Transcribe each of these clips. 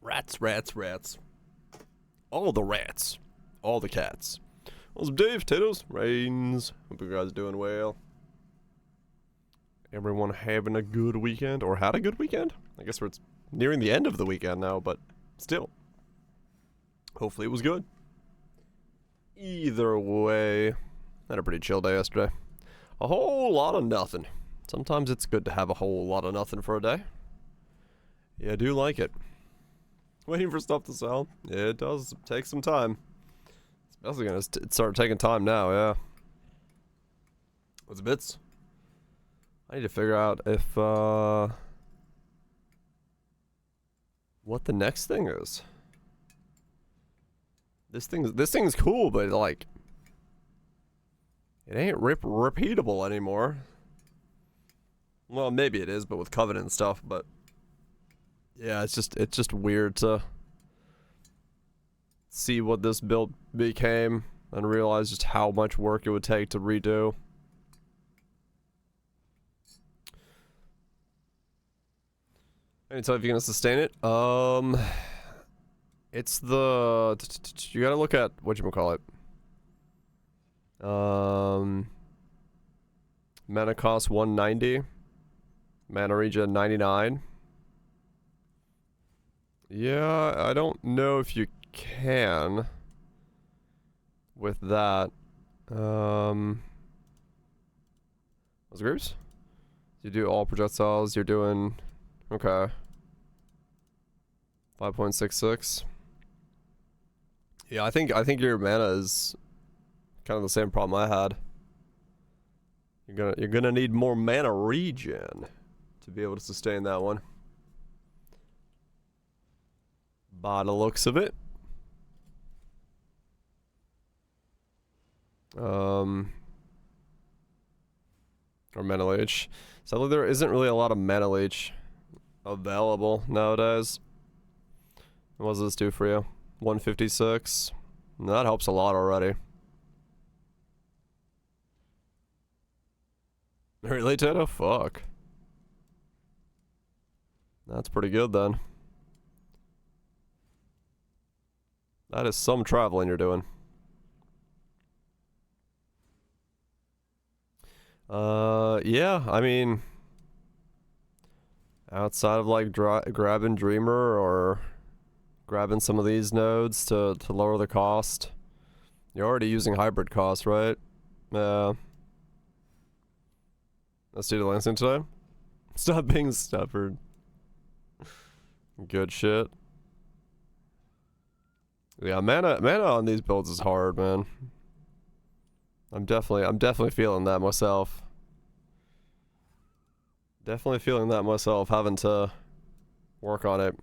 Rats, rats, rats. All the rats. All the cats. What's up, Dave? Potatoes? Rains. Hope you guys are doing well. Everyone having a good weekend? Or had a good weekend? I guess we're nearing the end of the weekend now, but still. Hopefully it was good. Either way, had a pretty chill day yesterday. A whole lot of nothing. Sometimes it's good to have a whole lot of nothing for a day. Yeah, I do like it. Waiting for stuff to sell. Yeah, it does take some time. Especially gonna start taking time now, yeah. What's the bits? I need to figure out if, what the next thing is. This thing's cool, but like, it ain't repeatable anymore. Well, maybe it is, but with Covenant and stuff, but yeah, it's just weird to see what this build became and realize just how much work it would take to redo. Anytime if you're gonna sustain it, it's the you gotta look at whatchamacallit. Mana cost 190, mana regen 99. Yeah, I don't know if you can with that. What's groups? You do all projectiles. You're doing okay. 5.66. Yeah, I think your mana is kind of the same problem I had. You're gonna need more mana regen to be able to sustain that one. By the looks of it. Or mana leech. Sadly, there isn't really a lot of mana leech available nowadays. What does this do for you? 156. That helps a lot already. Really, Tato? Fuck. That's pretty good then. That is some traveling you're doing. Yeah, I mean, outside of like grabbing Dreamer or grabbing some of these nodes to lower the cost, you're already using hybrid cost, right? Yeah. Let's do the Lansing today. Stop being stubborn. Good shit. Yeah, mana on these builds is hard, man. I'm definitely feeling that myself. Definitely feeling that myself, having to work on it.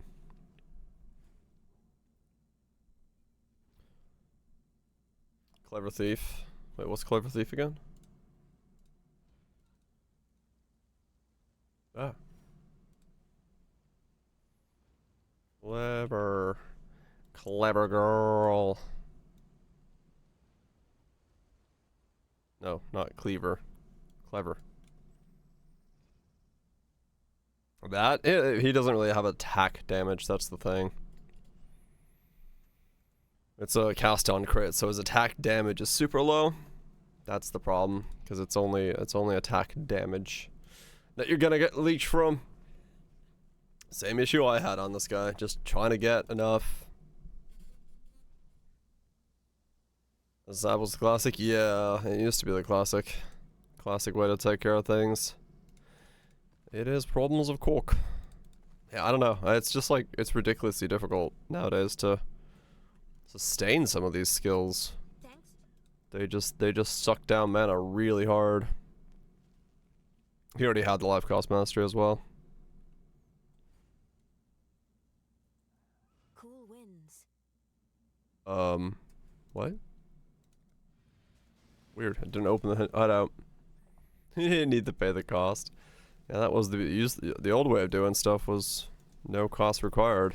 Clever Thief. Wait, what's Clever Thief again? Ah. Clever girl. No, not cleaver. Clever. He doesn't really have attack damage, that's the thing. It's a cast on crit, so his attack damage is super low. That's the problem, because it's only attack damage that you're gonna get leech from. Same issue I had on this guy, just trying to get enough. That was the classic? Yeah, it used to be the classic. Classic way to take care of things. It is problems of cork. Yeah, I don't know. It's just like, it's ridiculously difficult nowadays to sustain some of these skills. Thanks. They just suck down mana really hard. He already had the life cost mastery as well. Cool wins. What? Weird. I didn't open the hideout. He didn't need to pay the cost. Yeah, that was the old way of doing stuff, was no cost required.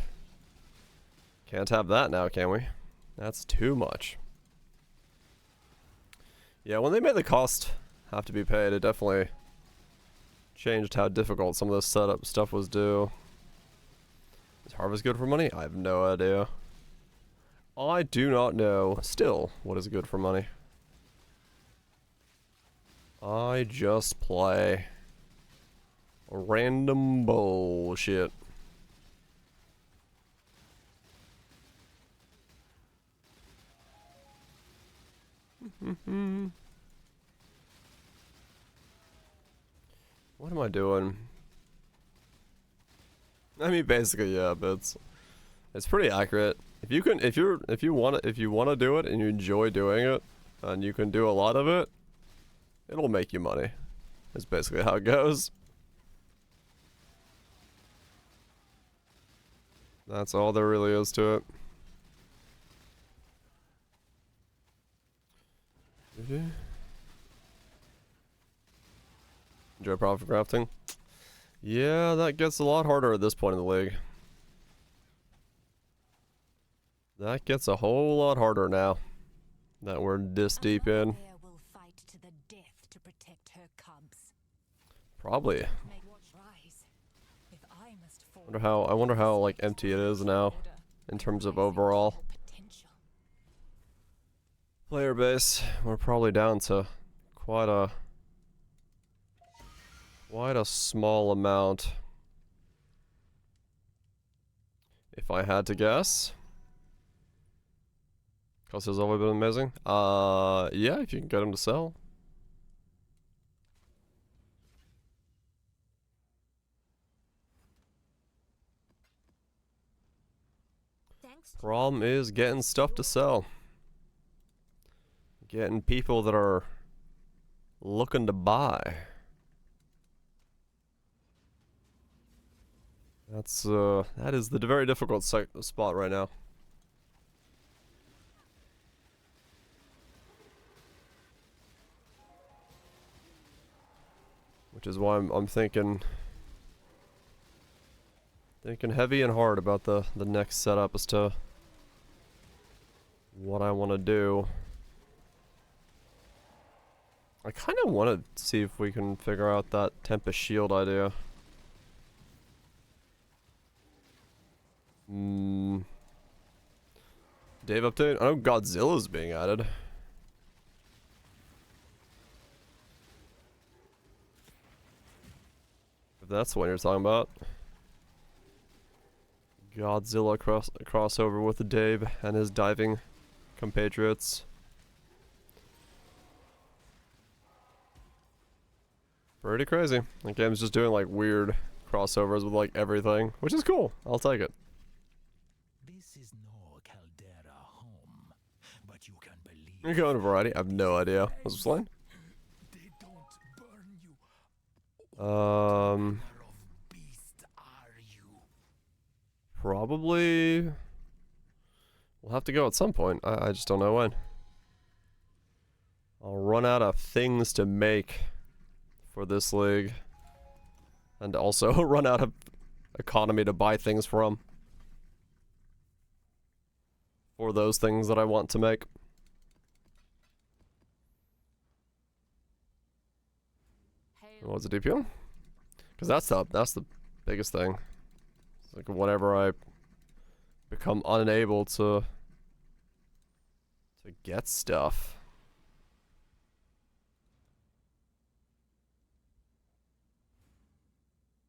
Can't have that now, can we? That's too much. Yeah, when they made the cost have to be paid, it definitely changed how difficult some of this setup stuff was due. Is harvest good for money? I have no idea. I do not know still what is good for money. I just play random bullshit. What am I doing? I mean, basically, yeah, but it's pretty accurate. If you want to do it and you enjoy doing it, and you can do a lot of it, it'll make you money. That's basically how it goes. That's all there really is to it. Enjoy profit crafting? Yeah, that gets a lot harder at this point in the league. That gets a whole lot harder now that we're this deep in. Will fight to the death to protect her cubs. Probably. I wonder how like empty it is now in terms of overall player base. We're probably down to quite a small amount, if I had to guess. Cost has always been amazing. Yeah, if you can get them to sell. Problem is getting stuff to sell. Getting people that are looking to buy. That is the very difficult spot right now. Which is why I'm thinking heavy and hard about the next setup as to what I want to do. I kind of want to see if we can figure out that Tempest Shield idea. Dave update? I know Godzilla's being added. If that's what you're talking about. Godzilla crossover with Dave and his diving compatriots. Pretty crazy. That game's just doing like weird crossovers with like everything, which is cool. I'll take it. This is no Caldera home, but you can believe. You're going to variety? I have no idea. What's this line? They don't burn you. Beast are you? Probably. We'll have to go at some point. I just don't know when. I'll run out of things to make for this league, and also run out of economy to buy things from for those things that I want to make. What's the DPO? Because that's the biggest thing. It's like whenever I become unable to get stuff.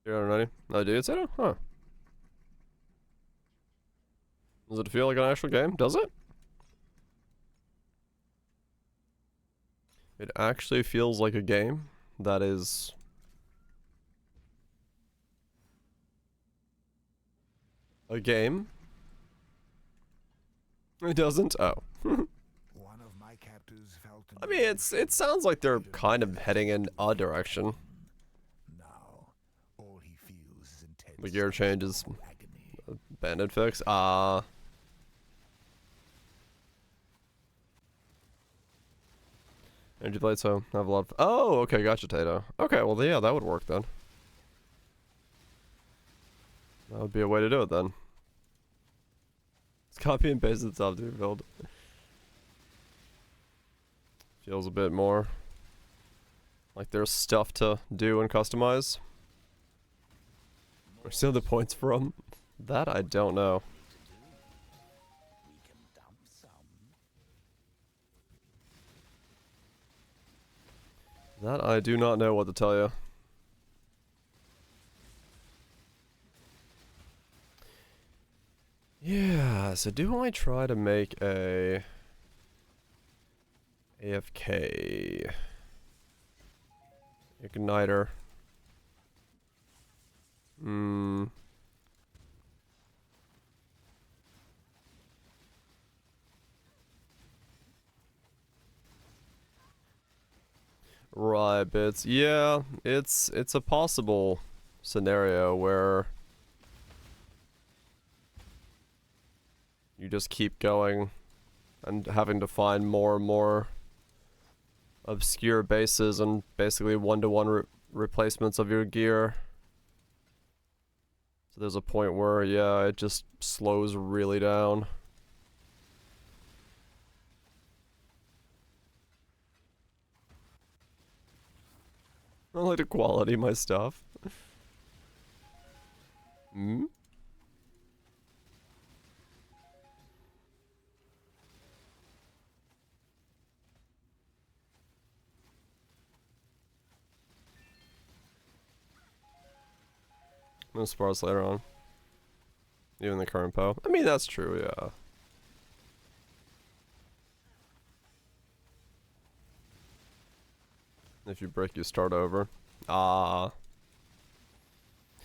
You're ready? No, do you say no? Huh. Does it feel like an actual game? Does it? It actually feels like a game that is a game. It doesn't? Oh. One of my captors felt I mean, it sounds like they're kind of heading in a direction. now. All he feels is intense The gear changes. agony. Bandit fix? Energy blade, so I have a lot of. Oh, okay, gotcha, Tato. Okay, well, yeah, that would work then. That would be a way to do it then. Just copy and paste the top to your build. Feels a bit more like there's stuff to do and customize. Where's the other points from? That I don't know. We can dump some. That I do not know what to tell you. Yeah, so do I try to make a AFK igniter? Right, bits. Yeah, it's a possible scenario where you just keep going and having to find more and more obscure bases and basically one-to-one replacements of your gear. So there's a point where, yeah, it just slows really down. I like to quality my stuff. Hmm? I'm gonna sparse later on. Even the current PO. I mean, that's true, yeah. If you break, you start over. Ah.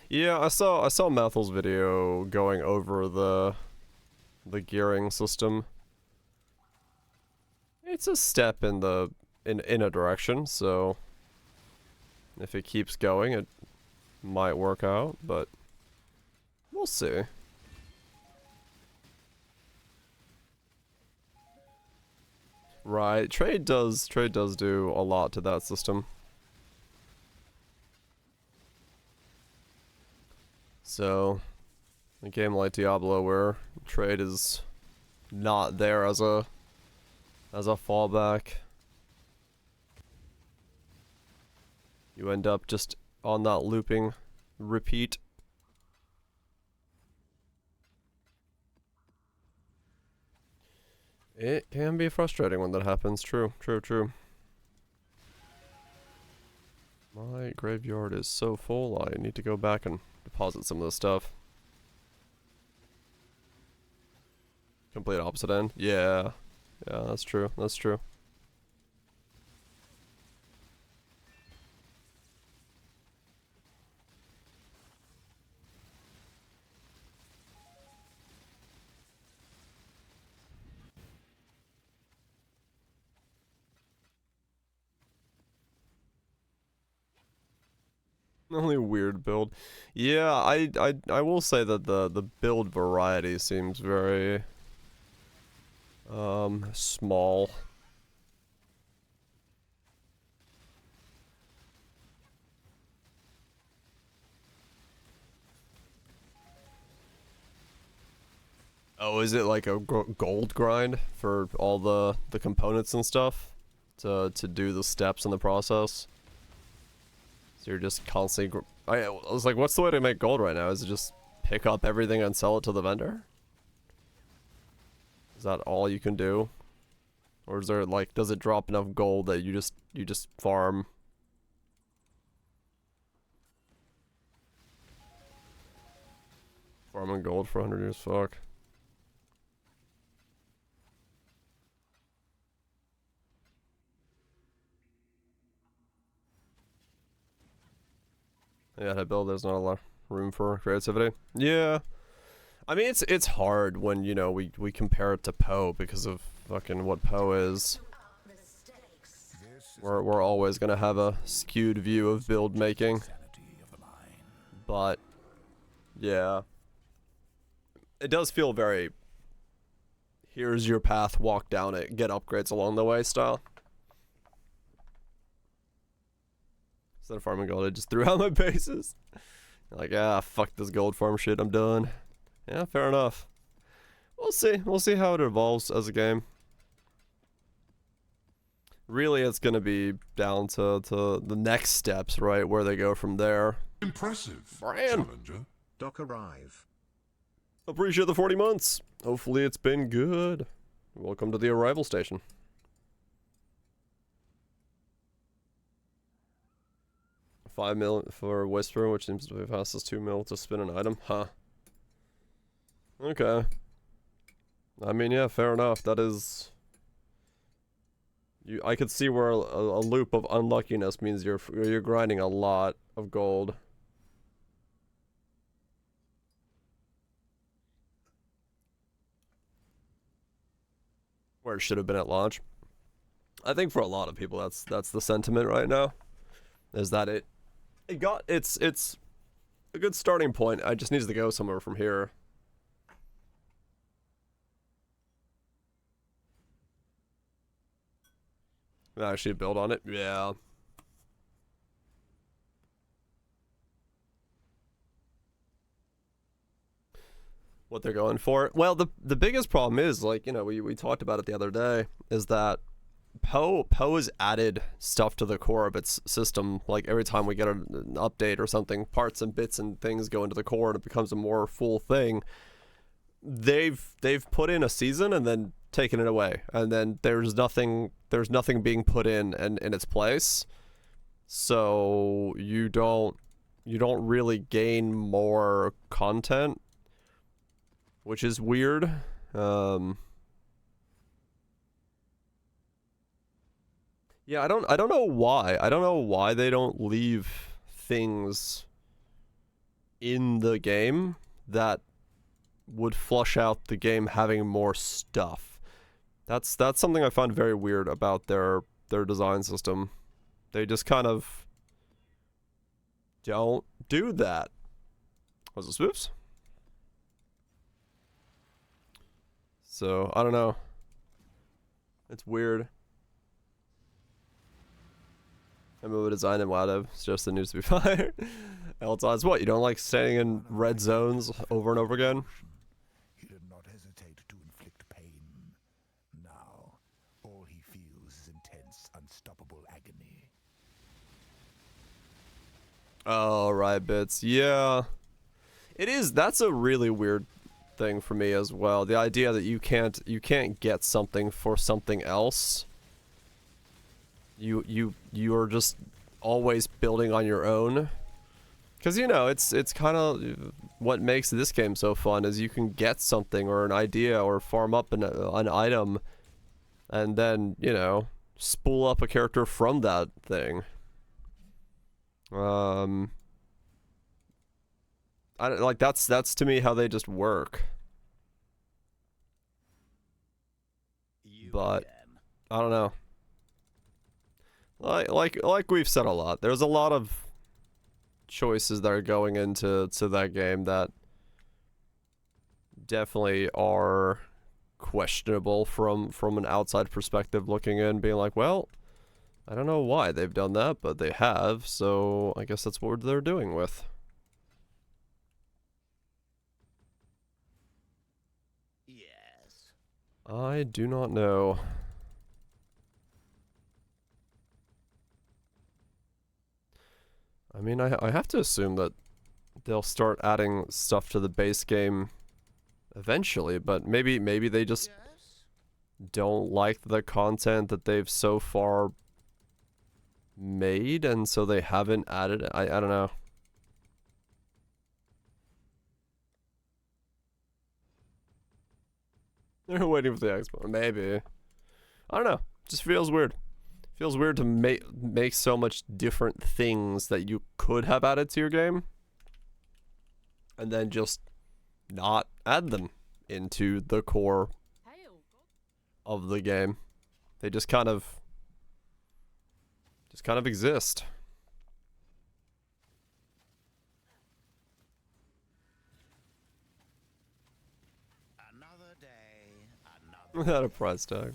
Yeah, I saw Mathel's video going over the gearing system. It's a step in the in a direction, so if it keeps going, it might work out, but we'll see. Right, trade does do a lot to that system. So, a game like Diablo where trade is not there as a fallback, you end up just on that looping repeat. It can be frustrating when that happens. True. My graveyard is so full, I need to go back and deposit some of this stuff. Complete opposite end? Yeah. Yeah, that's true. Only weird build. Yeah, I will say that the build variety seems very small. Oh, is it like a gold grind for all the components and stuff to do the steps in the process? So you're just constantly. I was like, what's the way to make gold right now? Is it just pick up everything and sell it to the vendor? Is that all you can do? Or is there like, does it drop enough gold that you just farm? Farming gold for 100 years, fuck. Yeah, that build, there's not a lot of room for creativity. Yeah. I mean, it's hard when, you know, we compare it to Poe because of fucking what Poe is. We're always gonna have a skewed view of build making. But, yeah. It does feel very, here's your path, walk down it, get upgrades along the way style. Instead of farming gold, I just threw out my bases. Like, ah, fuck this gold farm shit, I'm done. Yeah, fair enough. We'll see how it evolves as a game. Really, it's gonna be down to the next steps, right? Where they go from there. Impressive, Brian. challenger. Doc arrive. Appreciate the 40 months. Hopefully it's been good. Welcome to the arrival station. $5 million for Whisper, which seems to be fast as $2 million to spin an item. Huh. Okay. I mean, yeah, fair enough. That is... I could see where a loop of unluckiness means you're grinding a lot of gold. Where it should have been at launch. I think for a lot of people that's the sentiment right now. Is that it's a good starting point. I just needs to go somewhere from here. Actually build on it? Yeah. What they're going for? Well, the biggest problem is, like, you know, we talked about it the other day, is that Poe has added stuff to the core of its system. Like, every time we get an update or something, parts and bits and things go into the core and it becomes a more full thing. They've put in a season and then taken it away, and then there's nothing being put in its place. So you don't really gain more content, which is weird. Yeah, I don't know why. I don't know why they don't leave things in the game that would flush out the game having more stuff. That's something I find very weird about their design system. They just kind of don't do that. Was it swoops? So, I don't know. It's weird. MMO design and WOD of it's just the news to be fired. Else odds what? You don't like staying in red zones over and over again? He did not hesitate to inflict pain. Now, all he feels is intense, unstoppable agony. Oh, right, bits. Yeah. It is. That's a really weird thing for me as well. The idea that you can't get something for something else. You're just always building on your own. Because, you know, it's kind of what makes this game so fun is you can get something or an idea or farm up an item and then, you know, spool up a character from that thing. Like that's to me how they just work. But I don't know. Like we've said a lot. There's a lot of choices that are going into that game that definitely are questionable from an outside perspective looking in, being like, well, I don't know why they've done that, but they have, so I guess that's what they're doing with. Yes. I do not know. I mean, I have to assume that they'll start adding stuff to the base game eventually, but maybe they just don't like the content that they've so far made, and so they haven't added it. I don't know. They're waiting for the expo. Maybe. I don't know. Just feels weird. Feels weird to make so much different things that you could have added to your game and then just not add them into the core of the game. They just kind of exist. Another day, Without a price tag.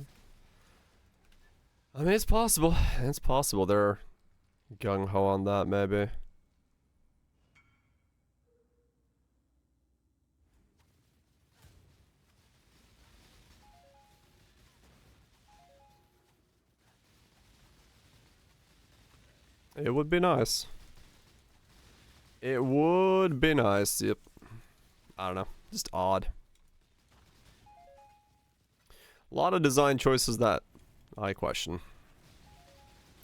I mean, it's possible. It's possible they're gung-ho on that, maybe. It would be nice. It would be nice, yep. I don't know. Just odd. A lot of design choices that I question.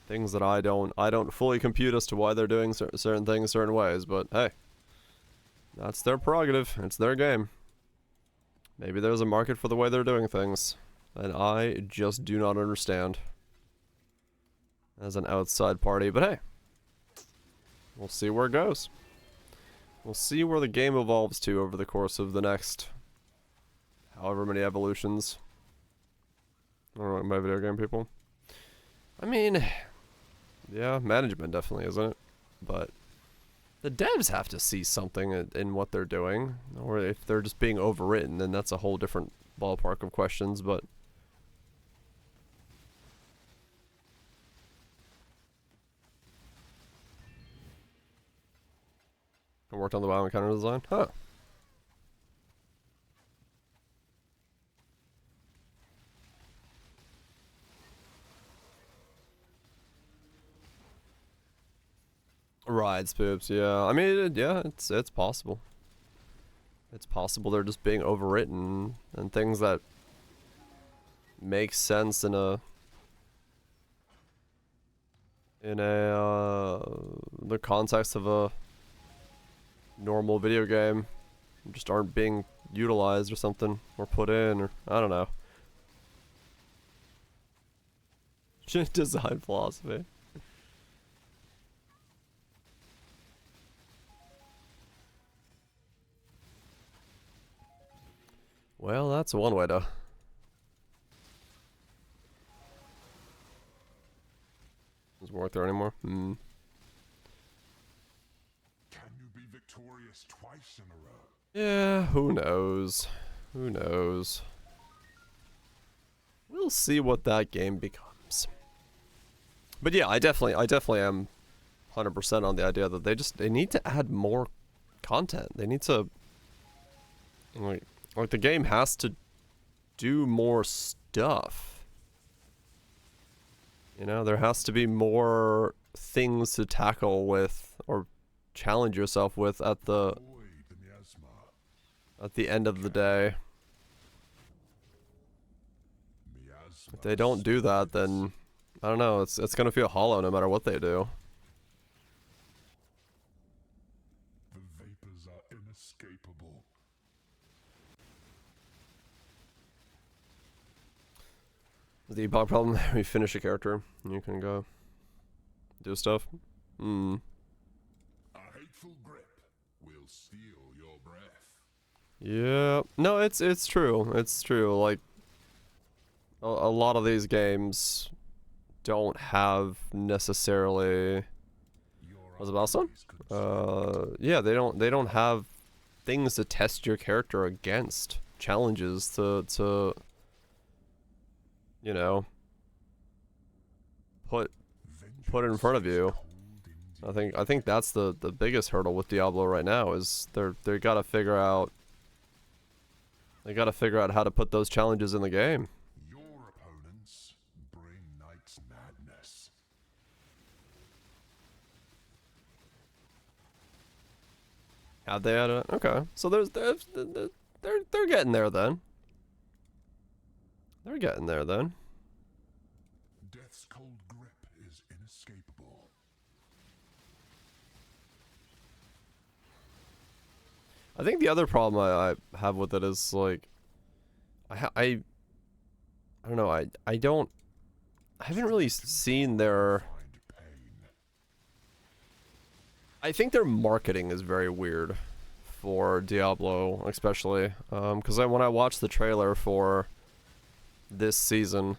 Things that I don't fully compute as to why they're doing certain things certain ways, but hey, that's their prerogative. It's their game. Maybe there's a market for the way they're doing things, and I just do not understand as an outside party, but hey, we'll see where it goes. We'll see where the game evolves to over the course of the next however many evolutions. I don't know, my video game people. I mean, yeah, management definitely, isn't it? But the devs have to see something in what they're doing. Or if they're just being overwritten, then that's a whole different ballpark of questions, but... I worked on the WoW encounter design? Huh. Ride spoops, yeah. I mean, yeah, it's possible. It's possible they're just being overwritten and things that make sense in the context of a normal video game just aren't being utilized or something, or put in, or I don't know. Design philosophy. Well, that's one way to... Doesn't work there anymore? Hmm. Can you be victorious twice in a row? Yeah, who knows? Who knows? We'll see what that game becomes. But yeah, I definitely am 100% on the idea that they need to add more content. They need to... Like the game has to do more stuff. You know, there has to be more things to tackle with or challenge yourself with at the end of the day. If they don't do that, then I don't know, it's gonna feel hollow no matter what they do. The vapors are inescapable. The bug problem, we finish a character, and you can go do stuff. Hmm. A hateful grip will steal your breath. Yeah. No, it's true. It's true. Like, a lot of these games don't have necessarily... Was it Milestone? Yeah, they don't have things to test your character against. Challenges to you know, put in front of you. I think that's the biggest hurdle with Diablo right now is they gotta figure out how to put those challenges in the game. Your opponents bring night's madness. Have they had it? Okay, so they're getting there then. They're getting there then. Death's cold grip is inescapable. I think the other problem I have with it is like, I don't know, I haven't really seen their... I think their marketing is very weird for Diablo, especially, because when I watched the trailer for this season,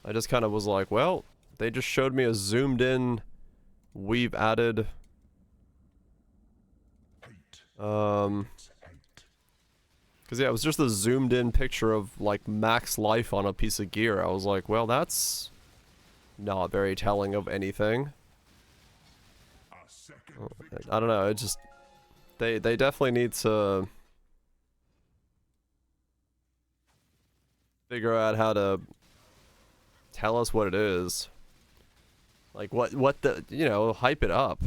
I just kind of was like, well, they just showed me a zoomed in, we've added because yeah, it was just a zoomed in picture of like max life on a piece of gear. I was like, well, that's not very telling of anything. I don't know, it just they definitely need to figure out how to tell us what it is. Like what the, you know, hype it up.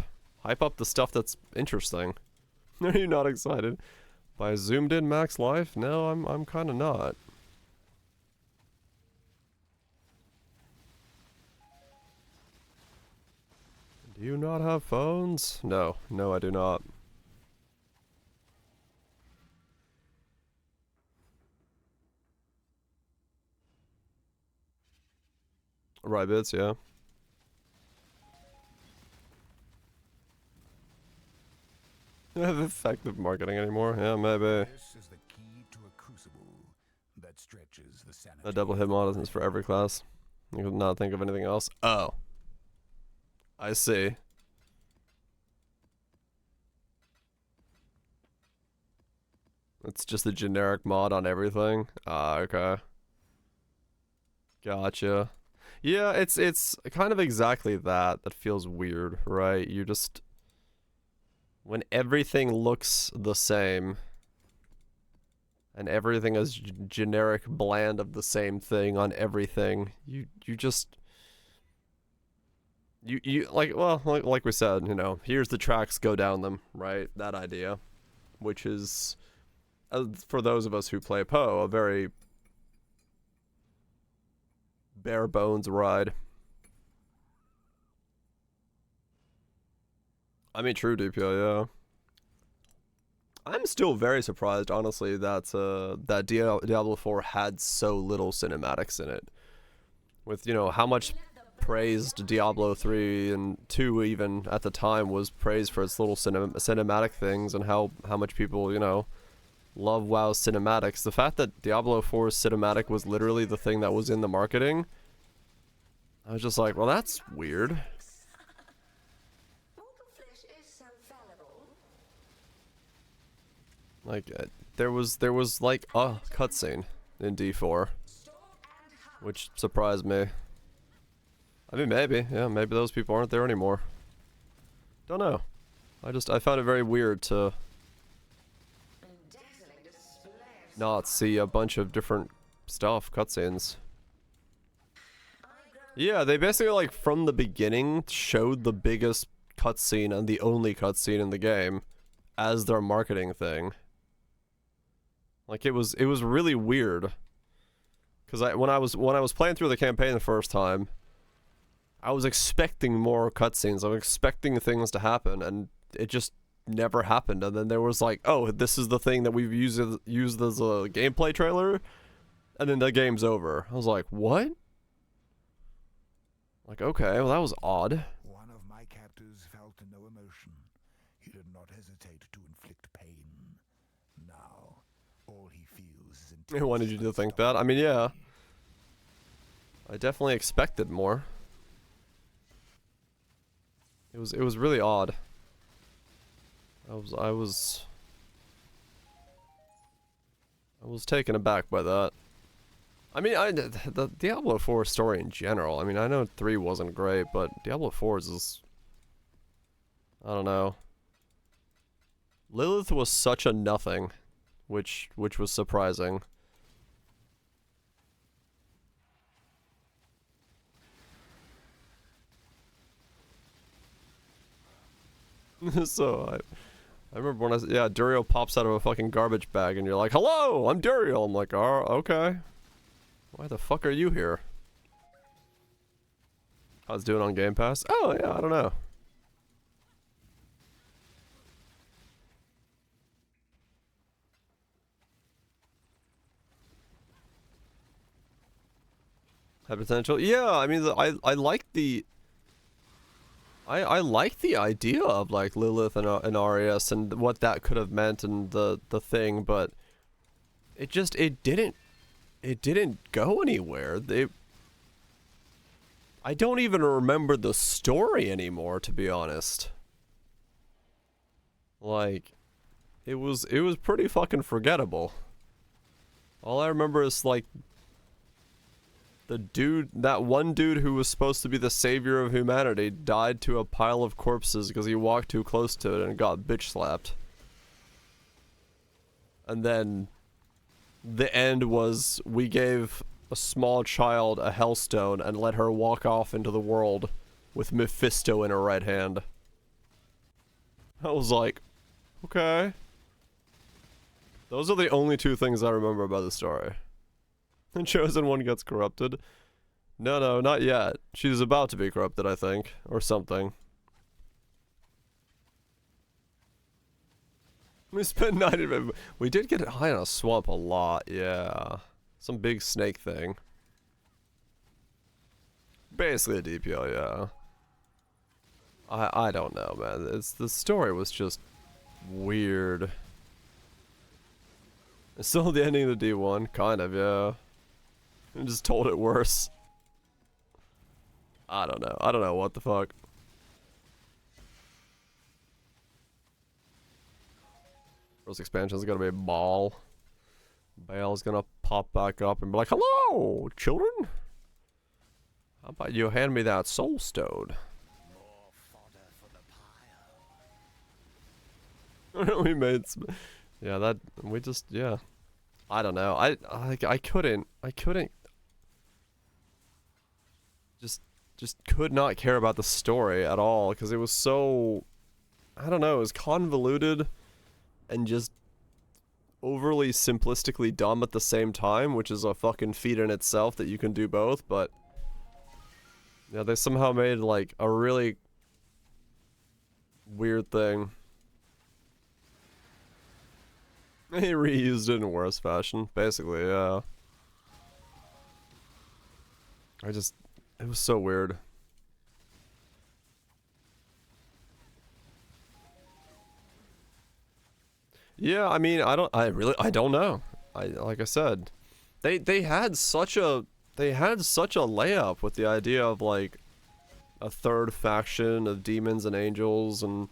Hype up the stuff that's interesting. Are you not excited? By zoomed in max life? No, I'm kind of not. Do you not have phones? No, no, I do not. Right bits, yeah. Effective marketing anymore? Yeah, maybe. This is the key to a crucible that stretches the sanity. A double hit mod is for every class. You could not think of anything else. Oh. I see. It's just a generic mod on everything. Ah, okay. Gotcha. Yeah, it's kind of exactly that. That feels weird, right? You just when everything looks the same and everything is generic bland of the same thing on everything, you just you like, well, like we said, you know, here's the tracks, go down them, right? That idea, which is for those of us who play Poe, a very bare bones ride. I mean, true DPI, yeah. I'm still very surprised, honestly, that that Diablo 4 had so little cinematics in it. With, you know, how much praised Diablo 3 and 2 even at the time was praised for its little cinematic things, and how much people, you know, love WoW's cinematics. The fact that Diablo 4's cinematic was literally the thing that was in the marketing, I was just like, well, that's weird. Like, there was like a cutscene in D4, which surprised me. I mean, maybe, yeah, maybe those people aren't there anymore. Don't know. I found it very weird to not see a bunch of different stuff, cutscenes. Yeah, they basically, like, from the beginning showed the biggest cutscene and the only cutscene in the game as their marketing thing. Like, it was really weird. Cause when I was playing through the campaign the first time, I was expecting more cutscenes. I was expecting things to happen, and it just never happened. And then there was like, oh, this is the thing that we've used as a gameplay trailer, and then the game's over. I was like, what? Like, okay, well, that was odd. One of my captors felt no emotion. He did not hesitate to inflict pain. Now, all he feels is intense. I wanted you to think that. I mean, yeah. I definitely expected more. It was really odd. I was taken aback by that. I mean, the Diablo 4 story in general, I mean, I know 3 wasn't great, but Diablo 4 is, I don't know. Lilith was such a nothing, which was surprising. So, I remember when yeah, Duriel pops out of a fucking garbage bag and you're like, hello, I'm Duriel. I'm like, oh, okay. Why the fuck are you here? I was doing on Game Pass. Oh, yeah, I don't know. Had potential. Yeah, I mean, I like the... I like the idea of, like, Lilith and Arias and what that could have meant and the thing, but it didn't go anywhere. I don't even remember the story anymore, to be honest. Like, it was pretty fucking forgettable. All I remember is, like, that one dude who was supposed to be the savior of humanity died to a pile of corpses because he walked too close to it and got bitch slapped. And then the end was we gave a small child a hellstone and let her walk off into the world with Mephisto in her right hand. I was like, okay. Those are the only two things I remember about the story. The chosen one gets corrupted. No, not yet. She's about to be corrupted, I think. Or something. We spent 90 minutes. We did get high on a swamp a lot, yeah. Some big snake thing. Basically a DPL, yeah. I don't know, man. The story was just weird. It's still the ending of the D1, kind of, yeah. I just told it worse. I don't know. I don't know what the fuck. First expansion is gonna be a ball. Bale's gonna pop back up and be like, "Hello, children. How about you hand me that soul stone?" More fodder for the pile. We made some, yeah, that we just, yeah. I don't know. I couldn't just could not care about the story at all because it was so, I don't know, it was convoluted and just overly simplistically dumb at the same time, which is a fucking feat in itself that you can do both, but yeah, they somehow made like a really weird thing. He reused it in worse fashion, basically, yeah. It was so weird. Yeah, I mean, I don't know. Like I said, they had such a layup with the idea of like a third faction of demons and angels and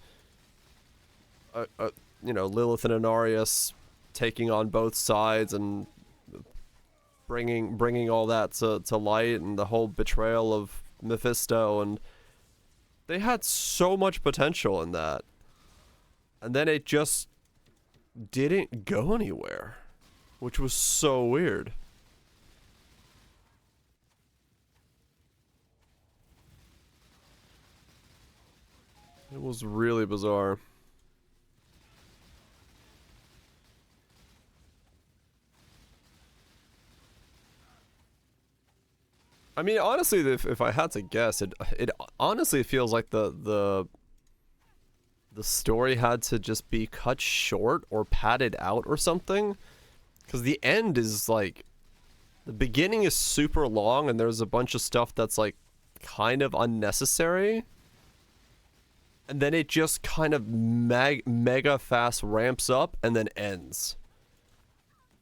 you know, Lilith and Inarius taking on both sides and bringing all that to light, and the whole betrayal of Mephisto, and they had so much potential in that, and then it just didn't go anywhere, which was so weird. It was really bizarre. I mean, honestly, if I had to guess, it honestly feels like the story had to just be cut short or padded out or something, because the end is like, the beginning is super long and there's a bunch of stuff that's like kind of unnecessary, and then it just kind of mega fast ramps up and then ends.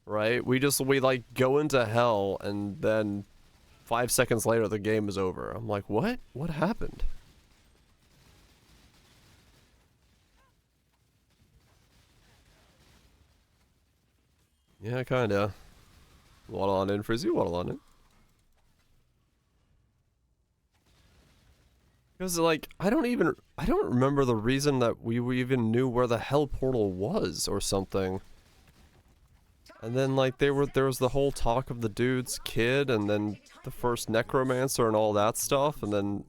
Right? We like go into hell and then 5 seconds later, the game is over. I'm like, what? What happened? Yeah, kinda. Waddle on in, Frizzy, waddle on in. Because, like, I don't remember the reason that we even knew where the hell portal was or something. And then, like, there was the whole talk of the dude's kid, and then the first necromancer and all that stuff, and then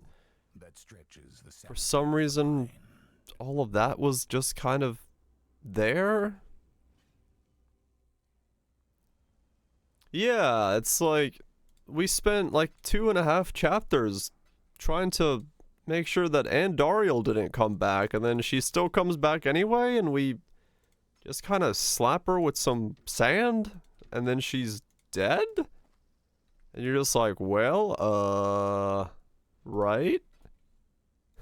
for some reason, all of that was just kind of there. Yeah, it's like, we spent like 2.5 chapters trying to make sure that Andariel didn't come back, and then she still comes back anyway, and we just kind of slap her with some sand, and then she's dead? And you're just like, well, right?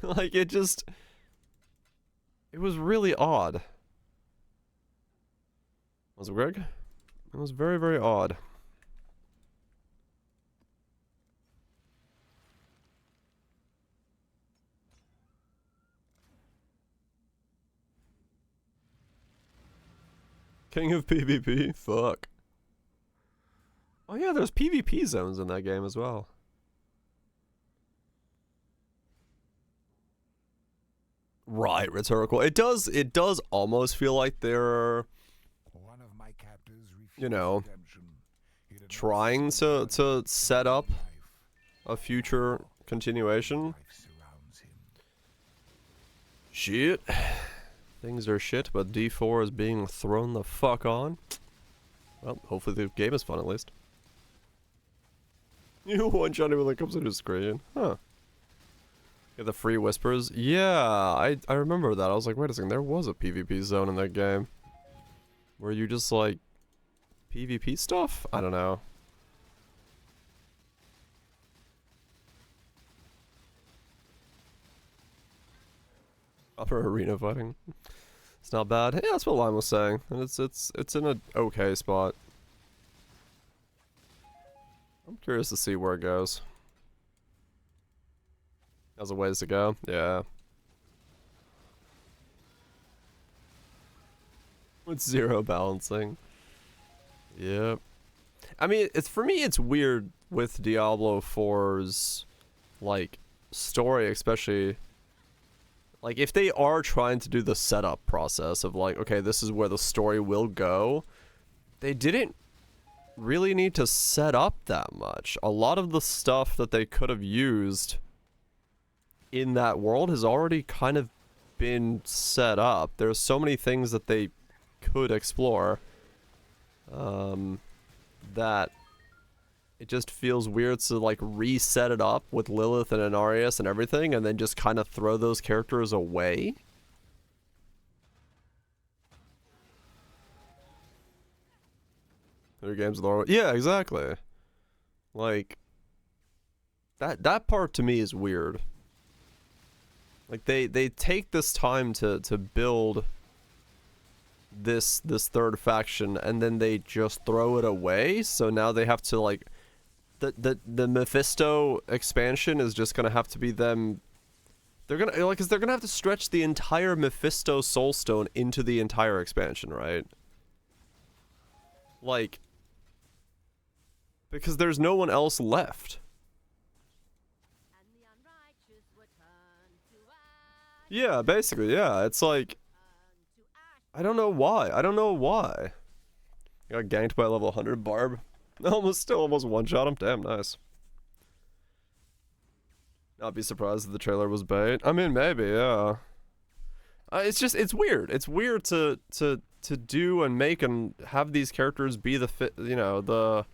Like, it was really odd. Was it, Greg? It was very, very odd. King of PvP? Fuck. Oh yeah, there's PvP zones in that game as well. Right, rhetorical. It does almost feel like they're, you know, trying to set up a future continuation. Shit. Things are shit, but D4 is being thrown the fuck on. Well, hopefully the game is fun at least. You one-shot when it comes to the screen. Huh. Get the free whispers. Yeah, I remember that. I was like, wait a second, there was a PvP zone in that game. Where you just like PvP stuff? I don't know. Upper arena fighting. It's not bad. Yeah, that's what Lime was saying. And it's in an okay spot. I'm curious to see where it goes. Has a ways to go. Yeah. With zero balancing. Yep. I mean, it's for me it's weird with Diablo 4's like story, especially like if they are trying to do the setup process of like, okay, this is where the story will go, they didn't really need to set up that much. A lot of the stuff that they could have used in that world has already kind of been set up. There's so many things that they could explore that it just feels weird to like reset it up with Lilith and Inarius and everything and then just kind of throw those characters away. Their games with yeah, exactly. Like that part to me is weird. Like they take this time to build this third faction and then they just throw it away, so now they have to like the Mephisto expansion is just gonna have to be them. They're gonna like, 'cause they're gonna have to stretch the entire Mephisto Soulstone into the entire expansion, right? Like, because there's no one else left. Yeah, basically, yeah. It's like, I don't know why. I don't know why. I got ganked by level 100 Barb. Still almost one-shot him. Damn, nice. Not be surprised if the trailer was bait. I mean, maybe, yeah. It's just, it's weird. It's weird to do and make and have these characters be the you know, the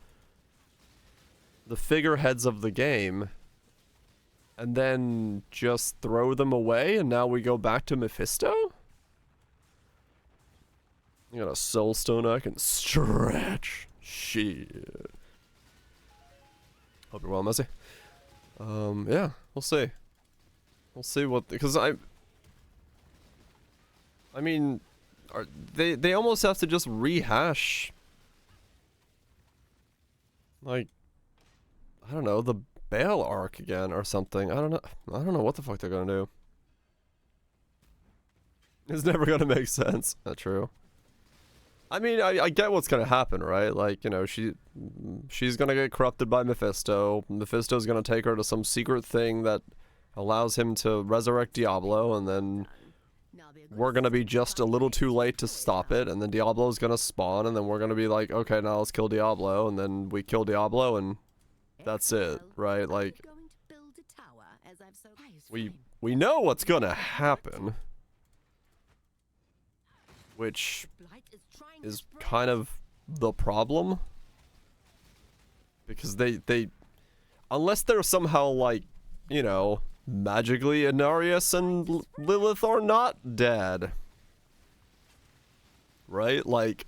figureheads of the game, and then just throw them away, and now we go back to Mephisto? You got a soulstone I can stretch. Shit. Hope you're well, Messi. Yeah, we'll see. We'll see what, because I mean, they almost have to just rehash, like, I don't know, the Baal arc again or something. I don't know what the fuck they're gonna do. It's never gonna make sense. Not true. I mean, I get what's gonna happen, right? Like, you know, she's gonna get corrupted by Mephisto. Mephisto's gonna take her to some secret thing that allows him to resurrect Diablo, and then we're gonna be just a little too late to stop it, and then Diablo's gonna spawn, and then we're gonna be like, okay, now let's kill Diablo, and then we kill Diablo, and that's it, right? Like, we know what's gonna happen, which is kind of the problem, because they unless they're somehow like, you know, magically Inarius and Lilith are not dead, right? Like,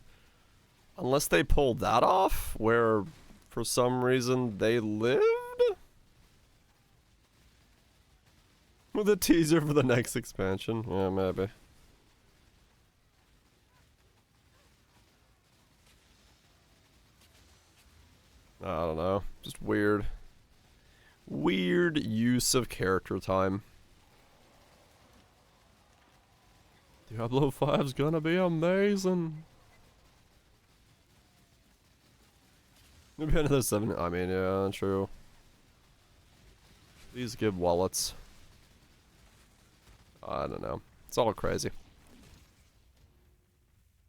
unless they pull that off where for some reason they lived, with a teaser for the next expansion. Yeah, maybe. I don't know. Just weird. Weird use of character time. Diablo 5's gonna be amazing. Maybe another 7. I mean, yeah, true. Please give wallets. I don't know. It's all crazy.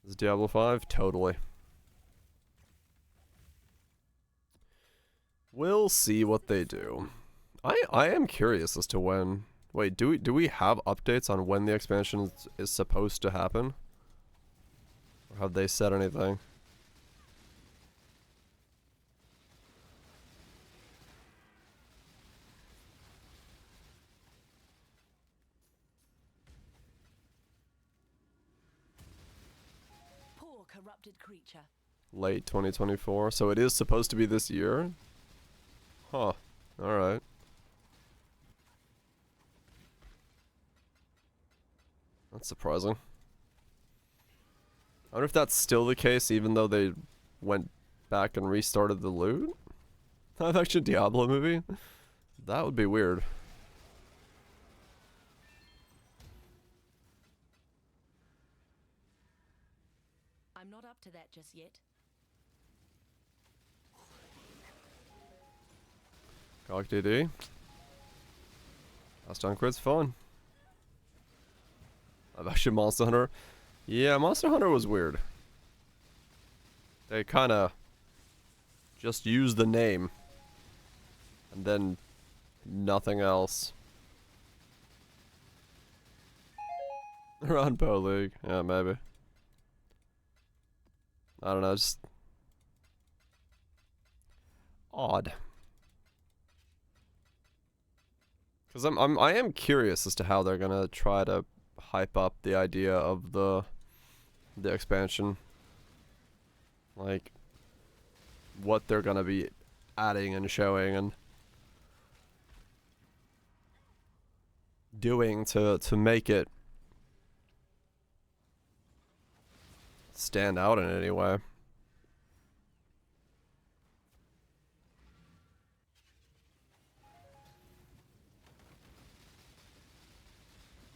Is Diablo 5? Totally. We'll see what they do. I am curious as to when Wait, do we have updates on when the expansion is supposed to happen? Or have they said anything? Poor corrupted creature. Late 2024, so it is supposed to be this year? Huh. Alright. That's surprising. I wonder if that's still the case even though they went back and restarted the loot? Live action Diablo movie? That would be weird. I'm not up to that just yet. Cog DD. Last on quit's fun. Live action Monster Hunter. Yeah, Monster Hunter was weird. They kinda just used the name. And then nothing else. Around Pro League. Yeah, maybe. I don't know, just odd. Cause I am curious as to how they're gonna try to hype up the idea of the expansion. Like what they're gonna be adding and showing and doing to make it stand out in any way.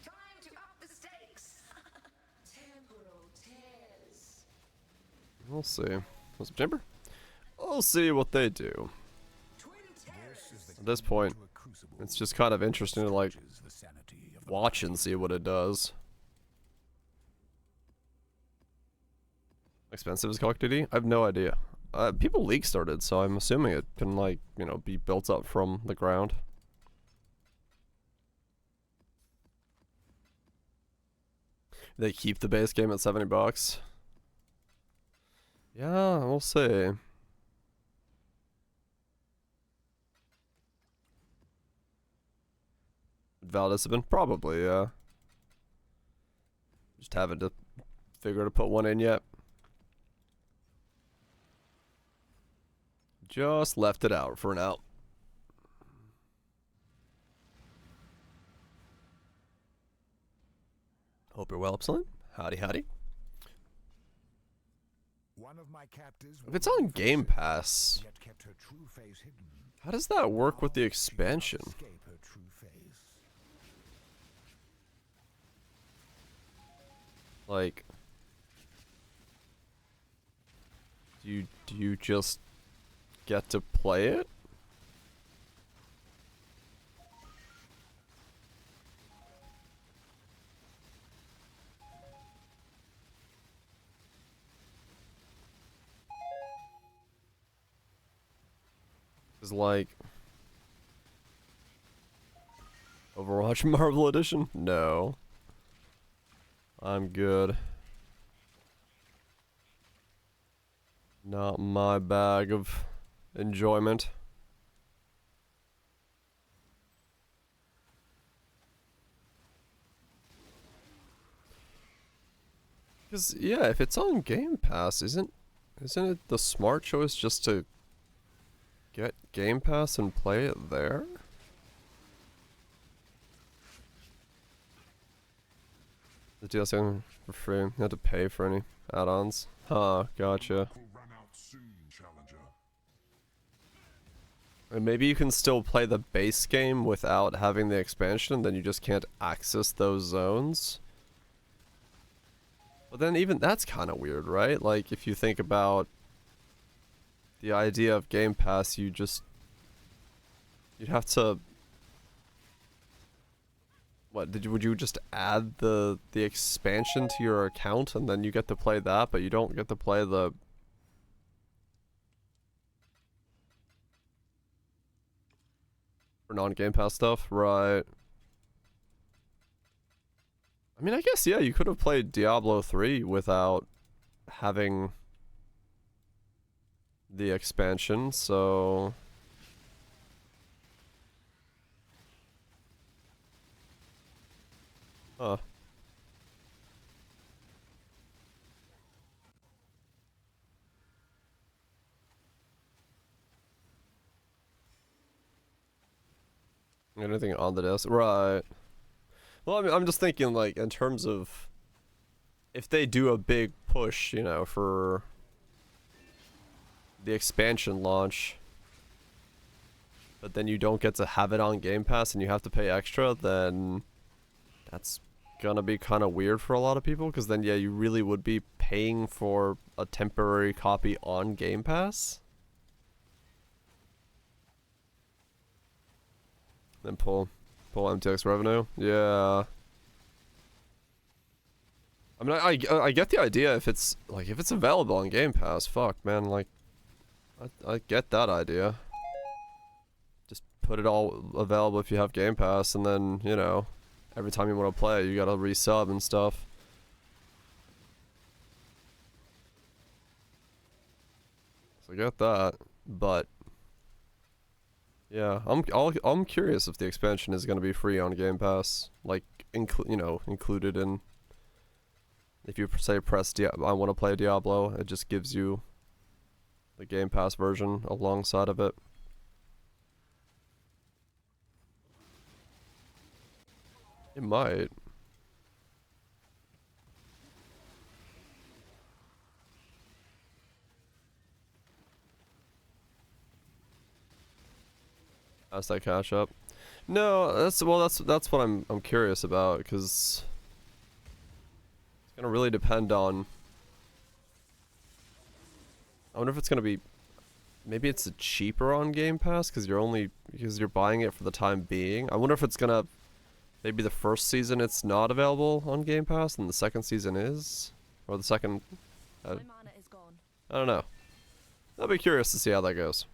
Time to up the stakes. Temporal tears. We'll see. Was it Chamber? We'll see what they do. At this point, it's just kind of interesting to like watch and see what it does. Expensive is Call of Duty? I have no idea. People leak started, so I'm assuming it can like, you know, be built up from the ground. They keep the base game at $70. Yeah, we'll see. Val Discipline? Probably, yeah. Just haven't to figure to put one in yet. Just left it out for now. Hope you're well, Epsilon. Howdy, howdy. One of my captors If it's on Game Pass, yet kept her true face hidden. how does that work with the expansion? Escape her true face. Like, do you just get to play it? Is like Overwatch Marvel Edition? No. I'm good. Not my bag of enjoyment. Because yeah, if it's on Game Pass, isn't it the smart choice just to get Game Pass and play it there? The DLC for free. You have to pay for any add-ons. Huh, gotcha. And maybe you can still play the base game without having the expansion, then you just can't access those zones. But then even that's kind of weird, right? Like if you think about the idea of Game Pass, you'd have to would you just add the expansion to your account and then you get to play that, but you don't get to play the for non-Game Pass stuff, right? I mean, I guess, yeah, you could have played Diablo 3 without having the expansion, so... Huh. Anything on the desk? Right. Well, I mean, I'm just thinking, like, in terms of... If they do a big push, you know, for... the expansion launch, but then you don't get to have it on Game Pass and you have to pay extra, then that's gonna be kind of weird for a lot of people, because then, yeah, you really would be paying for a temporary copy on Game Pass. Then pull MTX revenue. Yeah. I mean, I get the idea if it's, like, if it's available on Game Pass, fuck, man, like, I get that idea. Just put it all available if you have Game Pass, and then, you know, every time you want to play, you gotta resub and stuff. So I get that, but yeah, I'm curious if the expansion is gonna be free on Game Pass, like included in. If you say I want to play Diablo, it just gives you the Game Pass version alongside of it. It might. As that catch up. No, that's what I'm curious about, because it's gonna really depend on. I wonder if it's gonna be, maybe it's cheaper on Game Pass because you're buying it for the time being. I wonder if it's gonna, maybe the first season it's not available on Game Pass and the second season is, or the second. My mana is gone. I don't know. I'll be curious to see how that goes.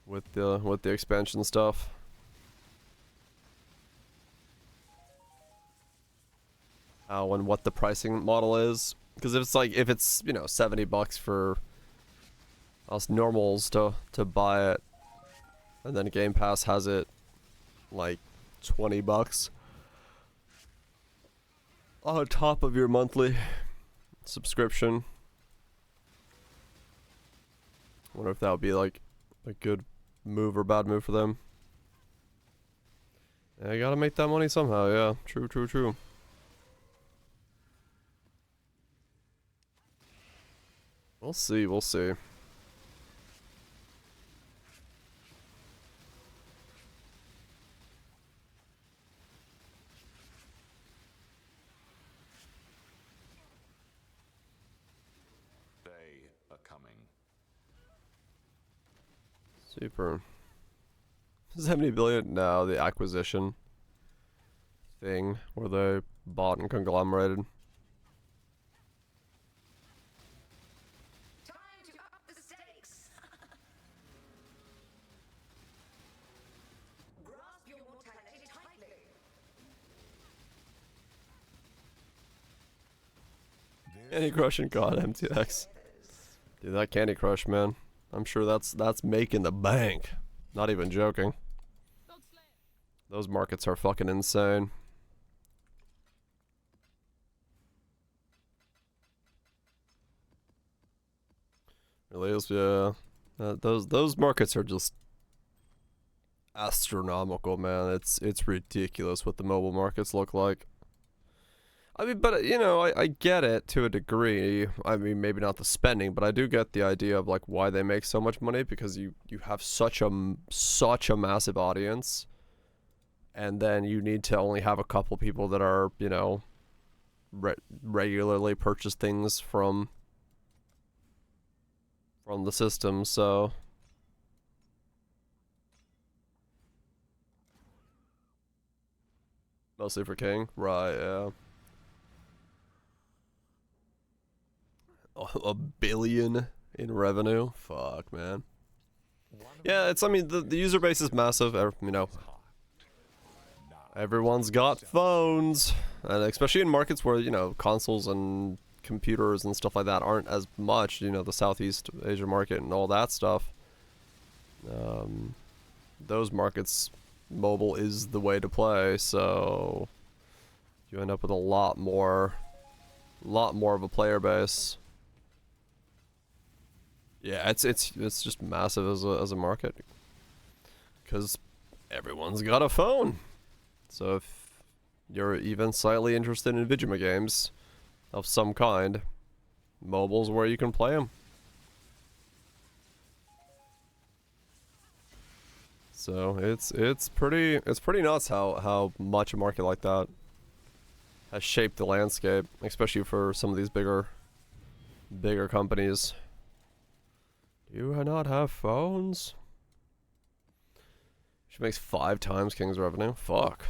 With the expansion stuff. How and what the pricing model is. Because if it's, you know, $70 for us normals to buy it, and then Game Pass has it like $20 on top of your monthly subscription. I wonder if that would be like a good move or bad move for them. Yeah, you gotta make that money somehow, yeah. True, true, true. We'll see, we'll see. They are coming. Super. 70 billion? No, the acquisition thing where they bought and conglomerated. Time to up the stakes. Grasp your mortality tightly. Candy Crush and God MTX. Dude, that Candy Crush, man. I'm sure that's making the bank. Not even joking. Those markets are fucking insane. Really is, yeah. Those markets are just astronomical, man. It's ridiculous what the mobile markets look like. I mean, but you know, I get it to a degree. I mean, maybe not the spending, but I do get the idea of like why they make so much money, because you have such a massive audience, and then you need to only have a couple people that are, you know, regularly purchase things from the system, so mostly for King, right? Yeah. A billion in revenue. Fuck, man. Yeah, it's. I mean, the user base is massive. You know, Everyone's got phones, and especially in markets where, you know, consoles and computers and stuff like that aren't as much, you know, the Southeast Asia market and all that stuff. Those markets, mobile is the way to play, so you end up with a lot more of a player base. Yeah, it's just massive as a market, because everyone's got a phone. So if you're even slightly interested in video games of some kind, mobile's where you can play them. So it's pretty nuts how much a market like that has shaped the landscape, especially for some of these bigger companies. Do you not have phones? She makes 5 times King's revenue. Fuck.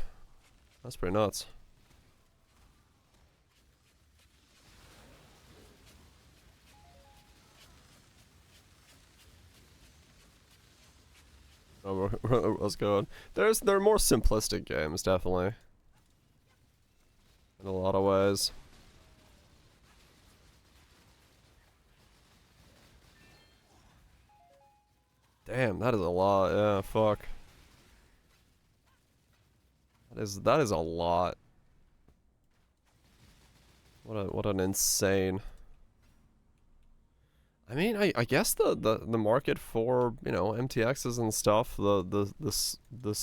That's pretty nuts. Oh, let's go. There are more simplistic games, definitely. In a lot of ways. Damn, that is a lot. Yeah, fuck. That is a lot. What an insane. I mean, I guess the market for, you know, MTXs and stuff, the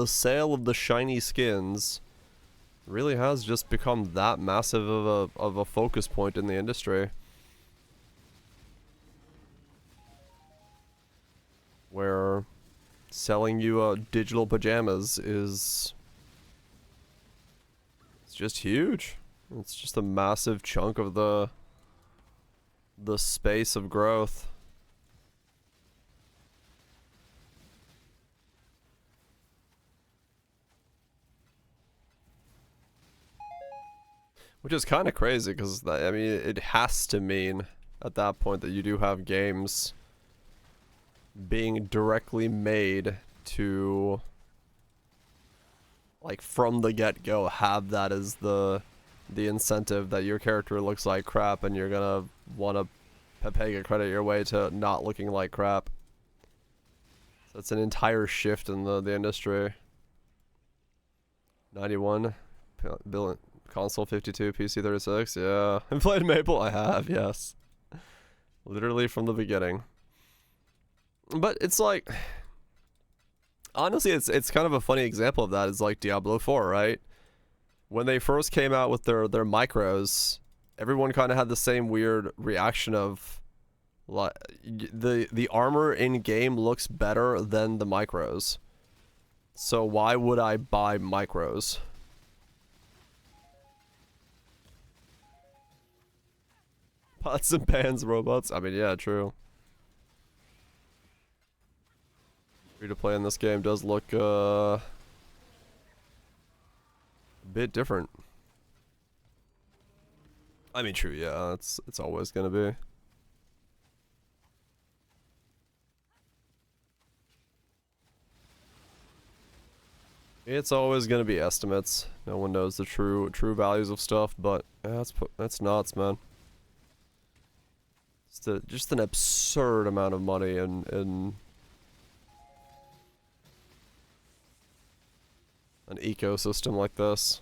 sale of the shiny skins really has just become that massive of a focus point in the industry. Where selling you digital pajamas is, it's just huge. It's just a massive chunk of the space of growth. Which is kind of crazy, because I mean, it has to mean at that point that you do have games being directly made to, like, from the get-go, have that as the incentive that your character looks like crap and you're gonna want to pay a credit your way to not looking like crap. So it's an entire shift in the industry. 91 billion console, 52 PC, 36. Yeah, I played Maple. I have, yes, literally from the beginning. But it's like, honestly, it's kind of a funny example of that. Is like Diablo 4, right? When they first came out with their micros, everyone kind of had the same weird reaction of, like, the armor in game looks better than the micros, so why would I buy micros? Pots and pans robots. I mean, yeah, true. Free to play in this game does look a bit different. I mean, true, yeah, it's always gonna be. It's always gonna be estimates. No one knows the true values of stuff, but yeah, that's nuts, man. Just an absurd amount of money in an ecosystem like this.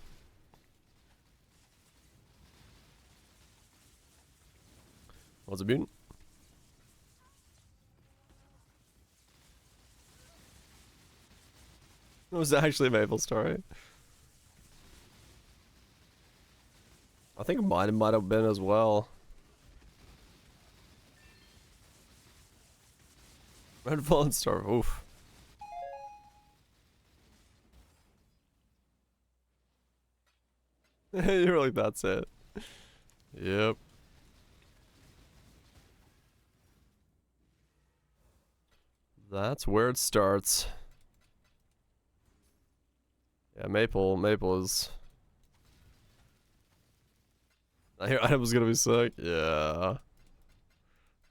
What's it been? It was actually a Maple story. I think mine might have been as well. Red Fallen Star, oof. You're like, that's it. Yep. That's where it starts. Yeah, Maple is... I hear items gonna be sick. Yeah.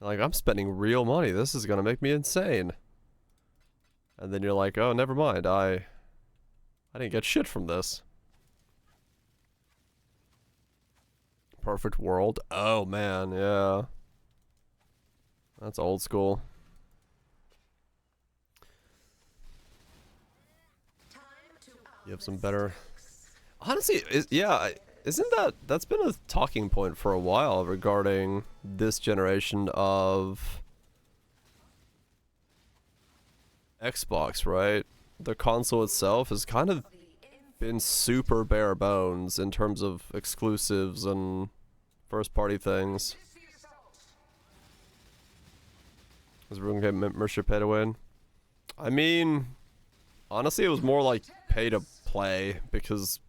Like, I'm spending real money. This is gonna make me insane. And then you're like, oh, never mind. I I didn't get shit from this. Perfect World. Oh man, yeah. That's old school. You have some better. Honestly, isn't that's been a talking point for a while regarding this generation of Xbox, right? The console itself has kind of been super bare bones in terms of exclusives and first party things. Is everyone getting membership pay to win? I mean, honestly, it was more like pay to play because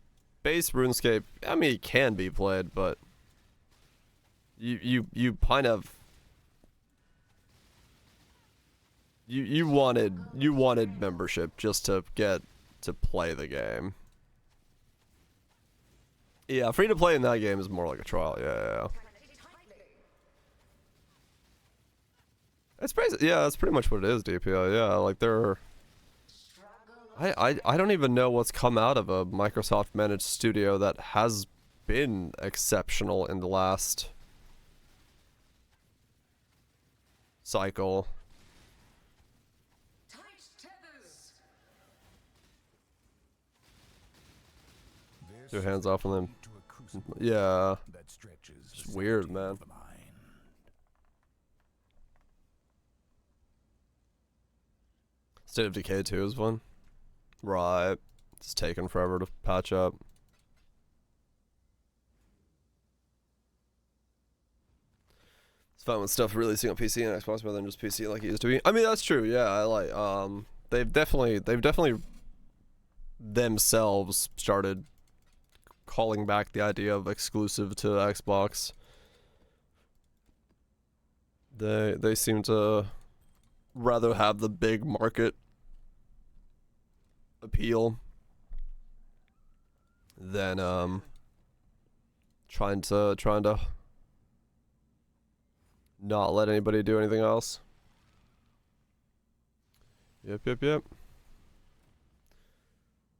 base RuneScape, I mean, it can be played, but you kind of you wanted membership just to get to play the game. Yeah, free to play in that game is more like a trial. Yeah. It's basically, yeah, that's pretty much what it is, DPI. Yeah, like they're. I don't even know what's come out of a Microsoft managed studio that has been exceptional in the last cycle. Two hands off on them. Yeah. It's weird, man. State of Decay 2 is one. Right. It's taken forever to patch up. It's fun when stuff releasing on PC and Xbox rather than just PC like it used to be. I mean, that's true. Yeah, I like they've definitely themselves started calling back the idea of exclusive to Xbox. They seem to rather have the big market appeal than trying to not let anybody do anything else. Yep.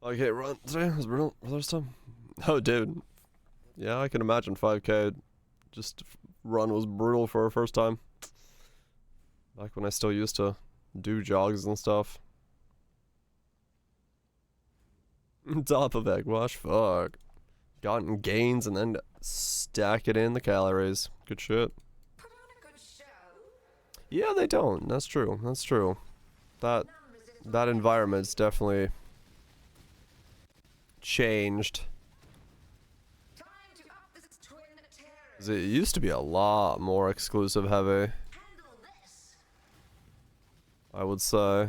Okay, run today was brutal for this time. Oh, dude. Yeah, I can imagine 5K. Just run was brutal for our first time. Back when I still used to do jogs and stuff. Top of egg wash, fuck. Gotten gains and then stack it in the calories. Good shit. Yeah, they don't. That's true. That's true. That environment's definitely changed. 'Cause it used to be a lot more exclusive heavy, I would say.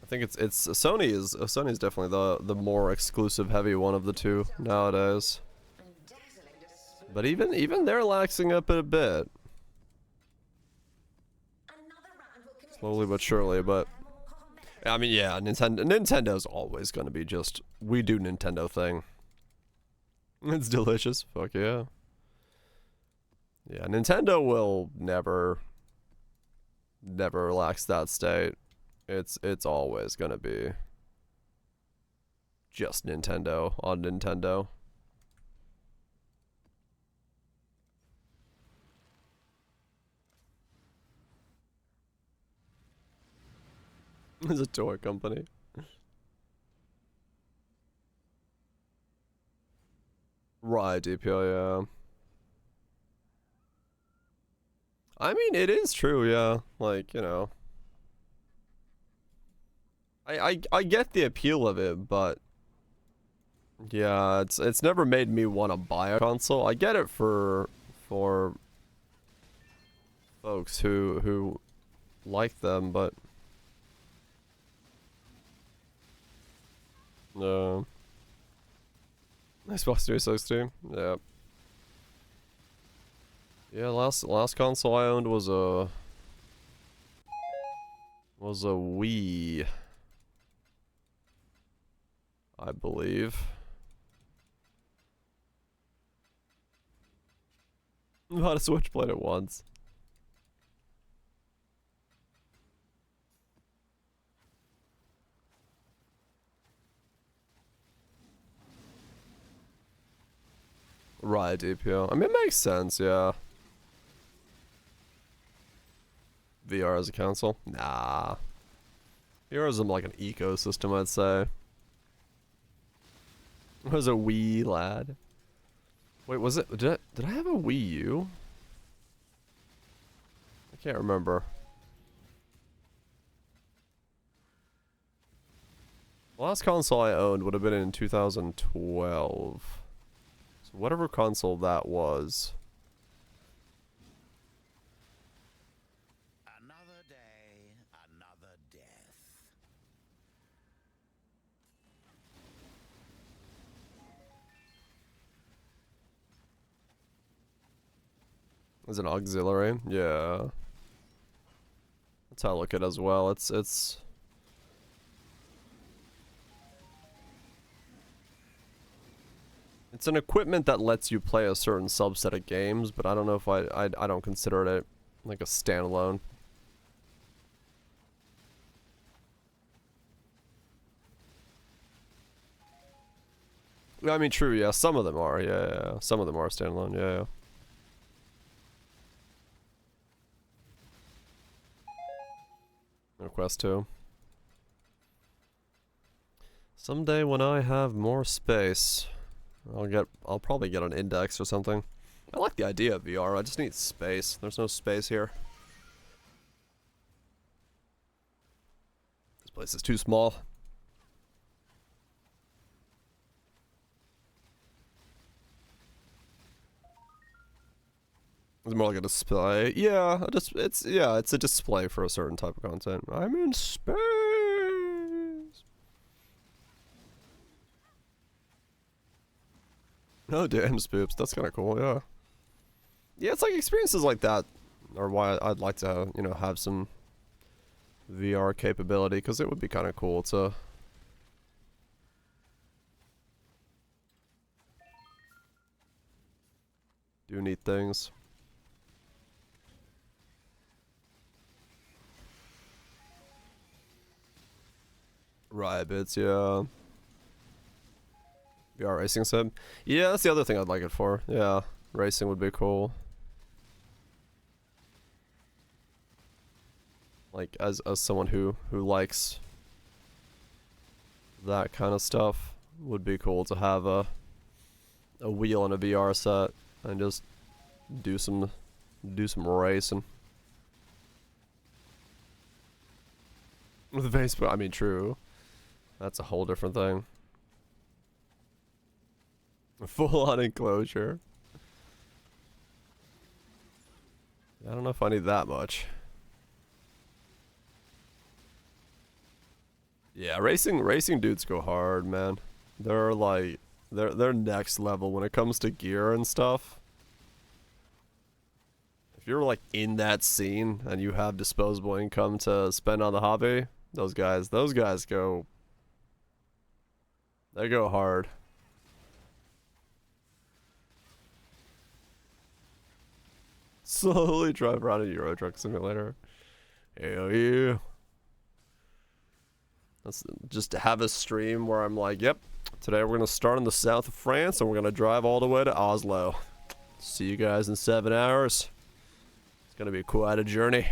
I think it's Sony's definitely the more exclusive heavy one of the two nowadays. But even they're laxing up a bit. Slowly but surely, but I mean, yeah, Nintendo's always gonna be just we do Nintendo thing. It's delicious. Fuck yeah. Yeah, Nintendo will never relax that state. It's always gonna be just Nintendo on Nintendo. It's a toy company. Right, DPO, yeah. I mean, it is true, yeah. Like, you know. I get the appeal of it, but yeah, it's never made me want to buy a console. I get it for folks who like them, but no. Xbox 360, yeah. Yeah, last console I owned was a Wii, I believe. Bought a Switch, played it once. Right, DPO. I mean, it makes sense, yeah. VR as a console? Nah. VR is like an ecosystem, I'd say. It was a Wii lad. Wait, was it? Did I have a Wii U? I can't remember. The last console I owned would have been in 2012. So whatever console that was. Another day, another death. Is it auxiliary? Yeah. That's how I look at it as well. It's an equipment that lets you play a certain subset of games, but I don't know if I don't consider it like a standalone. I mean, true, yeah. Some of them are, yeah. Some of them are standalone, yeah. No Quest 2. Someday when I have more space, I'll probably get an index or something. I like the idea of VR, I just need space. There's no space here. This place is too small. It's more like a display. Yeah, it's a display for a certain type of content. I'm in space. Oh damn, spoops. That's kind of cool. Yeah. Yeah, it's like experiences like that are why I'd like to, you know, have some VR capability, because it would be kind of cool to do neat things. Right, bits, yeah. VR racing sim. Yeah, that's the other thing I'd like it for. Yeah, racing would be cool. Like as someone who likes that kind of stuff, would be cool to have a wheel and a VR set and just do some racing. With Facebook, I mean, true. That's a whole different thing. A full-on enclosure. I don't know if I need that much. Yeah, racing dudes go hard, man. They're like they're next level when it comes to gear and stuff. If you're like in that scene and you have disposable income to spend on the hobby, those guys go, they go hard. Slowly drive around a Euro Truck Simulator. Hell yeah. Let's just have a stream where I'm like, yep, today we're gonna start in the south of France and we're gonna drive all the way to Oslo. See you guys in 7 hours. It's gonna be quite a journey.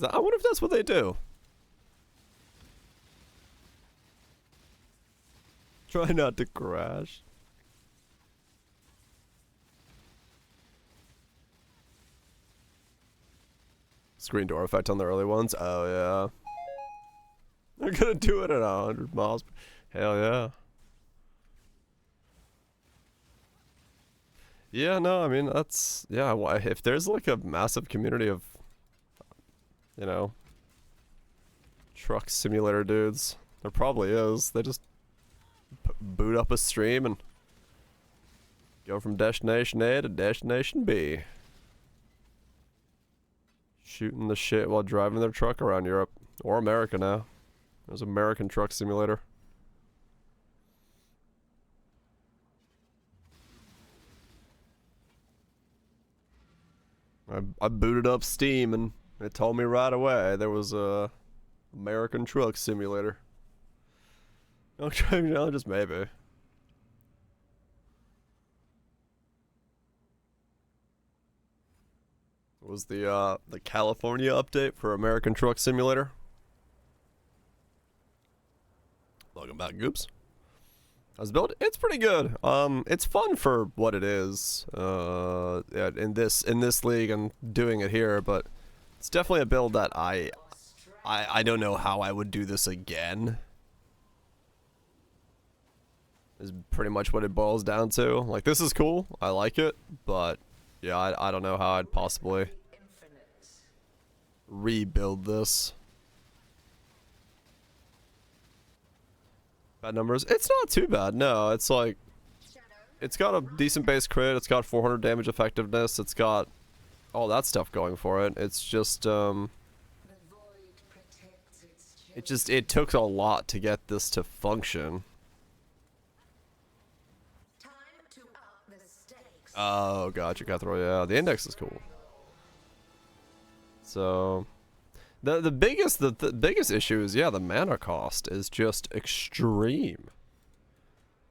I wonder if that's what they do. Try not to crash. Screen door effect on the early ones. Oh yeah. They're gonna do it at 100 miles. Hell yeah. Yeah, no, I mean that's, yeah. If there's like a massive community of, you know, truck simulator dudes, there probably is. They just boot up a stream and go from destination A to destination B. Shooting the shit while driving their truck around Europe. Or America now. There's American Truck Simulator. I booted up Steam and it told me right away there was a American Truck Simulator. No driving challenges, maybe. Was the California update for American Truck Simulator? Welcome back, Goops. How's the build? It's pretty good. It's fun for what it is. Yeah, in this league and doing it here, but it's definitely a build that I don't know how I would do this again. Is pretty much what it boils down to. Like, this is cool. I like it, but yeah, I don't know how I'd possibly rebuild this. Bad numbers. It's not too bad. No, it's like, it's got a decent base crit. It's got 400 damage effectiveness. It's got all that stuff going for it. It's just it took a lot to get this to function. Oh, gotcha, Cutthroat. Yeah, the index is cool. So, the biggest issue is, yeah, the mana cost is just extreme.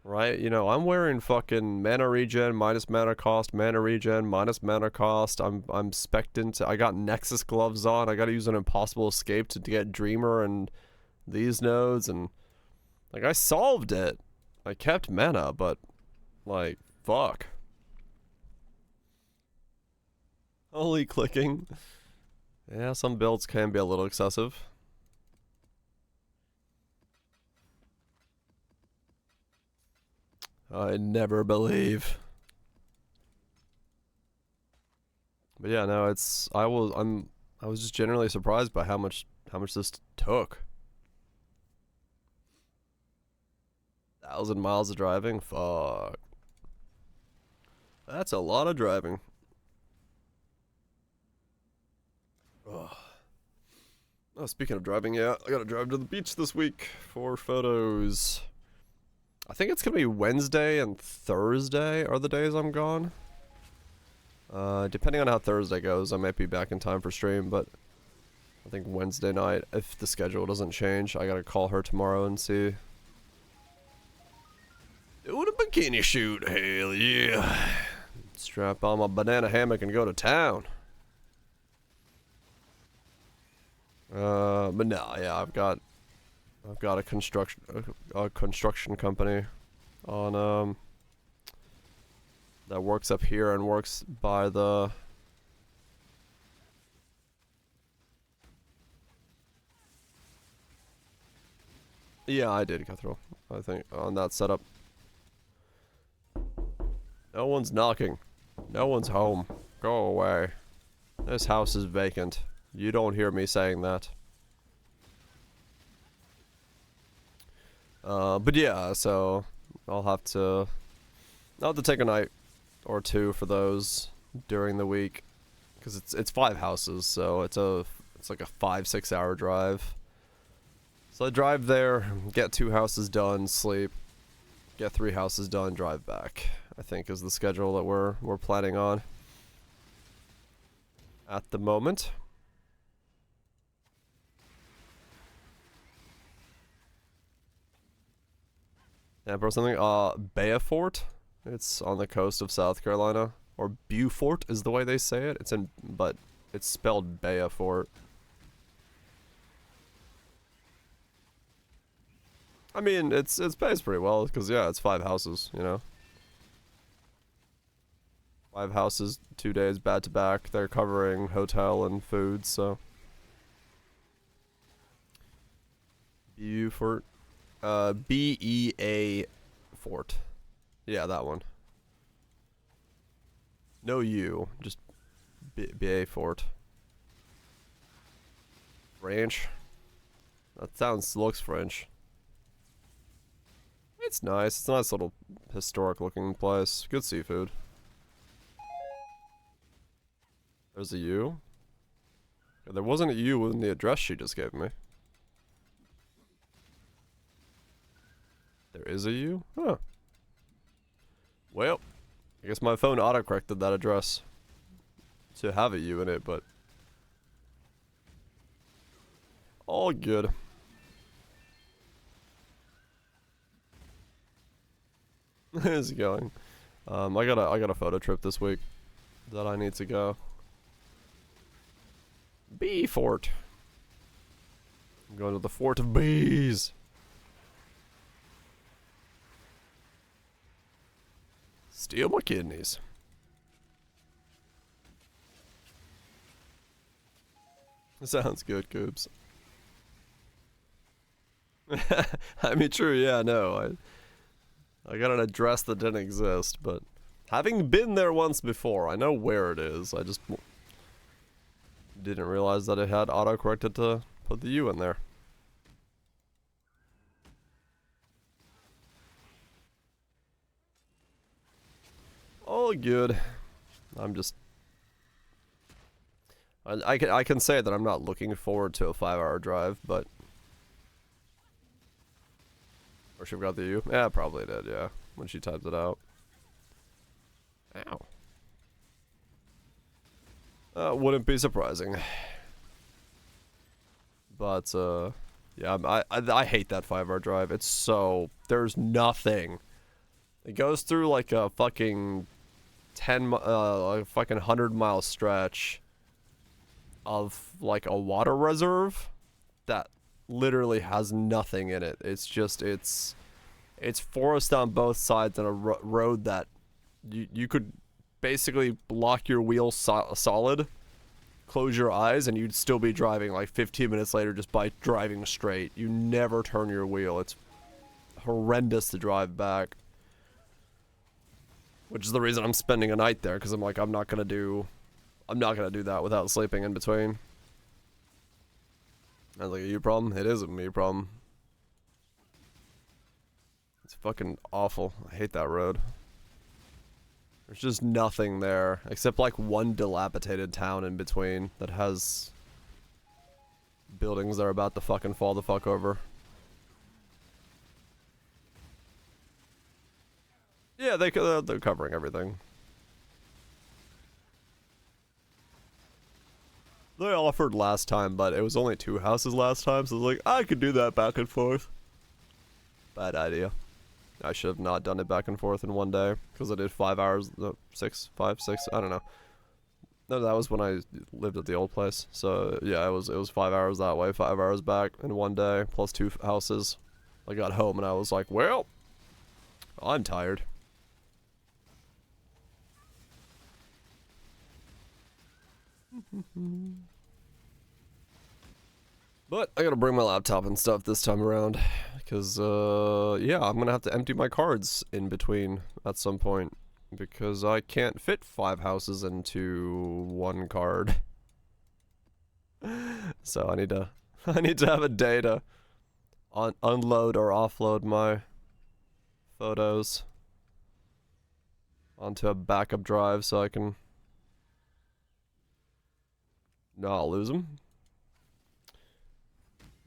Right? You know, I'm wearing fucking mana regen minus mana cost, mana regen minus mana cost. I'm spec'd into. I got Nexus gloves on. I got to use an impossible escape to get Dreamer and these nodes, and like, I solved it. I kept mana, but like, fuck. Holy clicking. Yeah, some builds can be a little excessive. I never believe. But yeah, no, it's I was just generally surprised by how much this took. 1,000 miles of driving? Fuck. That's a lot of driving. Ugh. Oh, speaking of driving, yeah, I gotta drive to the beach this week for photos. I think it's gonna be Wednesday and Thursday are the days I'm gone. Depending on how Thursday goes, I might be back in time for stream, but I think Wednesday night, if the schedule doesn't change, I gotta call her tomorrow and see. Doing a bikini shoot, hell yeah. Strap on my banana hammock and go to town. But no, yeah, I've got a construction company on that works up here and works by the yeah, I did Cutthroat. I think on that setup. No one's knocking. No one's home. Go away. This house is vacant. You don't hear me saying that. But yeah, so I'll have to take a night or two for those during the week, because it's 5 houses, so it's like a 5-6 hour drive. So I drive there, get 2 houses done, sleep, get 3 houses done, drive back. I think is the schedule that we're planning on at the moment. Yeah, bro, something, Beaufort. It's on the coast of South Carolina. Or Beaufort is the way they say it. But it's spelled Beaufort. I mean, it's pays pretty well, because, yeah, it's 5 houses, you know. 5 houses, 2 days back to back. They're covering hotel and food, so. Beaufort. B-E-A Fort. Yeah, that one. No U, just B-A Fort. French. That looks French. It's nice. It's a nice little historic looking place. Good seafood. There's a U. There wasn't a U in the address she just gave me. There is a U? Huh. Well, I guess my phone autocorrected that address to have a U in it, but all good. Where's he going? I got a photo trip this week that I need to go. Bee fort. I'm going to the fort of bees. Steal my kidneys. Sounds good, Coops. I mean, true, yeah, no. I got an address that didn't exist, but having been there once before, I know where it is. I just didn't realize that it had auto-corrected to put the U in there. All good. I'm just... I can say that I'm not looking forward to a 5-hour drive, but... Or she got the U? Yeah, probably did, yeah. When she typed it out. Ow. Wouldn't be surprising. But, yeah, I hate that 5-hour drive. It's so... There's nothing. It goes through like a fucking... like a fucking 100-mile stretch of like a water reserve that literally has nothing in it. It's just it's forest on both sides and a road that you could basically lock your wheels solid, close your eyes, and you'd still be driving like 15 minutes later just by driving straight. You never turn your wheel. It's horrendous to drive back. Which is the reason I'm spending a night there, because I'm like, I'm not gonna do that without sleeping in between. I was like, a you problem? It is a me problem. It's fucking awful. I hate that road. There's just nothing there, except like one dilapidated town in between that has buildings that are about to fucking fall the fuck over. Yeah, they're covering everything. They offered last time, but it was only 2 houses last time, so I was like, I could do that back and forth. Bad idea. I should have not done it back and forth in one day, because I did 5 hours, 6, I don't know. No, that was when I lived at the old place. So yeah, it was 5 hours that way, 5 hours back in one day, plus 2 houses. I got home and I was like, well, I'm tired. But I gotta bring my laptop and stuff this time around, because yeah, I'm gonna have to empty my cards in between at some point, because I can't fit 5 houses into 1 card. So I need to have a day to unload or offload my photos onto a backup drive so I can not lose them.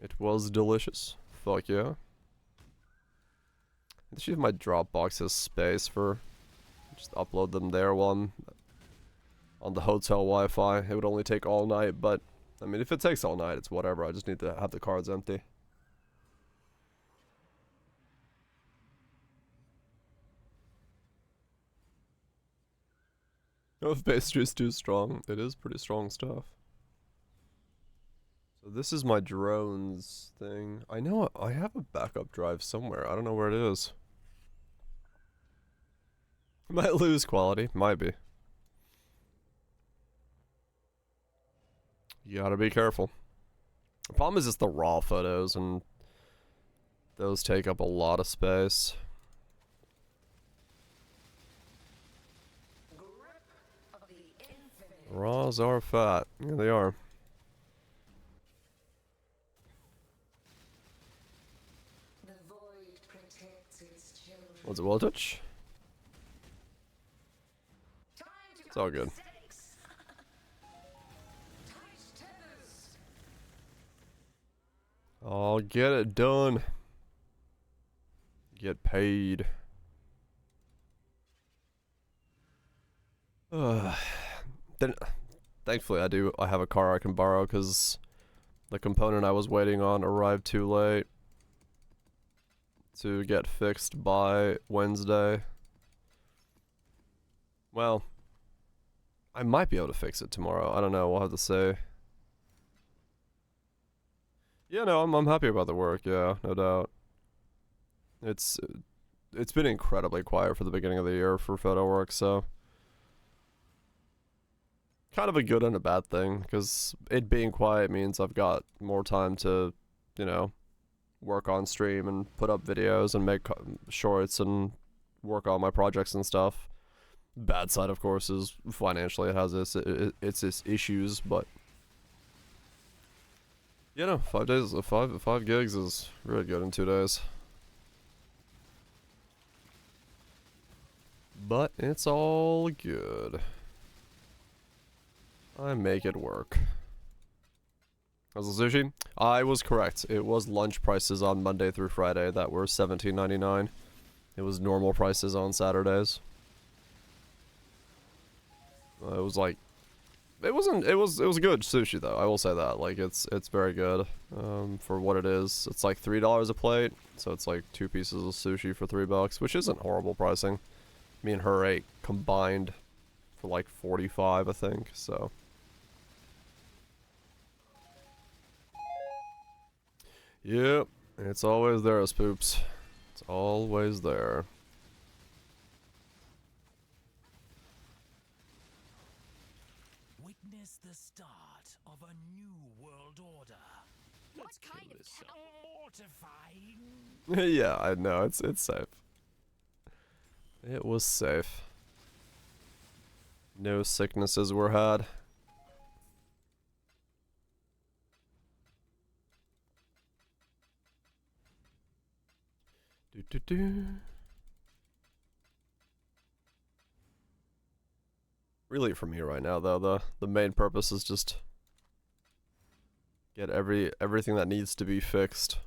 It was delicious. Fuck yeah. Let's see if my Dropbox has space for just upload them there while I'm on the hotel Wi-Fi. It would only take all night, but I mean, if it takes all night, it's whatever. I just need to have the cards empty. No, if pastry is too strong. It is pretty strong stuff. So this is my drones thing. I know I have a backup drive somewhere. I don't know where it is. Might lose quality. Might be. You gotta be careful. The problem is just the raw photos, and those take up a lot of space. Raws are fat. Yeah, they are. What's it, voltage? It's all good. I'll get it done. Get paid. Then, thankfully, I have a car I can borrow, because the component I was waiting on arrived too late to get fixed by Wednesday. Well, I might be able to fix it tomorrow. I don't know. We'll have to say. Yeah, no, I'm happy about the work. Yeah, no doubt. It's it's been incredibly quiet for the beginning of the year for photo work, so kind of a good and a bad thing, because it being quiet means I've got more time to, you know, work on stream and put up videos and make shorts and work on my projects and stuff. Bad side, of course, is financially it has its issues, but you know, 5 days, five gigs is really good in 2 days. But it's all good. I make it work. How's the sushi? I was correct. It was lunch prices on Monday through Friday that were $17.99. It was normal prices on Saturdays. It was like, it was good sushi though. I will say that. Like it's very good for what it is. It's like $3 a plate, so it's like 2 pieces of sushi for $3, which isn't horrible pricing. Me and her ate combined for like 45, I think. So. Yep, it's always there, as poops. It's always there. Witness the start of a new world order. What kind of Mortifying. Yeah, I know, it's safe. It was safe. No sicknesses were had. Really, for me right now, though, the main purpose is just get everything that needs to be fixed,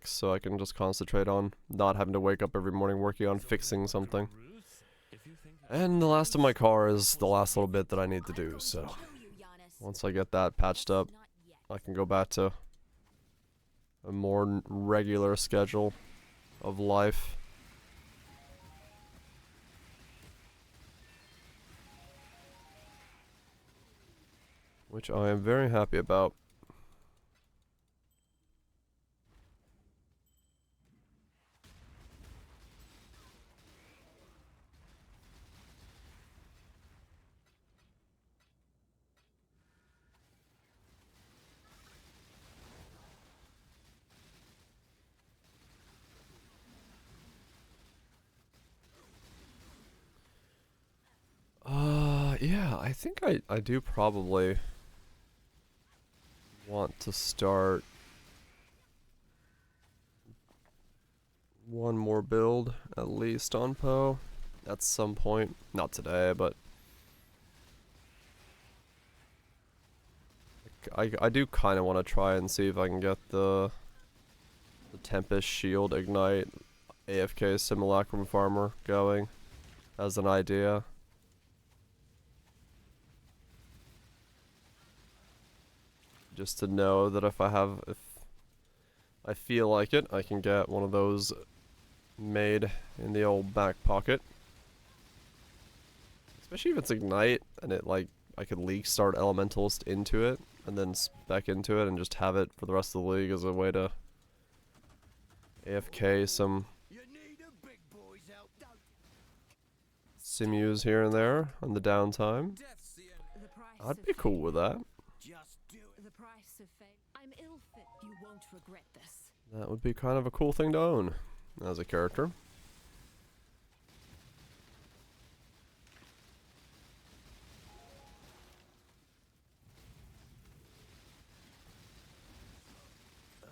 so I can just concentrate on not having to wake up every morning working on fixing something. And the last of my car is the last little bit that I need to do, so once I get that patched up, I can go back to a more regular schedule of life. Which I am very happy about. Yeah, I think I do probably want to start one more build at least on Poe at some point. Not today, but I do kind of want to try and see if I can get the Tempest Shield Ignite AFK Simulacrum Farmer going as an idea. Just to know that if I feel like it, I can get one of those made in the old back pocket. Especially if it's Ignite and it like I could leak start Elementalist into it and then spec into it and just have it for the rest of the league as a way to AFK some simus here and there on the downtime. I'd be cool with that. The price of fame. I'm ill fit. You won't regret this. That would be kind of a cool thing to own as a character. Oh,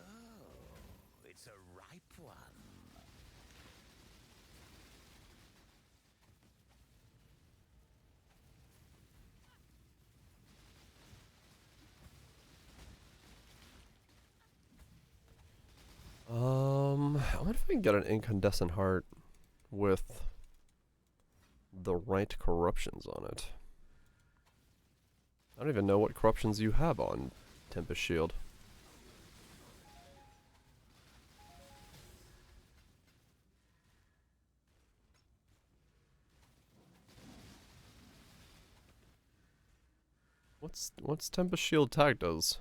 it's a ripe one. I wonder if I can get an incandescent heart with the right corruptions on it. I don't even know what corruptions you have on Tempest Shield. What's Tempest Shield tag does?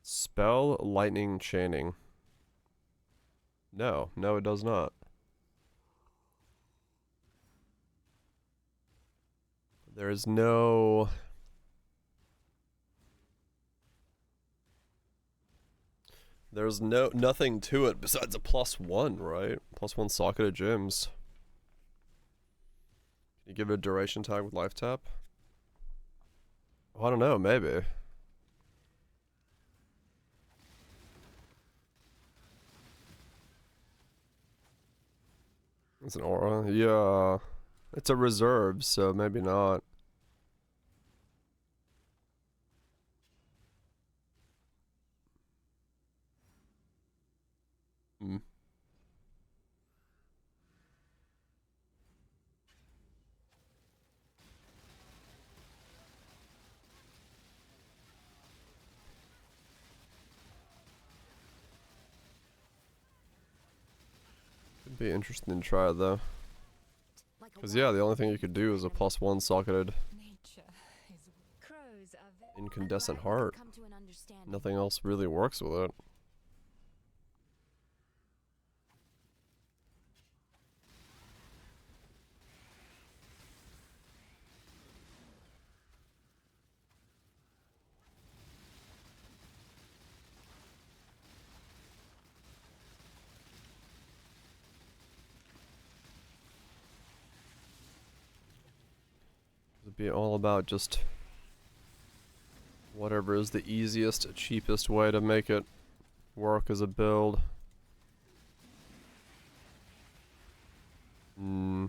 Spell lightning chaining. No, it does not. There is no... There's nothing to it besides a +1, right? +1 socketed gems. Can you give it a duration tag with life tap? Oh, I don't know, maybe. It's an aura. Yeah. It's a reserve, so maybe not. Hmm. It'd be interesting to try it though. Like a Cause yeah, the wild only thing you could do is a +1 socketed nature is crows are incandescent I'm glad we heart. could come to an understanding. Nothing else really works with it. It'd be all about just whatever is the easiest, cheapest way to make it work as a build. Hmm.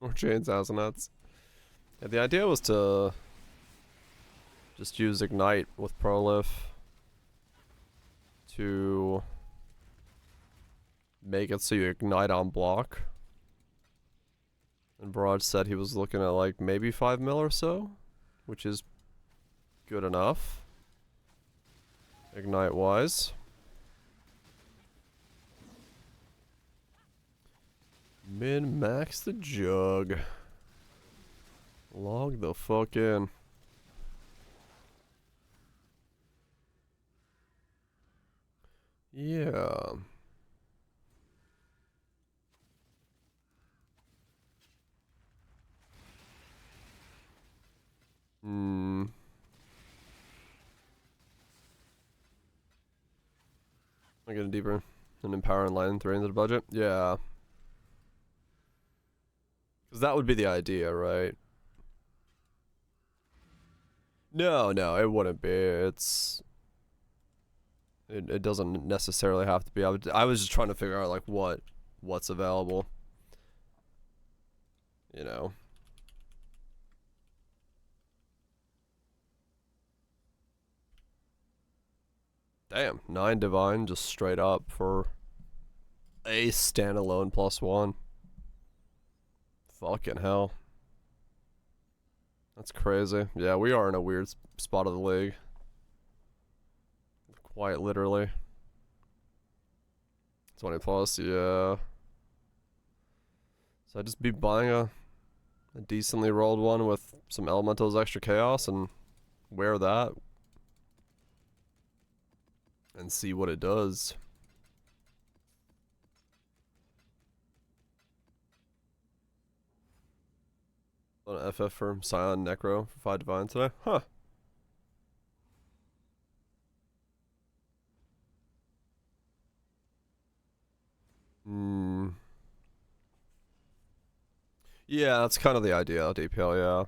Or chains nuts. Yeah, the idea was to just use ignite with prolif to make it so you ignite on block. And Barrage said he was looking at like maybe 5 mil or so, which is good enough. Ignite wise. Min max the jug. Log the fuck in. Yeah. Hmm. I'm getting deeper. And empower and line 3 into the budget? Yeah. Because that would be the idea, right? No, it wouldn't be. It doesn't necessarily have to be. I was just trying to figure out like what's available. You know. Damn, 9 divine just straight up for a standalone +1. Fucking hell. That's crazy. Yeah, we are in a weird spot of the league. Quite literally. 20 plus, yeah. So I'd just be buying a decently rolled one with some elementals extra chaos and wear that. And see what it does. An FF for Scion Necro for 5 divine today? Huh. Hmm. Yeah, that's kind of the idea, DPL, yeah.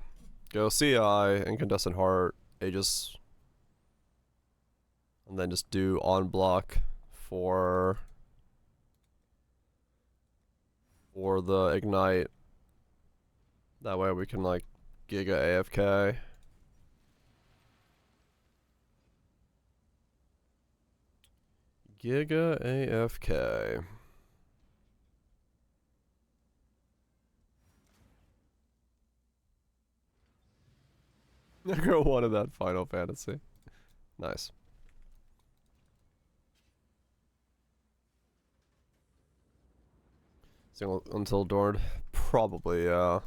Go CI, Incandescent Heart, Aegis. And then just do on block for the Ignite. That way we can like Giga AFK. Giga AFK. Necro wanted that Final Fantasy. Nice. Single until Dord? Probably, yeah.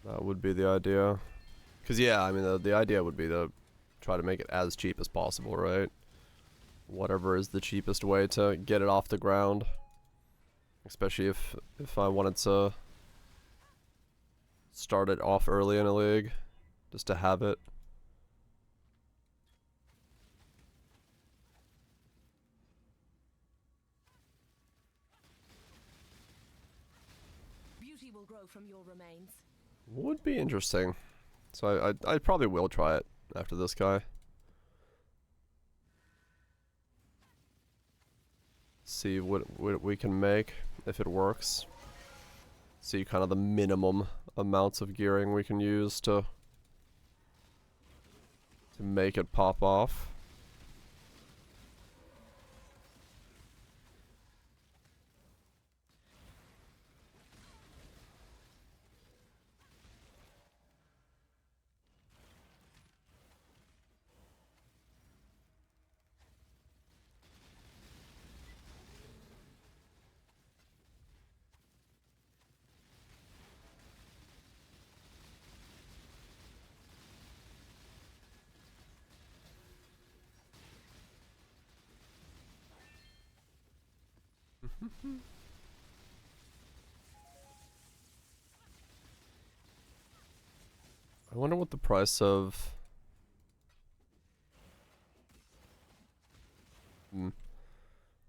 That would be the idea. Because, yeah, I mean, the idea would be to try to make it as cheap as possible, right? Whatever is the cheapest way to get it off the ground. Especially if I wanted to start it off early in a league. Just to have it. Beauty will grow from your remains. Would be interesting. So I probably will try it after this guy. See what we can make, if it works. See kind of the minimum amounts of gearing we can use to make it pop off. I wonder what the price of...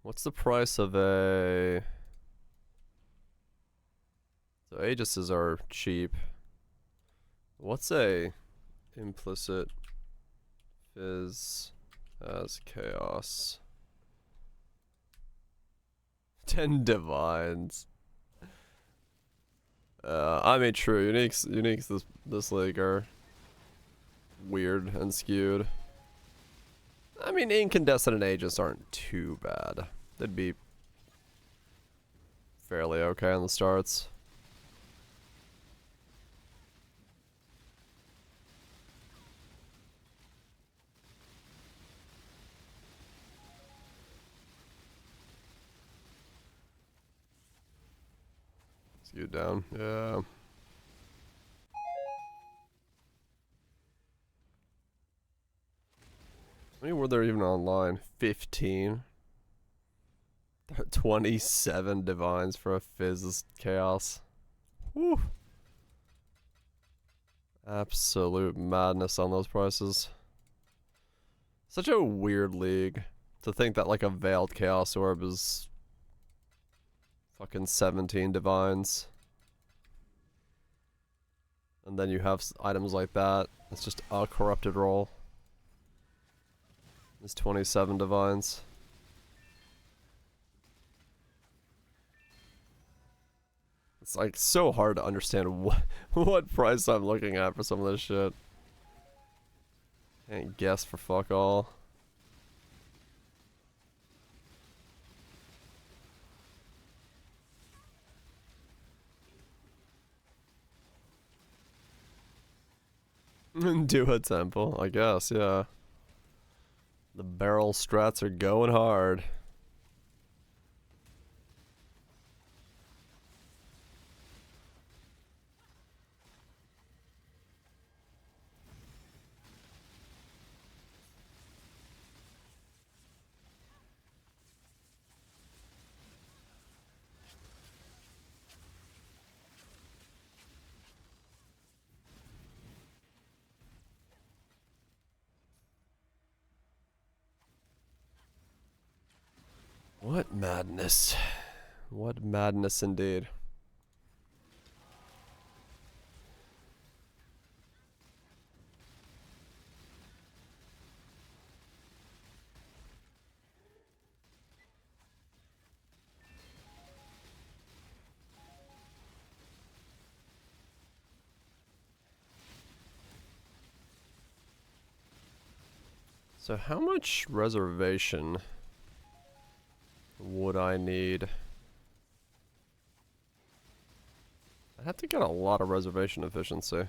What's the price of a... So Aegises are cheap. What's a implicit fizz as chaos? 10 divines. I mean, true. Uniques this league are weird and skewed. I mean, incandescent and Aegis aren't too bad. They'd be fairly okay on the starts. Skewed down, yeah. How many were there even online? 15. 27 divines for a Fizz chaos. Whew. Absolute madness on those prices. Such a weird league. To think that like a Veiled Chaos Orb is fucking 17 divines. And then you have items like that. It's just a corrupted roll. It's 27 divines. It's like so hard to understand what price I'm looking at for some of this shit. Can't guess for fuck all. Do a temple, I guess, yeah. The barrel strats are going hard. What madness. What madness indeed. So how much reservation would I need? I'd have to get a lot of reservation efficiency.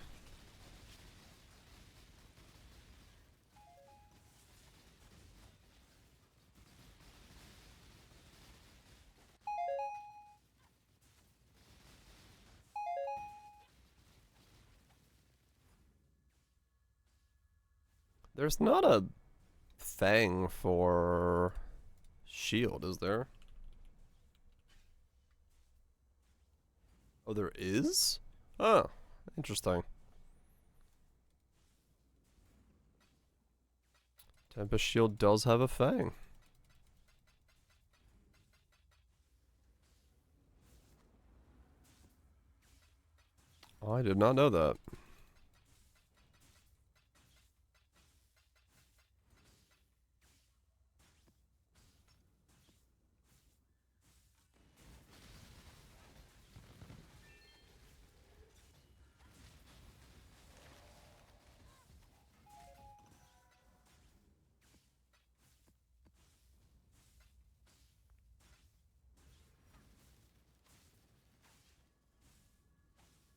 There's not a thing for shield, is there? Oh, there is? Oh, interesting. Tempest Shield does have a fang. I did not know that.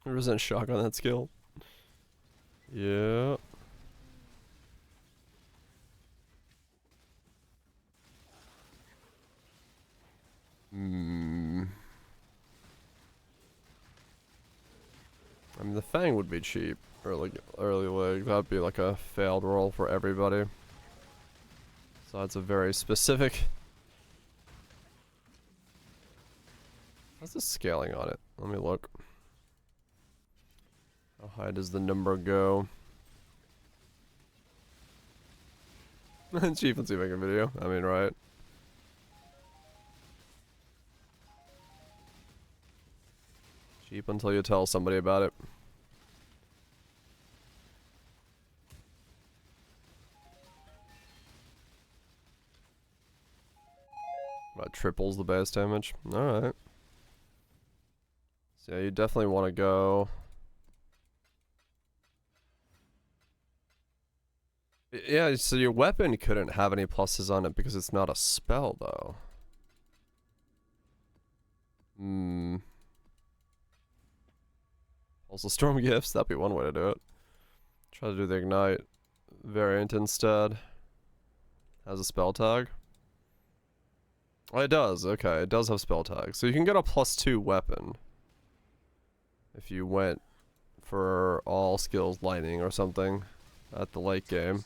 Resent shock on that skill. Yeah. Hmm. I mean, the Fang would be cheap. Early leg. That'd be like a failed roll for everybody. So that's a very specific. How's the scaling on it? Let me look. How high does the number go? Chief, let's see if I can video. I mean, right. Cheap until you tell somebody about it. About triples the base damage. Alright. So yeah, you definitely want to go. Yeah, so your weapon couldn't have any pluses on it because it's not a spell, though. Hmm. Also, Storm Gifts, that'd be one way to do it. Try to do the Ignite variant instead. Has a spell tag. Oh, it does. Okay, it does have spell tag. So you can get a +2 weapon if you went for all skills lightning or something at the late game.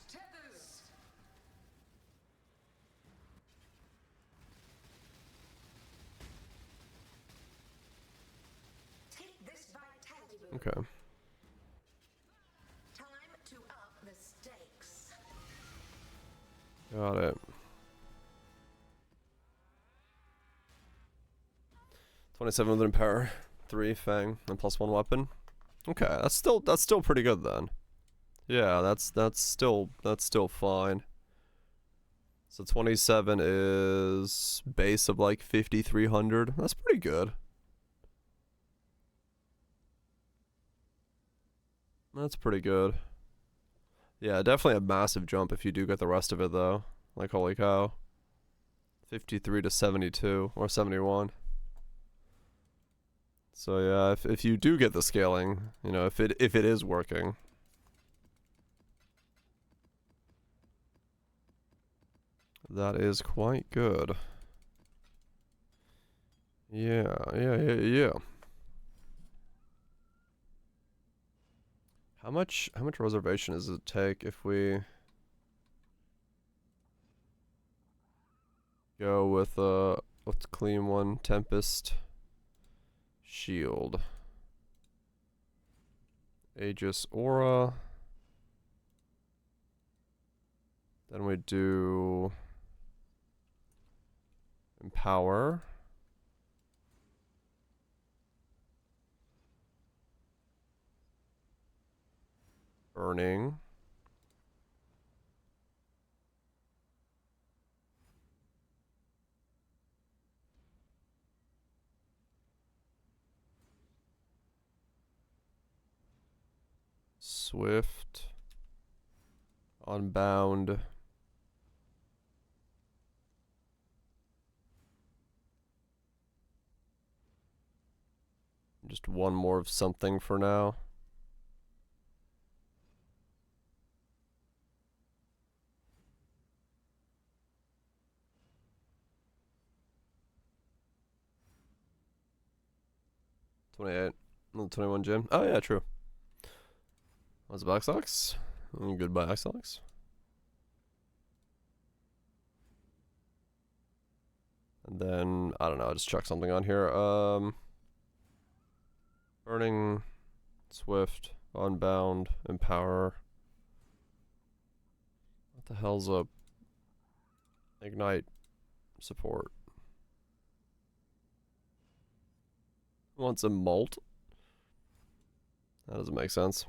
Okay. Got it. 27 within power, 3 Fang, and +1 weapon. Okay, that's still pretty good then. Yeah, that's still fine. So 27 is base of like 5,300. That's pretty good. That's pretty good. Yeah, definitely a massive jump if you do get the rest of it though. Like holy cow. 53 to 72 or 71. So yeah, if you do get the scaling, you know, if it is working. That is quite good. Yeah. How much reservation does it take if we go with let's clean one, Tempest, Shield, Aegis Aura. Then we do Empower. Burning. Swift. Unbound. Just one more of something for now. $28. 21 gym. Oh yeah, true. What's Black Sox? Goodbye, Black Sox. Then, I don't know, I'll just chuck something on here. Burning, Swift, Unbound, Empower. What the hell's a Ignite support? Wants a Molt? That doesn't make sense.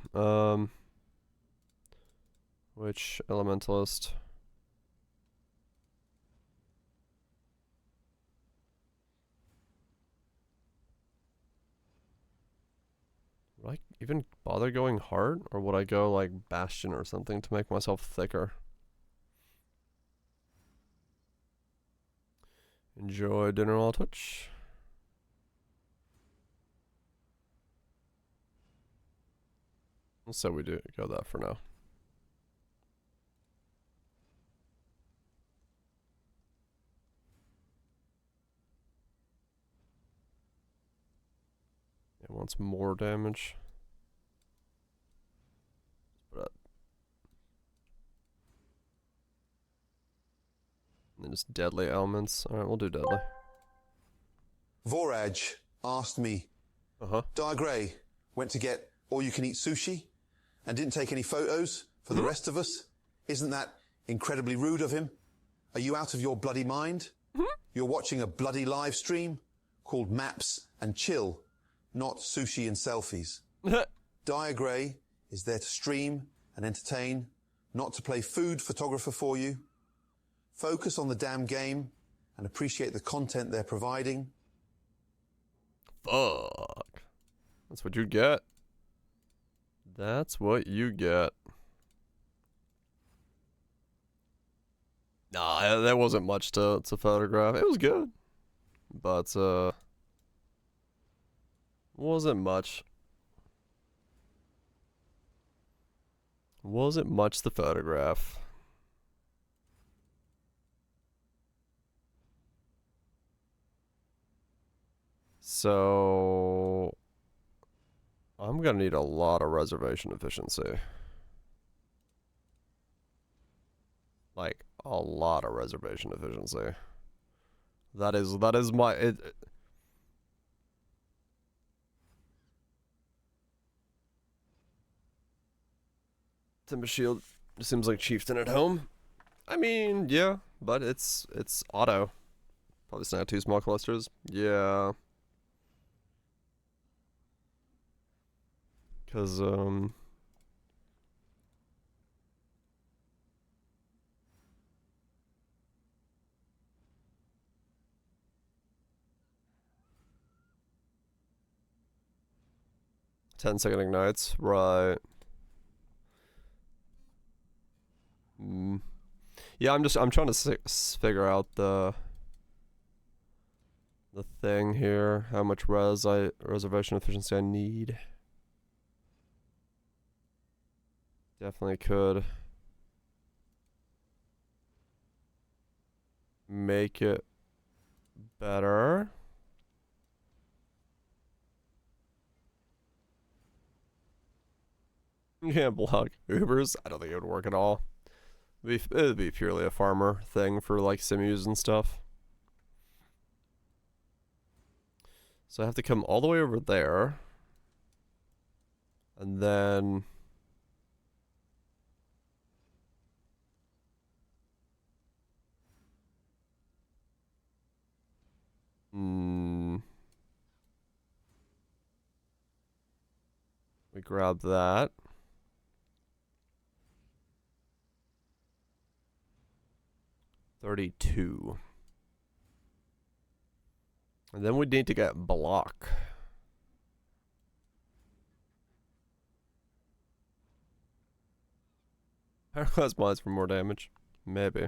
Which Elementalist? Would I even bother going hard? Or would I go like Bastion or something to make myself thicker? Enjoy dinner on Twitch. So we do go that for now. It wants more damage. But and then just deadly elements. Alright, we'll do deadly. Voraj asked me, Dire Grey went to get all-you-can-eat sushi and didn't take any photos for the rest of us. Isn't that incredibly rude of him? Are you out of your bloody mind? You're watching a bloody live stream called Maps and Chill, not sushi and selfies. Dire Grey is there to stream and entertain, not to play food photographer for you. Focus on the damn game and appreciate the content they're providing. Fuck. That's what you get. That's what you get. Nah, there wasn't much to photograph. It was good. But, wasn't much. Wasn't much to photograph. So I'm gonna need a lot of reservation efficiency. Like a lot of reservation efficiency. That is my Timber Shield seems like Chieftain at home. I mean, yeah, but it's auto. Probably snag 2 small clusters. Yeah. Cause 10-second ignites, right? Yeah, I'm trying to figure out the thing here, how much reservation efficiency I need. Definitely could make it better. You can't block Ubers. I don't think it would work at all. It'd be purely a farmer thing for like simus and stuff. So I have to come all the way over there. And then we grab that. $32. And then we need to get block. Paralyzed mines for more damage. Maybe.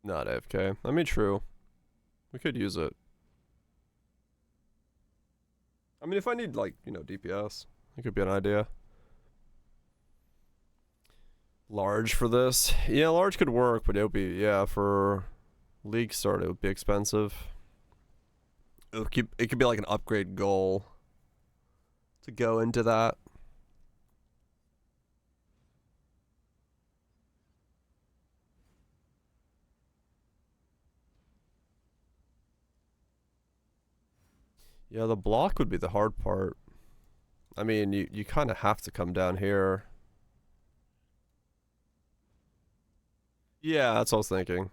Not AFK. I mean, true. We could use it. I mean, if I need, like, you know, DPS, it could be an idea. Large for this. Yeah, large could work, but it would be, yeah, for league start it would be expensive. It could be like an upgrade goal to go into that. Yeah, the block would be the hard part. I mean, you kind of have to come down here. Yeah, that's what I was thinking.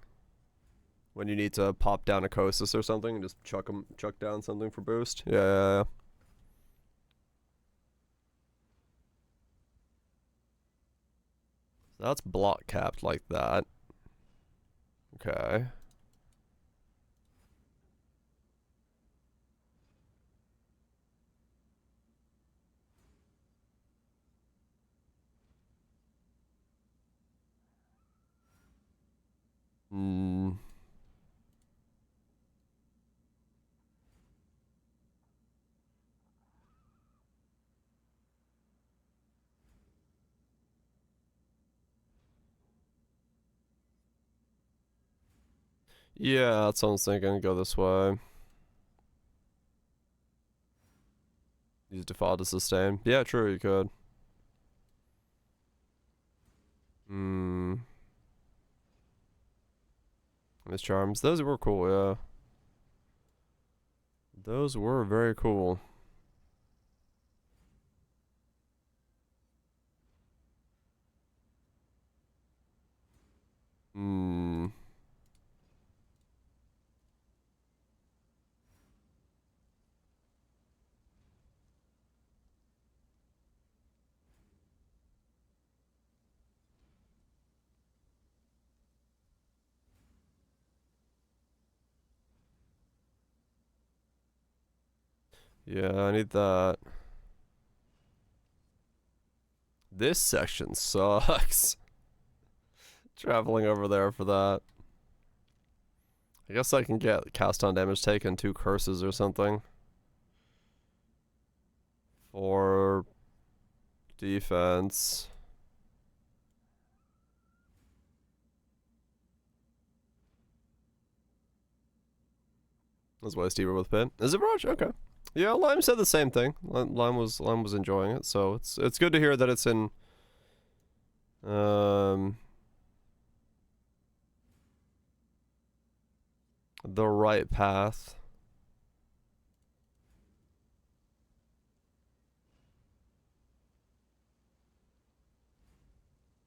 When you need to pop down a Kosis or something, and just chuck down something for boost. Yeah, yeah, yeah. So that's block capped like that. Okay. Hmm. Yeah, that's what I was thinking. Go this way. Use default to sustain. Yeah, true, you could. Hmm. Miss Charms. Those were cool, yeah. Those were very cool. Hmm. Yeah, I need that. This section sucks. Traveling over there for that. I guess I can get cast on damage taken, 2 curses or something. For defense. That's why Stever with pin. Is it Raj? Okay. Yeah, Lime said the same thing. Lime was enjoying it, so it's good to hear that it's in the right path.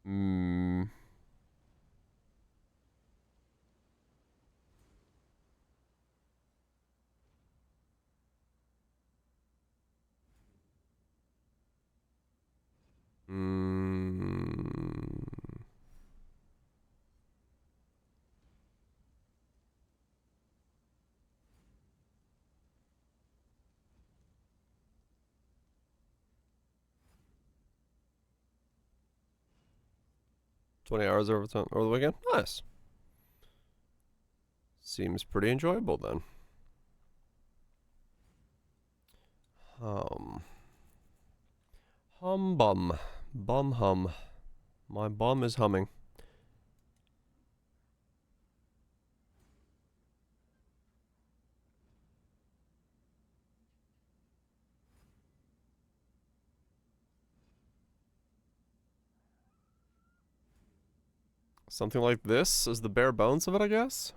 Hmm. Hmm. 20 hours over the weekend. Nice. Seems pretty enjoyable then. Hum bum. Bum hum. My bum is humming. Something like this is the bare bones of it, I guess?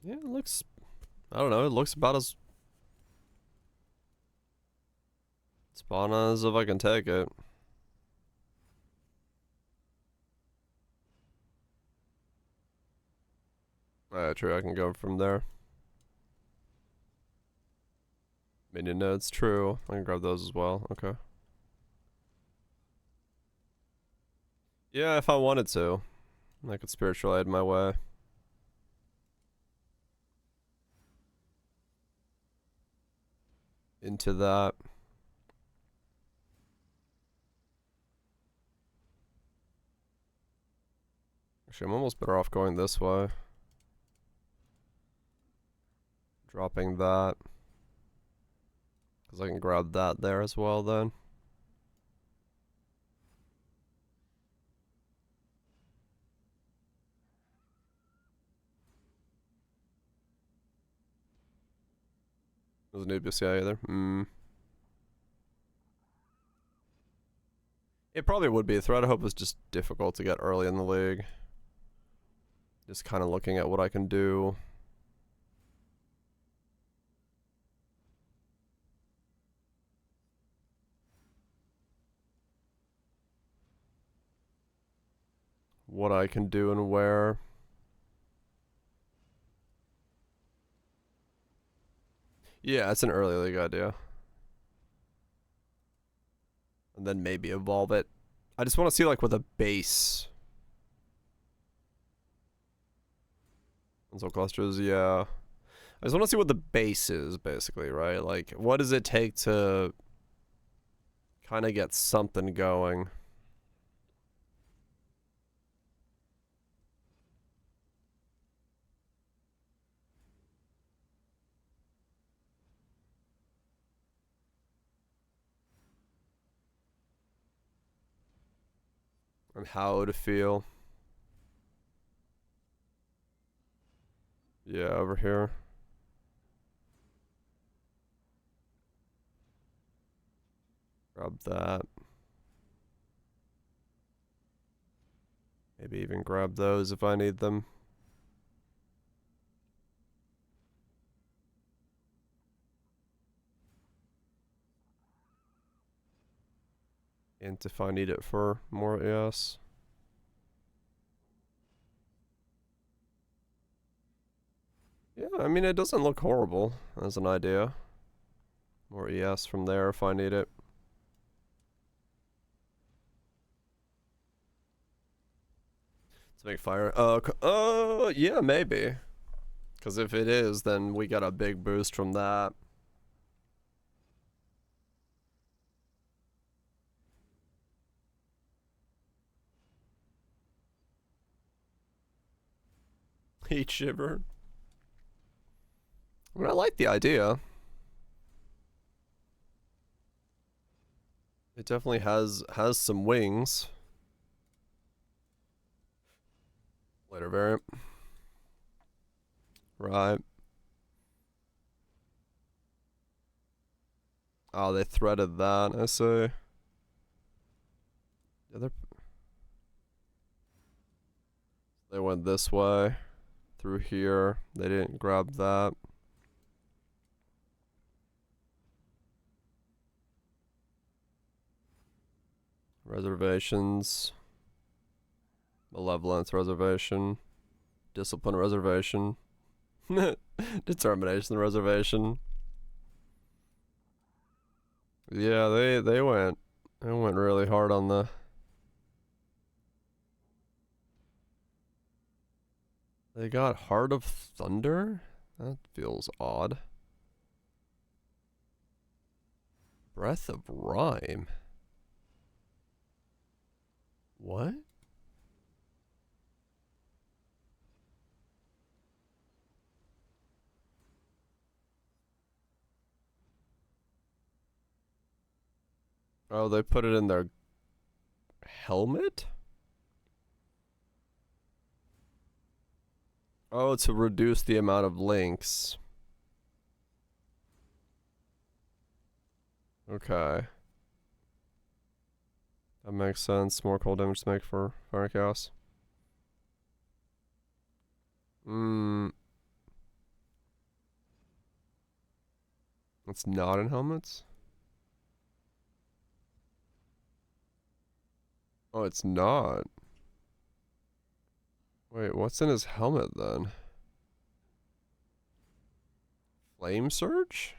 Yeah, it looks... I don't know, it looks about as... spot on as if I can take it. True, I can go from there. Minion nodes, true. I can grab those as well, okay. Yeah, if I wanted to. I could spiritual aid my way. into that. Actually, I'm almost better off going this way. Dropping that. Because I can grab that there as well then. Doesn't need BCI either. It probably would be. Threat of Hope is just difficult to get early in the league. Just kind of looking at what I can do. What I can do and where. Yeah, it's an early league idea. And then maybe evolve it. I just want to see like with a base. Console clusters, yeah. I just want to see what the base is, basically, right? Like, what does it take to kind of get something going? And how it would feel. Yeah, over here. Grab that. Maybe even grab those if I need them. And if I need it for more ES. Yeah, I mean, it doesn't look horrible as an idea. More ES from there if I need it. To make fire. Yeah, maybe. Because if it is, then we got a big boost from that. Heat shiver. I mean, I like the idea. It definitely has some wings. Later variant. Right. Oh, they threaded that, I see. Yeah, they went this way. Through here. They didn't grab that. Reservations. Malevolence reservation. Discipline reservation. Determination reservation. Yeah, they went really hard on the They got Heart of Thunder? That feels odd. Breath of Rhyme. What? Oh, they put it in their helmet? Oh, to reduce the amount of links. Okay. That makes sense. More cold damage to make for Fire Chaos. It's not in helmets? Oh, it's not. Wait, what's in his helmet then? Flame Surge?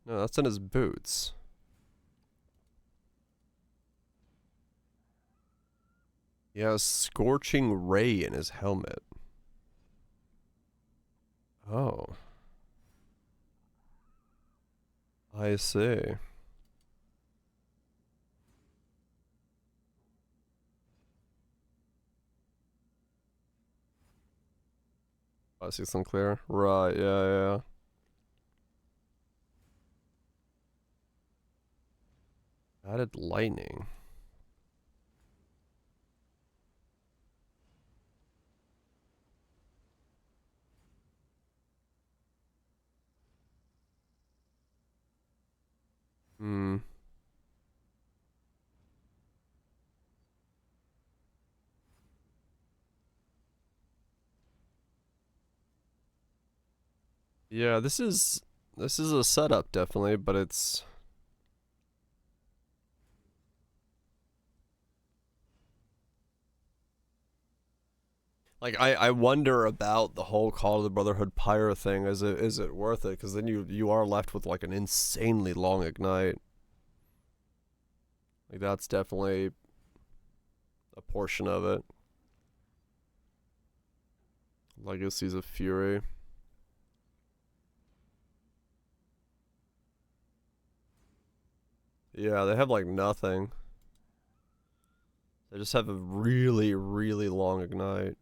No, that's in his boots. He has Scorching Ray in his helmet. Oh. I see. I see some clear. Right, yeah. Added lightning. Hmm. Yeah, this is a setup definitely, but it's like I wonder about the whole Call of the Brotherhood pyre thing. Is it worth it? Because then you are left with like an insanely long ignite. Like that's definitely a portion of it. Legacies of Fury. Yeah, they have like nothing. They just have a really, really long ignite.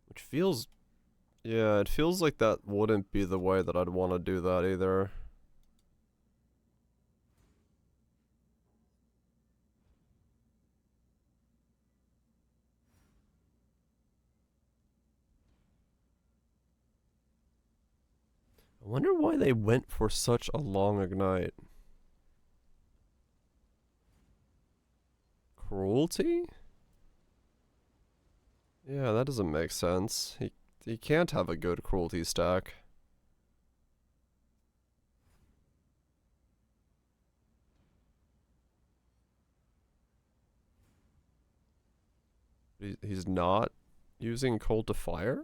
Which feels... Yeah, it feels like that wouldn't be the way that I'd want to do that either. I wonder why they went for such a long ignite. Cruelty? Yeah, that doesn't make sense. He can't have a good cruelty stack. He's not using Cold to Fire?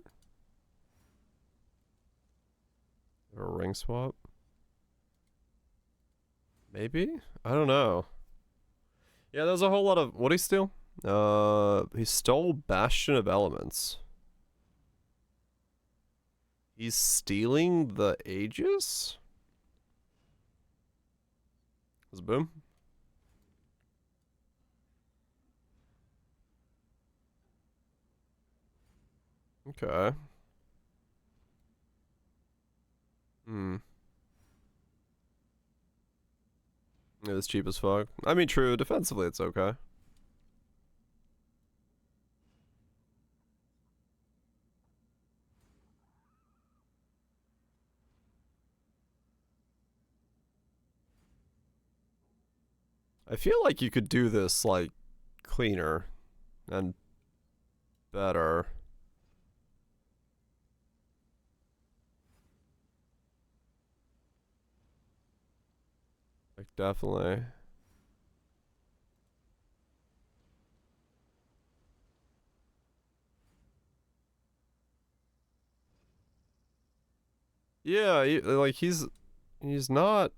Or a ring swap? Maybe? I don't know. Yeah, there's a whole lot of... What'd he steal? He stole Bastion of Elements. He's stealing the Aegis? Is it boom? Okay. Hmm. It's cheap as fuck. I mean, true. Defensively, it's okay. I feel like you could do this, like, cleaner and better. Like, definitely. Yeah, like, he's not...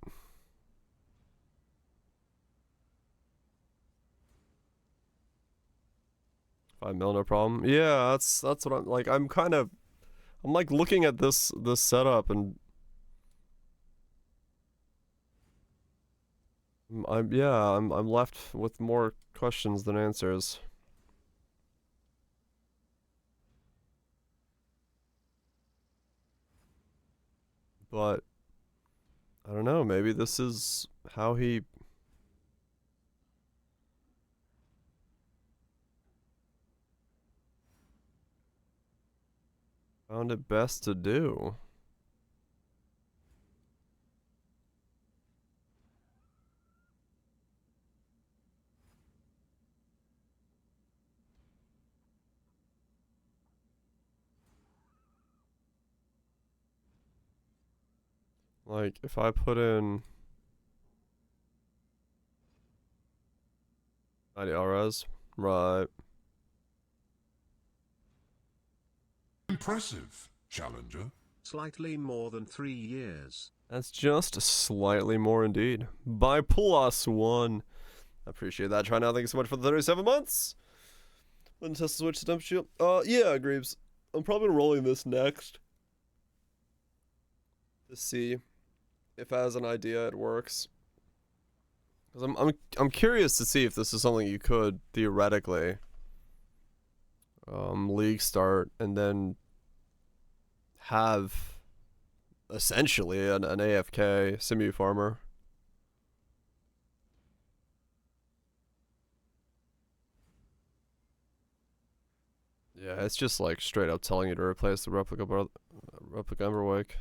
5 mil, no problem. Yeah, that's what I'm, like, I'm like, looking at this setup and... I'm left with more questions than answers. But I don't know, maybe this is how he found it best to do. Like, if I put in 90 RS, right. Impressive, Challenger. Slightly more than 3 years. That's just slightly more indeed. By +1. I appreciate that. Try now. Thank you so much for the 37 months. Let's test the switch to temperature shield. Yeah, Greaves. I'm probably rolling this next to see if as an idea it works. Because I'm curious to see if this is something you could theoretically league start and then have essentially an AFK Simu farmer. Yeah, it's just like straight up telling you to replace the replica Emberwake.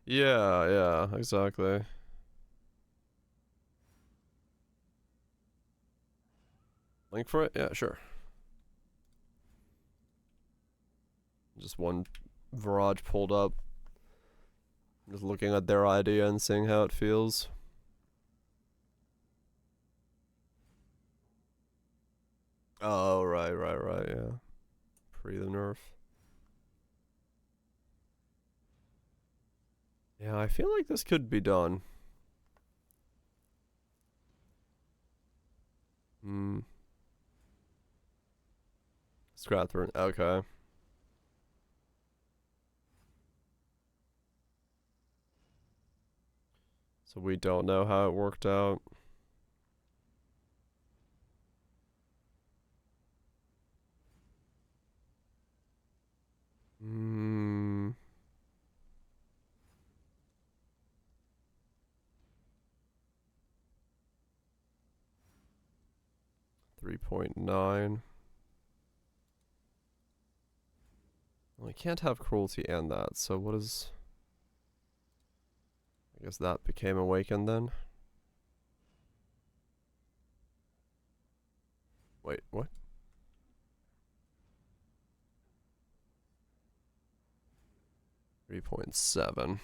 Yeah, yeah, exactly. Link for it? Yeah, sure. Just one Virage pulled up. Just looking at their idea and seeing how it feels. Oh, right, yeah. Pre the nerf. Yeah, I feel like this could be done. Scrathburn, okay. So we don't know how it worked out. Hmm. 3.9. Well, I can't have cruelty and that, so what is... I guess that became awakened then? Wait, what? .7.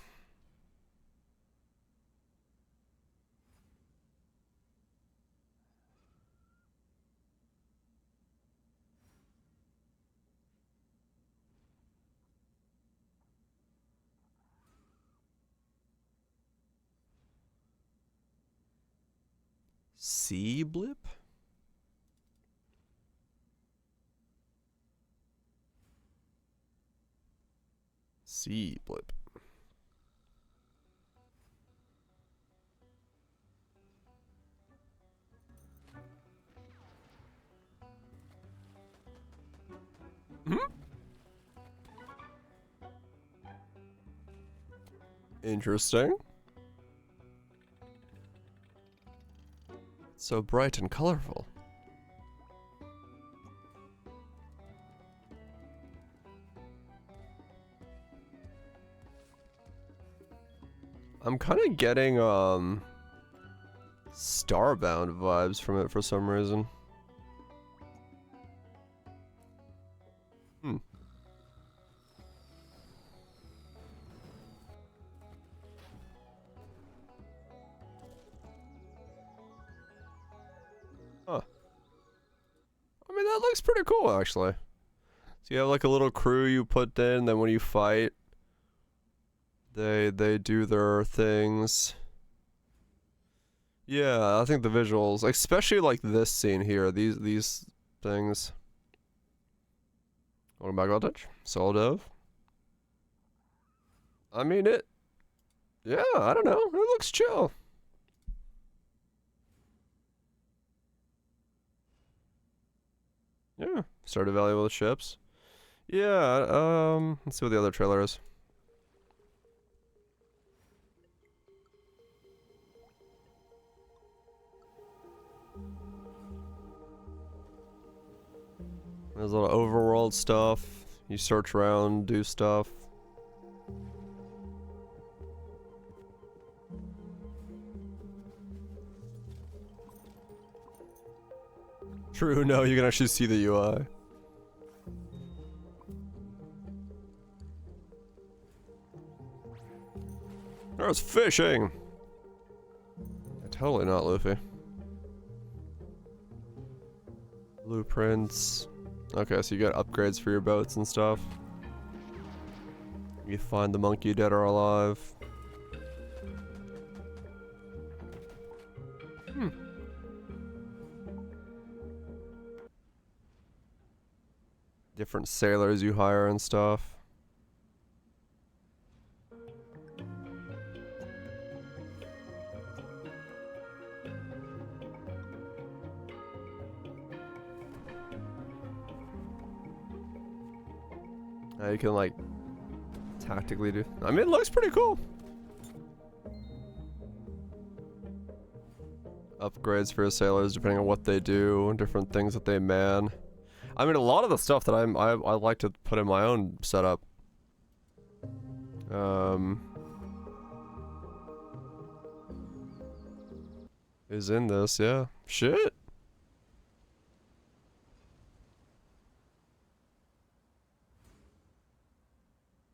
C blip? C blip. Interesting. So bright and colorful. I'm kind of getting Starbound vibes from it for some reason. Huh. I mean, that looks pretty cool, actually. So you have like a little crew you put in, then when you fight, they do their things. Yeah, I think the visuals, especially like this scene here, these things. Welcome back, Voltage. Solo Dove. I mean it. Yeah, I don't know. It looks chill. Yeah, started valuable ships. Yeah, let's see what the other trailer is. There's a lot of overworld stuff. You search around, do stuff. True, no, you can actually see the UI. There's fishing! Totally not Luffy. Blueprints. Okay, so you get upgrades for your boats and stuff. You find the monkey dead or alive. Different sailors you hire and stuff. You can like tactically do. I mean, it looks pretty cool. Upgrades for your sailors depending on what they do, different things that they man. I mean, a lot of the stuff that I like to put in my own setup. Is in this, yeah. Shit.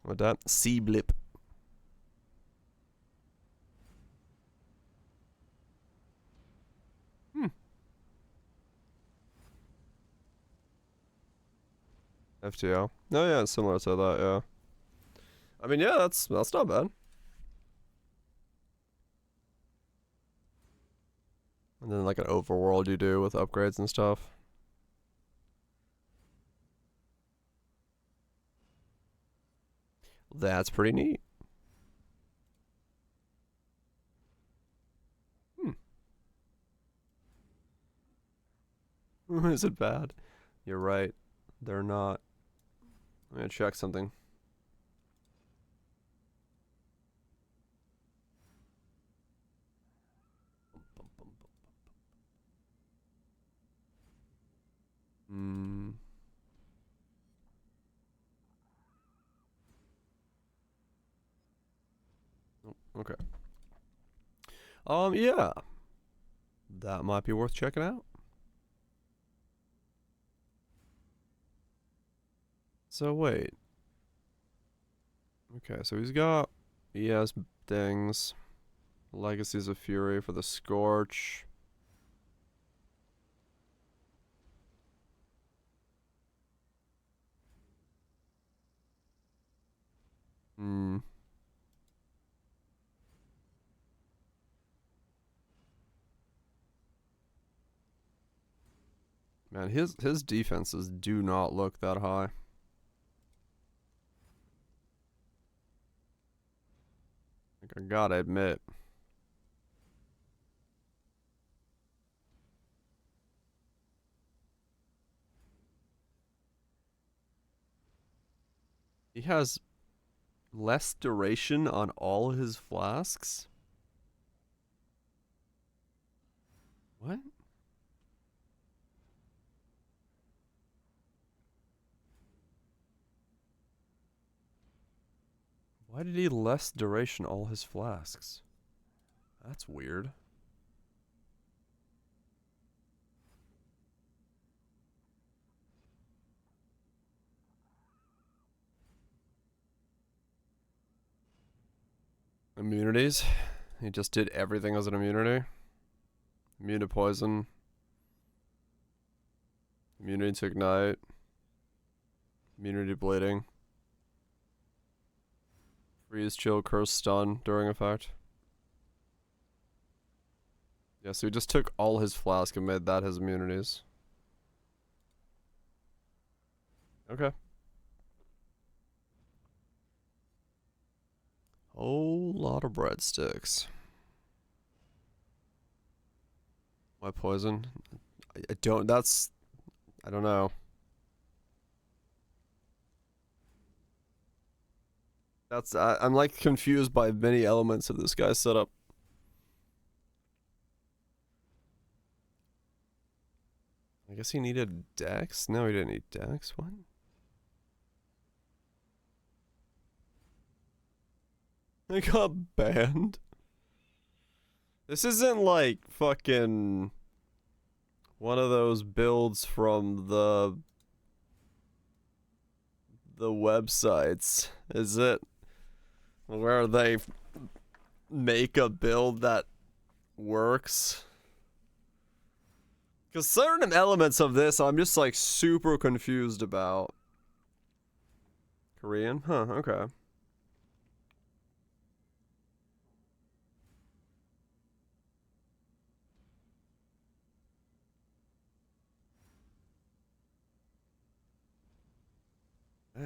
What that? Sea blip. FTL. Oh yeah, it's similar to that, yeah. I mean, yeah, that's not bad. And then like an overworld you do with upgrades and stuff. That's pretty neat. Is it bad? You're right. They're not. I'm gonna check something. Okay. Yeah. That might be worth checking out. So wait. Okay, so he has things. Legacies of Fury for the Scorch. Man, his defenses do not look that high. Like, I gotta admit. He has less duration on all his flasks? What? Why did he less duration all his flasks? That's weird. Immunities. He just did everything as an immunity. Immune to poison. Immunity to ignite. Immunity to bleeding. Freeze, chill, curse, stun during effect. Yeah, so he just took all his flask and made that his immunities. Okay. Whole lot of breadsticks. Why poison? I don't know. I'm like confused by many elements of this guy's setup. I guess he needed Dex? No, he didn't need Dex. What? I got banned. This isn't like fucking one of those builds from the websites, is it? Where they make a build that works. Because certain elements of this I'm just like super confused about. Korean? Huh, okay.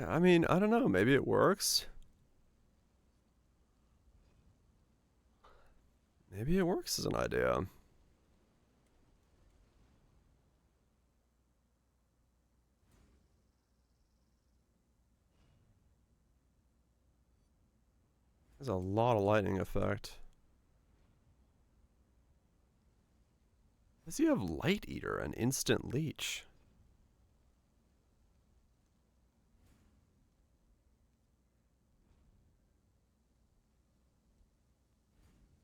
I mean, I don't know. Maybe it works. Maybe it works as an idea. There's a lot of lightning effect. Does he have Light Eater and Instant Leech?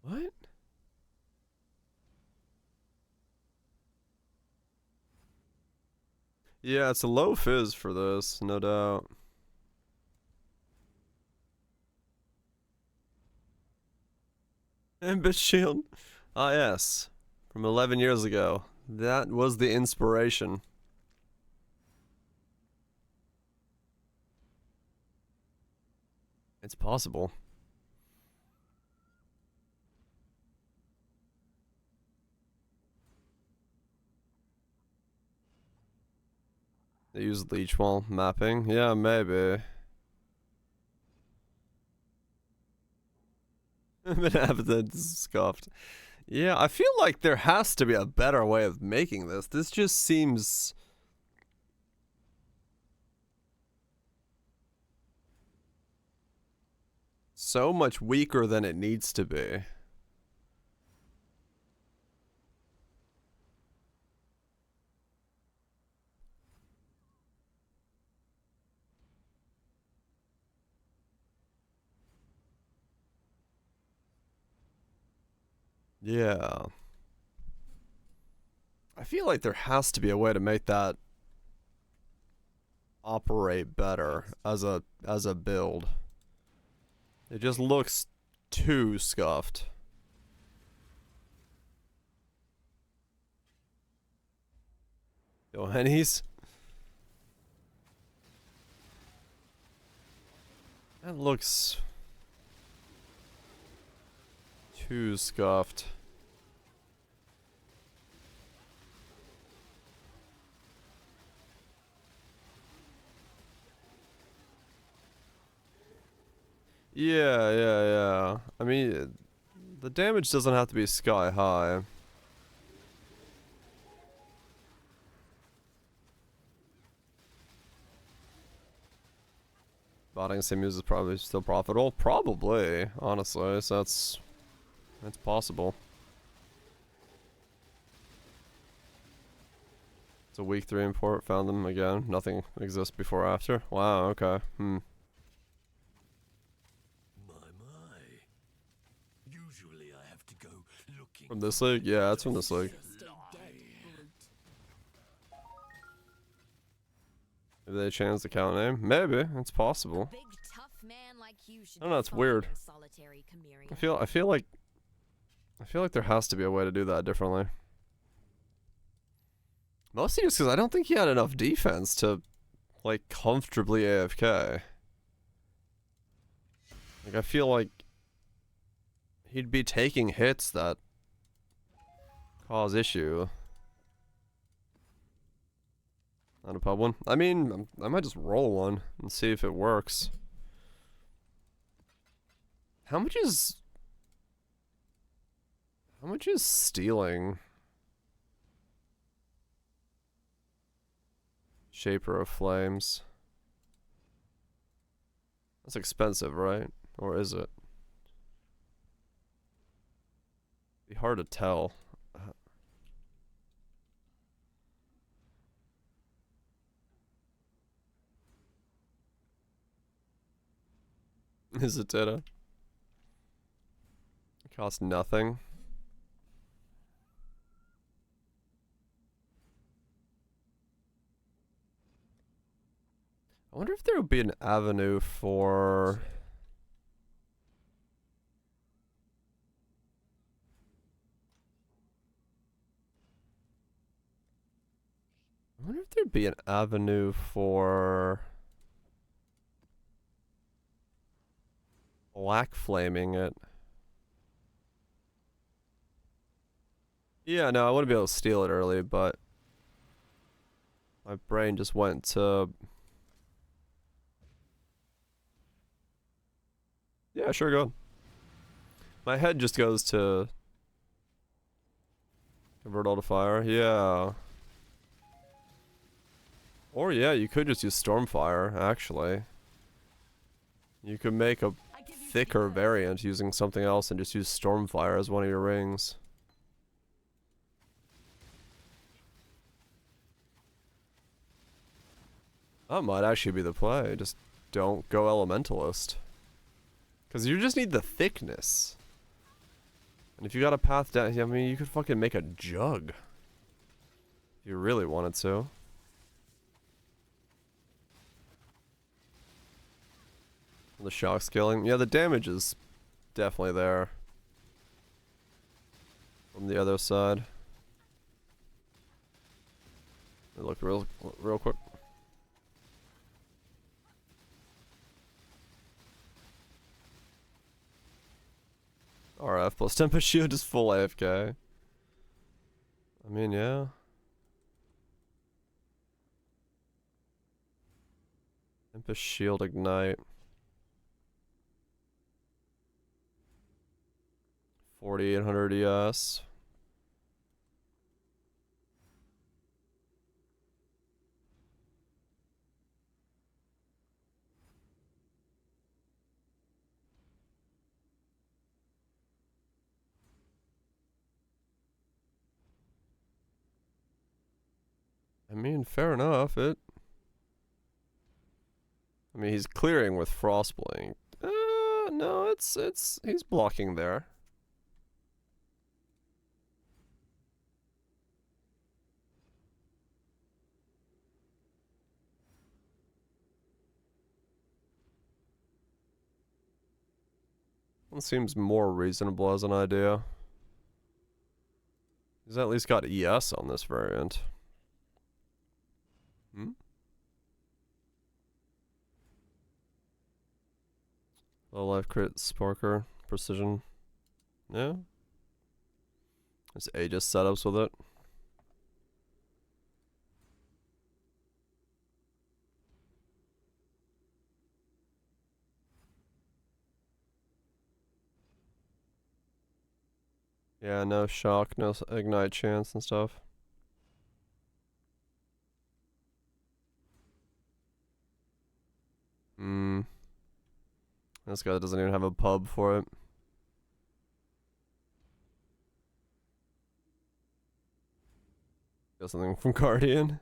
What? Yeah, it's a low fizz for this, no doubt. Ambit Shield. Ah, yes. From 11 years ago. That was the inspiration. It's possible. They use leech wall mapping. Yeah, maybe. Benevolent scoffed. Yeah, I feel like there has to be a better way of making this. This just seems so much weaker than it needs to be. Yeah. I feel like there has to be a way to make that operate better as a build. It just looks too scuffed. Yo, hennies. That looks too scuffed. Yeah. I mean, the damage doesn't have to be sky high. Botting Simus is probably still profitable. Probably, honestly, so that's possible. It's a week 3 import, found them again. Nothing exists before or after. Wow, okay. My. Usually I have to go looking From this league? Yeah, it's from this league. Maybe they changed the account name? Maybe, it's possible. Big tough man like you should I don't know, it's weird. I feel like there has to be a way to do that differently. Mostly just because I don't think he had enough defense to, like, comfortably AFK. Like, I feel like he'd be taking hits that cause issue. Not a pub one. I mean, I might just roll one and see if it works. How much is stealing? Shaper of Flames. That's expensive, right? Or is it? Be hard to tell. Is it data? It costs nothing. I wonder if there would be an avenue for... I wonder if there'd be an avenue for... black flaming it. Yeah, no, I wouldn't be able to steal it early, but my brain just went to Yeah, sure, go on. My head just goes to convert all to fire. Yeah. Or yeah, you could just use Stormfire, actually. You could make a thicker variant using something else and just use Stormfire as one of your rings. That might actually be the play. Just don't go Elementalist. Because you just need the thickness. And if you got a path down, I mean, you could fucking make a jug. If you really wanted to. The shock scaling. Yeah, the damage is definitely there. From the other side. Look real quick. RF plus Tempest Shield is full AFK. I mean, yeah. Tempest Shield Ignite. 4800 ES. I mean, fair enough. I mean, he's clearing with Frostblink. No, he's blocking there. It seems more reasonable as an idea. He's at least got ES on this variant. Low life crit, Sparker, Precision. Yeah. There's Aegis setups with it. Yeah, no shock, no ignite chance and stuff. This guy doesn't even have a pub for it. Got something from Guardian.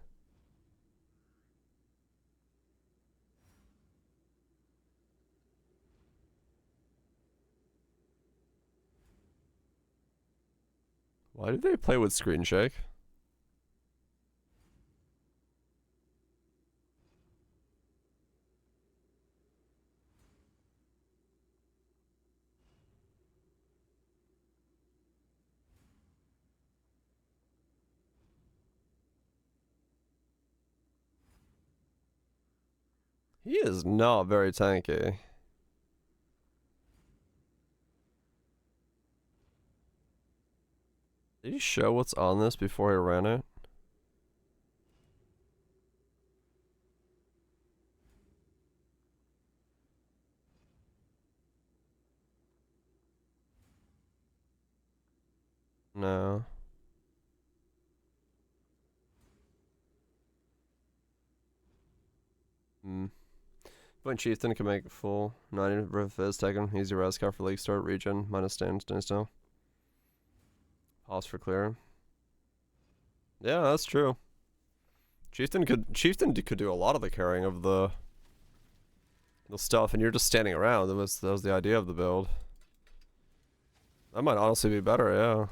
Why do they play with Screen Shake? He is not very tanky. Did he show what's on this before he ran it? No. Point Chieftain can make full 90 Fizz taken. Easy res card for League Start, Regen, minus stand still. Pause for clear. Yeah, that's true. Chieftain could do a lot of the carrying of the stuff, and you're just standing around. That was the idea of the build. That might honestly be better, yeah.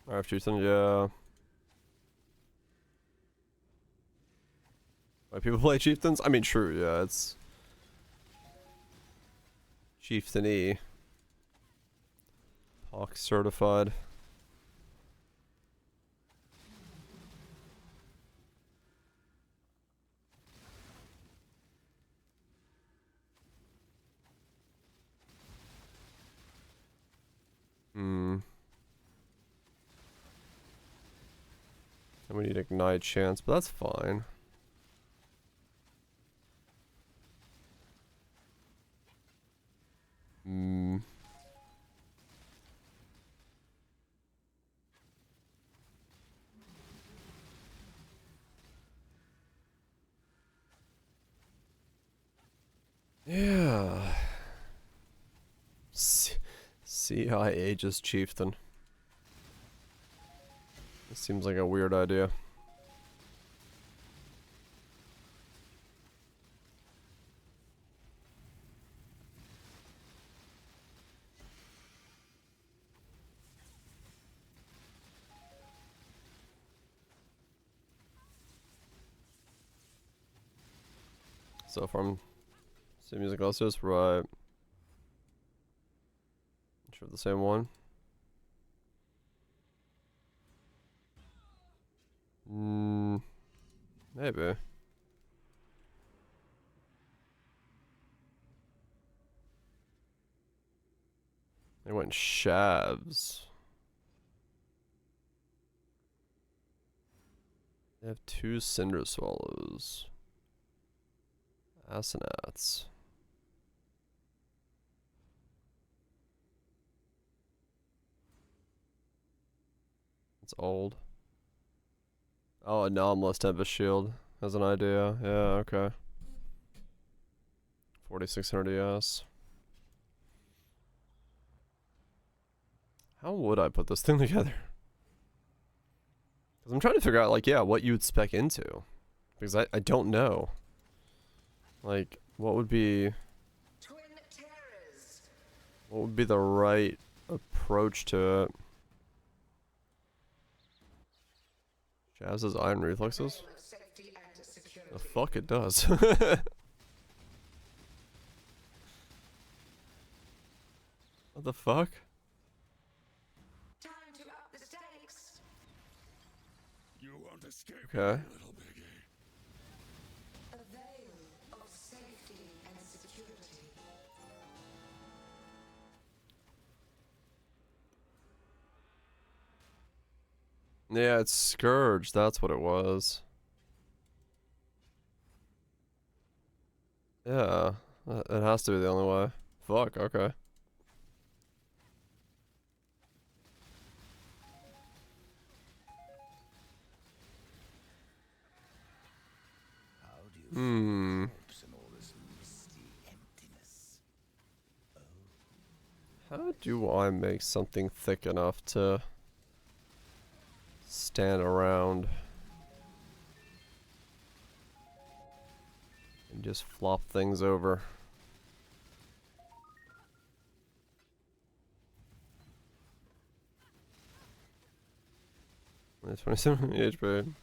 RF Chieftain, yeah. Why people play Chieftains? I mean, true, yeah, it's Chieftain-y. Pox certified. And we need ignite chance, but that's fine. Yeah. See how I ages chieftain. This seems like a weird idea. So from same music clusters, right? Sure, the same one. Maybe. They went shavs. They have 2 cinder swallows. Asenats. It's old. Oh, anomalous Tempest Shield as an idea. Yeah, okay. 4600 ES. How would I put this thing together? Because I'm trying to figure out, like, yeah, what you would spec into. Because I don't know. Like, what would be the right approach to it? Jazz has iron reflexes? The fuck it does. What the fuck? Time to up the stakes. You won't escape, Okay. little piggy. A veil of safety and security. Yeah, it's Scourge, that's what it was. Yeah, it has to be the only way. Fuck, okay. How do you find corpse in all this misty emptiness? How do I make something thick enough to stand around and just flop things over? That's 27 HP.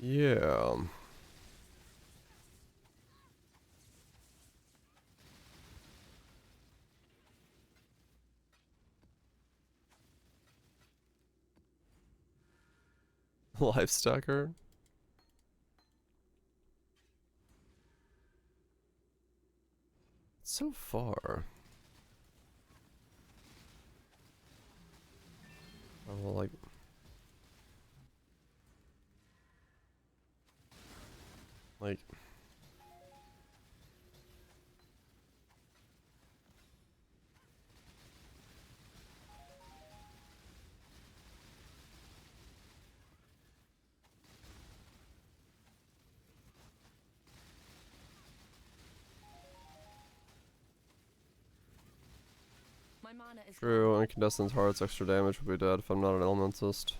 Yeah. Life stacker. So far. Oh, well, like. Like. My mana is True, incandescent hearts, extra damage will be dead if I'm not an elementalist.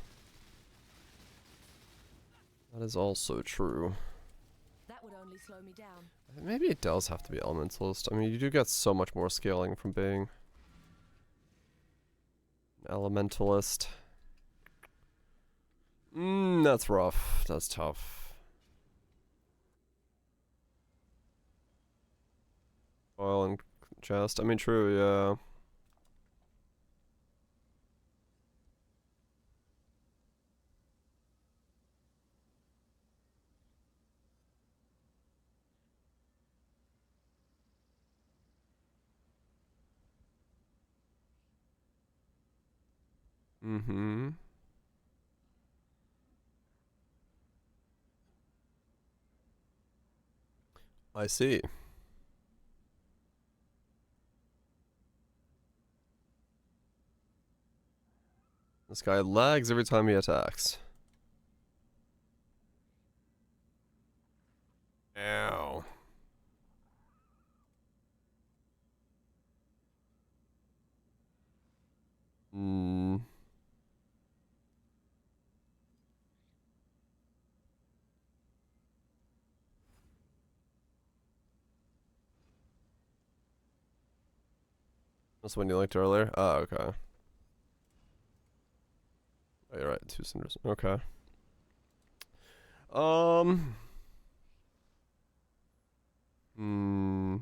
That is also true. that would only slow me down. Maybe it does have to be elementalist. I mean, you do get so much more scaling from being an elementalist. That's rough. That's tough. Oil and chest. I mean, true, yeah. Mm-hmm. I see. This guy lags every time he attacks. Ow. Hmm. That's one you liked earlier? Oh, okay. Oh, you're right. 2 cinders. Okay. Hmm.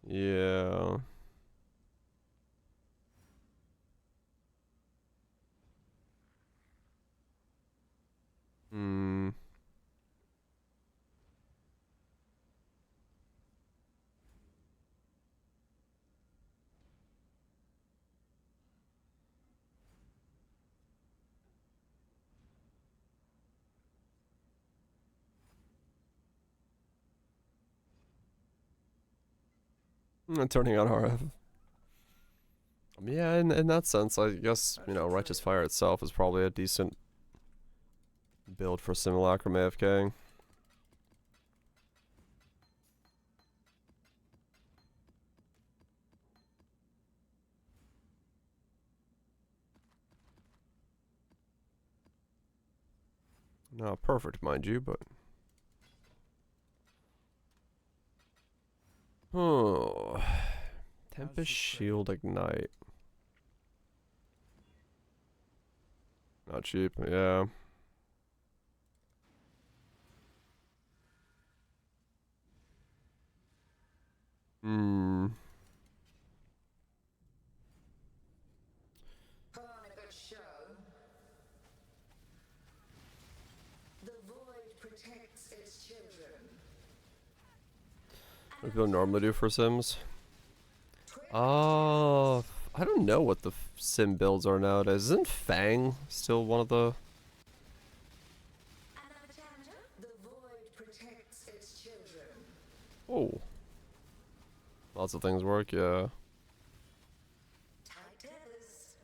Yeah. Hmm. Turning on RF. Yeah, in that sense, I guess, you know, Righteous Fire itself is probably a decent build for Simulacrum AFK. Not perfect, mind you, but... Oh. Tempest Shield Ignite. Not cheap, yeah. Hmm. Put on a good show. The void protects its children. What do people normally do for Sims? I don't know what the Sim builds are nowadays. Isn't Fang still one of the... Another challenger? The void protects its children. Oh. Lots of things work, yeah. Tight tethers.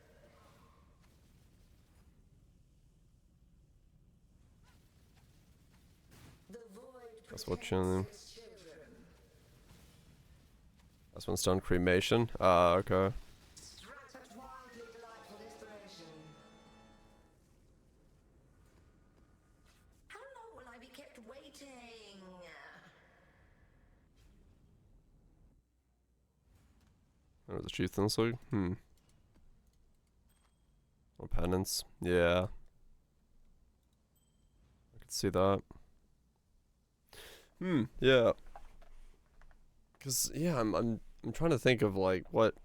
The void That's what protects chilling. its children. That's when stone cremation. Ah, okay. Such wildly delightful inspiration. How long will I be kept waiting? That was a chieftain's league. Or penance. Yeah. I could see that. Yeah. Cause yeah, I'm trying to think of like what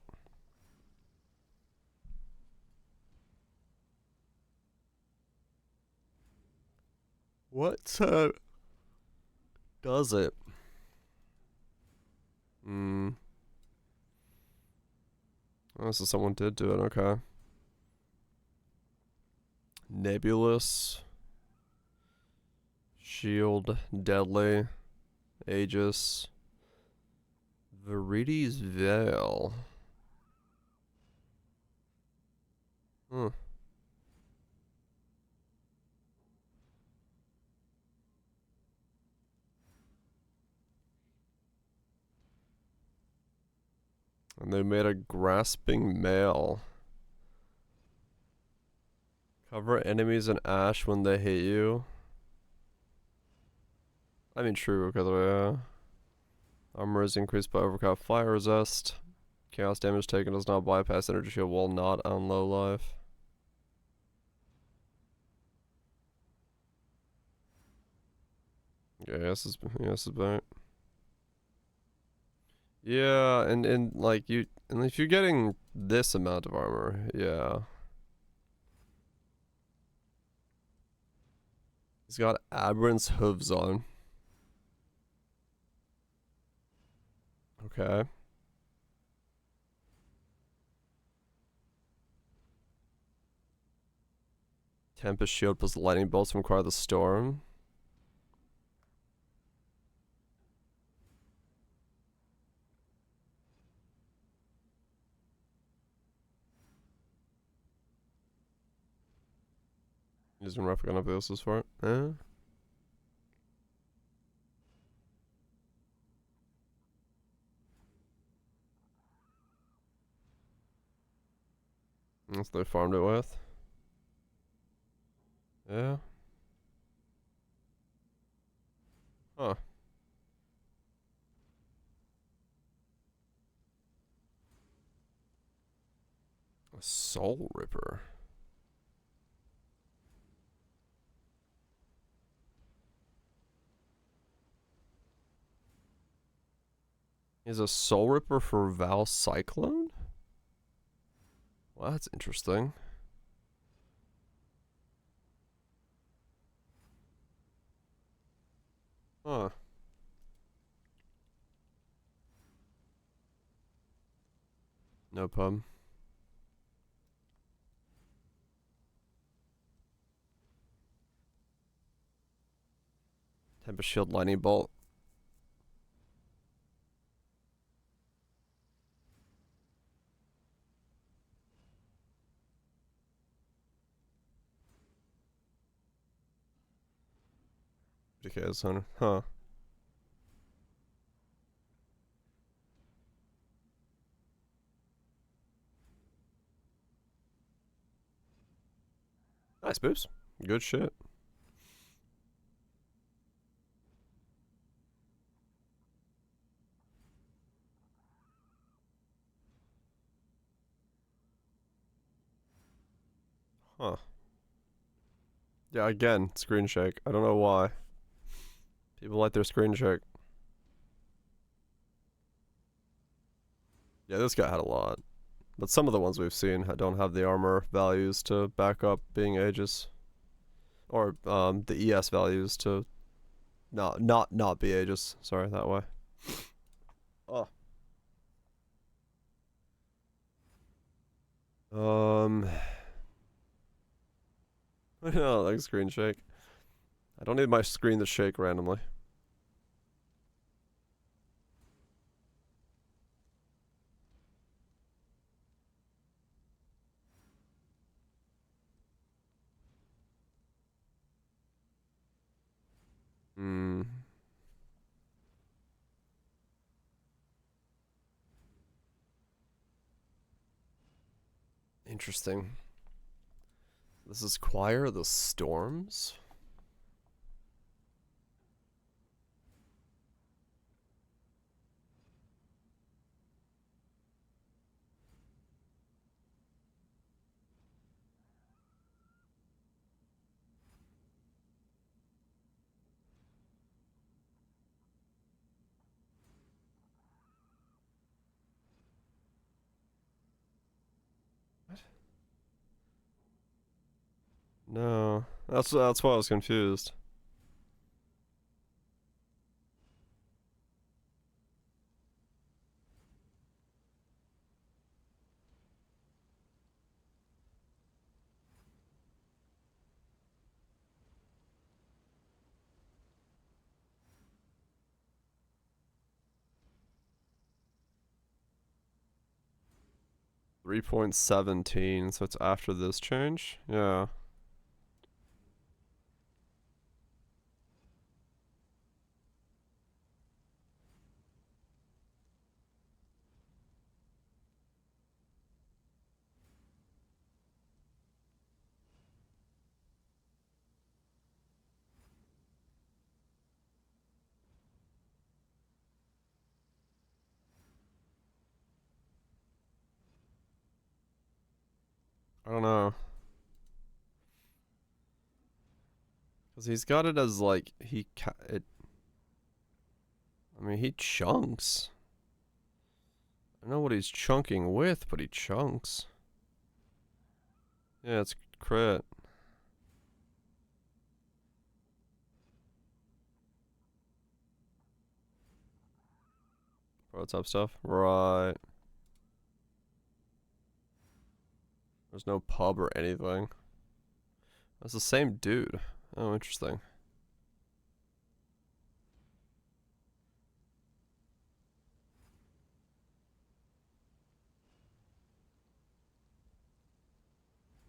does it? Oh, so someone did do it, okay. Nebulous. Shield, Deadly, Aegis, Viridi's Veil. Huh. And they made a grasping male. Cover enemies in ash when they hit you. I mean, true, because armor is increased by overcast fire resist. Chaos damage taken does not bypass energy shield while not on low life. Yeah, this is right. Yeah, and like and if you're getting this amount of armor, yeah. He's got Aberrant's hooves on. Okay. Tempest shield plus lightning bolts from Cry of the Storm. Using replica of this for it. Eh? That's what they farmed it with. Yeah. Huh. A Soul Ripper. Is a Soul Ripper for Val Cyclone? Well, that's interesting. Huh. No pub. Tempest Shield Lightning Bolt. DK's Hunter. Huh. Nice boost. Good shit. Huh. Yeah, again, screen shake. I don't know why. People like their screen shake. Yeah, this guy had a lot. But some of the ones we've seen don't have the armor values to back up being Aegis. Or the ES values to not be Aegis. Sorry, that way. Oh. I don't like screen shake. I don't need my screen to shake randomly. Hmm. Interesting. This is Choir of the Storms? What? No. That's why I was confused. .17, so it's after this change? Yeah. I don't know. Because he's got it as like, I mean, he chunks. I don't know what he's chunking with, but he chunks. Yeah, it's crit. Prototype stuff? Right. There's no pub or anything. That's the same dude. Oh, interesting.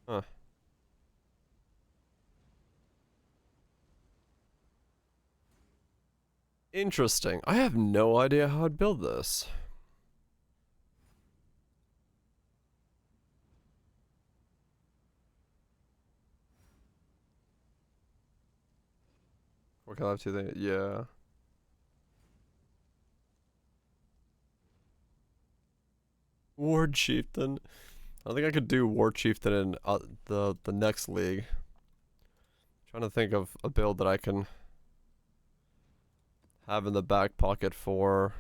Huh. Interesting. I have no idea how I'd build this. What can I have two things? Yeah. Ward Chieftain. I think I could do War Chieftain in the next league. Trying to think of a build that I can have in the back pocket for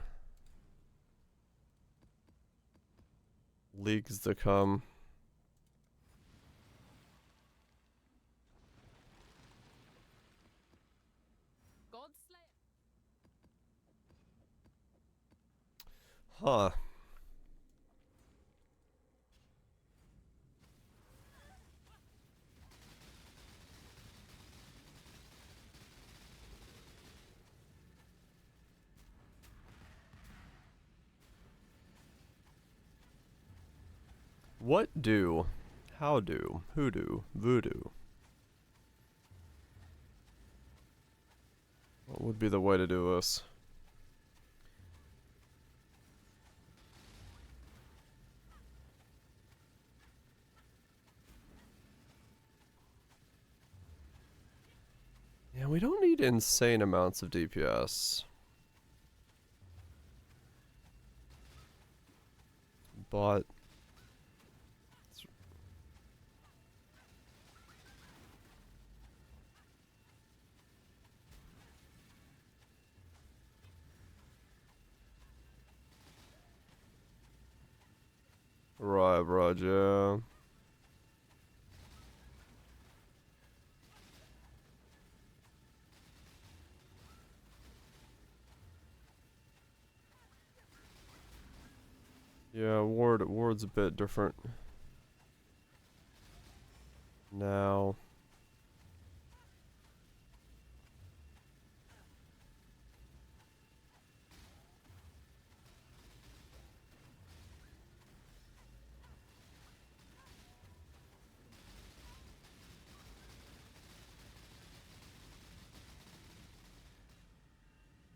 leagues to come. Huh. What do? How do? Who do? Voodoo. What would be the way to do this? Yeah, we don't need insane amounts of DPS. But right, yeah. Yeah, Ward's a bit different. Now.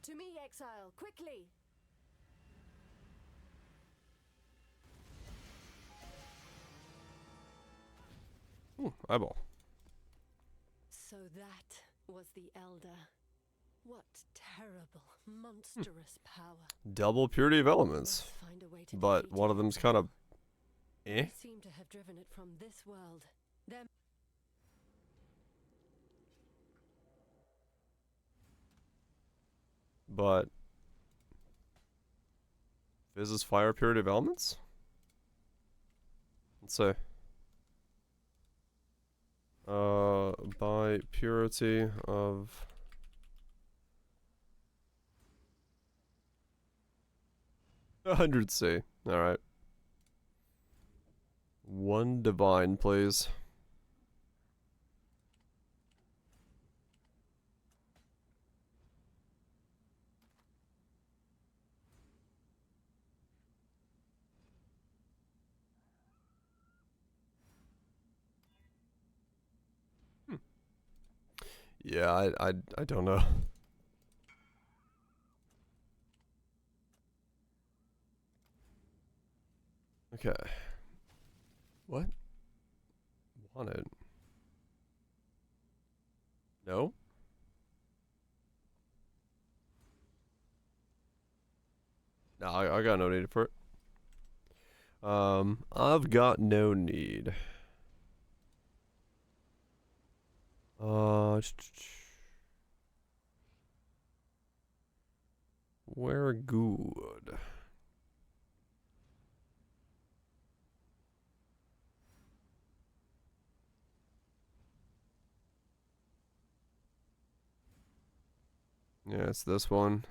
To me, exile, quickly! Ooh, eyeball. So that was the Elder. What terrible, monstrous power. Double purity of We elements. must find a way to But defeat one of it. them's kind of eh? They seem to have driven it from this world. Them. But is this fire purity of elements? Let's say. By purity of 100C. Alright. One divine, please. Yeah, I don't know. Okay. What? Wanted. No? No, I got no need for it. I've got no need. We're good. Yeah, it's this one.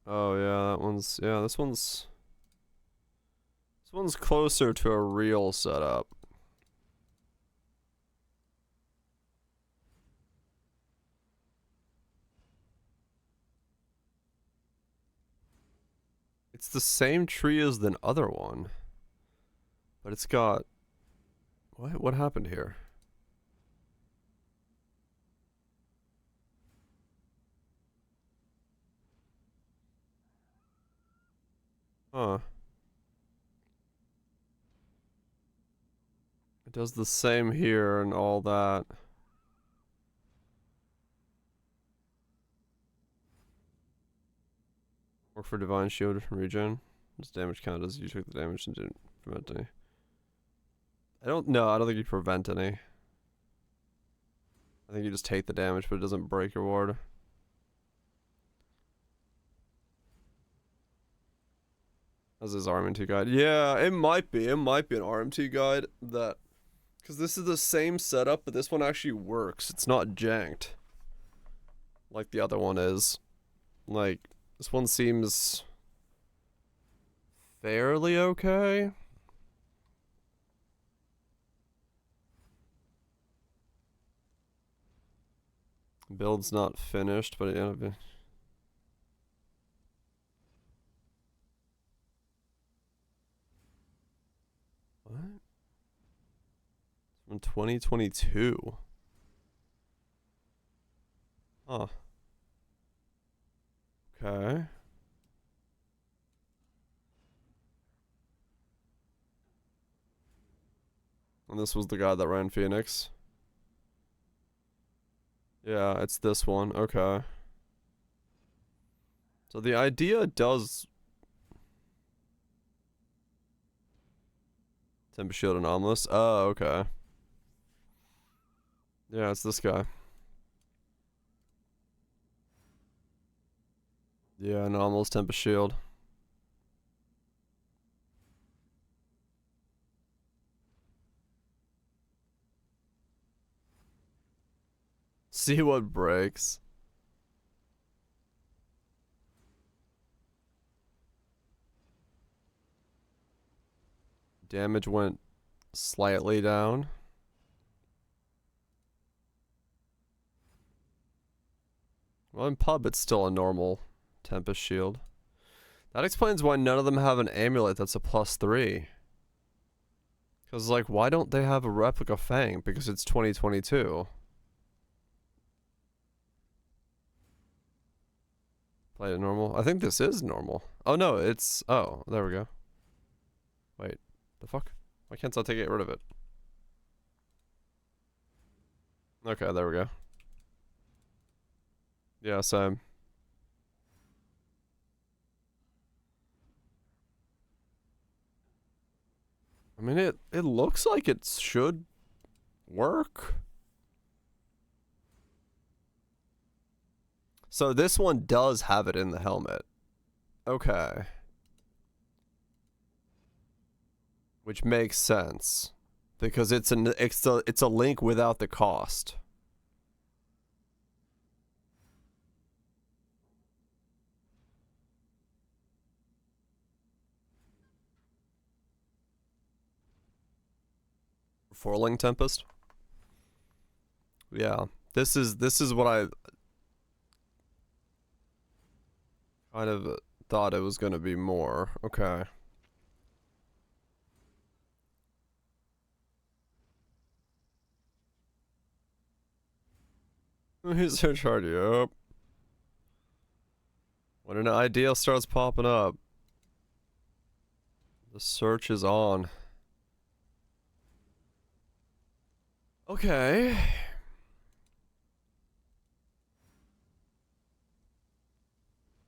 Oh yeah, that one's, yeah, this one's closer to a real setup. It's the same tree as the other one, but it's got, what happened here? Huh. It does the same here and all that. Work for Divine Shield regen. This damage count as you took the damage and didn't prevent any. I don't think you prevent any. I think you just take the damage, but it doesn't break your ward. As his RMT guide. Yeah, it might be. It might be an RMT guide that, because this is the same setup, but this one actually works. It's not janked like the other one is. Like, this one seems fairly okay. Build's not finished, but yeah. What? From 2022. Huh. Okay. And this was the guy that ran Phoenix. Yeah, it's this one. Okay. So the idea does... Temper Shield Anomalous. Oh, okay. Yeah, it's this guy. Yeah, Anomalous Temper Shield. See what breaks. Damage went slightly down. Well, in pub, it's still a normal Tempest Shield. That explains why none of them have an amulet that's a +3. Because, like, why don't they have a replica Fang? Because it's 2022. Play it normal. I think this is normal. Oh, no, it's... Oh, there we go. Wait, the fuck? Why can't I get rid of it? Okay, there we go. Yeah, same. I mean, it looks like it should work. So this one does have it in the helmet. Okay. Which makes sense. Because it's a link without the cost. Forling Tempest? Yeah. This is what I kind of thought it was gonna be more. Okay. He's search hard, yep. When an idea starts popping up, the search is on. Okay.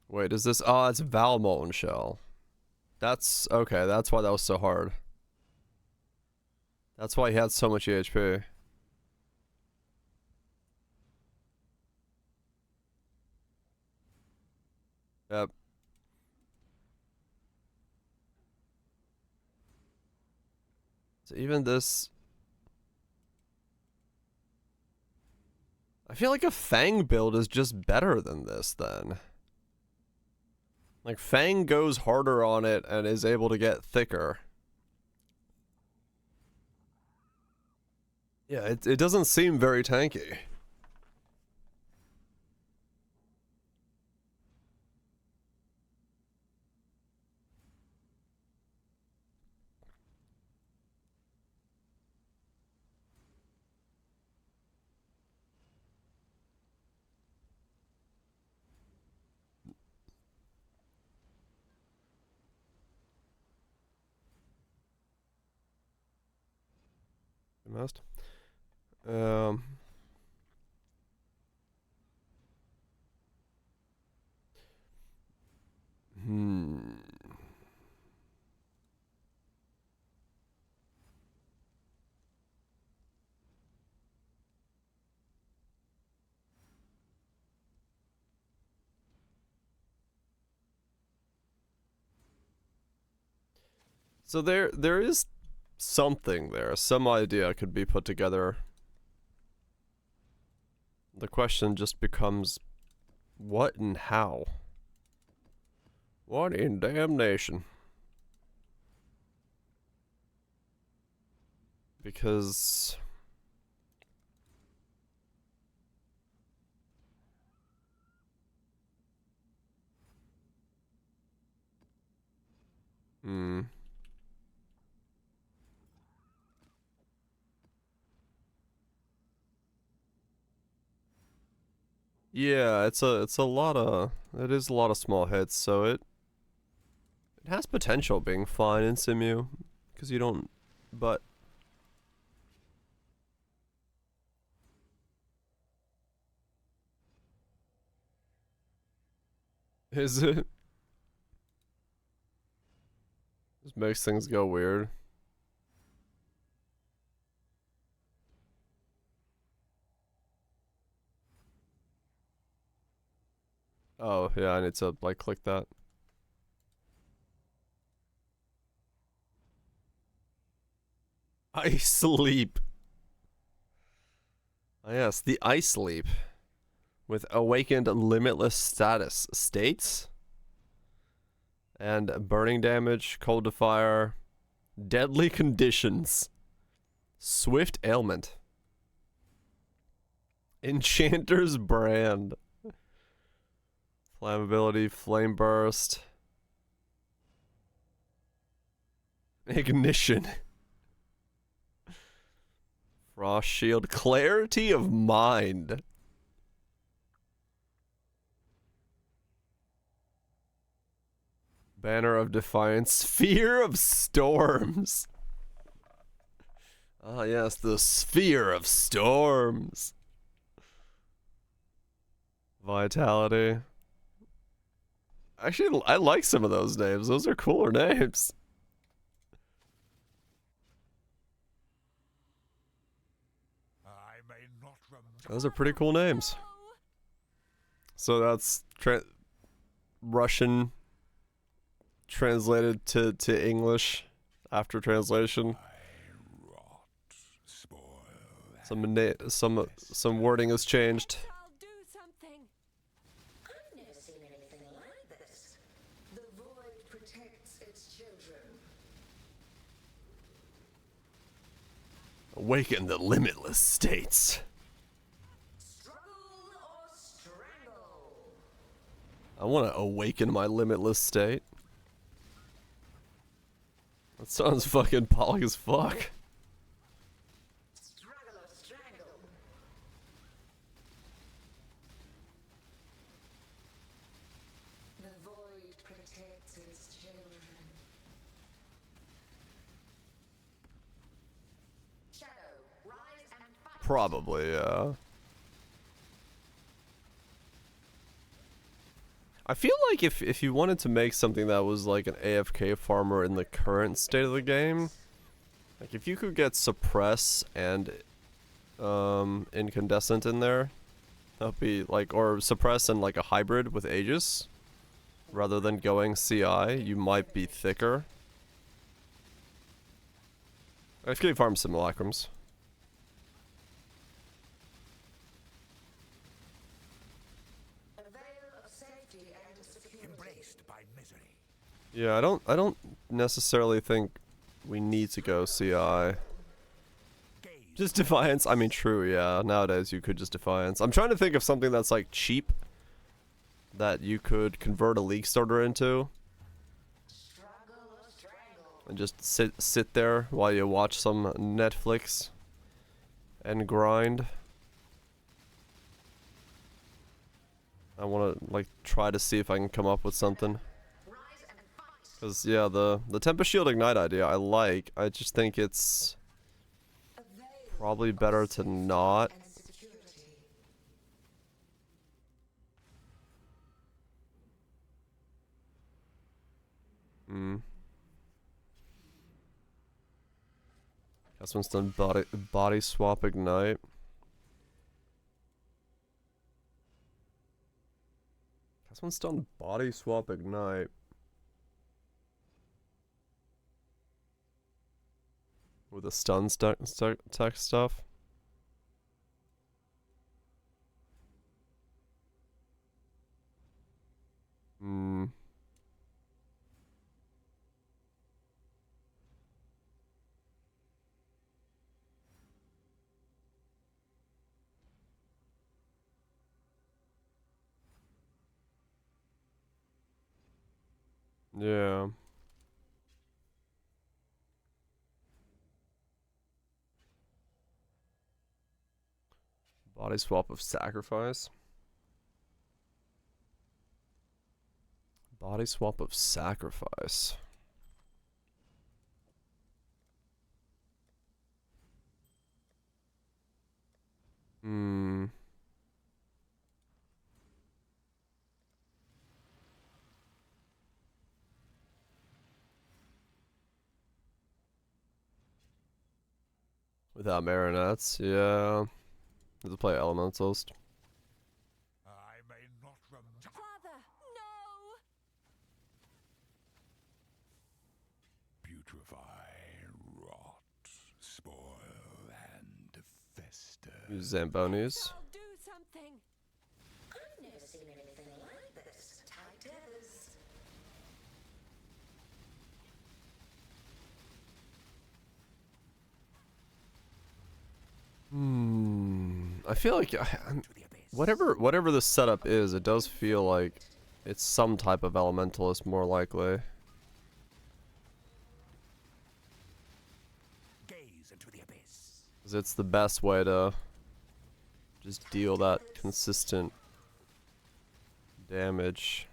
Wait, is this... Oh, it's Valmolten Shell. That's... Okay, that's why that was so hard. That's why he had so much EHP. Yep. So even this... I feel like a Fang build is just better than this then. Like, Fang goes harder on it and is able to get thicker. Yeah, it doesn't seem very tanky. Must. Hmm. So there is something there, some idea could be put together. The question just becomes, what and how? What in damnation? Because... Hmm. Yeah, it's a lot of, it is a lot of small hits, so it has potential being fine in Simu, because you don't, but is it? Just makes things go weird. Oh, yeah, I need to, like, click that. I sleep. Ah, yes, the I sleep. With awakened limitless states. And burning damage, cold to fire, deadly conditions, swift ailment, enchanter's brand, flammability, flame burst, ignition, frost shield, clarity of mind. Banner of Defiance, Fear of Storms. Ah, yes, the Sphere of Storms. Vitality. Actually, I like some of those names. Those are cooler names. I may not Those are pretty cool names. So that's Russian translated to English after translation. Some wording has changed. I'll do something. I've never seen anything like this. The void protects its children. Awaken the limitless states. Struggle or strangle. I want to awaken my limitless state. That sounds fucking poly as fuck. Struggle or strangle. The void protects its children. Shadow, rise and fight. Probably, yeah. I feel like if you wanted to make something that was like an AFK farmer in the current state of the game, like if you could get suppress and incandescent in there, that'd be like, or suppress and like a hybrid with Aegis, rather than going CI, you might be thicker. AFK farm simulacrums. Yeah, I don't necessarily think we need to go CI. Just Defiance. I mean, true, yeah. Nowadays you could just Defiance. I'm trying to think of something that's like cheap that you could convert a League starter into. And just sit there while you watch some Netflix and grind. I want to like try to see if I can come up with something. Cause yeah, the Tempest Shield Ignite idea I like. I just think it's probably better to not. This one's done body swap ignite. This one's done body swap ignite. With the stun tech stuff. Yeah. Body swap of sacrifice. Body swap of sacrifice. Without marionettes, yeah. Let's play elementals. I may not remember. Father, no! Putrefy, rot, spoil, and fester. Use Zambonis. I'll do something. I've never seen anything like this. Tight tethers. I feel like whatever the setup is, it does feel like it's some type of elementalist more likely. Gaze into the abyss. 'Cause it's the best way to just deal that consistent damage.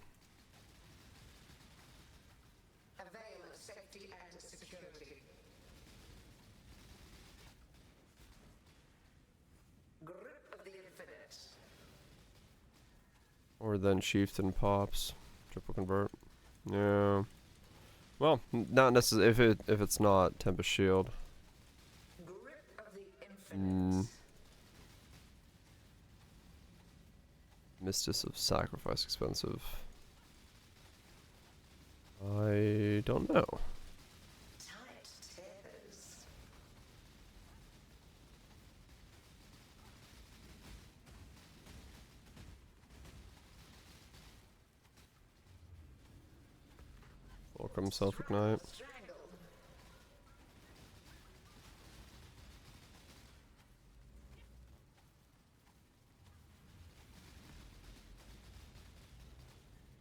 A veil of safety and security. Grip of the infinite. Or then Chieftain pops. Triple convert. Yeah. Well, not necessarily if it's not Tempest Shield. Grip of the infinite. Mistress of Sacrifice expensive. I don't know. Tight tethers. Fulcrum self-ignite. Strangled.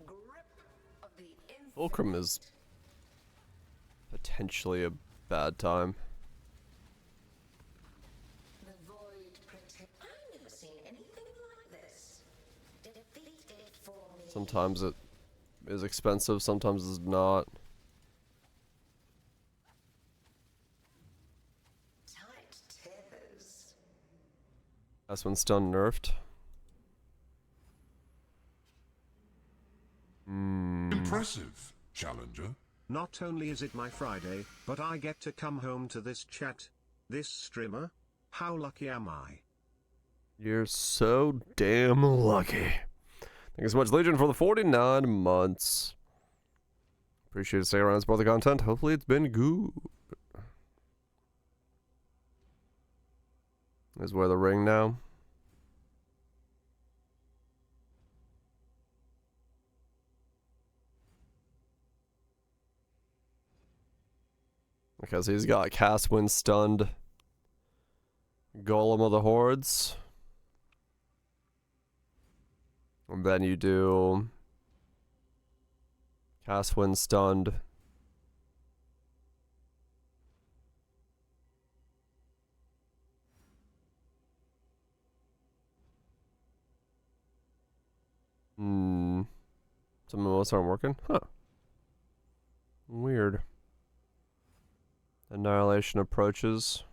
Grip of the infinite. Fulcrum is potentially a bad time. The void protect. I've never seen anything like this. Defeat it for me. Sometimes it is expensive, sometimes it's not. Tight tethers. That's when stun nerfed. Impressive, Challenger. Not only is it my Friday, but I get to come home to this chat. This streamer? How lucky am I? You're so damn lucky. Thank you so much, Legion, for the 49 months. Appreciate it. Stay around, support the content. Hopefully it's been good. Is where the ring now. Because he's got cast wind stunned Golem of the Hordes. And then you do cast wind stunned some of those aren't working? Huh. Weird. Annihilation approaches.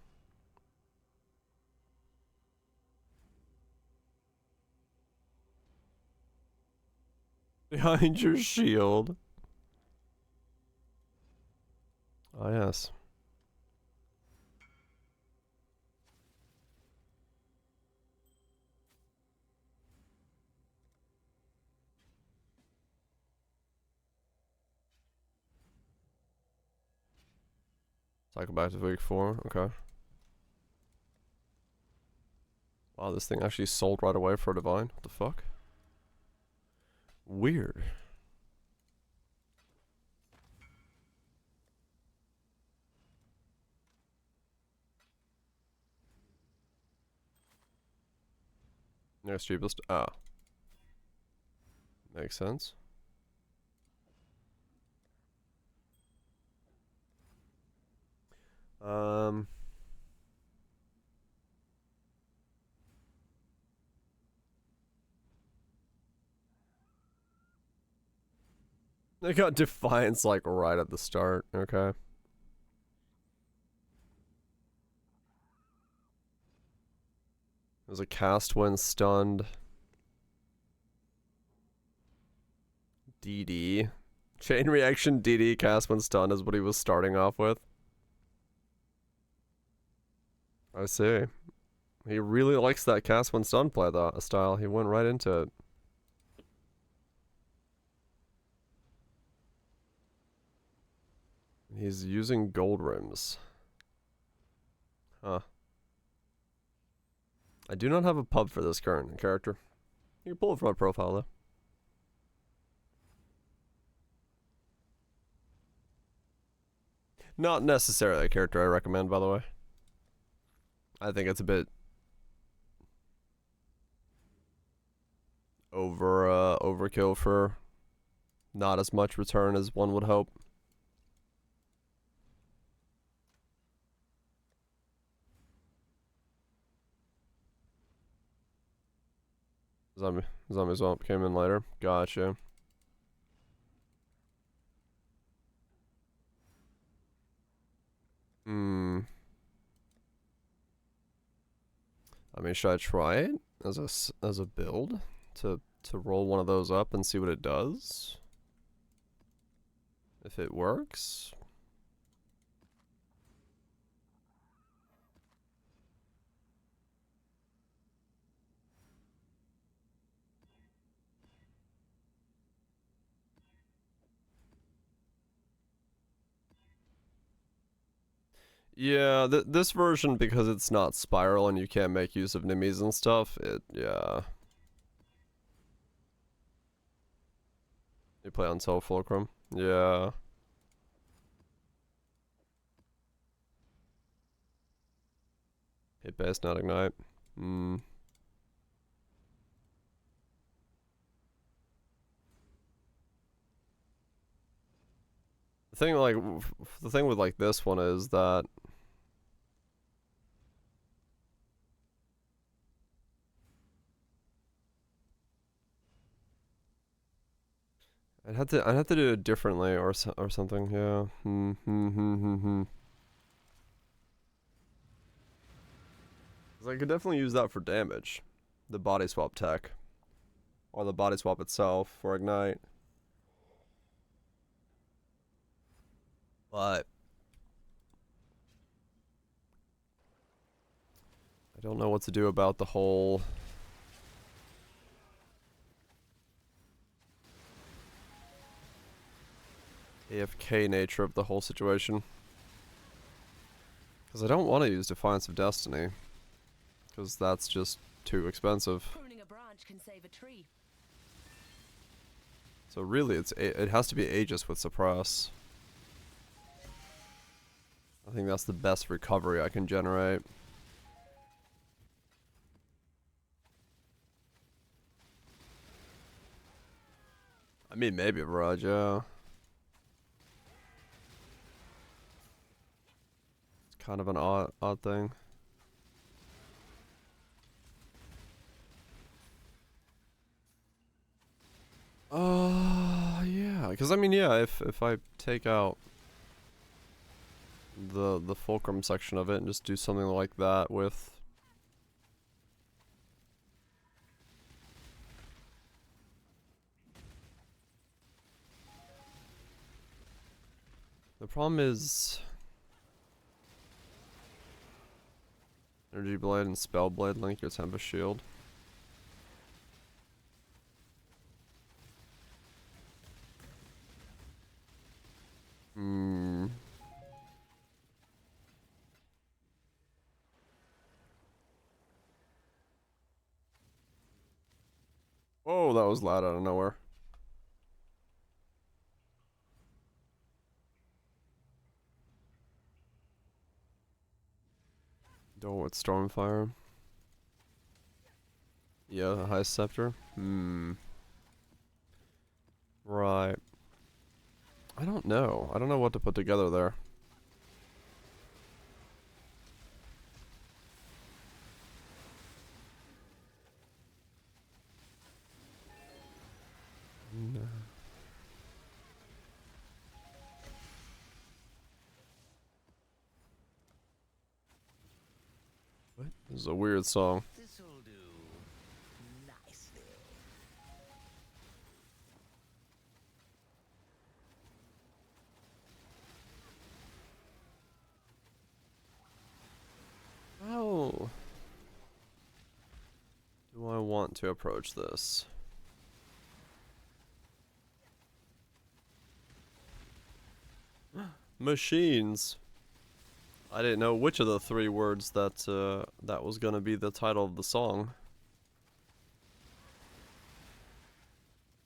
Behind your shield. Oh, yes. Cycle back to week 4. Okay. Wow, this thing actually sold right away for a divine. What the fuck? Weird. Next cheapest. Ah. Makes sense. They got Defiance like right at the start. Okay. There's a cast when stunned. DD. Chain reaction DD cast when stunned is what he was starting off with. I see. He really likes that cast when stunned play though, style. He went right into it. He's using gold rims. Huh. I do not have a pub for this current character. You can pull it from my profile though. Not necessarily a character I recommend, by the way. I think it's a bit overkill for not as much return as one would hope. Zombie Swamp came in later. Gotcha. I mean, should I try it as a build to roll one of those up and see what it does? If it works. Yeah, this version, because it's not spiral and you can't make use of nimis and stuff, yeah. You play on Soul Fulcrum? Yeah. Hit base, not ignite. The thing with like this one is that I'd have to do it differently or something. Yeah. 'Cause I could definitely use that for damage, the body swap tech, or the body swap itself for ignite. But I don't know what to do about the whole AFK nature of the whole situation. Because I don't want to use Defiance of Destiny. Because that's just too expensive. Pruning a branch can save a tree. So really, it has to be Aegis with Suppress. I think that's the best recovery I can generate. I mean, maybe a barrage, yeah. It's kind of an odd thing. Yeah, because I mean, yeah, if I take out the fulcrum section of it and just do something like that with the problem is energy blade and spell blade link your Tempest shield. Oh, that was loud out of nowhere. Don't with Stormfire. Yeah, High Scepter. Right. I don't know. I don't know what to put together there. No. What? This is a weird song. This'll do nicely. How do I want to approach this? Machines. I didn't know which of the 3 words that that was gonna be the title of the song.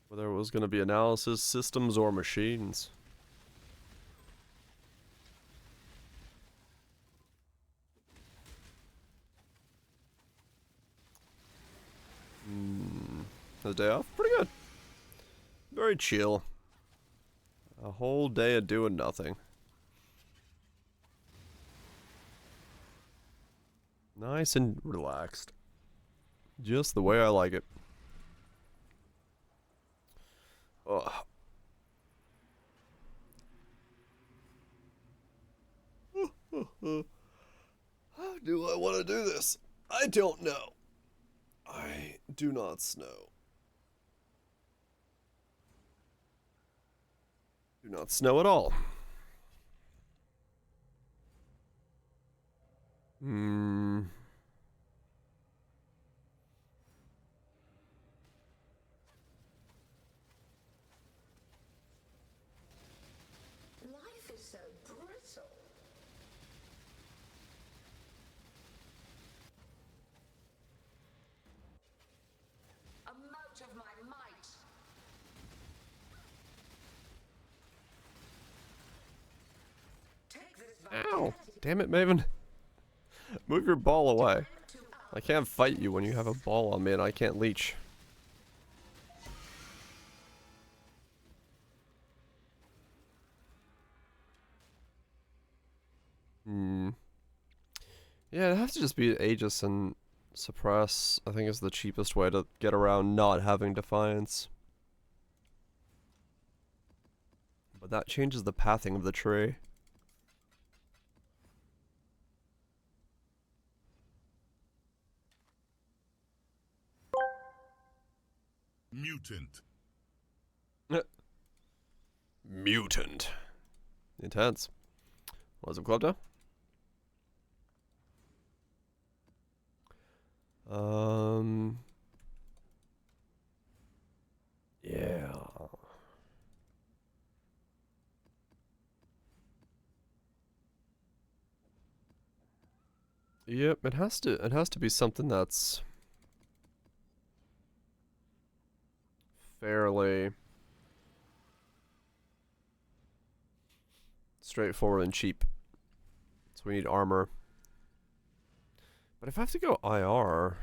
Whether it was gonna be analysis, systems, or machines. The day off, pretty good. Very chill. A whole day of doing nothing. Nice and relaxed. Just the way I like it. Ugh. How do I want to do this? I don't know. I do not snow. Do not snow at all. Life is so brittle. A mote of my might. Take this Ow! Damn it, Maven. Move your ball away. I can't fight you when you have a ball on me and I can't leech. Yeah, it'd have to just be Aegis and Suppress. I think is the cheapest way to get around not having Defiance. But that changes the pathing of the tree. Mutant. Mutant. Intense. What's up, Club? Yeah. Yep, it has to be something that's fairly straightforward and cheap. So we need armor. But if I have to go IR...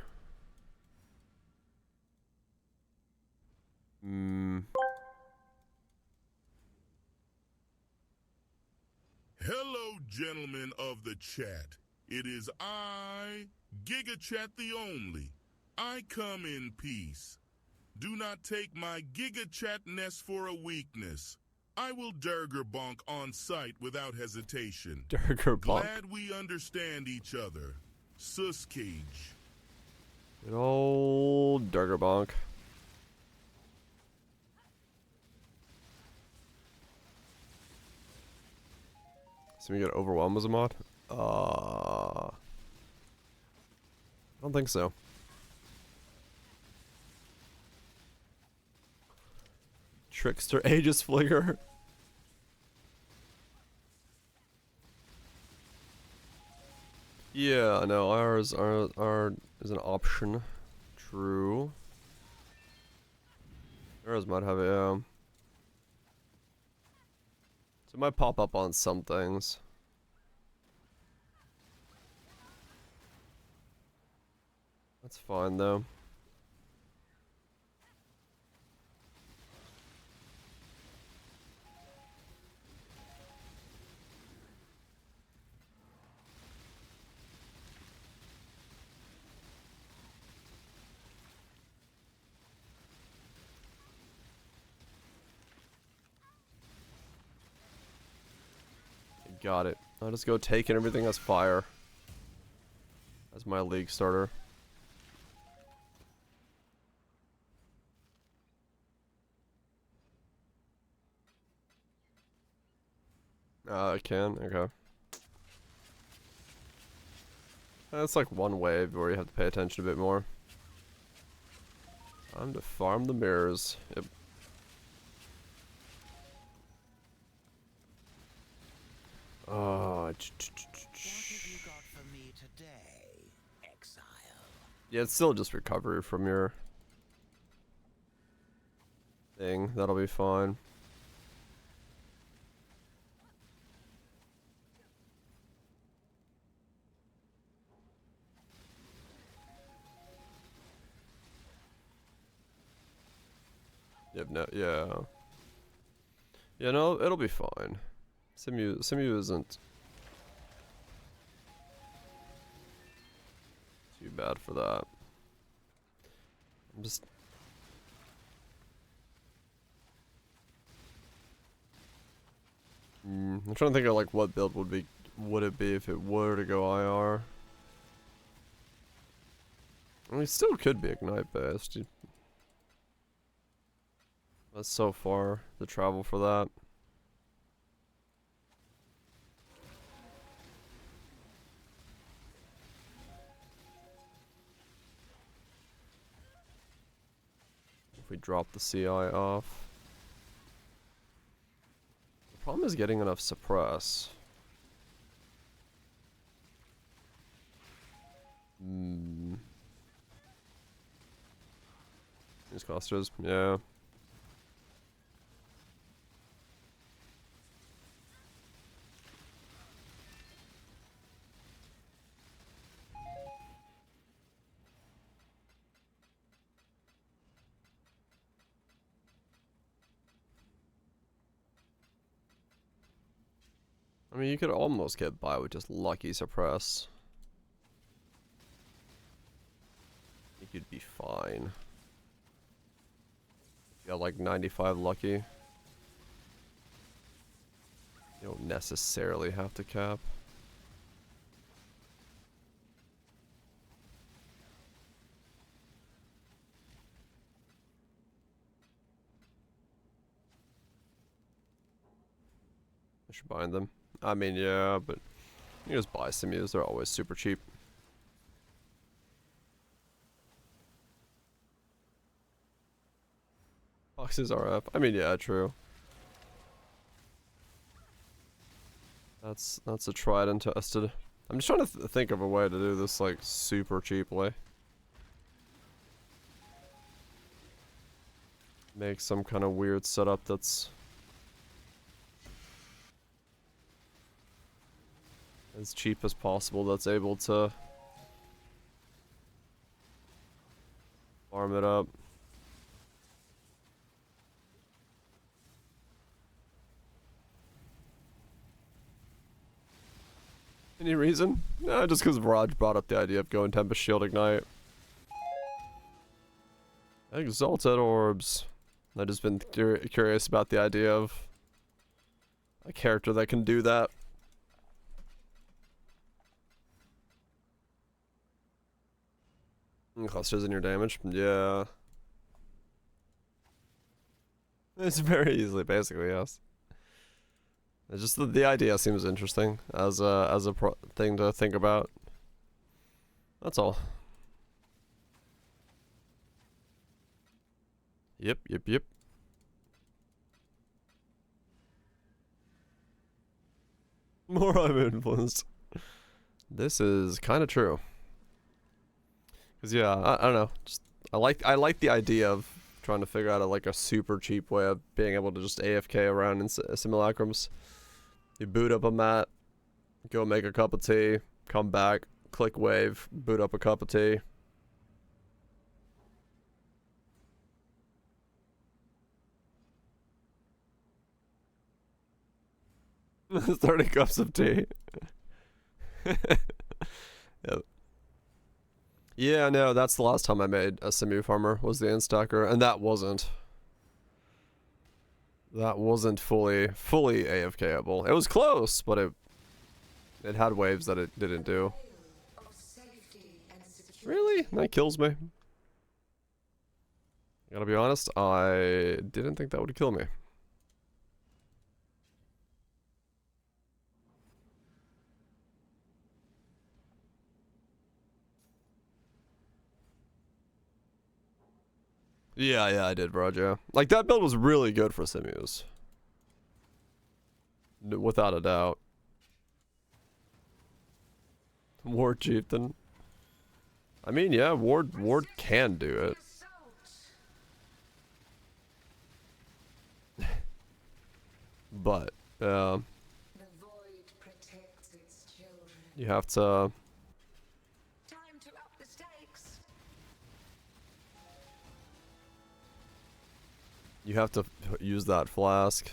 Hello, gentlemen of the chat. It is I, GigaChat the Only. I come in peace. Do not take my GigaChatness for a weakness. I will Durger bonk on sight without hesitation. Durger bonk. Glad we understand each other. Sus Cage. Good old Durger bonk. So we get overwhelmed as a mod? I don't think so. Trickster Aegis Flicker. Yeah, no, ours is an option. True. Ours might have it, yeah. So it might pop up on some things. That's fine though. Got it. I'll just go taking everything as fire. As my league starter. I can? Okay. That's like one wave where you have to pay attention a bit more. Time to farm the mirrors. Yep. What have you got for me today, exile? Yeah, it's still just recovery from your thing. That'll be fine. Yep, no, yeah. Yeah, no, it'll be fine. Simu isn't too bad for that. I'm just... I'm trying to think of like what build would it be if it were to go IR. I mean, it still could be Ignite based. That's so far the travel for that. If we drop the CI off. The problem is getting enough suppress. These clusters, yeah. I mean, you could almost get by with just lucky suppress. I think you'd be fine. You got like 95 lucky. You don't necessarily have to cap. I should bind them. I mean, yeah, but you just buy simus. They're always super cheap. Boxes RF. I mean, yeah, true. That's a tried and tested. I'm just trying to think of a way to do this like super cheaply. Make some kind of weird setup that's as cheap as possible that's able to farm it up. Any reason? No, just because Raj brought up the idea of going Tempest Shield Ignite. Exalted Orbs. I've just been curious about the idea of a character that can do that. Clusters in your damage? Yeah. It's very easily, basically, yes. It's just the idea seems interesting as a thing to think about. That's all. Yep. More I'm influenced. This is kind of true. Cause yeah, I don't know. Just I like the idea of trying to figure out a super cheap way of being able to just AFK around in simulacrums. You boot up a mat, go make a cup of tea, come back, click wave, boot up a cup of tea. "30 cups of tea." Yep. Yeah, no, that's the last time I made a simu farmer, was the instacker, and that wasn't fully AFKable. It was close, but it had waves that it didn't do. Really? That kills me. I gotta be honest, I didn't think that would kill me. Yeah, I did, bro, yeah. Like, that build was really good for simus. Without a doubt. Ward Chieftain. I mean, yeah, Ward can do it. But, you have to... Time to up the stakes. You have to use that flask.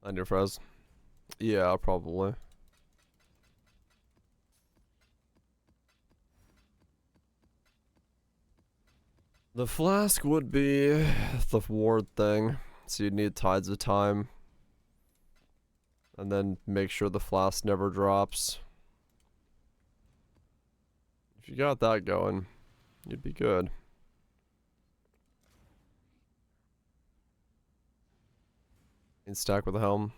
On your Frez. Yeah, probably. The flask would be the ward thing. So you'd need Tides of Time. And then make sure the flask never drops. If you got that going, you'd be good. In stack with a helm.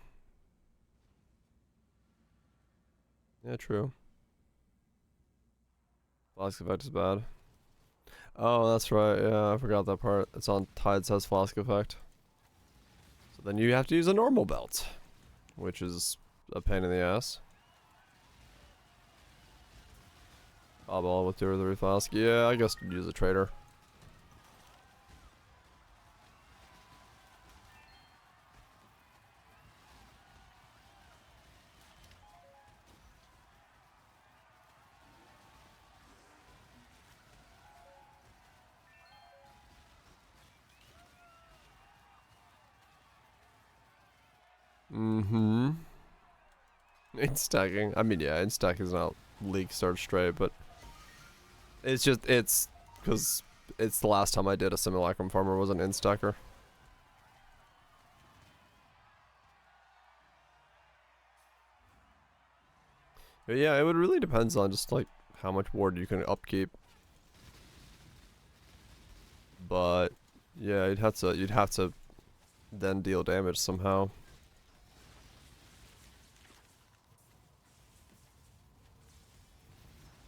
Yeah, true. Flask effect is bad. Oh, that's right. Yeah, I forgot that part. It's on Tides has flask effect. So then you have to use a normal belt, which is a pain in the ass. Bobble with 2 or 3 flask. Yeah, I guess you'd use a trader. Mm-hmm. Instacking. I mean, yeah, instack is not league start straight, but it's because it's the last time I did a simulacrum farmer was an instacker. But yeah, it would really depends on just like how much ward you can upkeep. But yeah, you'd have to then deal damage somehow.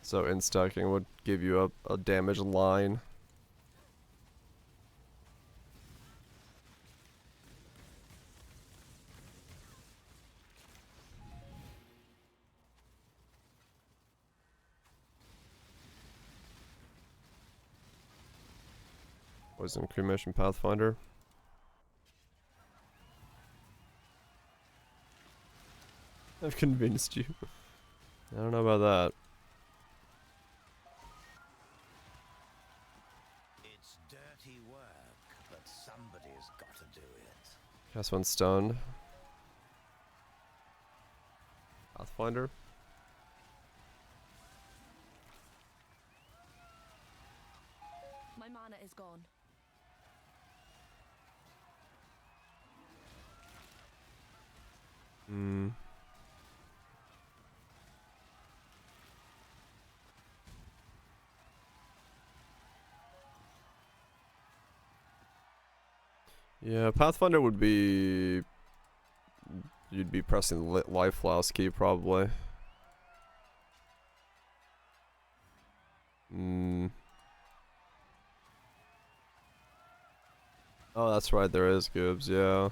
So instacking would give you a damage line. Poison cremation pathfinder. I've convinced you. I don't know about that. It's dirty work, but somebody's got to do it. Cast one stunned. Pathfinder. My mana is gone. Hmm. Yeah, Pathfinder would be... You'd be pressing the life flask key, probably. Hmm. Oh, that's right, there is Gibbs, yeah.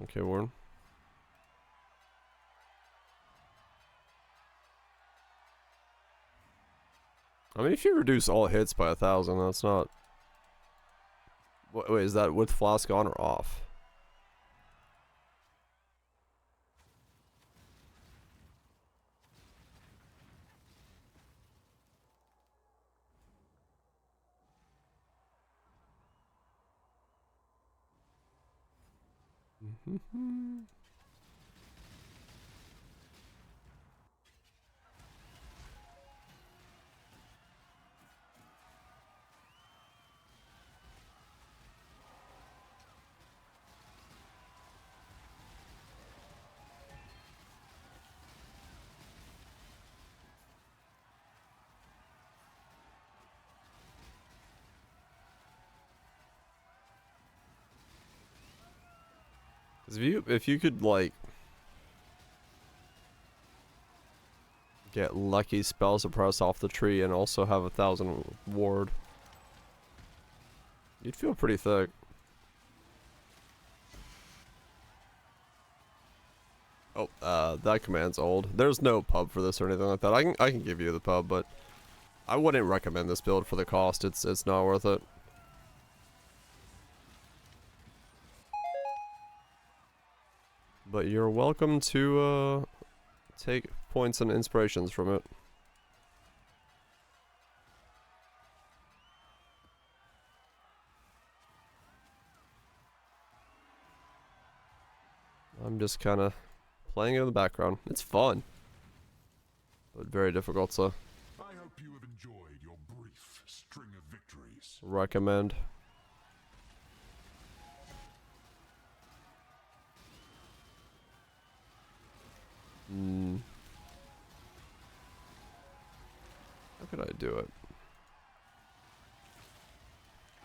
Okay, Warren. I mean, if you reduce all hits by 1,000, that's not... Wait, is that with flask on or off? If you could like get lucky spell suppress off the tree and also have 1,000 ward, you'd feel pretty thick. Oh, that command's old. There's no pub for this or anything like that. I can give you the pub, but I wouldn't recommend this build for the cost. It's not worth it. But you're welcome to take points and inspirations from it. I'm just kind of playing it in the background. It's fun, but very difficult to I hope you have enjoyed your brief string of victories. recommend. How could I do it?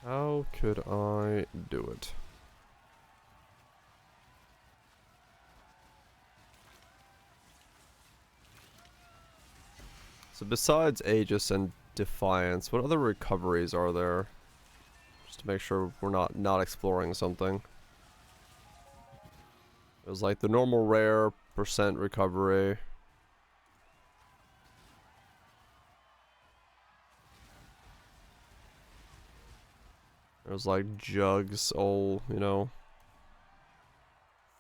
How could I do it? So besides Aegis and Defiance, what other recoveries are there? Just to make sure we're not exploring something. It was like the normal rare percent recovery. There's like Jug's old, you know,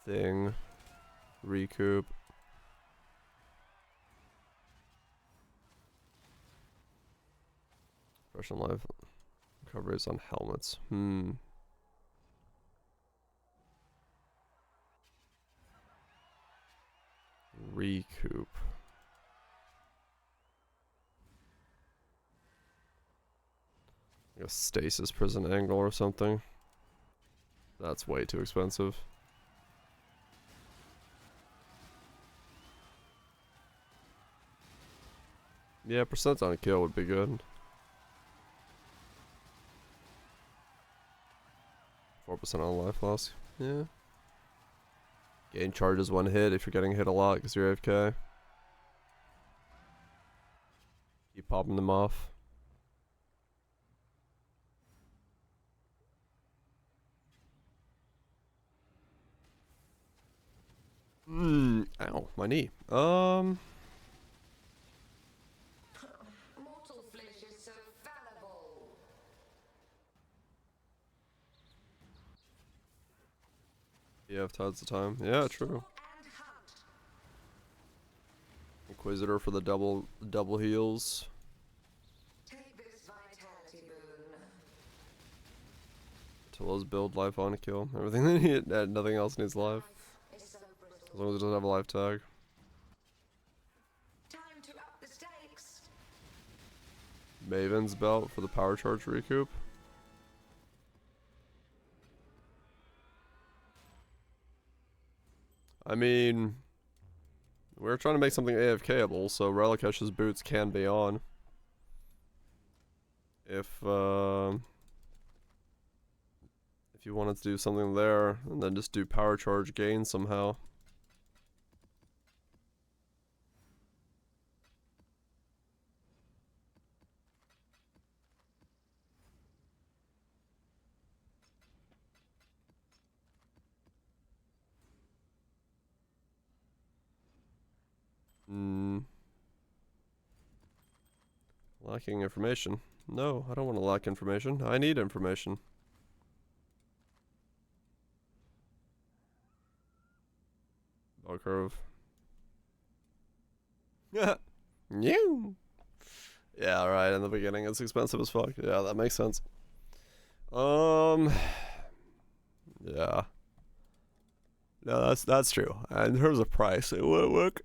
thing. Recoup. Russian life recoveries on helmets. Recoup. Like a stasis prison angle or something. That's way too expensive. Yeah, percent on a kill would be good. 4% on life loss. Yeah. Gain charges one hit if you're getting hit a lot because you're AFK. Keep popping them off. Ow, my knee. Mortal flesh is so fallible. You have tons of time. Yeah, true. And hunt. Inquisitor for the double heals. Take this vitality boon. Attila's build life on a kill. Everything they need. Nothing else needs life. Is so brittle. As long as it doesn't have a life tag. Time to up the stakes. Maven's belt for the power charge recoup. I mean, we're trying to make something AFKable, so Relikesh's boots can be on. If you wanted to do something there, and then just do power charge gain somehow. Lacking information. No, I don't want to lack information. I need information. Bell curve. Yeah. Yeah, right, in the beginning it's expensive as fuck. Yeah, that makes sense. Yeah. No, that's true. In terms of price, it would work.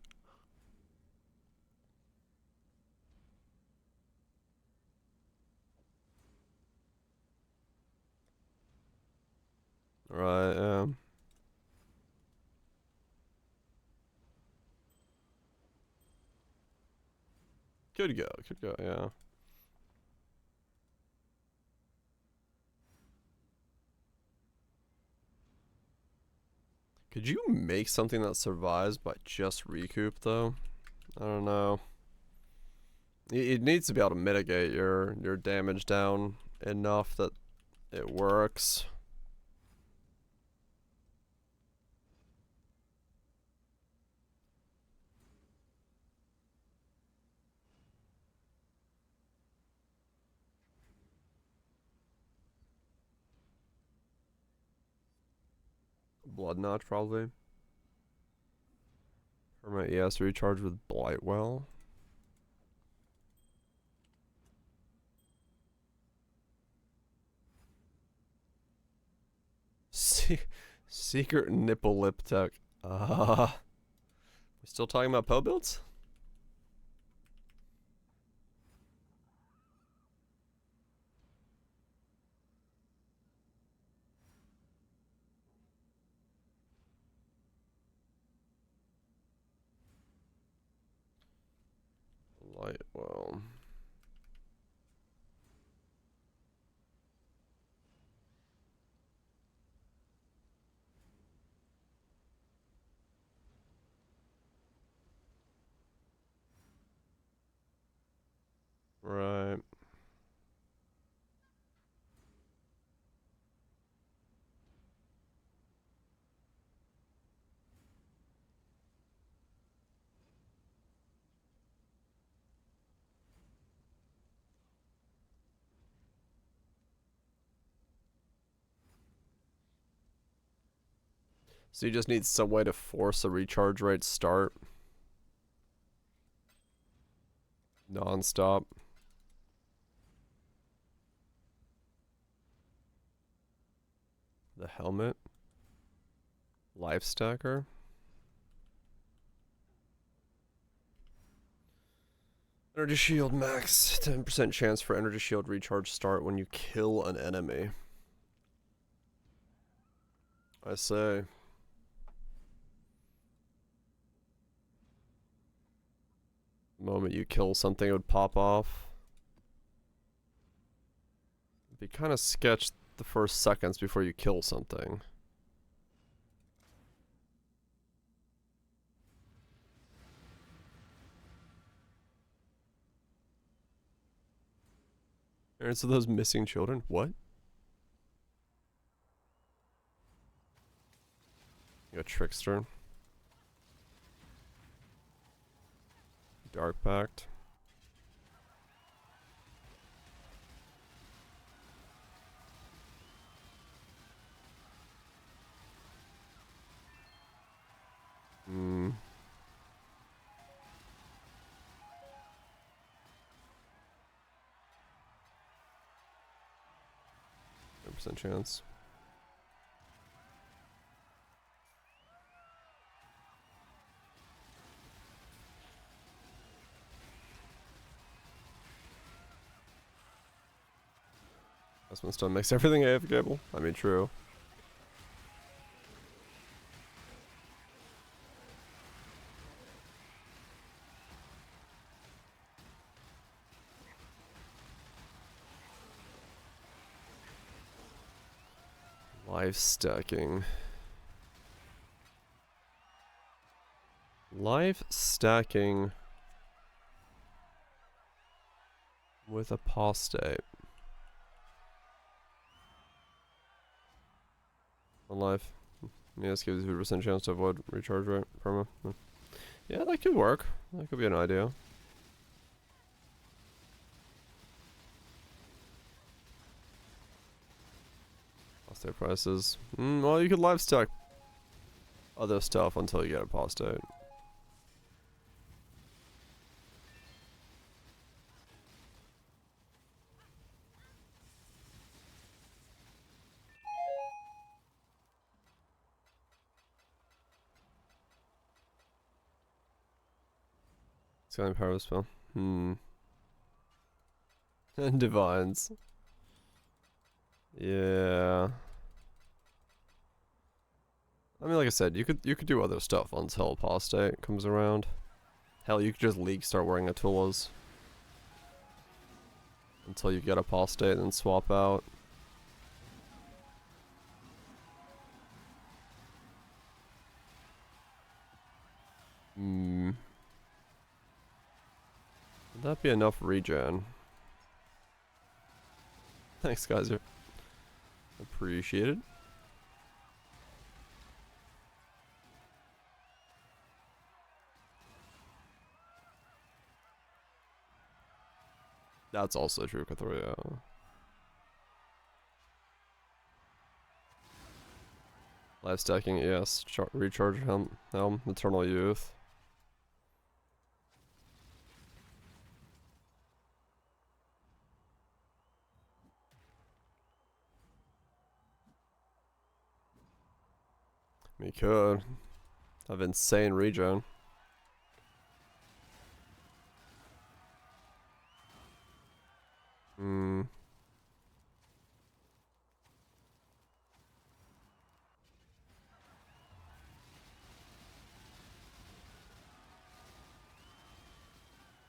Right, could go, yeah. Could you make something that survives by just recoup, though? I don't know. It needs to be able to mitigate your damage down enough that it works. Blood Notch, probably. Permanent ES recharge with Blightwell. Secret nipple lip tech. We still talking about Poe builds? Lightwell. Right. So you just need some way to force a recharge rate start. Non-stop. The helmet. Life stacker. Energy shield max. 10% chance for energy shield recharge start when you kill an enemy. I say. The moment you kill something, it would pop off. It'd be kind of sketch the first seconds before you kill something. Parents of those missing children? What? You got Trickster. Dark Pact. Hmm. 100% chance. This one still makes everything AFKable. I mean, true. Life stacking. Life stacking with apostate. On life. Yeah, this gives you a 50% chance to avoid recharge rate perma. Yeah, that could work. That could be an idea. Apostate prices. Well, you could live stack other stuff until you get apostate. Scaling power of spell. And divines. Yeah. I mean, like I said, you could do other stuff until apostate comes around. Hell, you could just league start wearing Attulas until you get apostate and then swap out. Would that be enough regen? Thanks, guys. Appreciated. That's also true, Cathoria. Life stacking, yes. Recharge helm, Eternal Youth. We could have insane regen.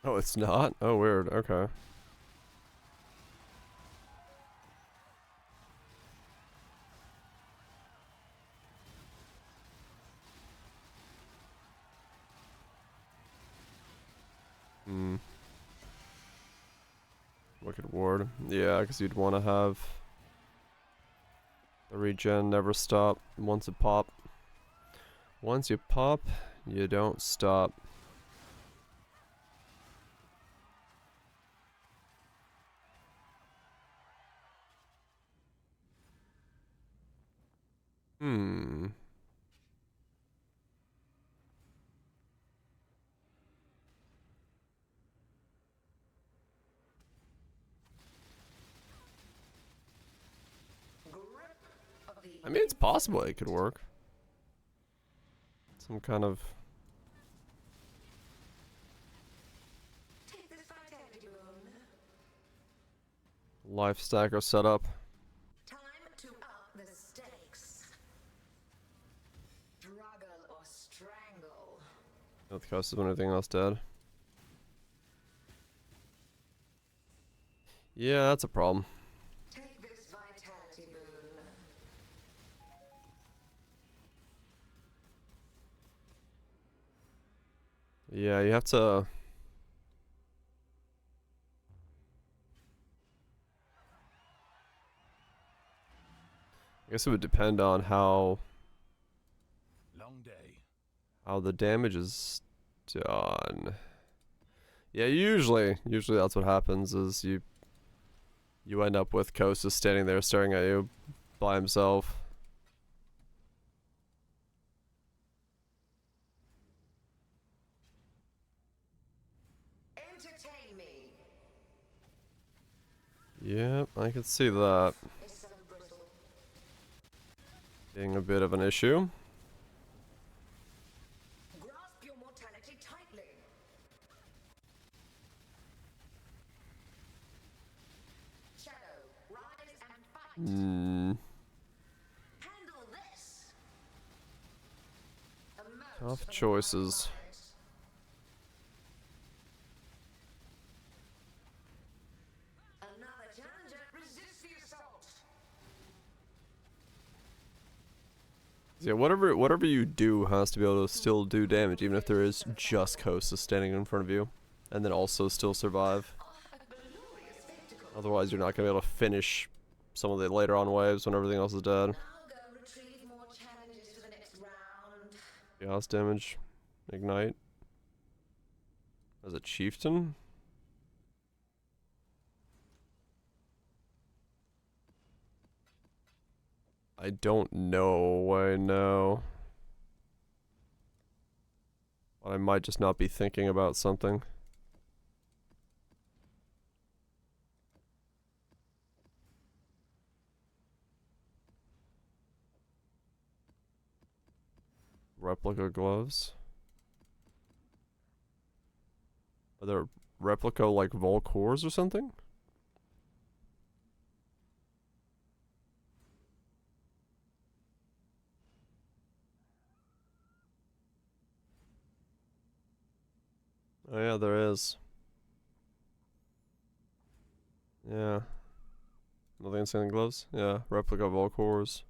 Oh, it's not? Oh, weird. Okay. Wicked Ward. Yeah, because you'd want to have the regen never stop once it pop. Once you pop, you don't stop. I mean, it's possible it could work. Some kind of... life stacker setup. Time to up the stakes. Struggle or strangle. At the cost of anything else dead. Yeah, that's a problem. Take this vitality boon. Yeah, you have to. I guess it would depend on Long day. how the damage is done. Yeah, usually that's what happens is you end up with Kosa standing there staring at you by himself. Entertain me. Yep, I can see that It's so brittle. being a bit of an issue. Grasp your mortality tightly. Shadow, rise and fight. Hmm. Handle this. Emerge Tough from the choices. rise. Another challenger. Resist the assault. Yeah, whatever you do has to be able to still do damage, even if there is just Kosa standing in front of you, and then also still survive. A glorious spectacle. Otherwise, you're not gonna be able to finish some of the later on waves when everything else is dead. I'll go retrieve more challenges for the next round. Chaos damage, ignite. As a chieftain. I don't know. I know. I might just not be thinking about something. Replica gloves. Are there replica like Volcors or something? Oh yeah, there is. Yeah. Nothing insane gloves? Yeah, replica Volcors.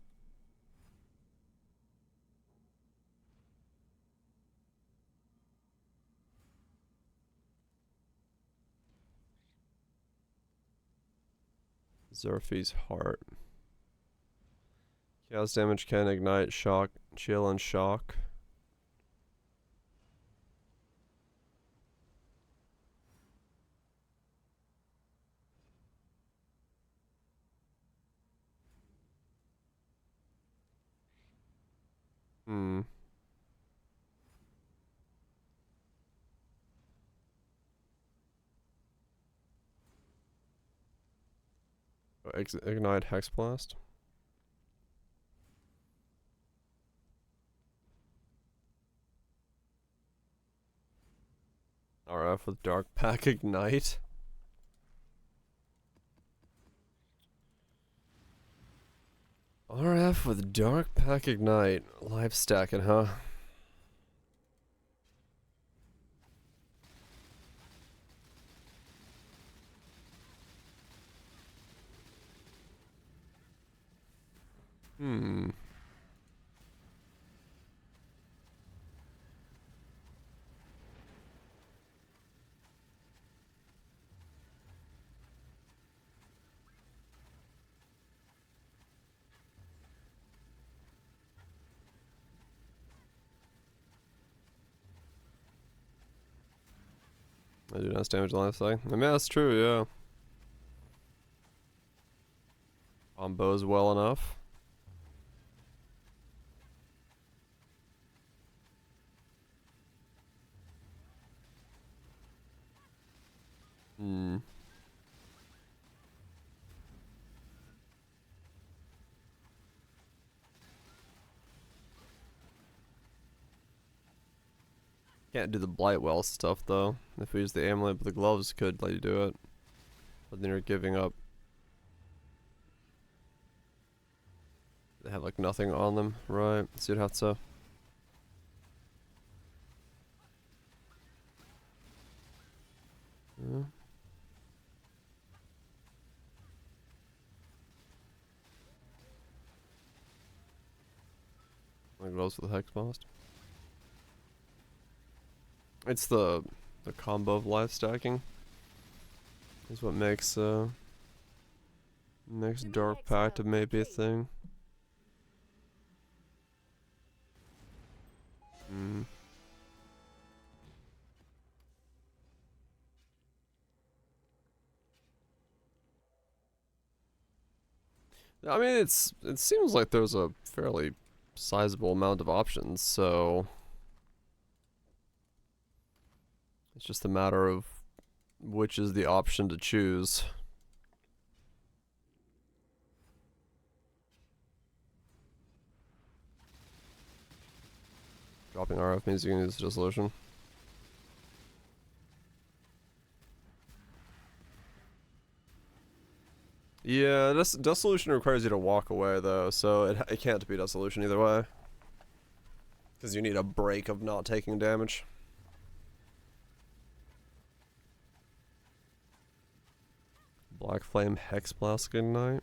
Zerfi's heart. Chaos damage can ignite, shock, chill, and shock. Hmm. Ignite Hex Blast. RF with Dark Pack Ignite. RF with Dark Pack Ignite. Live stacking, huh? Hmm. I do nice damage life stack. I mean, that's true, yeah. Combos well enough. Hmm. Can't do the Blightwell stuff though. If we use the amulet, but the gloves could let you do it. But then you're giving up. They have like nothing on them, right? So you'd have to. Yeah. Like goes with the Hex Blast. It's the combo of life stacking is what makes Dark Pact of May be a thing. I mean, it seems like there's a fairly sizable amount of options, so it's just a matter of which is the option to choose. Dropping RF means you can use Dissolution. Yeah, Dissolution requires you to walk away though, so it can't be Dissolution either way. Because you need a break of not taking damage. Black Flame Hex Blast Ignite.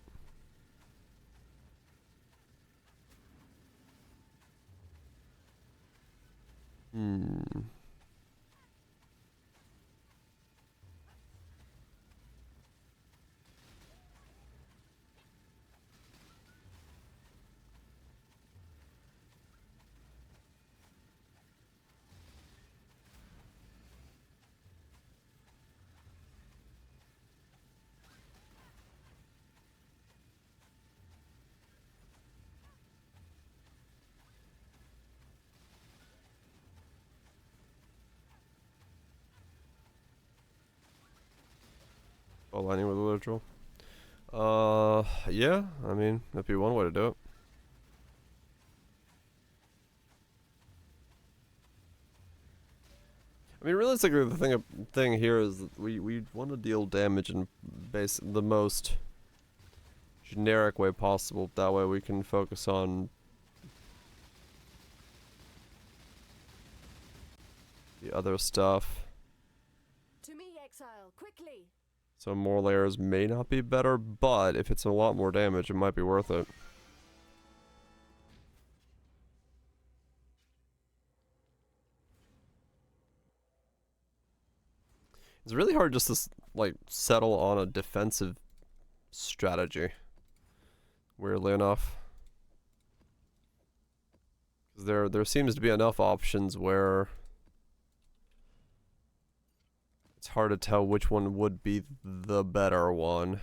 Aligning with the literal. Yeah, I mean, that'd be one way to do it. I mean, realistically, the thing here is that we want to deal damage in the most generic way possible. That way we can focus on the other stuff. To me, exile, quickly. So more layers may not be better, but if it's a lot more damage, it might be worth it. It's really hard just to like settle on a defensive strategy. Weirdly enough, there seems to be enough options where it's hard to tell which one would be the better one.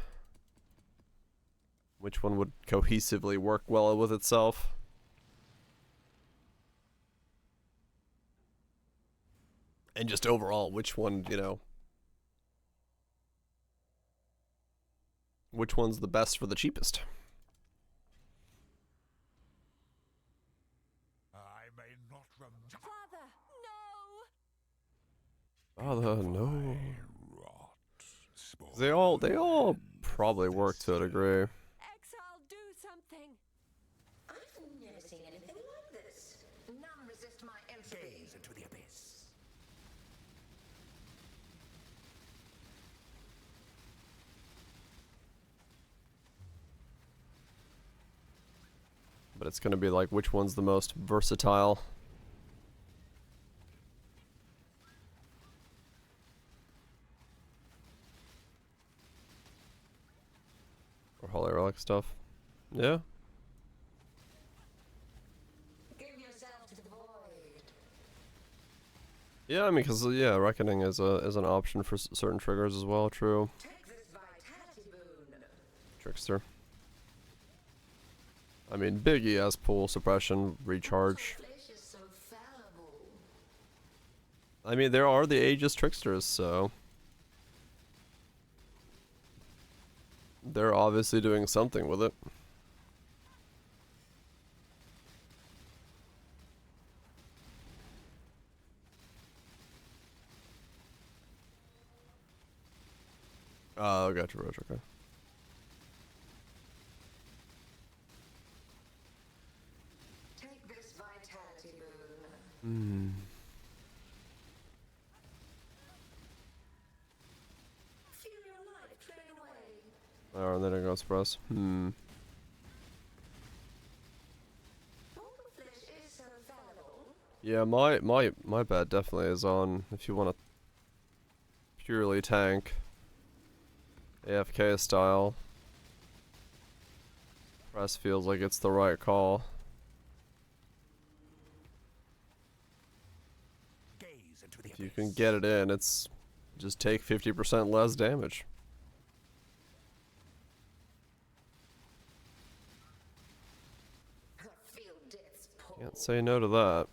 Which one would cohesively work well with itself. And just overall, which one, you know, which one's the best for the cheapest? I may not Father, no. They all probably work to a degree. Exile, do something. I've never seen anything like this. None resist my entry. gaze into the abyss. But it's gonna be like, which one's the most versatile? Or Holy Relic stuff. Yeah. Give yourself to the void. Yeah, I mean, cause yeah, Reckoning is an option for certain triggers as well. True. Take this vitality boon. Trickster. I mean, Biggie has pull, suppression, recharge. Flesh is so fallible. I mean, there are the Aegis Tricksters, so they're obviously doing something with it. Oh, gotcha, Roach, okay. Take this vitality boon. Feel your life drain away. Oh, and then it goes for us. Mortal flesh is Yeah, my bet definitely is on if you want to purely tank AFK style. Press feels like it's the right call. If you can get it in, it's just take 50% less damage. Can't say no to that.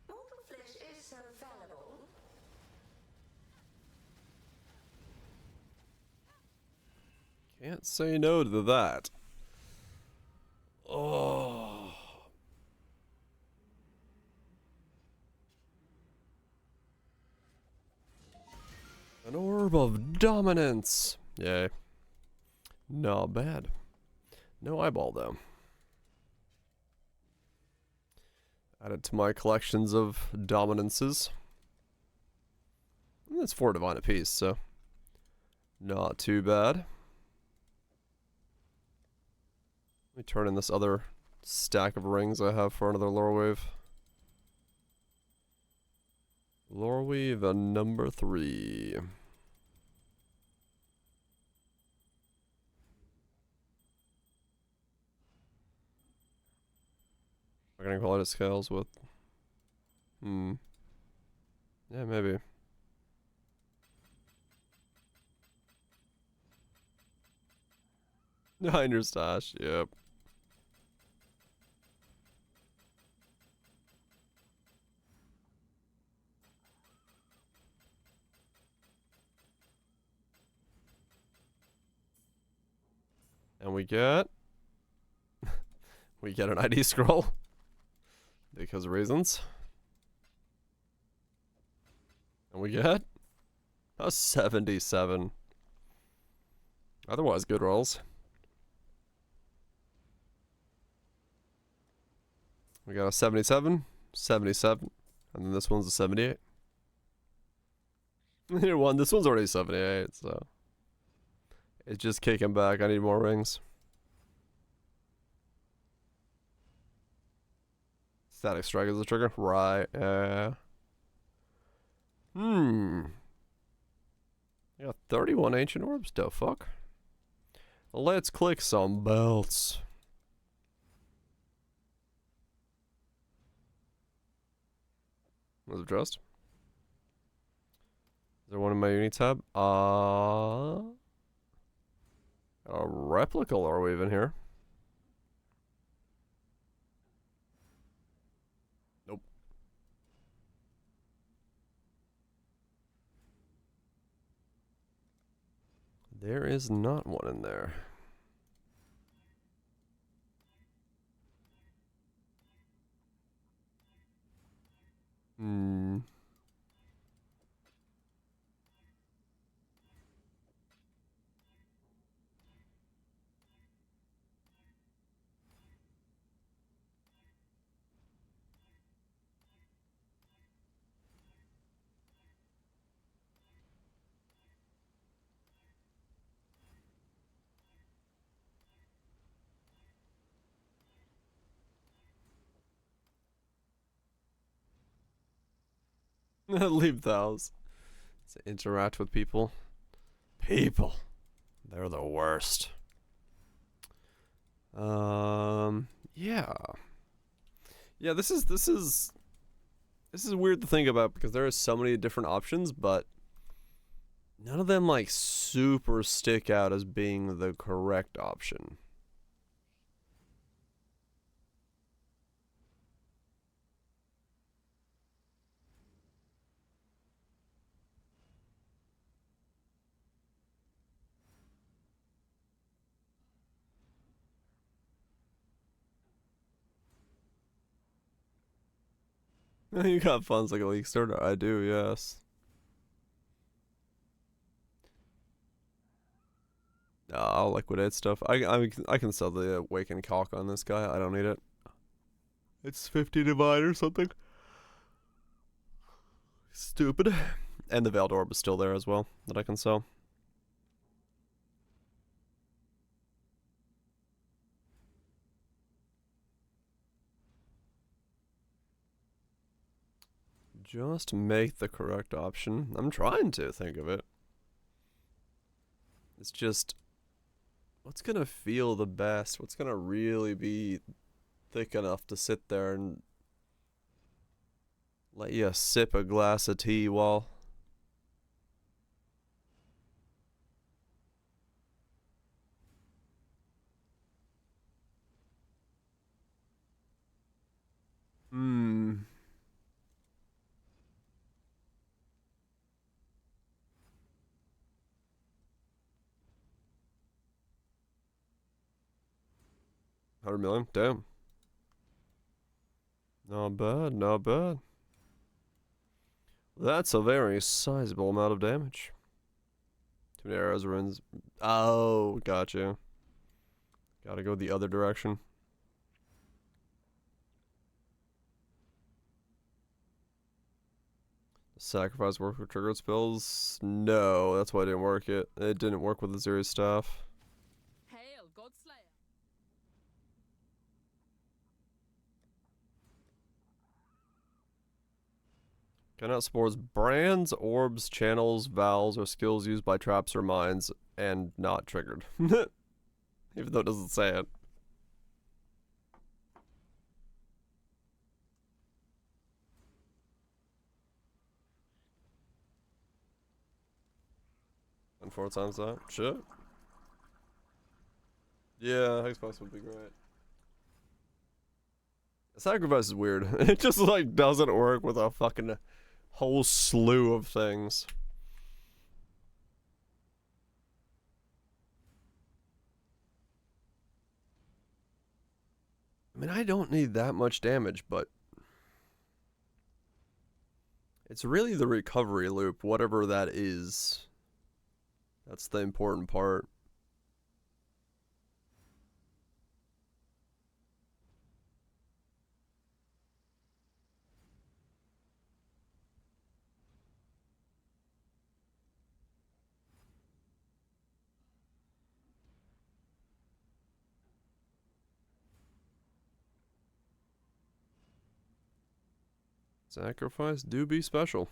Mortal flesh is so fallible. Can't say no to that. Oh. An orb of dominance. Yay. Not bad. No eyeball though. Added to my collections of dominances. And that's 4 divine apiece, so not too bad. Let me turn in this other stack of rings I have for another lore wave. Lore wave number 3. We're gonna quality scales with. Yeah, maybe. Behind your stash, yep. And we get an ID scroll because reasons. And we get a 77. Otherwise good rolls. We got a 77, 77, and then this one's a 78. Here one, this one's already 78, so it's just kicking back. I need more rings. Static strike is the trigger, right? I got 31 ancient orbs. The fuck? Let's click some belts. Was it just? Is there one in my uni tab? A replica lore wave in here. Nope. There is not one in there. Leave the house. To interact with people. People. They're the worst. Yeah. Yeah, this is weird to think about because there are so many different options, but none of them like super stick out as being the correct option. You got funds like a league starter? I do, yes. I'll liquidate stuff. I can sell the Awakened Cock on this guy. I don't need it. It's 50 divine or something. Stupid. And the Veiled Orb is still there as well that I can sell. Just make the correct option. I'm trying to think of it. It's just, what's gonna feel the best? What's gonna really be thick enough to sit there and let you sip a glass of tea while... $100 million? Damn. Not bad, not bad. That's a very sizable amount of damage. Too many arrows, ruins. Oh, gotcha. Gotta go the other direction. Sacrifice work with triggered spells? No, that's why it didn't work. It didn't work with the Zeri staff. Hail, Godslayer. Cannot spores brands, orbs, channels, valves, or skills used by traps or mines, and not triggered. Even though it doesn't say it. And 4 times that? Shit. Yeah, Hexbox would be great. Sacrifice is weird. It just like doesn't work with a fucking whole slew of things. I mean, I don't need that much damage, but it's really the recovery loop, whatever that is. That's the important part. Sacrifice do be special.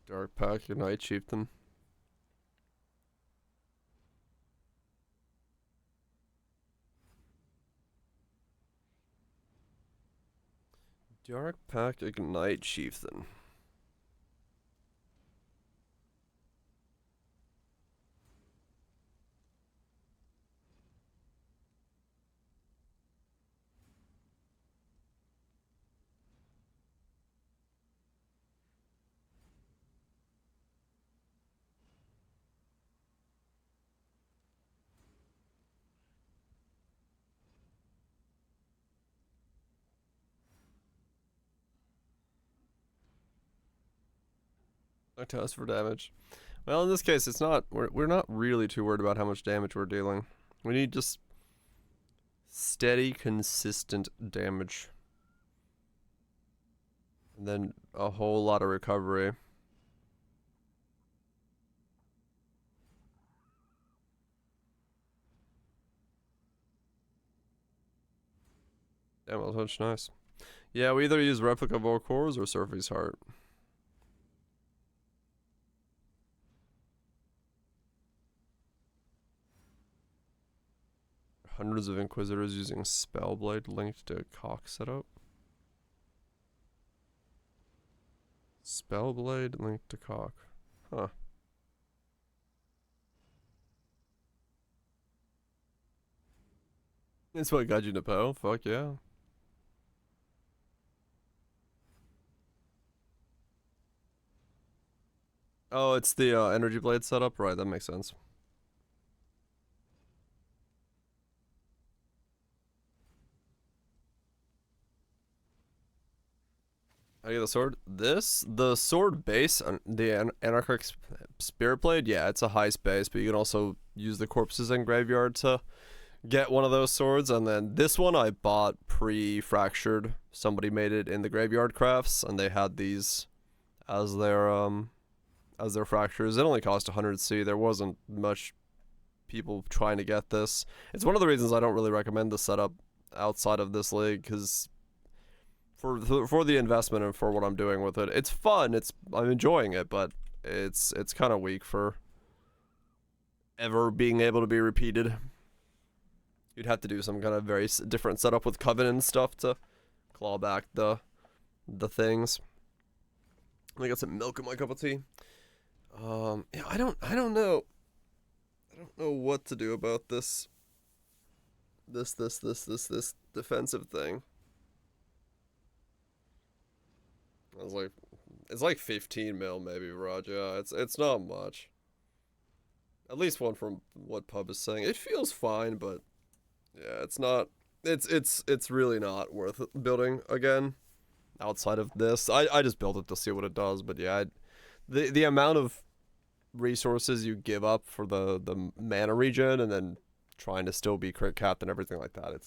Dark Pack, Ignite Chieftain. Dark Pack, Ignite Chieftain. Test for damage. Well, in this case, it's not. We're not really too worried about how much damage we're dealing. We need just steady, consistent damage, and then a whole lot of recovery. Damn, that's nice. Yeah, we either use Replica Volcors or Surface Heart. Hundreds of Inquisitors using Spellblade linked to Cock setup. Spellblade linked to Cock. Huh. That's what got you to Poe? Fuck yeah. Oh, it's the Energy Blade setup? Right, that makes sense. How do you get the sword? The sword base, the Anarchic Spirit Blade, yeah, it's a high space, but you can also use the corpses in graveyard to get one of those swords. And then this one I bought pre-fractured. Somebody made it in the graveyard crafts, and they had these as their fractures. It only cost 100C. There wasn't much people trying to get this. It's one of the reasons I don't really recommend the setup outside of this league, because for the investment and for what I'm doing with it, it's fun. I'm enjoying it, but it's kind of weak for ever being able to be repeated. You'd have to do some kind of very different setup with Covenant and stuff to claw back the things. Let me get some milk in my cup of tea. Yeah, I don't know. I don't know what to do about this defensive thing. It's like 15 mil maybe, Raj. Yeah, it's not much. At least one from what Pub is saying. It feels fine, but yeah, it's not. It's really not worth building again. Outside of this, I just built it to see what it does. But yeah, the amount of resources you give up for the mana regen and then trying to still be crit capped and everything like that,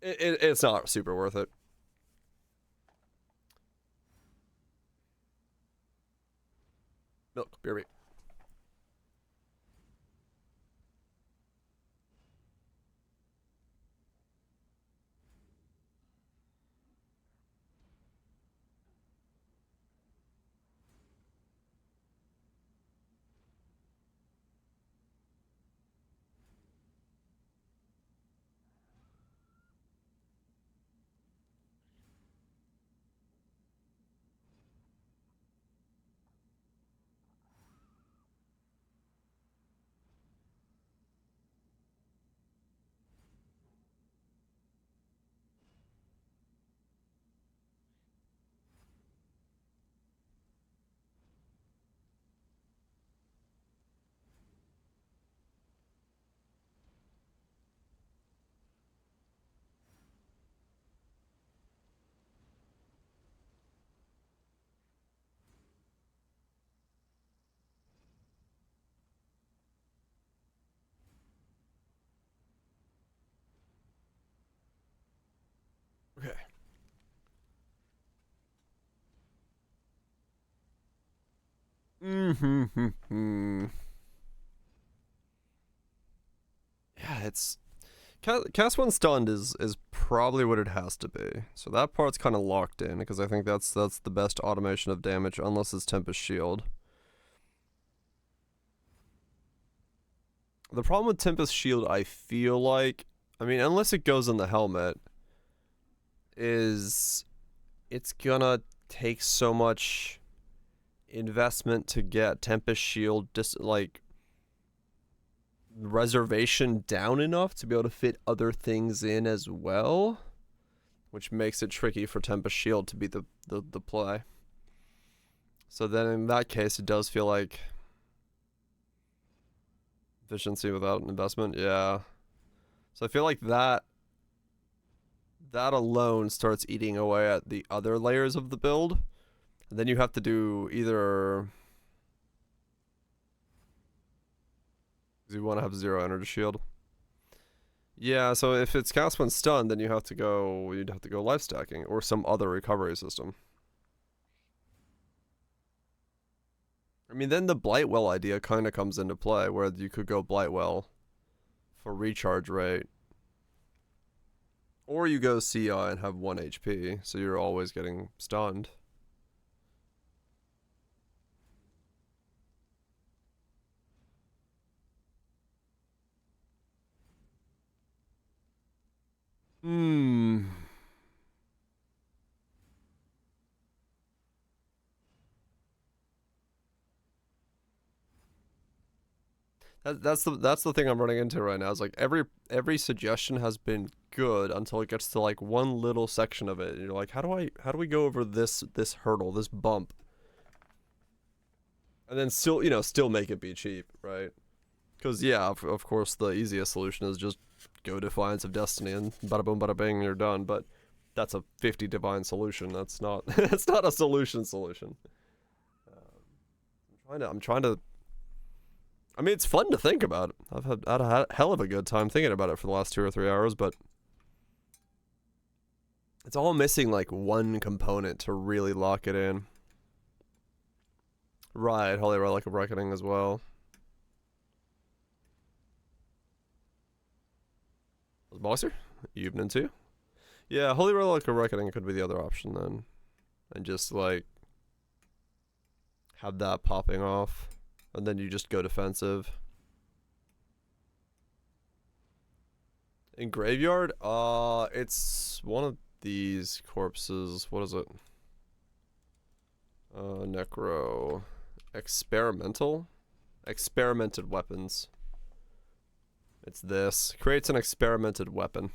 it's not super worth it. Milk, BRB. Okay. Yeah, it's cast one stunned is probably what it has to be. So that part's kind of locked in because I think that's the best automation of damage, unless it's Tempest Shield. The problem with Tempest Shield, I feel like, I mean, unless it goes in the helmet, is it's gonna take so much investment to get Tempest Shield just like reservation down enough to be able to fit other things in as well, which makes it tricky for Tempest Shield to be the play. So then in that case, it does feel like efficiency without an investment. Yeah. So I feel like that alone starts eating away at the other layers of the build. And then you have to do either, because you want to have 0 energy shield. Yeah, so if it's cast when stunned, then you'd have to go life stacking or some other recovery system. I mean, then the Blightwell idea kind of comes into play, where you could go Blightwell for recharge rate. Or you go CI and have 1 HP, so you're always getting stunned. That's the thing I'm running into right now. Is like every suggestion has been good until it gets to like one little section of it, and you're like, how do we go over this hurdle, this bump, and then still make it be cheap, right? Because yeah, of course the easiest solution is just go Defiance of Destiny and bada boom bada bing, you're done. But that's a 50 divine solution. That's not it's not a solution. I'm trying to I mean, it's fun to think about. I've had a hell of a good time thinking about it for the last 2 or 3 hours, but it's all missing like one component to really lock it in. Right, Holy Relic of Reckoning as well. Was Boxer? Evening too? Yeah, Holy Relic of Reckoning could be the other option then. And just like have that popping off. And then you just go defensive. In Graveyard? It's one of these corpses. What is it? Necro. Experimental? Experimented weapons. It's this. Creates an experimented weapon.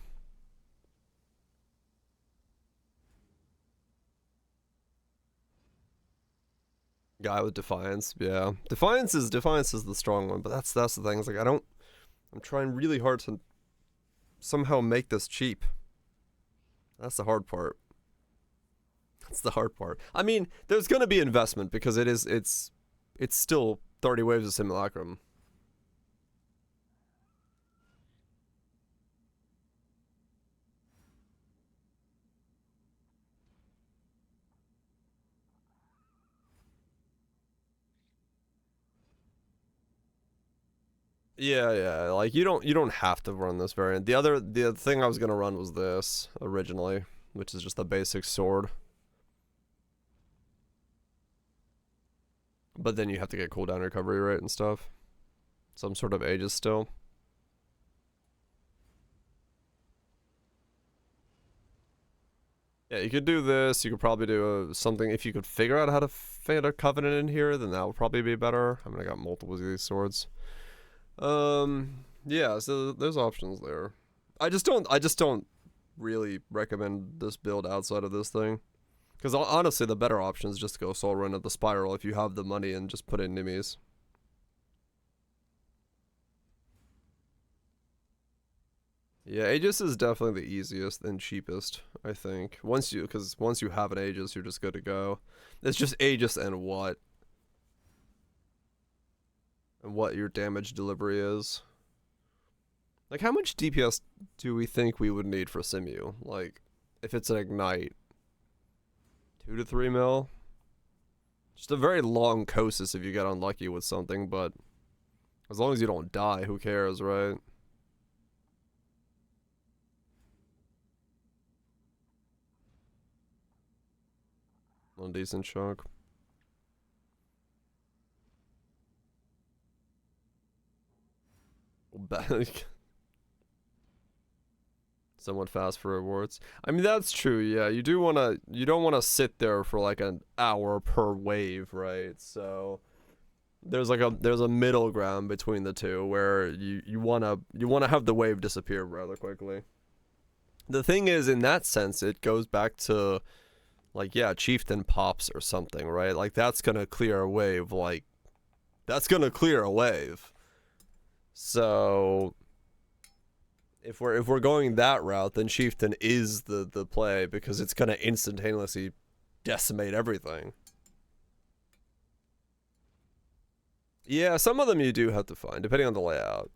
Guy with Defiance, yeah. Defiance is the strong one, but that's the thing. It's like I'm trying really hard to somehow make this cheap. That's the hard part. That's the hard part. I mean, there's gonna be investment because it's still 30 waves of Simulacrum. Yeah, like you don't have to run this variant. The other thing I was gonna run was this originally, which is just the basic sword. But then you have to get cooldown recovery rate and stuff. Some sort of Aegis still. Yeah, you could do this. You could probably do something if you could figure out how to fit a Covenant in here. Then that would probably be better. I mean, I got multiple of these swords. Yeah, so there's options there. I just don't really recommend this build outside of this thing. Because honestly, the better option is just to go Soul Run at the Spiral if you have the money and just put in Nimis. Yeah, Aegis is definitely the easiest and cheapest, I think. Because once you have an Aegis, you're just good to go. It's just Aegis and what your damage delivery is. Like, how much DPS do we think we would need for Simu? Like, if it's an Ignite, 2 to 3 mil? Just a very long Kosis if you get unlucky with something, but as long as you don't die, who cares, right? One decent chunk. Back. Somewhat fast for rewards. I mean, that's true. Yeah, you don't want to sit there for like an hour per wave, right? So there's a middle ground between the two where you want to have the wave disappear rather quickly. The thing is, in that sense, it goes back to like, yeah, Chieftain pops or something, right? Like that's going to clear a wave, So if we're going that route, then Chieftain is the play because it's gonna instantaneously decimate everything. Yeah, some of them you do have to find, depending on the layout.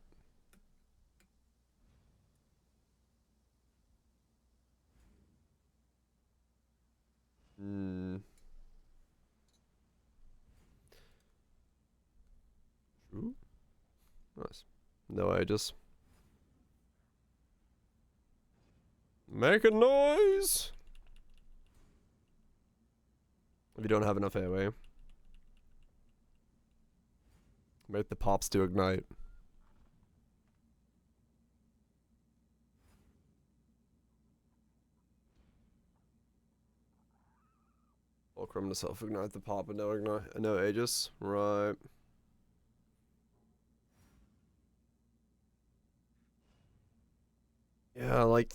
True. Nice. No, I just make a noise. If you don't have enough AoE, make the pops to ignite. Fulcrum to self-ignite the pop and no Aegis. Right. Yeah, like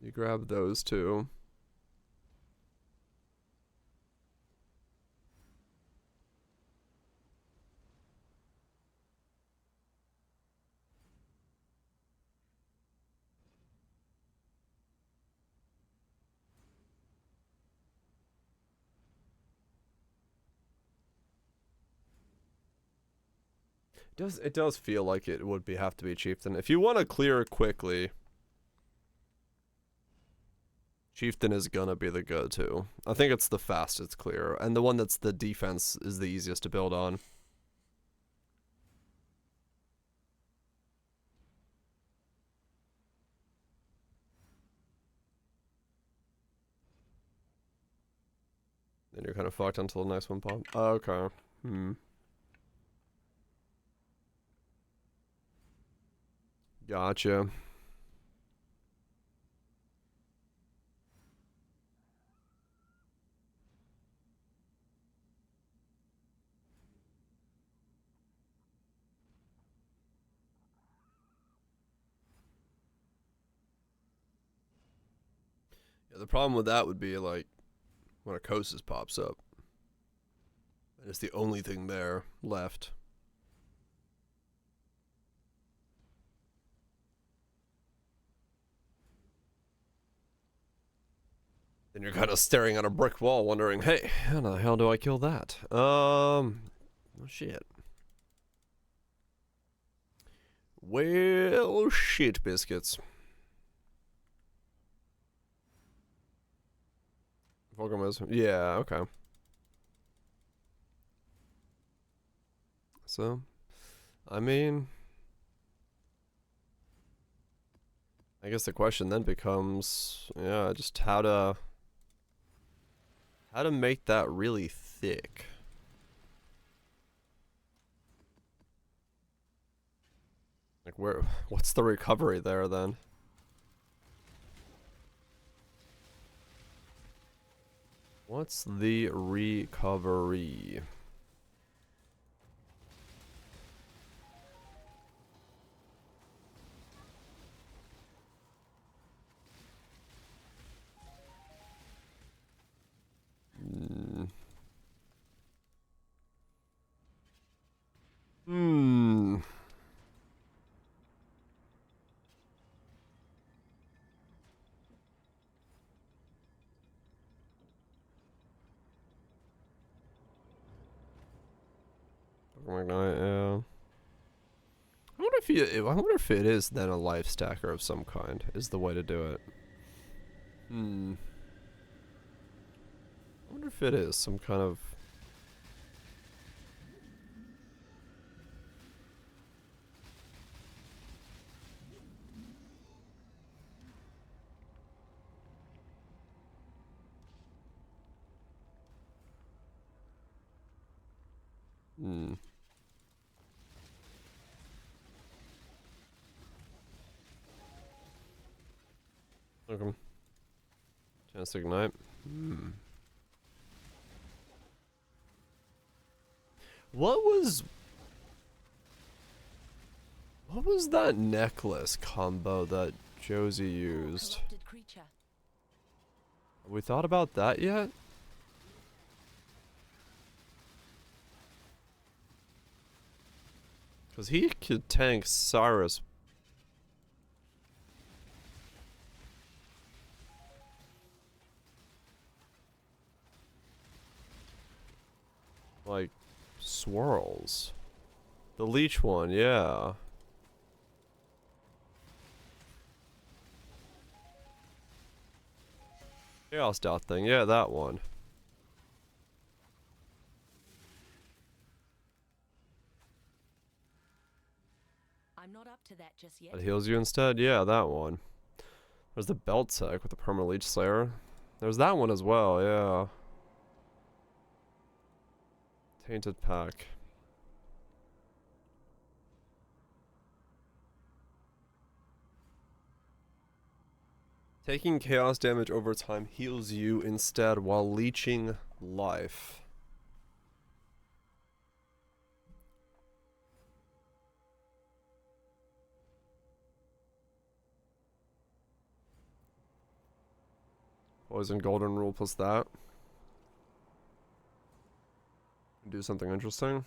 you grab those two. It does feel like it would have to be Chieftain. If you want to clear quickly, Chieftain is gonna be the go-to. I think it's the fastest clear, and the one that's the defense is the easiest to build on. Then you're kind of fucked until the next one pops. Okay. Gotcha. Yeah, the problem with that would be like when a Kosis pops up. And it's the only thing there left. Then you're kind of staring at a brick wall wondering, hey, how the hell do I kill that? Oh shit. Well, shit biscuits. Volcanism. Yeah, okay. So, I mean, I guess the question then becomes, yeah, just how to make that really thick. Like what's the recovery there then? What's the recovery? Yeah. I wonder if it is then a life stacker of some kind is the way to do it. I wonder if it is some kind of. Okay. Chance to ignite. What was that necklace combo that Josie used? Have we thought about that yet? Because he could tank Cyrus. Like, swirls. The leech one, yeah. Chaos dot thing, yeah, that one. I'm not up to that just yet. That heals you instead, yeah, that one. There's the belt tech with the perma leech slayer. There's that one as well, yeah. Tainted pack. Taking chaos damage over time heals you instead while leeching life. Poison golden rule plus that. Do something interesting.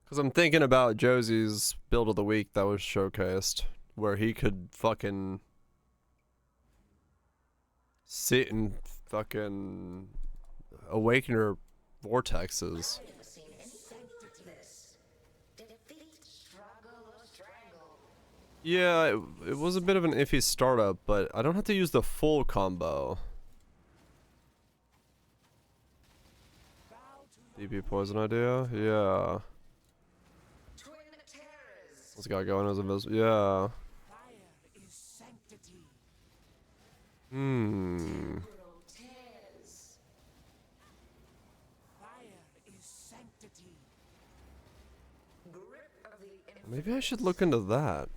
Because I'm thinking about Josie's build of the week that was showcased, where he could fucking sit and fucking awaken her vortexes. I've never seen anything like this. Yeah, it was a bit of an iffy startup, but I don't have to use the full combo. DP poison idea? Yeah. This guy going as invisible. Yeah. Hmm. Maybe I should look into that.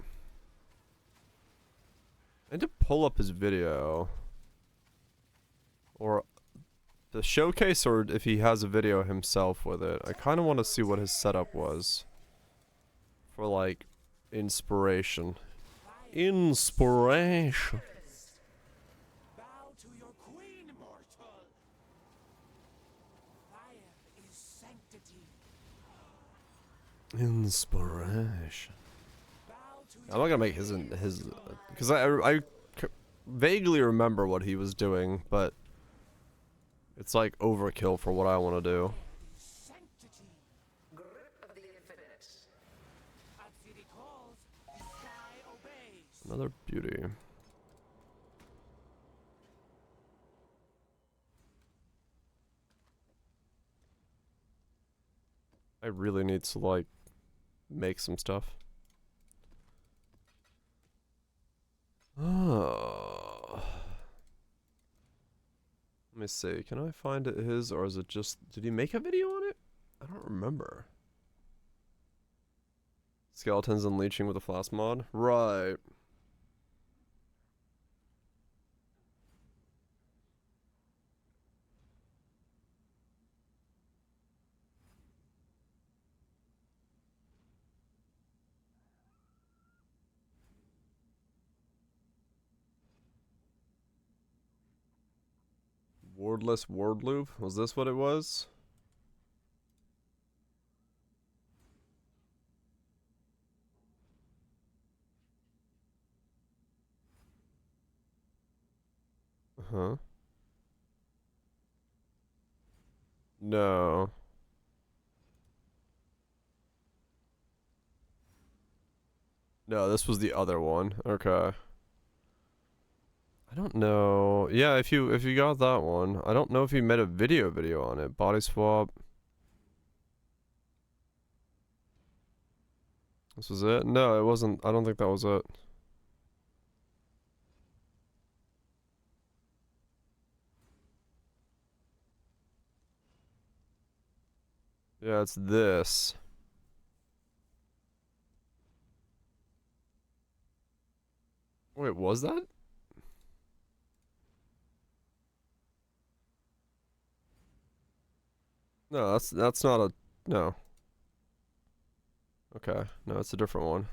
I need to pull up his video. Or the showcase, or if he has a video himself with it. I kind of want to see what his setup was. For, like, inspiration. Inspiration. Bow to your queen, mortal. Fire is sanctity. Inspiration. I'm not gonna make his because I vaguely remember what he was doing, but it's like overkill for what I want to do. Sanctity. Grip of the infinite. At city calls, sky obeys. Another beauty. I really need to like make some stuff. Oh. Let me see. Can I find it his, or is it just... Did he make a video on it? I don't remember. Skeletons and leeching with a flask mod? Right. Wordless word loop? Was this what it was? Uh-huh. No. No, this was the other one. Okay. I don't know. Yeah, if you got that one. I don't know if you made a video on it. Body swap. This was it? No, it wasn't. I don't think that was it. Yeah, it's this. Wait, was that? No, that's not a... No. Okay. No, it's a different one.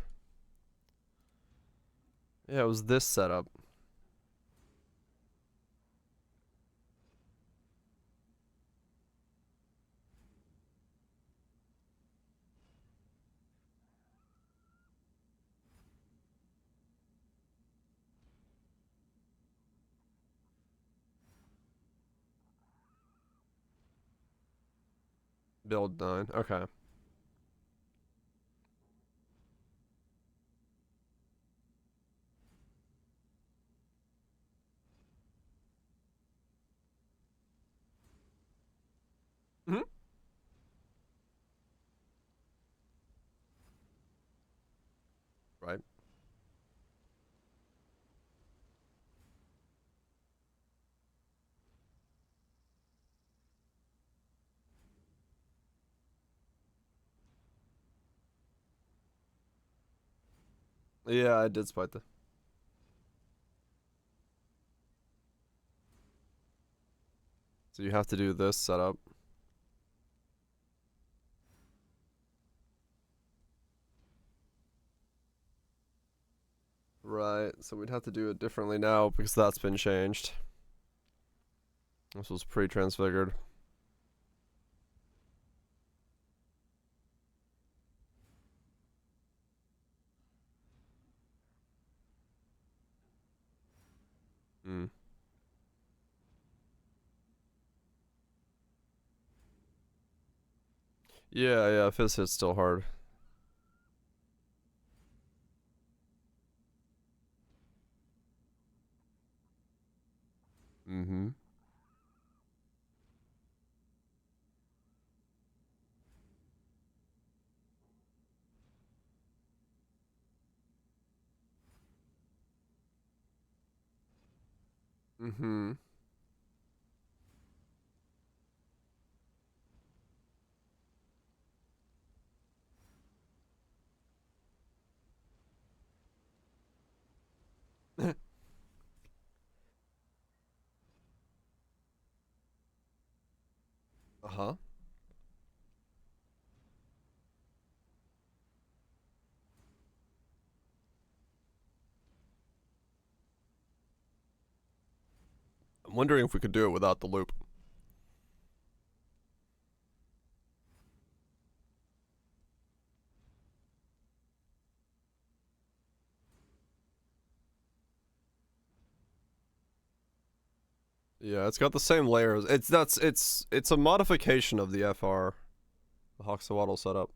Yeah, it was this setup. Build 9. Okay. Hmm. Right. Yeah, I did spite the... So you have to do this setup. Right, so we'd have to do it differently now because that's been changed. This was pre-transfigured. Hmm. Yeah, Fizz hit's still hard. Mm-hmm. Uh-huh. I'm wondering if we could do it without the loop. Yeah, it's got the same layers. It's a modification of the FR, the Hoxawaddle setup.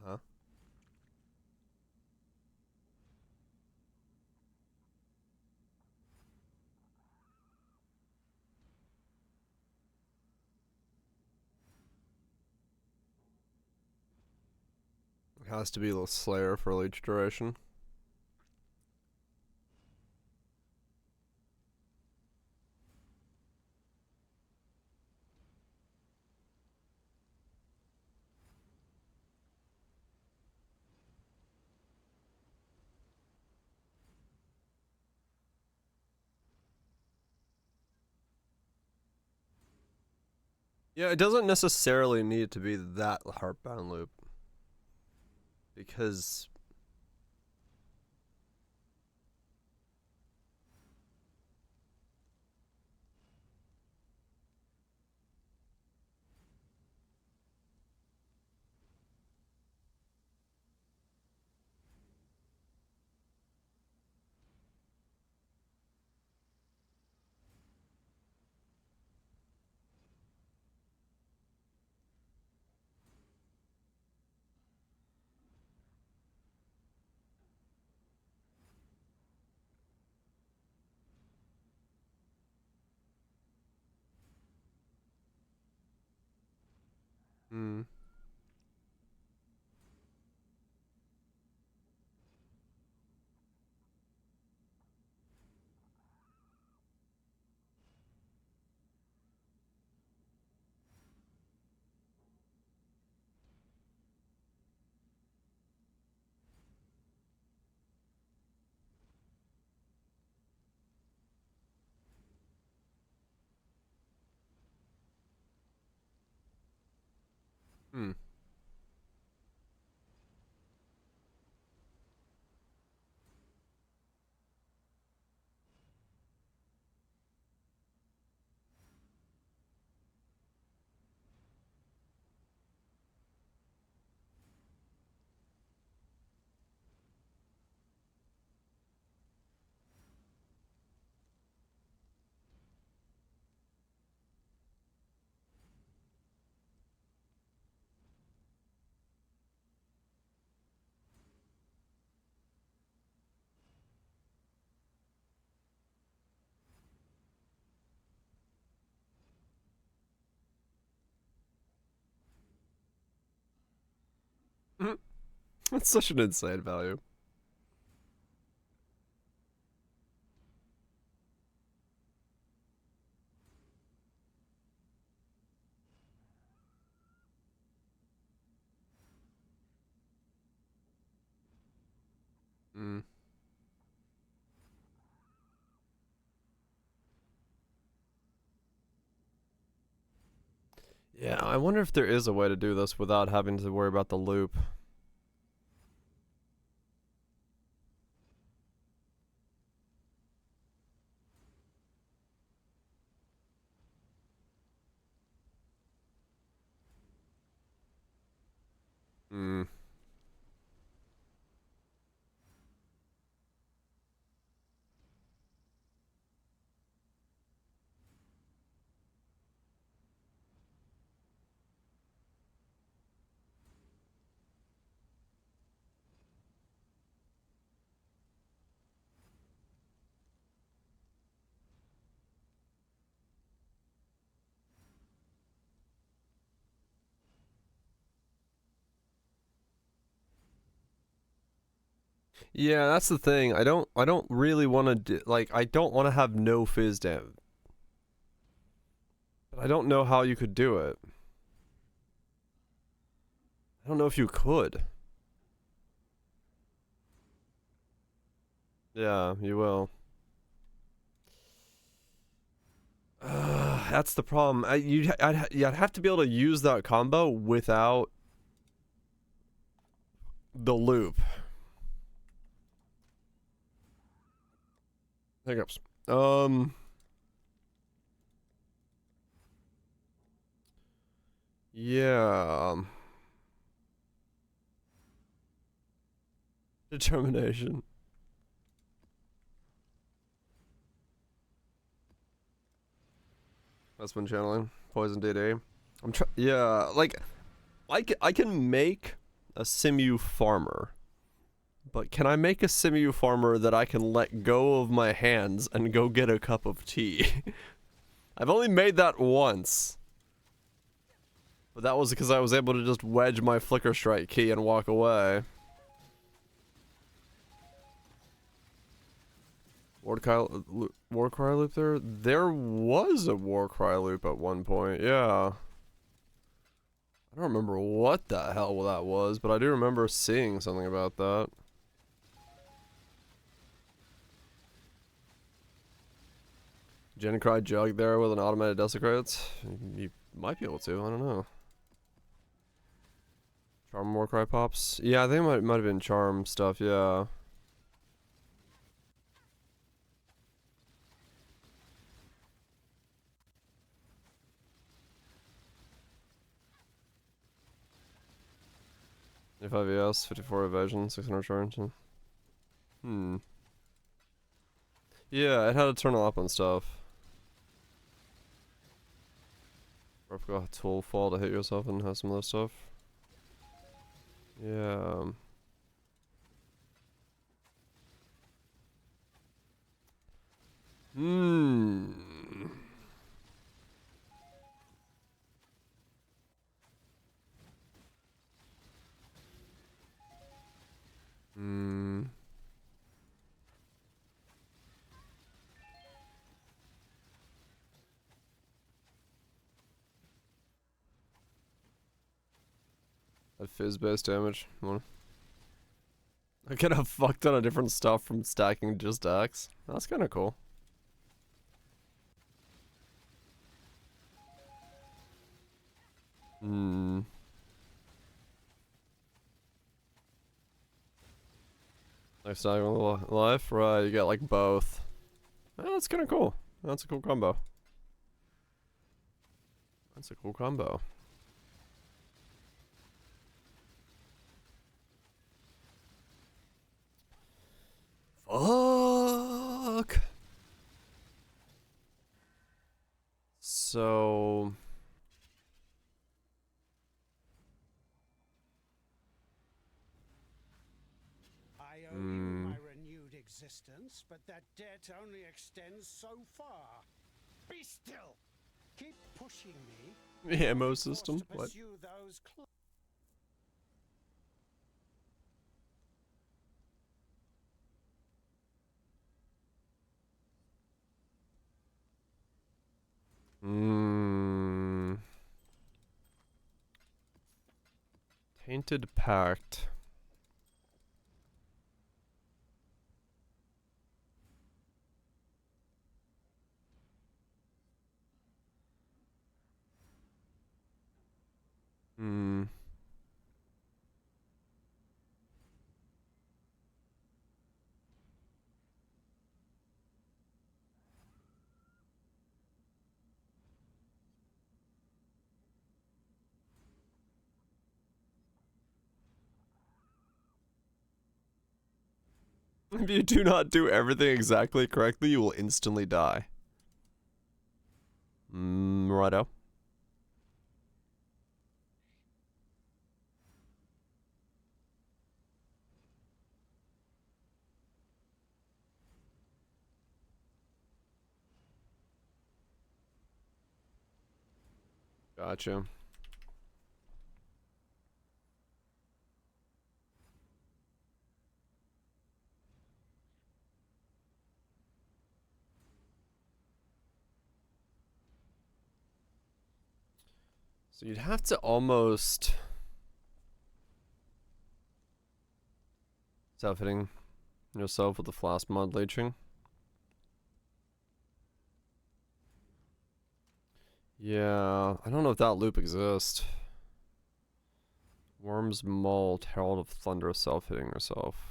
Huh? It has to be the Slayer for leech duration. Yeah, it doesn't necessarily need to be that heartbound loop. Because hmm. Hmm. That's such an insane value. Hmm. Yeah, I wonder if there is a way to do this without having to worry about the loop. Hmm. Yeah, that's the thing. I don't really want to do, like, I don't want to have no fizz damage. But I don't know how you could do it. I don't know if you could. Yeah, you will. That's the problem. I'd have to be able to use that combo without the loop. Hiccups. Yeah. Determination. That's been channeling. Poison DD. Yeah, like, I can make a Simu farmer. But can I make a Simu farmer that I can let go of my hands and go get a cup of tea? I've only made that once. But that was because I was able to just wedge my Flicker Strike key and walk away. Warcry loop there? There was a Warcry loop at one point, yeah. I don't remember what the hell that was, but I do remember seeing something about that. Gencry Jug there with an automated Desecrate? You might be able to, I don't know. Charm Warcry pops? Yeah, I think it might have been Charm stuff, yeah. If IVS, 54 evasion, 600 charge. Hmm. Yeah, it had eternal up and stuff. Replica tool fall to hit yourself and have some of that stuff. Yeah. Hmm. Hmm. That fizz-based damage. I get a fuck ton of different stuff from stacking just X. That's kind of cool. Hmm. Nice diagonal life? Right, you get like both. Oh, that's kind of cool. That's a cool combo. That's a cool combo. Fuck. So I owe you my renewed existence, but that debt only extends so far. Be still. Keep pushing me. the ammo system. What? Pursue those Tainted Pact. If you do not do everything exactly correctly, you will instantly die. Righto. Gotcha. So you'd have to almost self-hitting yourself with the flask mod leeching. Yeah, I don't know if that loop exists. Worm's Molt, Herald of Thunder, self-hitting herself.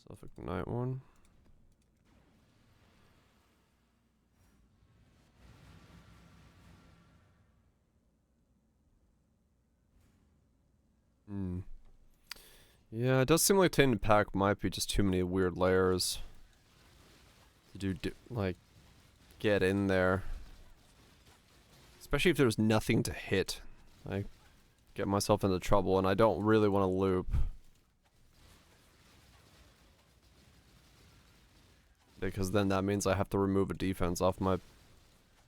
Self-ignite one. Yeah, it does seem like Tainted Pack might be just too many weird layers to do, like, get in there. Especially if there's nothing to hit. I get myself into trouble, and I don't really want to loop. Because then that means I have to remove a defense off my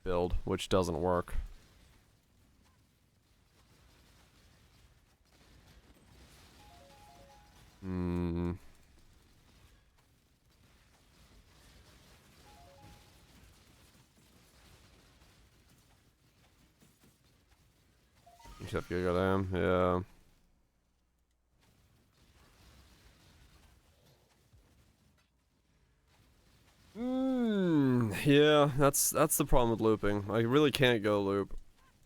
build, which doesn't work. Except you got him, yeah. Yeah, that's the problem with looping. I really can't go loop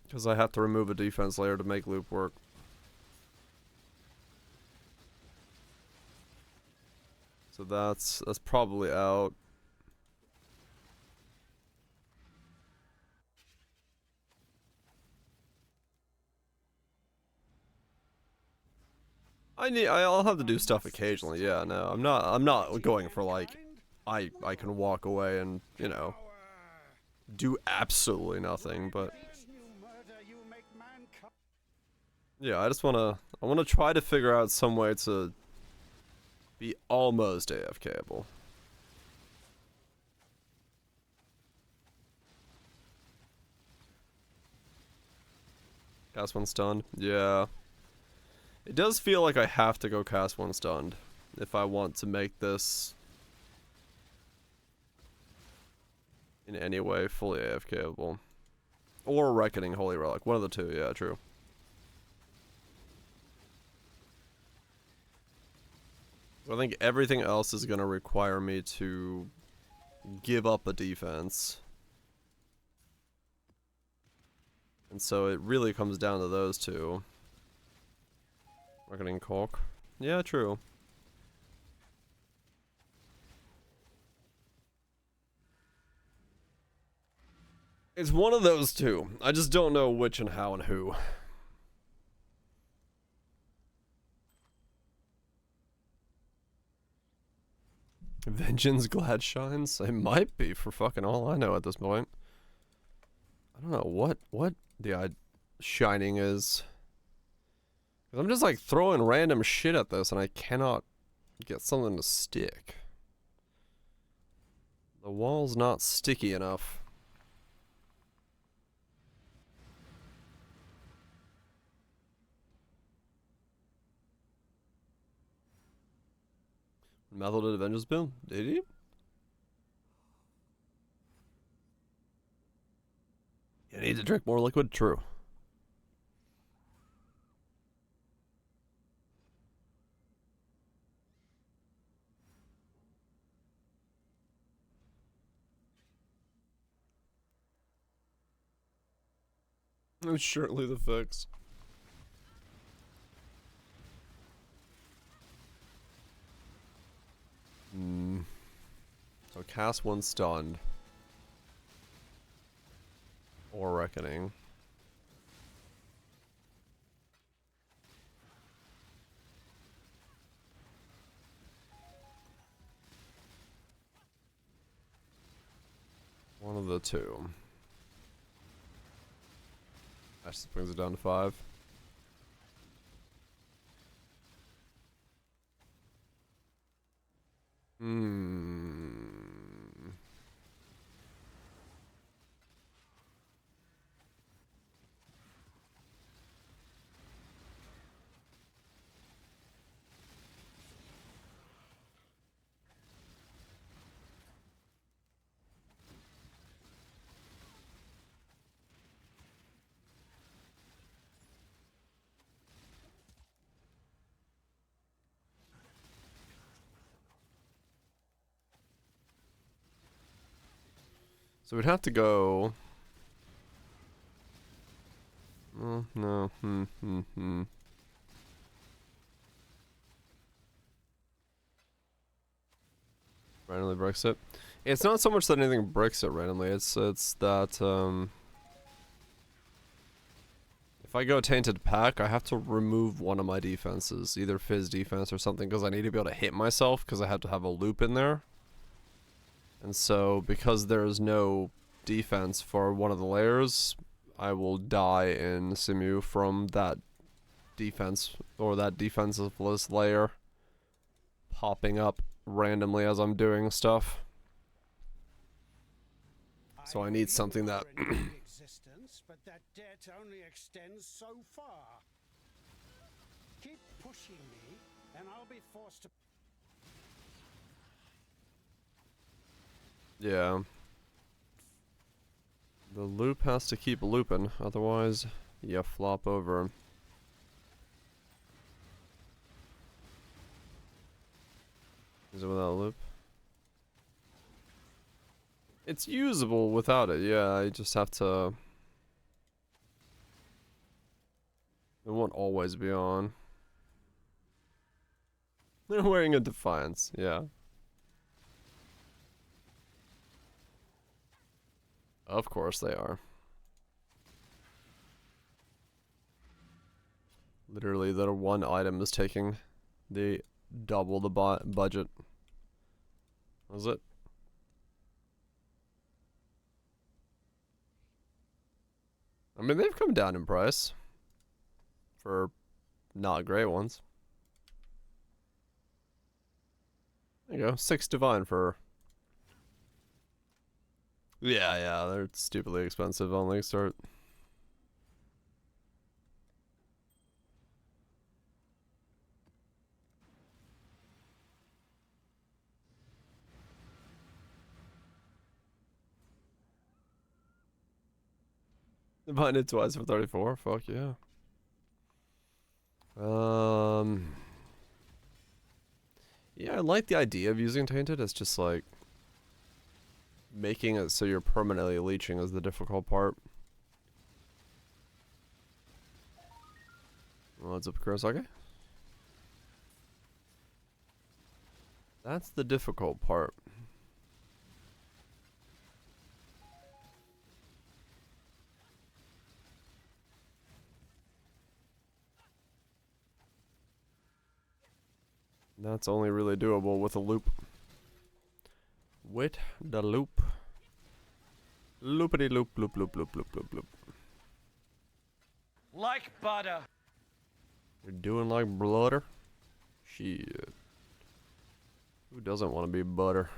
because I have to remove a defense layer to make loop work. So that's probably out. I'll have to do stuff occasionally. Yeah, no, I'm not going for like I can walk away and, you know, do absolutely nothing, but yeah, I wanna try to figure out some way to be almost AFKable. Cast one stunned. Yeah. It does feel like I have to go cast one stunned if I want to make this in any way fully AFKable. Or Reckoning Holy Relic. One of the two, yeah, true. I think everything else is going to require me to give up a defense. And so it really comes down to those two. Reckoning Cork. Yeah, true. It's one of those two. I just don't know which and how and who. Vengeance Glad Shines? It might be, for fucking all I know at this point. I don't know what the shining is. I'm just like throwing random shit at this and I cannot get something to stick. The wall's not sticky enough. Method did Avengers build? Did he? You need to drink more liquid? True. It's surely the fix. So cast one stunned. Or Reckoning. One of the two. Actually brings it down to 5. So we'd have to go. Oh, no. Randomly breaks it. It's not so much that anything breaks it randomly. It's that if I go Tainted Pack, I have to remove one of my defenses, either Fizz defense or something, because I need to be able to hit myself, because I have to have a loop in there. And so, because there is no defense for one of the layers, I will die in Simu from that defense, or that defenseless layer popping up randomly as I'm doing stuff. So I need something that existence, but that debt only extends so far. Keep pushing me, and I'll be forced to. Yeah. The loop has to keep looping, otherwise you flop over. Is it without a loop? It's usable without it, yeah, I just have to... It won't always be on. They're wearing a Defiance, yeah. Of course they are. Literally, that one item is taking the double the budget. Was it? I mean, they've come down in price for not great ones. There you go, 6 Divine for... Yeah, they're stupidly expensive on League Start. Buying it twice for 34, fuck yeah. Yeah, I like the idea of using Tainted. It's just like making it so you're permanently leeching is the difficult part. What's up, Kurosaki? That's the difficult part. That's only really doable with a loop. With the loop. Loopity loop, loop, loop, loop, loop, loop, loop. Like butter. You're doing like butter? Shit. Who doesn't want to be butter?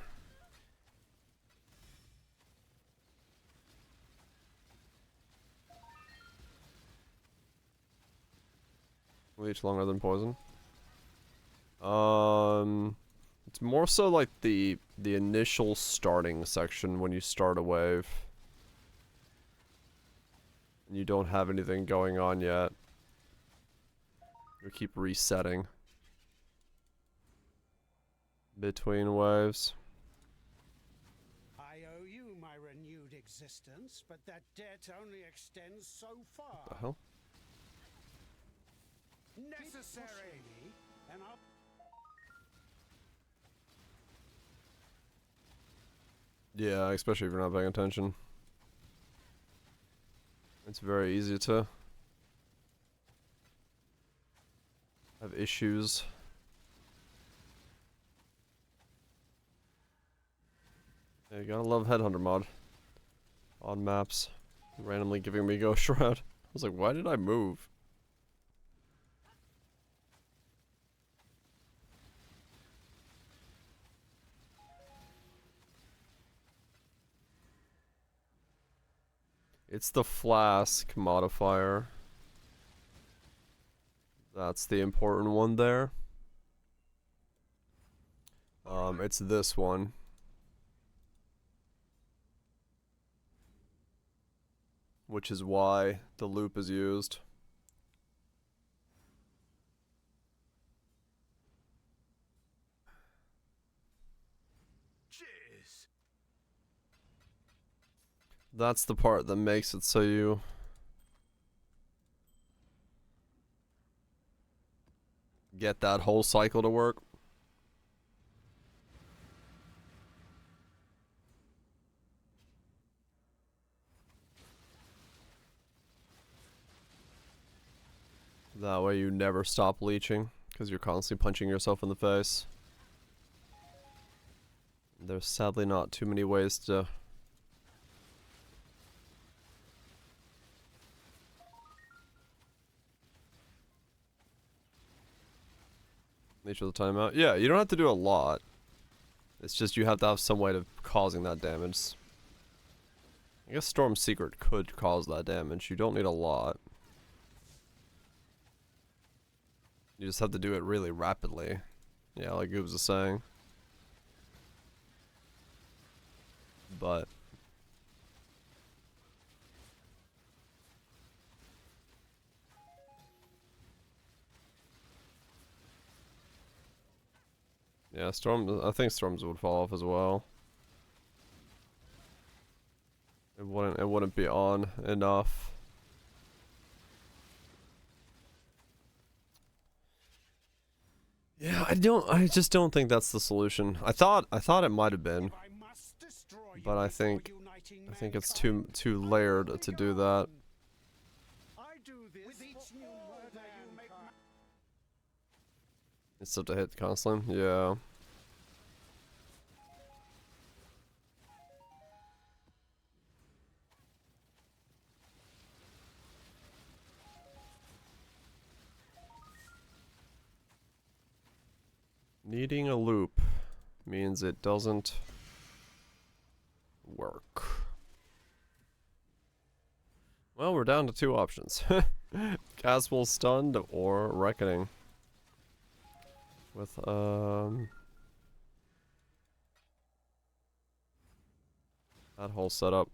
Leech longer than poison. It's more so like the initial starting section when you start a wave. And you don't have anything going on yet. You keep resetting between waves. I owe you my renewed existence, but that debt only extends so far. What the hell? Necessary. And I'll... Yeah, especially if you're not paying attention. It's very easy to have issues. Yeah, you gotta love Headhunter mod on maps. Randomly giving me Ghost Shroud. was like, why did I move? It's the flask modifier. That's the important one there. It's this one. Which is why the loop is used. Cheers. That's the part that makes it so you get that whole cycle to work. That way you never stop leeching, because you're constantly punching yourself in the face. There's sadly not too many ways to... leech with the timeout. Yeah, you don't have to do a lot. It's just you have to have some way of causing that damage. I guess Storm's Secret could cause that damage. You don't need a lot. You just have to do it really rapidly. Yeah, like Goobs was saying. But... yeah, I think Storms would fall off as well. It wouldn't be on enough. Yeah, I just don't think that's the solution. I thought it might have been, but I think it's too layered to do that. It's still to hit constantly, yeah. Needing a loop means it doesn't work. Well, we're down to two options. Caswell Stunned or Reckoning. With, that whole setup.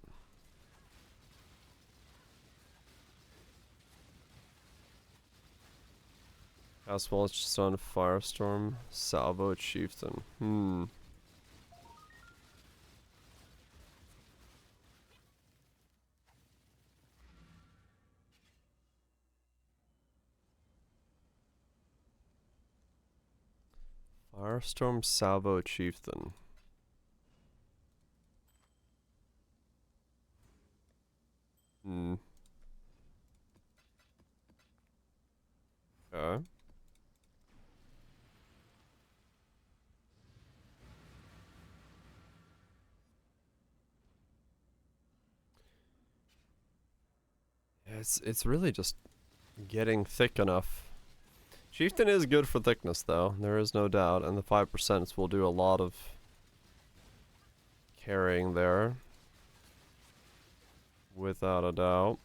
Caswell is just on Firestorm, Salvo Chieftain. Firestorm, Salvo Chieftain. Okay. It's really just getting thick enough. Chieftain is good for thickness though, there is no doubt, and the 5% will do a lot of carrying there. Without a doubt.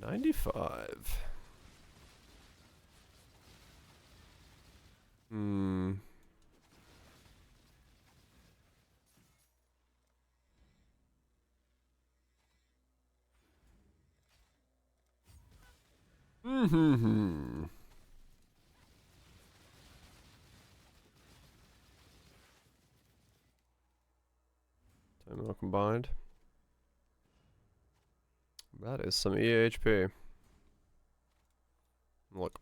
$95. Time combined. That is some EHP. Look.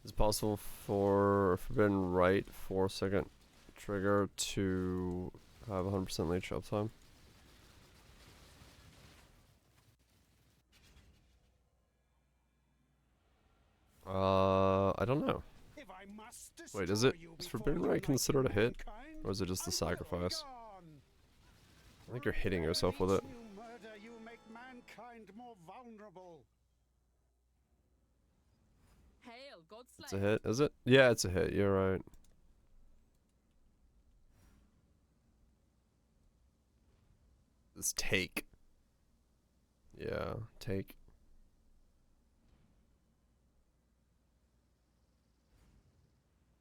Is it possible for Forbidden Right 4-second trigger to have 100% leech uptime? I don't know. Wait, is Forbidden Right considered a hit? Or is it just a sacrifice? I think you're hitting yourself with it. It's a hit, is it? Yeah, it's a hit, you're right. It's take. Yeah, take.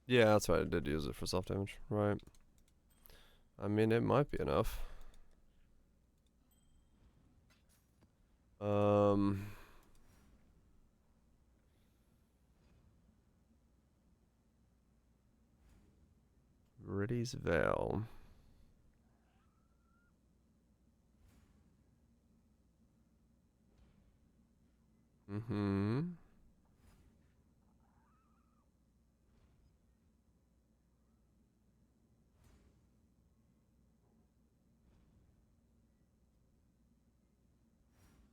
Yeah, that's right, I did use it for self-damage, right. I mean, it might be enough. Riddy's Veil. Mm-hmm.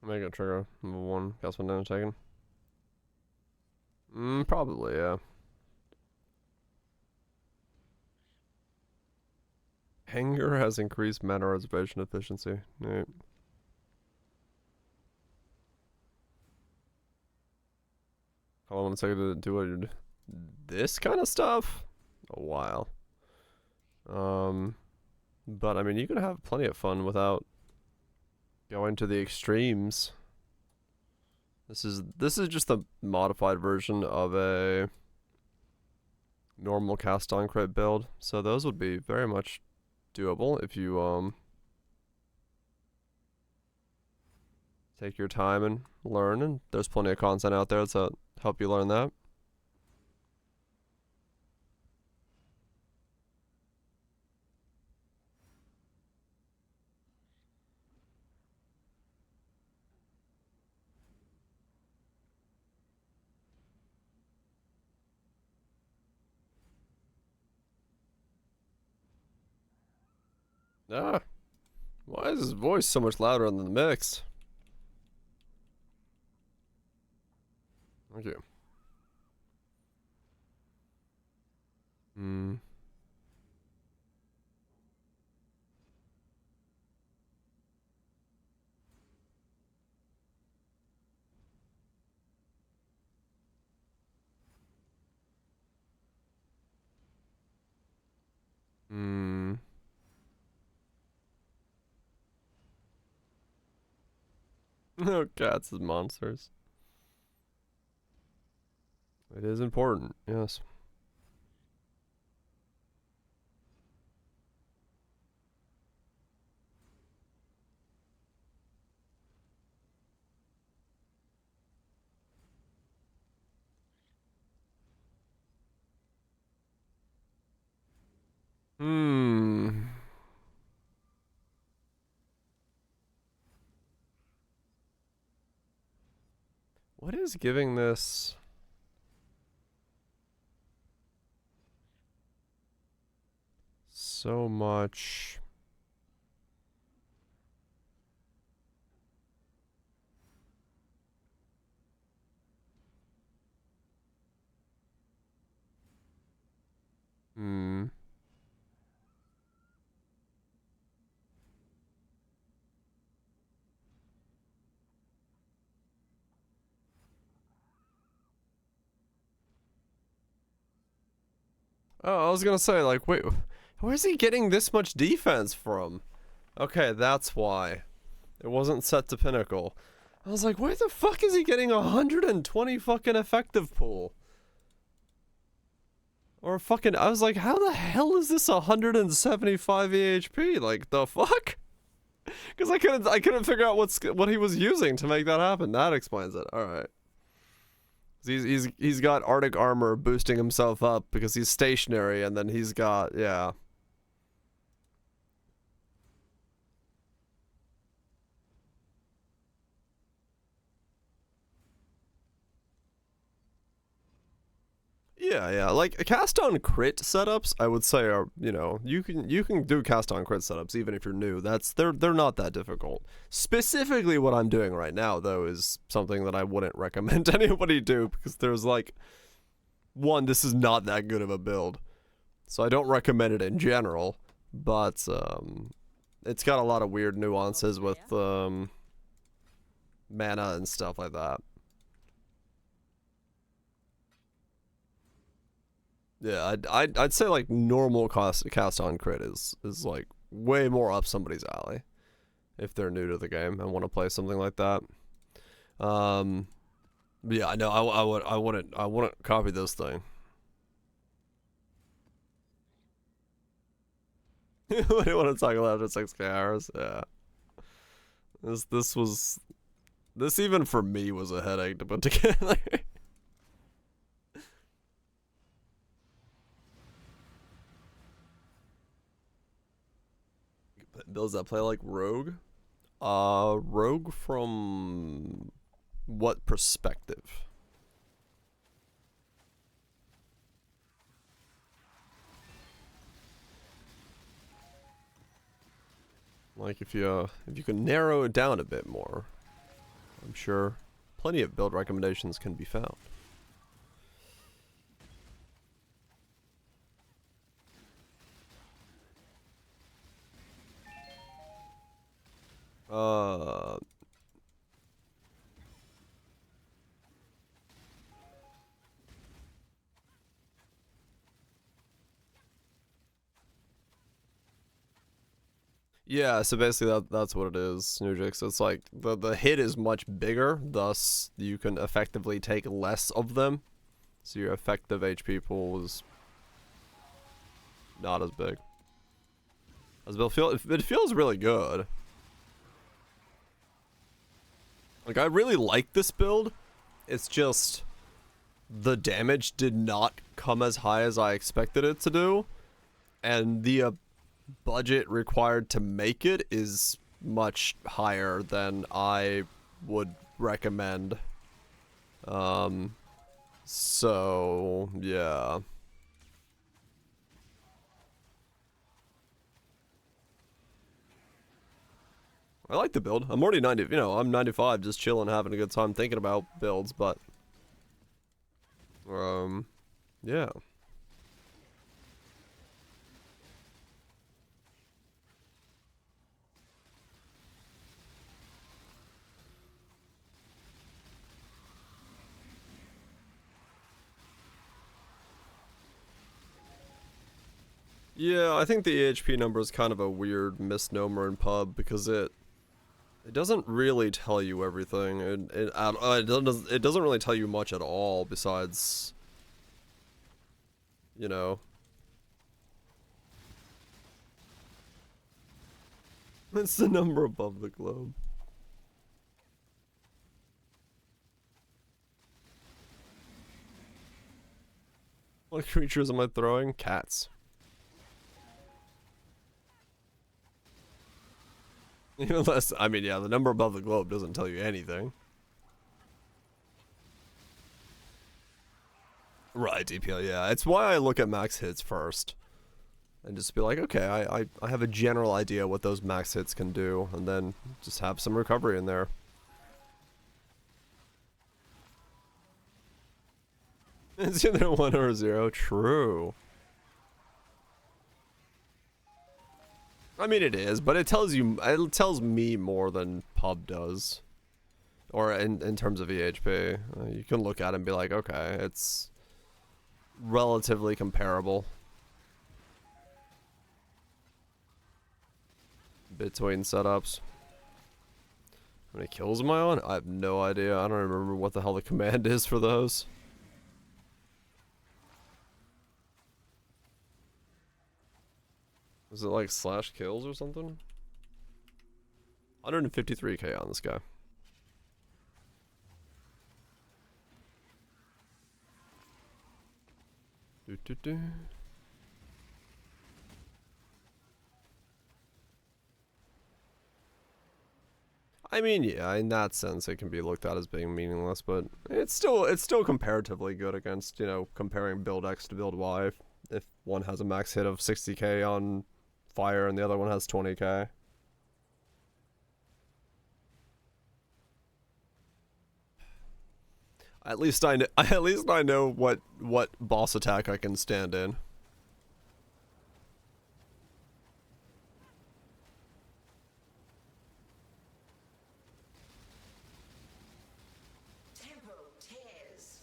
Make it trigger number 1, cast 1 damage taken. Probably, yeah. Hanger has increased mana reservation efficiency. Right. How long will it take to do this kind of stuff? A while. But I mean, you can have plenty of fun without going to the extremes. This is just a modified version of a normal cast on crit build, so those would be very much doable if you take your time and learn, and there's plenty of content out there to help you learn that. Ah, why is his voice so much louder than the mix? Thank you. No cats and monsters. It is important, yes. What is giving this so much? Oh, I was gonna say, like, wait, where's he getting this much defense from? Okay, that's why. It wasn't set to pinnacle. I was like, where the fuck is he getting 120 fucking effective pool? Or fucking, I was like, how the hell is this 175 EHP? Like, the fuck? Because I couldn't figure out what he was using to make that happen. That explains it. All right. He's got Arctic armor boosting himself up because he's stationary, and then he's got, yeah. Yeah, like cast on crit setups, I would say are, you know, you can do cast on crit setups even if you're new. They're not that difficult. Specifically what I'm doing right now though is something that I wouldn't recommend anybody do, because there's like, one, this is not that good of a build. So I don't recommend it in general, but it's got a lot of weird nuances with mana and stuff like that. Yeah, I'd say like normal cast on crit is like way more up somebody's alley if they're new to the game and want to play something like that. But yeah, no, I wouldn't copy this thing. What do you want to talk about after 6K hours? Yeah. This even for me was a headache to put together. Builds that play like Rogue? Rogue from what perspective? Like if you can narrow it down a bit more, I'm sure plenty of build recommendations can be found. Yeah, so basically that's what it is, Nujix. It's like the hit is much bigger, thus you can effectively take less of them. So your effective HP pool is not as big. It feels really good. Like, I really like this build. It's just the damage did not come as high as I expected it to do, and the budget required to make it is much higher than I would recommend. So yeah. I like the build. I'm already 90, you know, I'm 95, just chilling, having a good time thinking about builds, but yeah. Yeah, I think the EHP number is kind of a weird misnomer in pub because it doesn't really tell you everything. It doesn't really tell you much at all besides, you know. It's the number above the globe. What creatures am I throwing? Cats. Even less, I mean, yeah, the number above the globe doesn't tell you anything. Right, DPL, yeah. It's why I look at max hits first. And just be like, okay, I have a general idea what those max hits can do, and then just have some recovery in there. It's either 1 or 0, true. I mean, it is, but it tells me more than pub does. Or in terms of EHP. You can look at it and be like, okay, it's relatively comparable between setups. How many kills am I on? I have no idea. I don't remember what the hell the command is for those. Is it like slash kills or something? 153k on this guy. I mean, yeah, in that sense, it can be looked at as being meaningless, but it's still comparatively good against, you know, comparing build X to build Y. If one has a max hit of 60k on fire and the other one has 20k. At least I know what boss attack I can stand in. Tempo tears.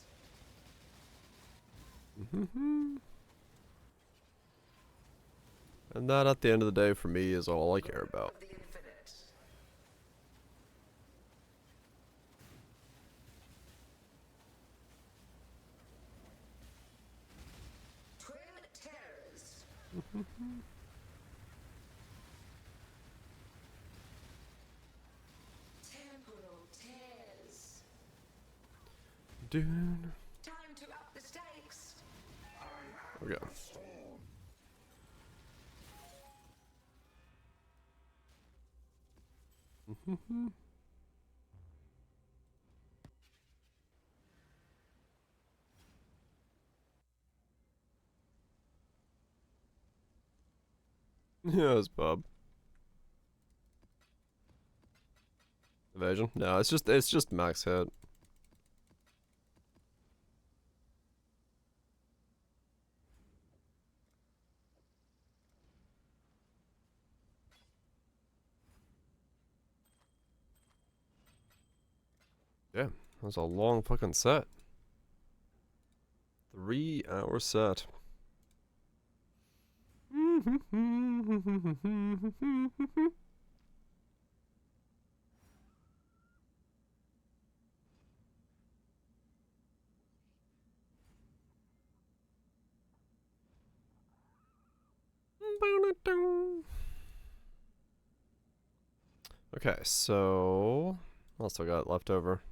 And that, at the end of the day, for me, is all I care about. Of the infinite. Twin terrors. Temporal tears. Dude. Time to up the stakes. There we go. Yes, Bob. Evasion? No, it's just max hit. Yeah, that was a long fucking set. 3-hour set. Okay, so what else do I got left over?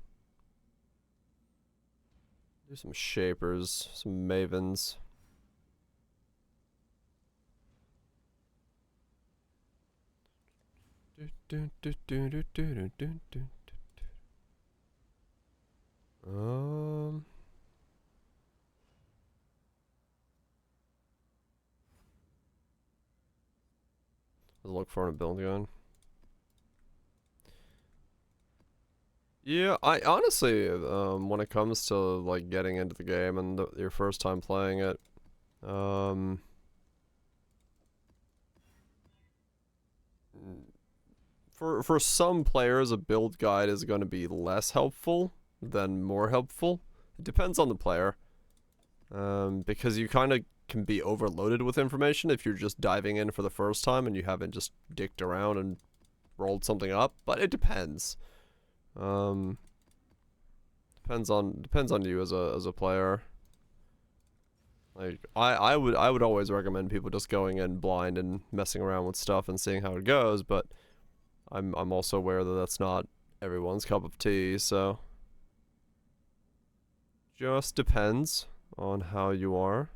Do some shapers, some mavens. Let's look for a build gun. Yeah, I honestly, when it comes to like getting into the game and your first time playing it, for some players, a build guide is going to be less helpful than more helpful. It depends on the player, because you kind of can be overloaded with information if you're just diving in for the first time and you haven't just dicked around and rolled something up. But it depends. Depends on you as a player. Like I would always recommend people just going in blind and messing around with stuff and seeing how it goes, but I'm also aware that that's not everyone's cup of tea, so just depends on how you are.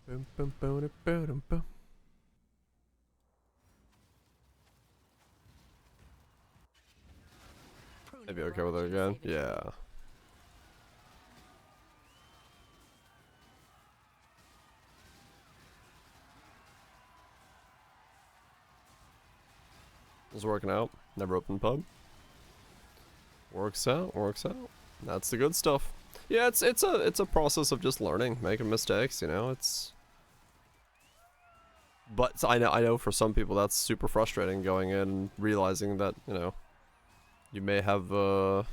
Boom, boom, boom, boom, boom. Maybe okay with it again? Yeah. It's working out. Never opened pub. Works out, works out. That's the good stuff. Yeah, it's a process of just learning, making mistakes, you know, but I know for some people that's super frustrating, going in and realizing that, you know, you may have a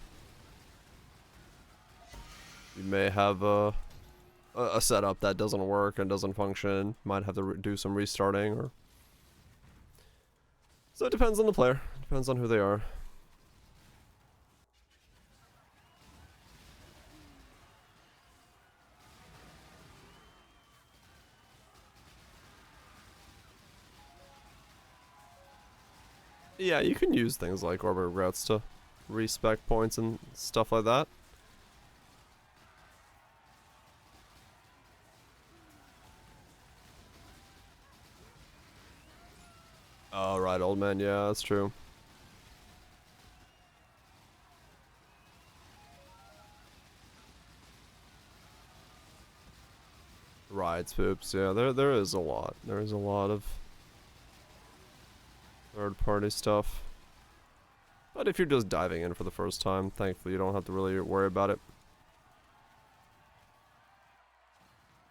setup that doesn't work and doesn't function. Might have to do some restarting, or so it depends on the player. Depends on who they are. Yeah, you can use things like orbit regrets to respec points and stuff like that. Right, old man. Yeah, that's true. Rides, poops. Yeah, there is a lot. There is a lot of third-party stuff. But if you're just diving in for the first time, thankfully you don't have to really worry about it.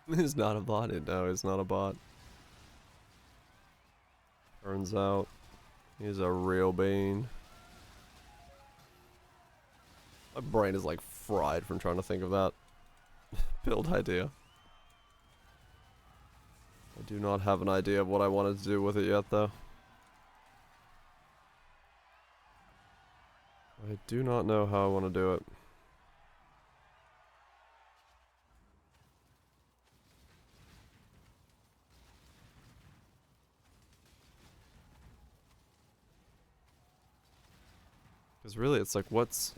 He's not a bot. No, he's not a bot. Turns out he's a real bean. My brain is like fried from trying to think of that build idea. I do not have an idea of what I wanted to do with it yet, though. I do not know how I want to do it. Because really, it's like, what's...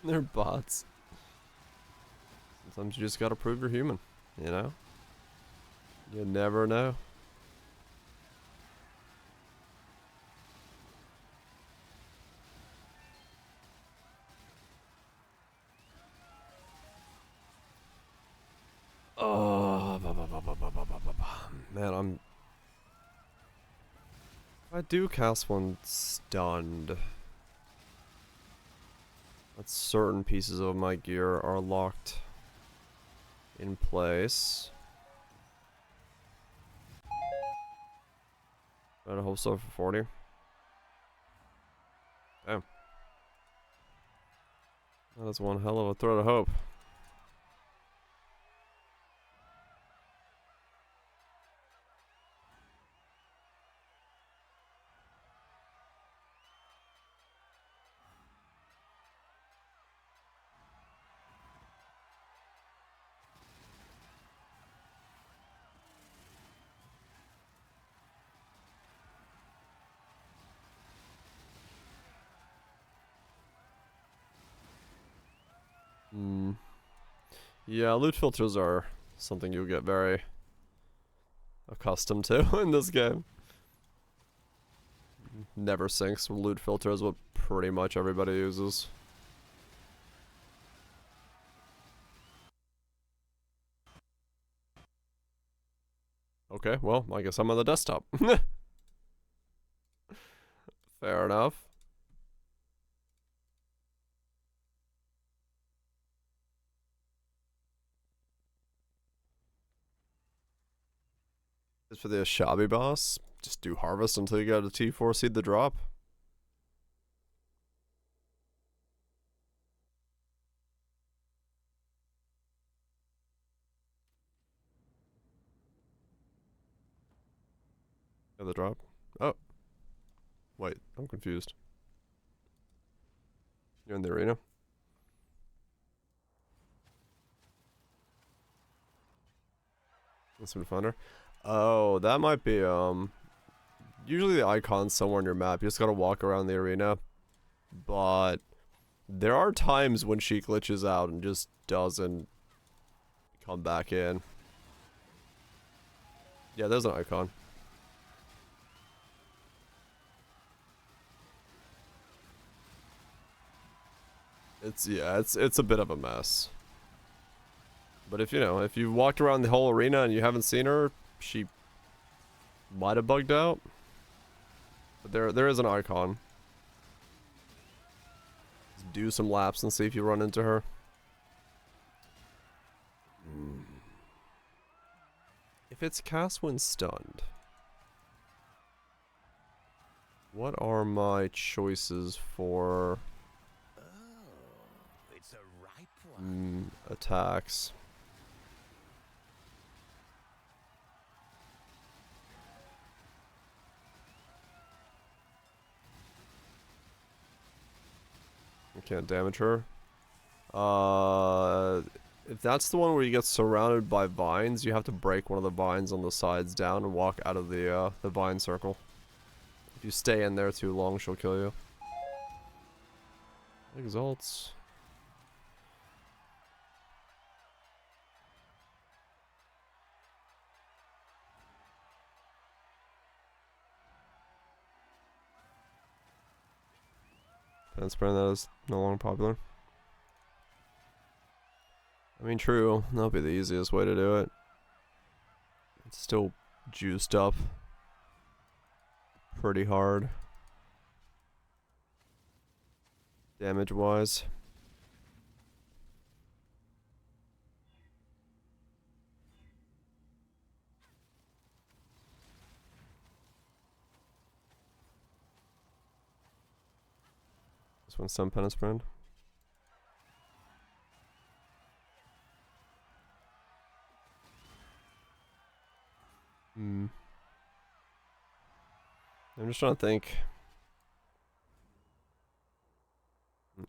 They're bots. Sometimes you just gotta prove you're human, you know? You never know. Oh, man, if I do cast one stunned, that certain pieces of my gear are locked in place. I hope so for 40. Damn. That is one hell of a threat of hope. Yeah, loot filters are something you'll get very accustomed to in this game. Never sinks. Loot filter is what pretty much everybody uses. Okay, well, I guess I'm on the desktop. Fair enough. As for the Ashabi boss, just do harvest until you get a T4 seed the drop. Get the drop. Oh. Wait, I'm confused. You're in the arena? Let's find her. Oh, that might be, usually the icon's somewhere on your map. You just gotta walk around the arena. But there are times when she glitches out and just doesn't come back in. Yeah, there's an icon. It's a bit of a mess. But if you walked around the whole arena and you haven't seen her, she might have bugged out. But there is an icon. Just do some laps and see if you run into her. If it's cast when stunned, what are my choices for It's a ripe one. attacks? I can't damage her. If that's the one where you get surrounded by vines, you have to break one of the vines on the sides down and walk out of the vine circle. If you stay in there too long, she'll kill you. Exalts. Penance Brand that is no longer popular. I mean, true, that'll be the easiest way to do it. It's still juiced up pretty hard, damage-wise. This one's some Penance Brand. I'm just trying to think.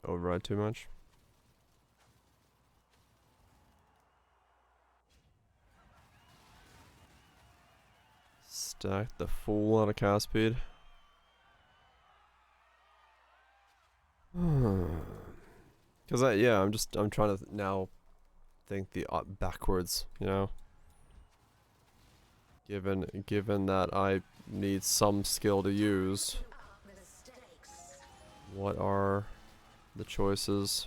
Override too much. Stack the full out of cast speed. Cause I'm trying to now think the backwards, you know. Given that I need some skill to use, what are the choices?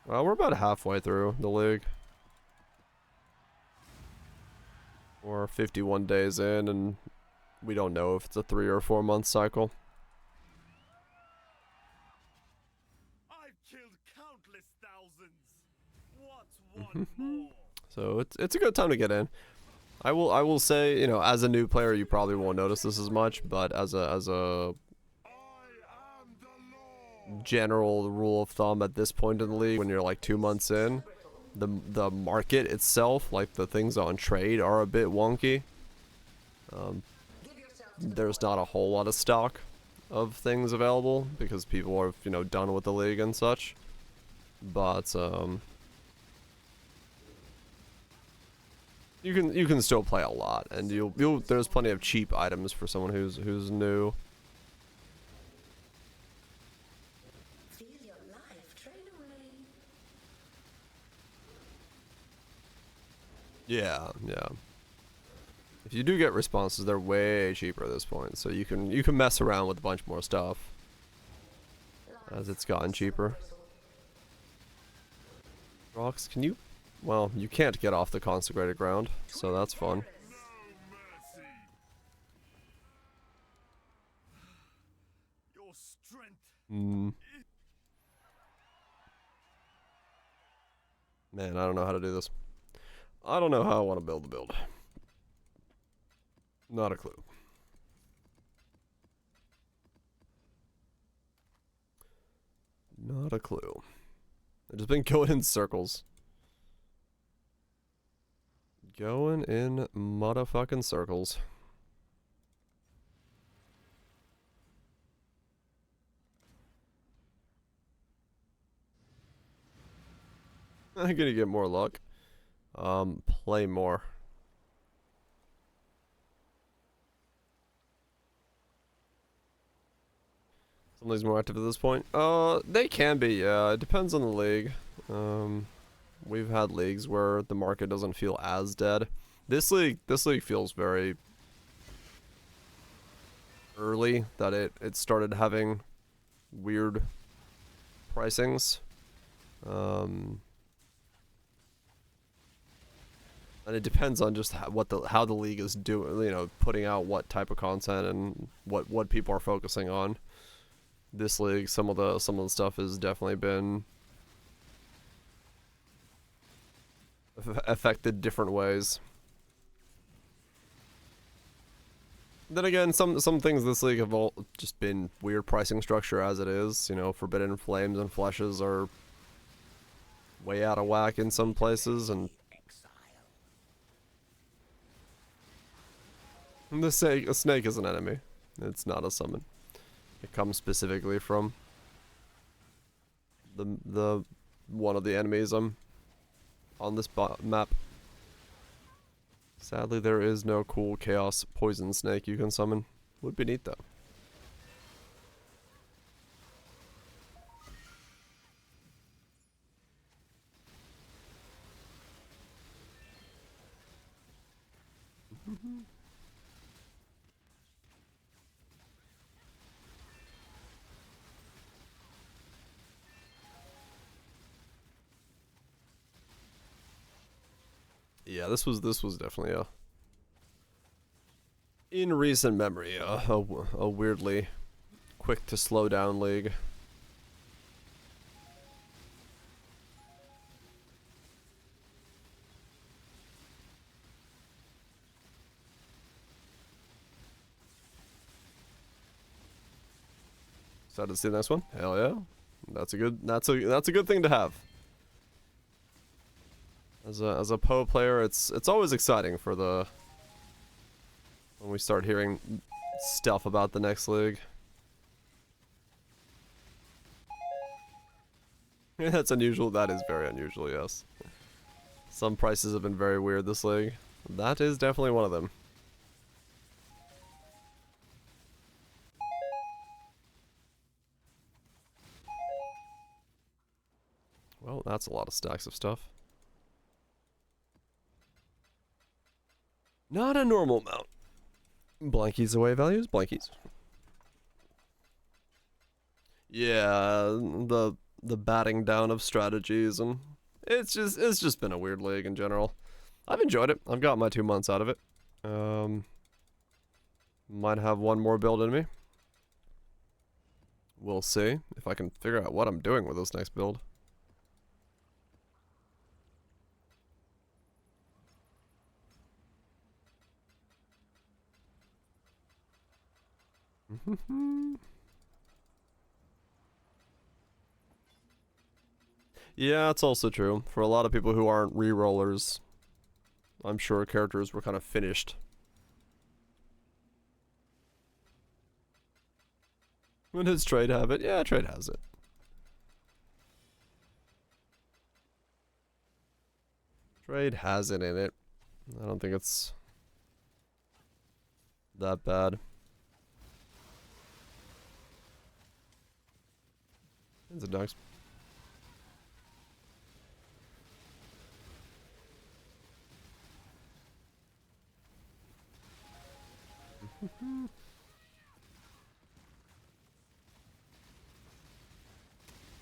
Well, we're about halfway through the league. We're 51 days in, and we don't know if it's a 3 or 4 month cycle. I've killed countless thousands. What's one more? So it's a good time to get in. I will say, you know, as a new player, you probably won't notice this as much, but as a general rule of thumb at this point in the league, when you're like 2 months in, the market itself, like the things on trade, are a bit wonky. There's not a whole lot of stock of things available because people are, you know, done with the league and such. But you can still play a lot, and there's plenty of cheap items for someone who's new. Feel your life train away. Yeah. If you do get responses, they're way cheaper at this point, so you can mess around with a bunch more stuff as it's gotten cheaper. Rocks, can you? Well, you can't get off the consecrated ground, so that's fun. Your strength. Man, I don't know how to do this. I don't know how I want to build the build. Not a clue. Not a clue. I've just been going in circles. Going in motherfucking circles. I'm gonna get more luck. Play more. Some of these more active at this point. They can be, yeah. It depends on the league. We've had leagues where the market doesn't feel as dead. This league feels very early that it started having weird pricings. And it depends on just how the league is doing, you know, putting out what type of content and what people are focusing on. This league, some of the stuff has definitely been affected different ways. Then again, some things this league have all just been weird pricing structure as it is. You know, Forbidden Flames and Fleshes are way out of whack in some places, and a snake is an enemy. It's not a summon. It comes specifically from the one of the enemies on this map. Sadly, there is no cool chaos poison snake you can summon. Would be neat though. Yeah, this was definitely a, in recent memory, a weirdly quick to slow down league. Excited to see the next one. Hell yeah, that's a good thing to have. As a PoE player, it's always exciting for the when we start hearing stuff about the next league. Yeah, that's unusual. That is very unusual. Yes. Some prices have been very weird this league. That is definitely one of them. Well, that's a lot of stacks of stuff. Not a normal amount. Blankies away values, blankies. Yeah, the batting down of strategies, and it's just been a weird league in general. I've enjoyed it. I've got my 2 months out of it. Might have one more build in me. We'll see if I can figure out what I'm doing with this next build. Yeah, it's also true. For a lot of people who aren't re-rollers, I'm sure characters were kind of finished. When does trade have it? Yeah, trade has it. Trade has it in it. I don't think it's that bad. It's a nice.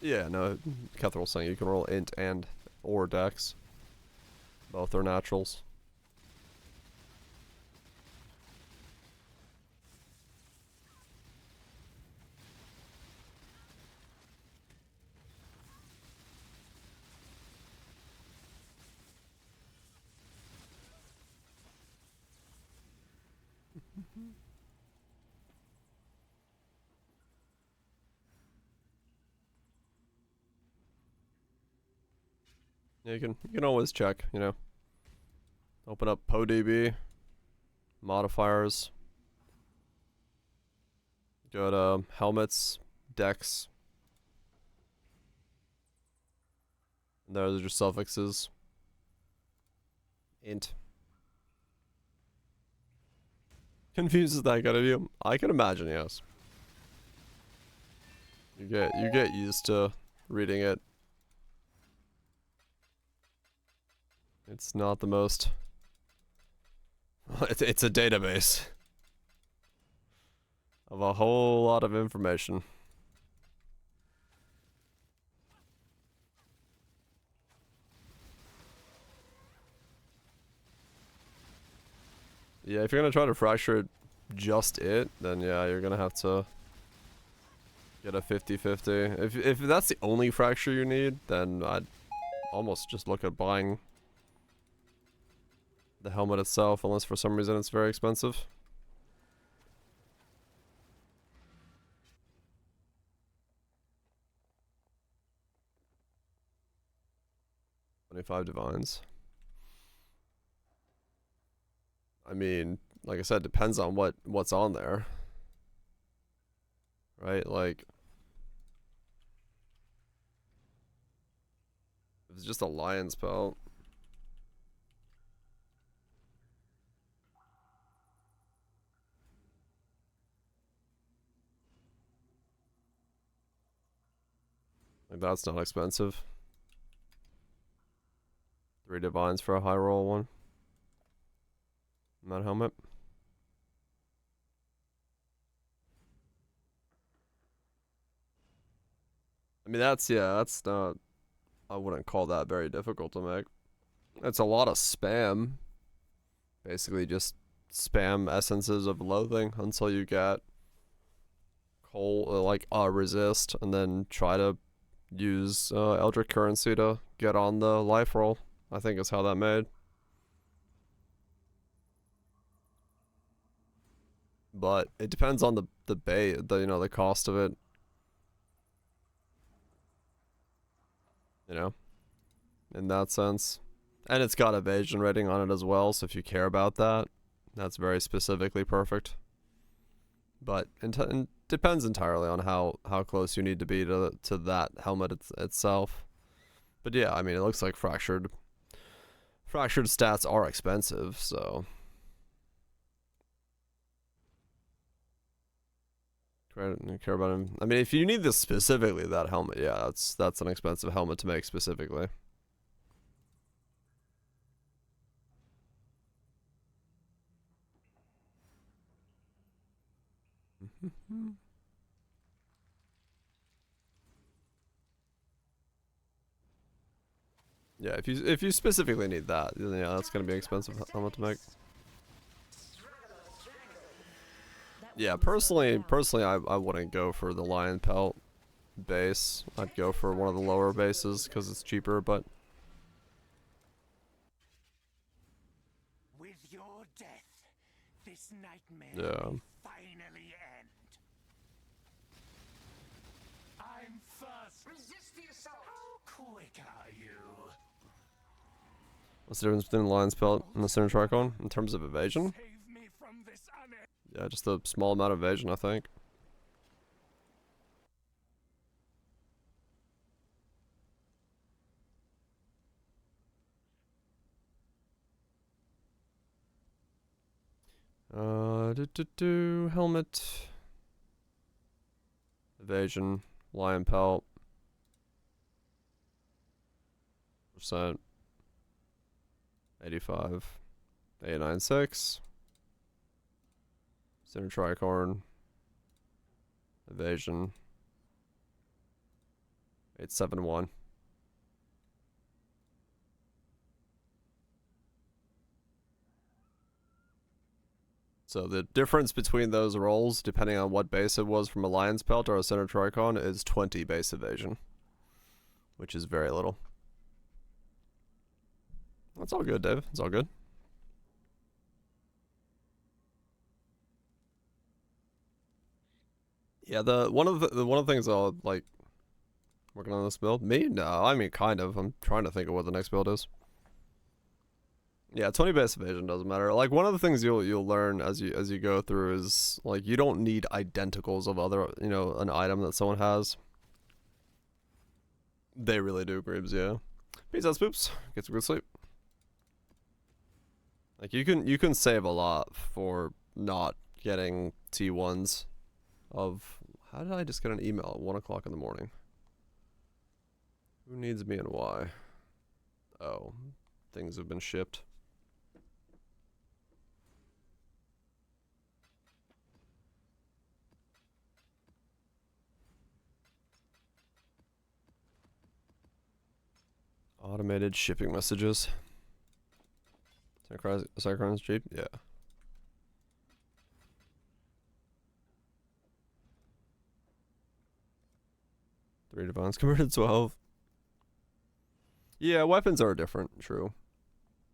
Yeah, no, Kethral's saying you can roll int and or dex. Both are naturals. Yeah, you can always check, you know. Open up PoeDB, modifiers, go to helmets, decks. And those are your suffixes. Int. Confuses that kind of you? I can imagine, yes. You get used to reading it. It's not the most. It's a database of a whole lot of information. Yeah, if you're gonna try to fracture just it, then yeah, you're gonna have to get a 50-50. If that's the only fracture you need, then I'd almost just look at buying the helmet itself, unless for some reason it's very expensive. $25 divines. I mean, like I said, depends on what's on there. Right? Like, if it's just a lion's pelt. Like, that's not expensive. 3 divines for a high roll one. That helmet. I mean, that's not, I wouldn't call that very difficult to make. It's a lot of spam. Basically just spam essences of loathing until you get resist, and then try to use Eldritch Currency to get on the life roll. I think is how that made. But it depends on the cost of it. You know, in that sense. And it's got evasion rating on it as well, so if you care about that, that's very specifically perfect. But it depends entirely on how close you need to be to that helmet itself. But yeah, I mean, it looks like fractured stats are expensive, so care about him. I mean, if you need this specifically, that helmet, yeah, that's an expensive helmet to make specifically. Yeah, if you specifically need that, yeah, that's gonna be expensive helmet to make. Yeah, personally, I wouldn't go for the lion pelt base. I'd go for one of the lower bases because it's cheaper, but With your death, this nightmare yeah. may finally end. I'm first. Resist the assault. How quick are you? What's the difference between the lion's pelt and the center tricone in terms of evasion? Save me from this Yeah, just a small amount of evasion, I think. Helmet. Evasion. Lion pelt. Percent. 85. 896. Center tricorn. Evasion. 871. So the difference between those rolls, depending on what base it was from a lion's pelt or a center tricon, is 20 base evasion, which is very little. That's all good, Dave. It's all good. Yeah, one of the things I'll like working on this build. Me? No, I mean kind of. I'm trying to think of what the next build is. Yeah, 20 base evasion doesn't matter. Like one of the things you'll learn as you go through is like you don't need identicals of other, an item that someone has. They really do, Greaves, yeah. Peace out, Spoops. Get some good sleep. Like you can save a lot for not getting T1s of how did I just get an email at 1 o'clock in the morning? Who needs me and why? Oh, things have been shipped. Automated shipping messages. Synchronized cheap? Yeah. 3 divines converted to 12. Yeah, weapons are different, true.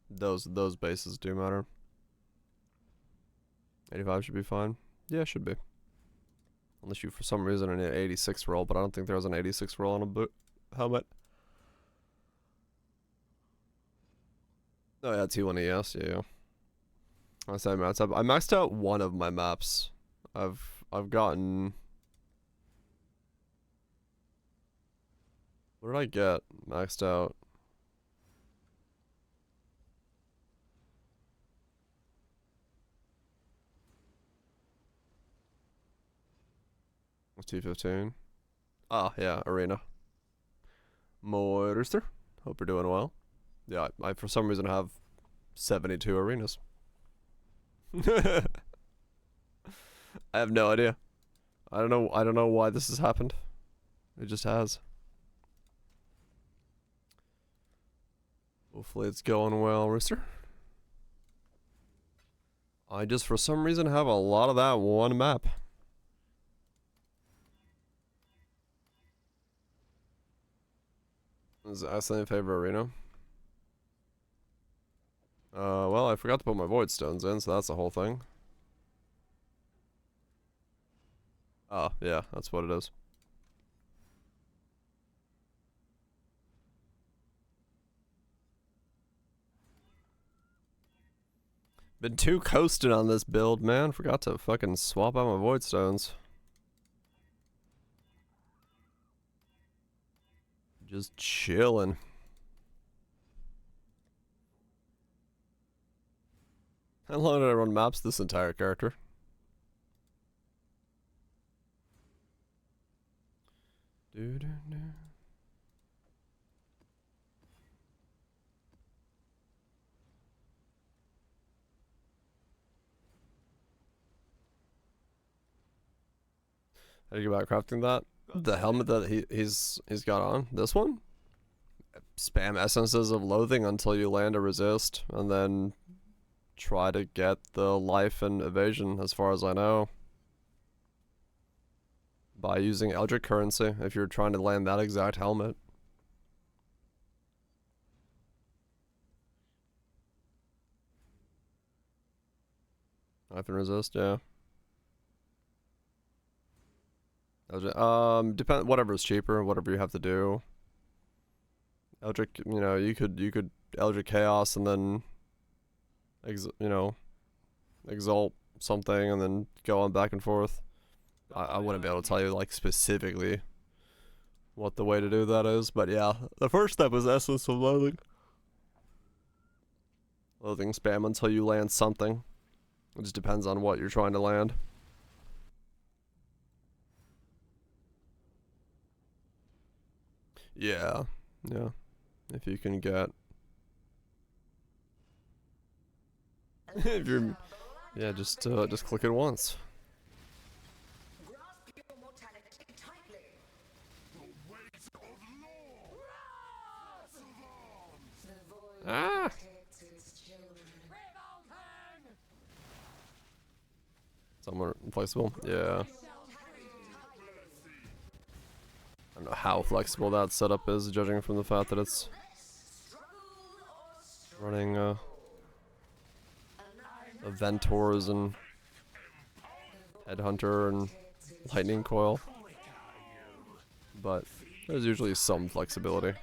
Those bases do matter. 85 should be fine. Yeah, should be. Unless you for some reason an 86 roll, but I don't think there was an 86 roll on a helmet. Oh yeah, T1 ES, yeah. I maxed out one of my maps. I've gotten. What did I get maxed out? T15. Ah, yeah, arena. Moister. Hope you're doing well. Yeah, I for some reason have 72 arenas. I have no idea. I don't know why this has happened. It just has. Hopefully it's going well, Rooster. I just, for some reason, have a lot of that one map. Is Aslan favorite arena? Well, I forgot to put my void stones in, so that's the whole thing. Oh, yeah, that's what it is. Been too coasted on this build, man. Forgot to fucking swap out my void stones. Just chilling. How long did I run maps this entire character? Doo-doo-doo. How do you go about crafting that? The helmet that he's got on? This one? Spam essences of loathing until you land a resist, and then try to get the life and evasion, as far as I know, by using Eldritch currency, if you're trying to land that exact helmet. Life and resist, yeah. Depend, whatever's cheaper, whatever you have to do. Eldritch, you know, you could Eldritch Chaos and then exalt something and then go on back and forth. I wouldn't be able to tell you like specifically what the way to do that is, but yeah, the first step is Essence of Loathing. Loathing spam until you land something. It just depends on what you're trying to land. Yeah, yeah. If you can get, if you're, yeah, just click it once. Grasp your mortality tightly. The weight of law. The void Ah! protects its children. Somewhat flexible. Yeah. I don't know how flexible that setup is, judging from the fact that it's running Ventors and Headhunter and Lightning Coil, but there's usually some flexibility.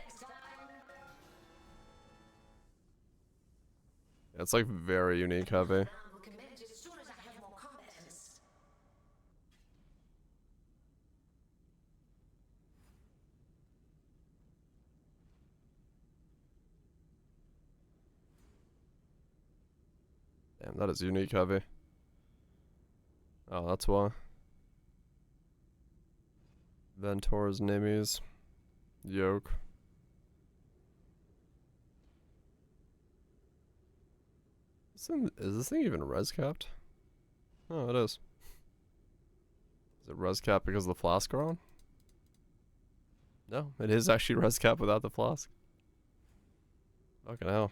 It's like very unique heavy. Damn, that is unique heavy. Oh, that's why. Ventors, Nimmies, Yoke. Is this thing even res capped? Oh, it is. Is it res capped because of the flask are on? No, it is actually res capped without the flask. Fucking hell.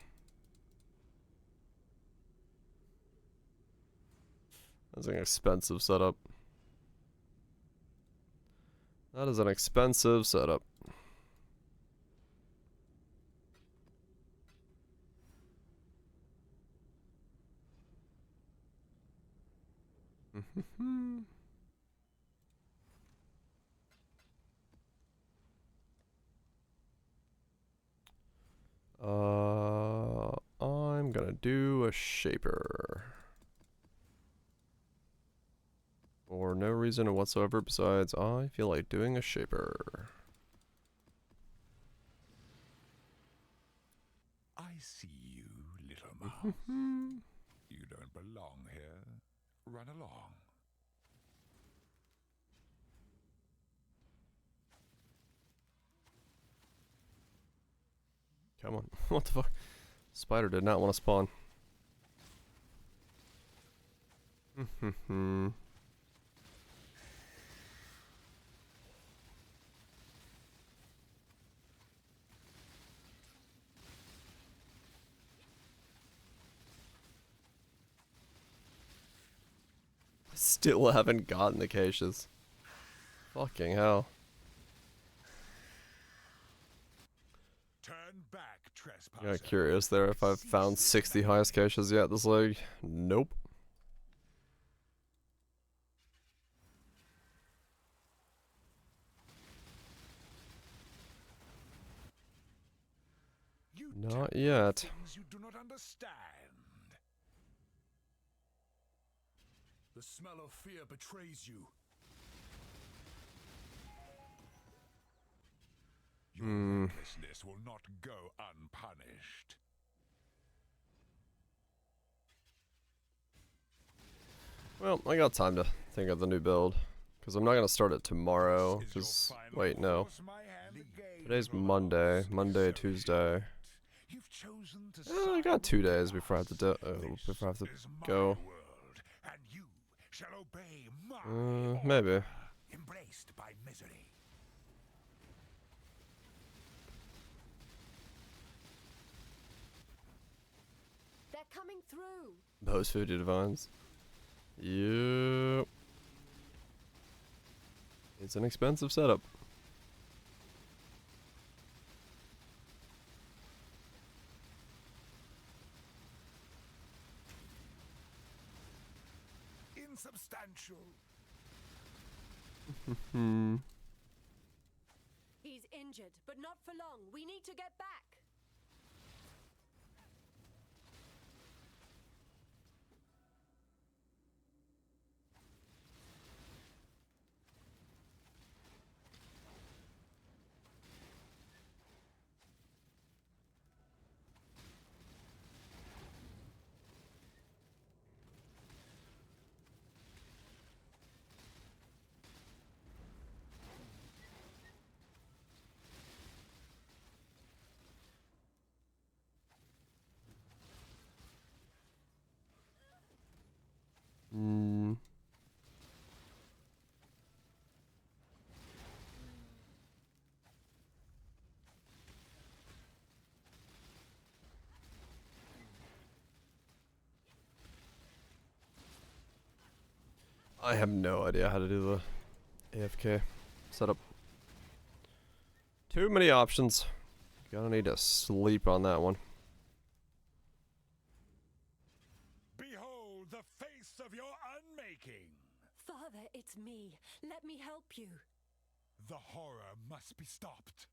That's an expensive setup. That is an expensive setup. I'm gonna do a shaper. For no reason whatsoever besides I feel like doing a shaper. I see you, little mouse. You don't belong here. Run along. Come on. What the fuck? Spider did not want to spawn. Still haven't gotten the caches. Fucking hell. Turn back, trespasser. Got curious there if I've found 60 highest caches yet this league. Nope. You Not tell me yet. things you do not understand. The smell of fear betrays you. Your recklessness will not go unpunished. Well, I got time to think of the new build. Because I'm not going to start it tomorrow. Because, wait, no. Today's Monday. Monday, Tuesday. I got 2 days before I have to go. Maybe. Embraced by misery. They're coming through. Those 50 divines. Yep. It's an expensive setup. Insubstantial. He's injured, but not for long. We need to get back. I have no idea how to do the AFK setup. Too many options. Gonna need to sleep on that one. Behold the face of your unmaking. Father, it's me. Let me help you. The horror must be stopped.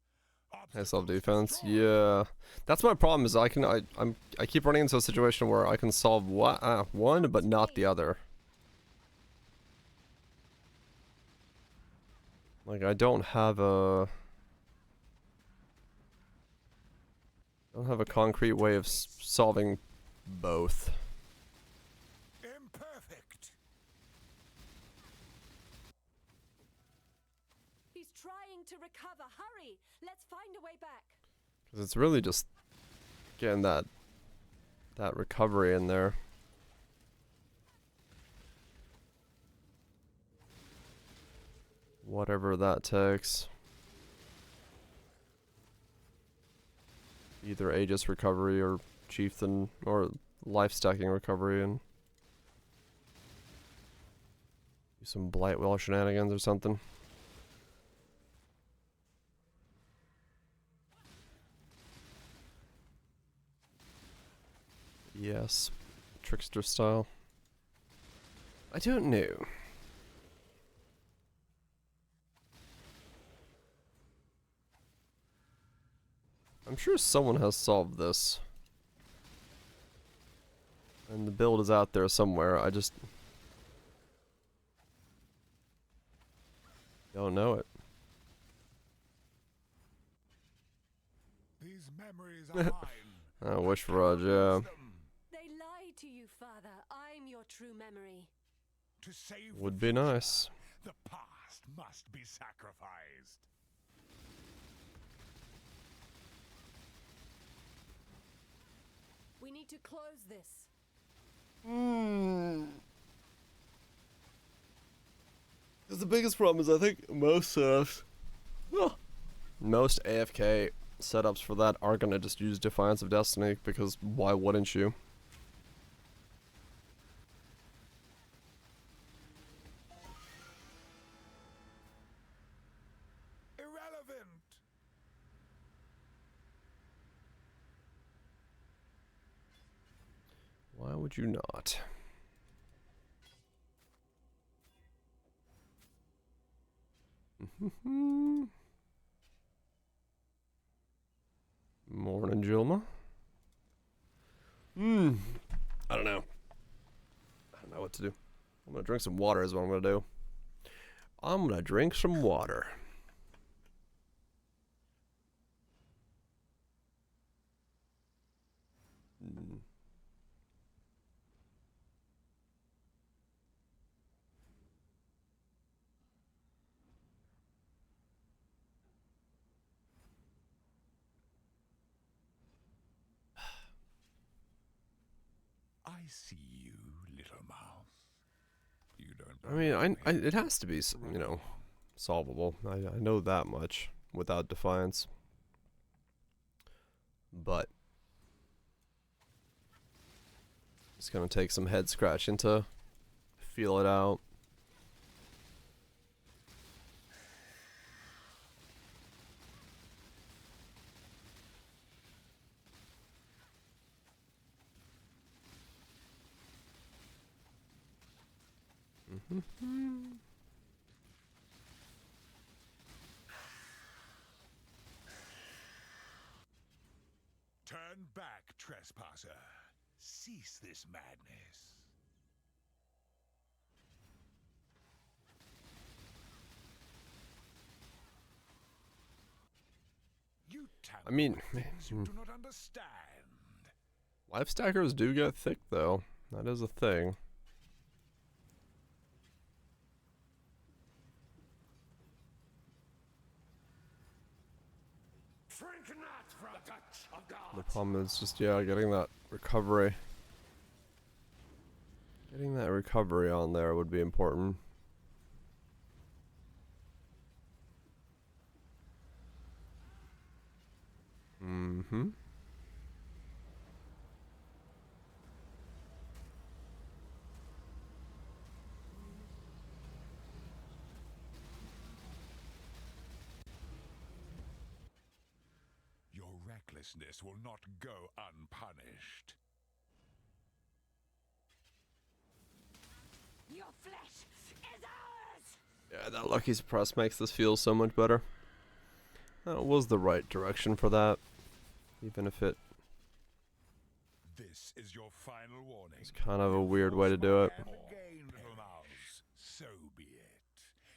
Hey, self-defense. Yeah, that's my problem. Is I keep running into a situation where I can solve one but not the other. Like, I don't have a concrete way of solving both. Imperfect. He's trying to recover. Hurry! Let's find a way back. Because it's really just getting that recovery in there. Whatever that takes. Either Aegis recovery or Chieftain or life stacking recovery and do some Blightwell shenanigans or something. Yes, trickster style. I don't know. I'm sure someone has solved this. And the build is out there somewhere, I just don't know it. These memories are mine. I wish Raj, yeah. They lied to you, Father. I'm your true memory. To save Would be nice. the past must be sacrificed. We need to close this. Because the biggest problem is I think most most AFK setups for that are gonna just use Defiance of Destiny, because why wouldn't you? would you not? Morning, Julma. I don't know. I don't know what to do. I'm gonna drink some water is what I'm gonna do. I'm gonna drink some water. I see you, little mouse. You don't. I mean, it has to be, you know, solvable. I know that much without defiance. But it's gonna take some head scratching to feel it out. Turn back, trespasser. Cease this madness. You I mean, things you do not understand. Life stackers do get thick, though. That is a thing. Shrink not from the touch of God. The problem is just, yeah, getting that recovery. Getting that recovery on there would be important. Your recklessness will not go unpunished. Your flesh is ours! Yeah, that lucky suppress makes this feel so much better. That was the right direction for that. Even if it This is your final warning. is kind of a weird way to do it. And again, little mouse. So be it.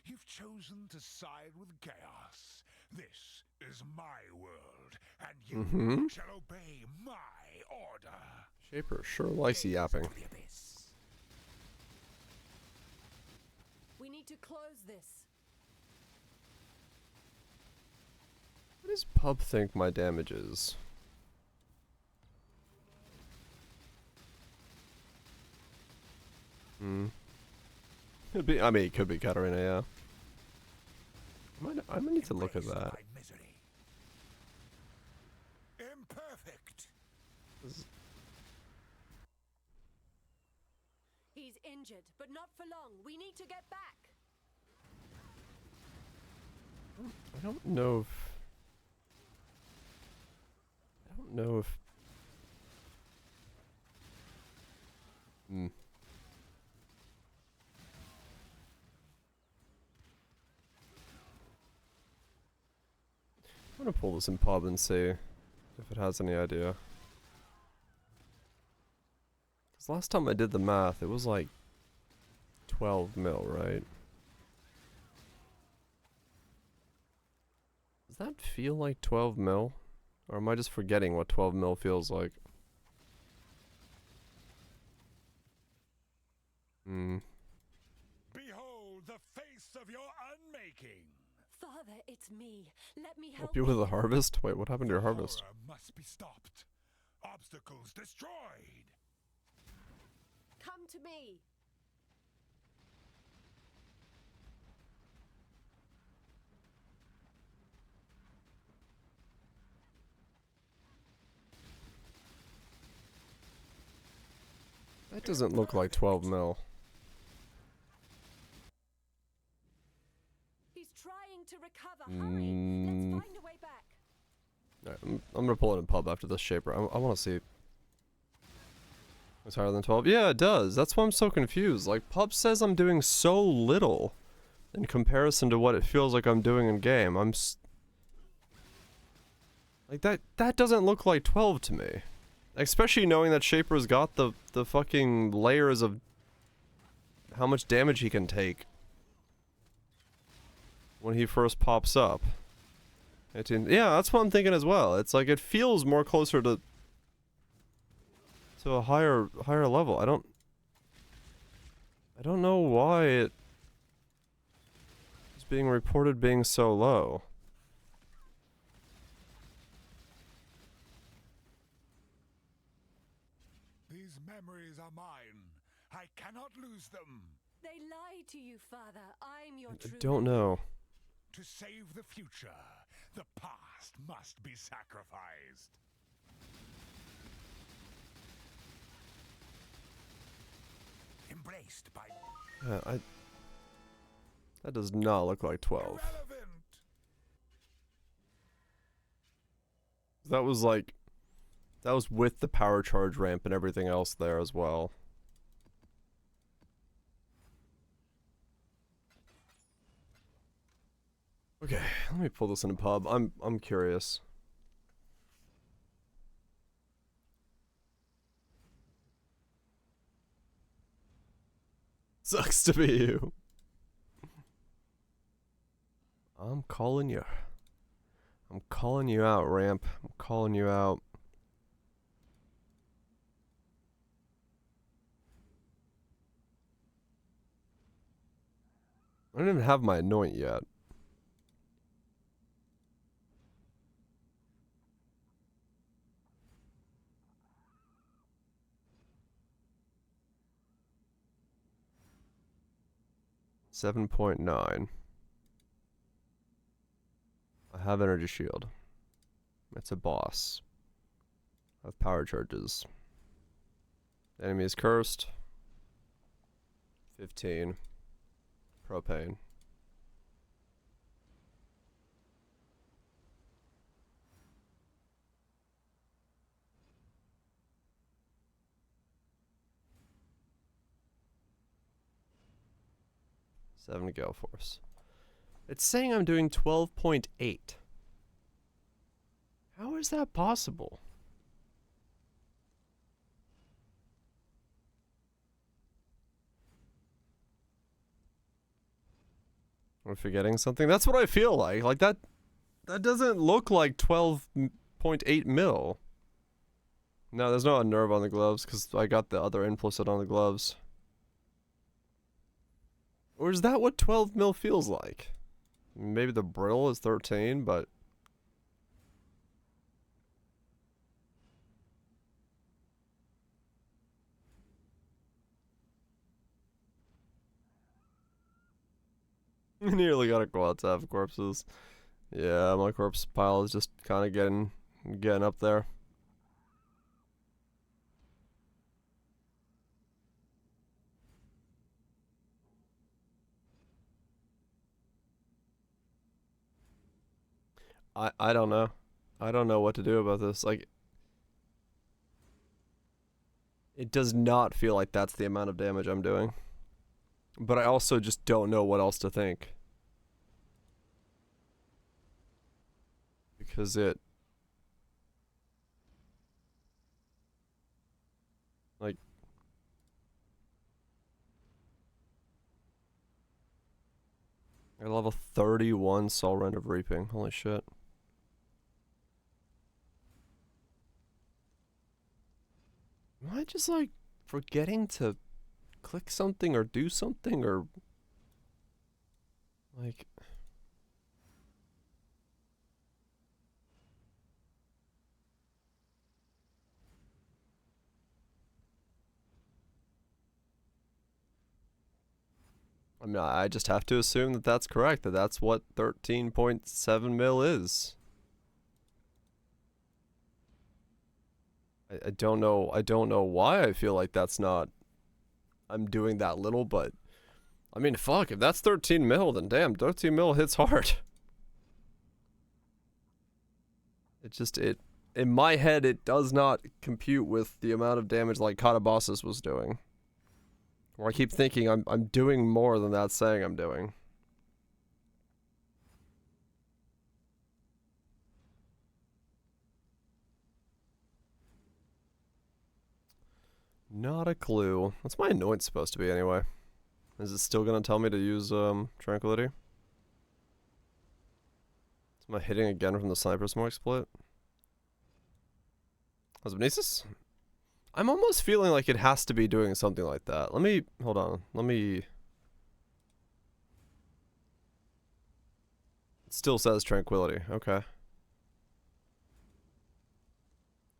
You've chosen to side with chaos. This is my world, and you shall obey my order. Shaper sure likes yapping. We need to close this. What does Pub think my damage is? Could be, I mean, it could be Katarina, yeah. I might need to look at that. Imperfect. He's injured, but not for long. We need to get back. I don't know if... I don't know if... I'm gonna pull this in Pub and see if it has any idea. Because last time I did the math, it was like 12 mil, right? Does that feel like 12 mil? Or am I just forgetting what 12 mil feels like? Behold the face of your unmaking. Father, it's me. Let me help Help you with the harvest? Wait, what happened to your harvest? Horror must be stopped. Obstacles destroyed. Come to me. That doesn't look like 12 mil. He's trying to recover. Hurry. Let's find a way back. Alright, I'm gonna pull it in Pub after this Shaper. I wanna see. It's higher than 12. Yeah, it does. That's why I'm so confused. Like, pub says I'm doing so little in comparison to what it feels like I'm doing in game. Like, that doesn't look like 12 to me. Especially knowing that Shaper's got the fucking layers of how much damage he can take when he first pops up. 18, yeah, that's what I'm thinking as well. It's like, it feels more closer to a higher level. I don't know why it is being reported being so low. These memories are mine. I cannot lose them. They lie to you, Father. I'm your I true don't know. To save the future, the past must be sacrificed. Embraced by That does not look like 12. irrelevant. That was like, that was with the power charge ramp and everything else there as well. Okay, let me pull this in a pub. I'm curious. Sucks to be you. I'm calling you. I'm calling you out, Ramp. I'm calling you out. I don't even have my anoint yet. $7.9. I have energy shield. It's a boss. I have power charges. Enemy is cursed. 15. Propane. Seven gale force. It's saying I'm doing 12.8. How is that possible? Am I forgetting something? That's what I feel like. Like that doesn't look like 12.8 mil. No, there's not a nerve on the gloves because I got the other implicit on the gloves. Or is that what 12 mil feels like? Maybe the brittle is 13, but... Nearly got a quad of corpses. Yeah, my corpse pile is just kind of getting up there. I don't know. I don't know what to do about this. Like, it does not feel like that's the amount of damage I'm doing. But I also just don't know what else to think. Because it... like... I level 31 Soul Rend of Reaping. Holy shit. Am I just like forgetting to click something or do something or like... I mean, I just have to assume that that's correct, that that's what 13.7 mil is. I don't know why I feel like that's not... I'm doing that little, but... I mean, fuck, if that's 13 mil, then damn, 13 mil hits hard. in my head, it does not compute with the amount of damage like Katabasis was doing. Or I keep thinking I'm doing more than that's saying I'm doing. Not a clue. What's my annoyance supposed to be anyway? Is it still gonna tell me to use Tranquility? Am I hitting again from the Sniper Smoke split? Osmonesis? I'm almost feeling like it has to be doing something like that. Let me, hold on, let me... It still says Tranquility, okay.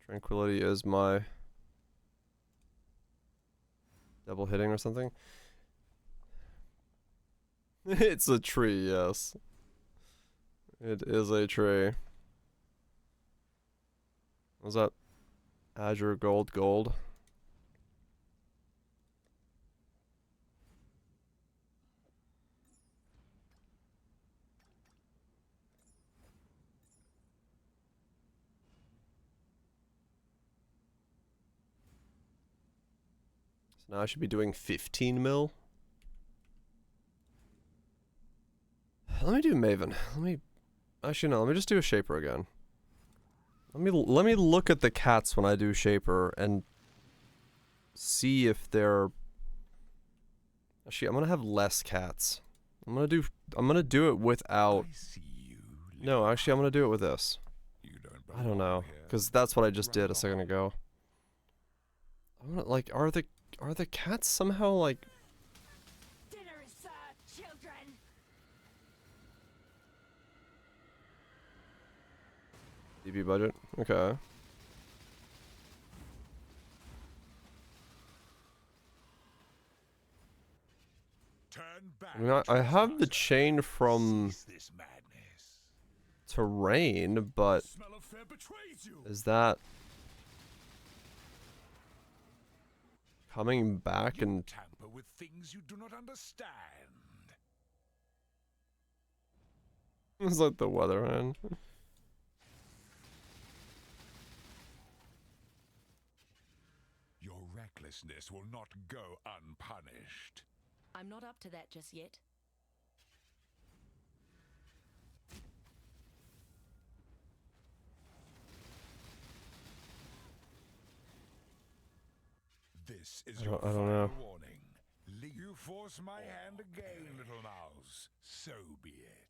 Tranquility is my... double hitting or something? It's a tree, yes. It is a tree. What was that? Azure gold gold. So now I should be doing 15 mil. Let me do Maven. Actually no, let me just do a Shaper again. Let me look at the cats when I do Shaper and see if they're... Actually, I'm gonna have less cats. I'm gonna do it without... No, actually I'm gonna do it with this. I don't know, because that's what I just did a second ago. I'm gonna, like, are the cats somehow like... Dinner is served, children. DB budget? Okay. I mean, I have the chain from terrain, but is that coming back and tamper with things you do not understand? it's like the weatherman. Your recklessness will not go unpunished. I'm not up to that just yet. This is I your don't final know. warning. You force my hand again, little mouse. So be it.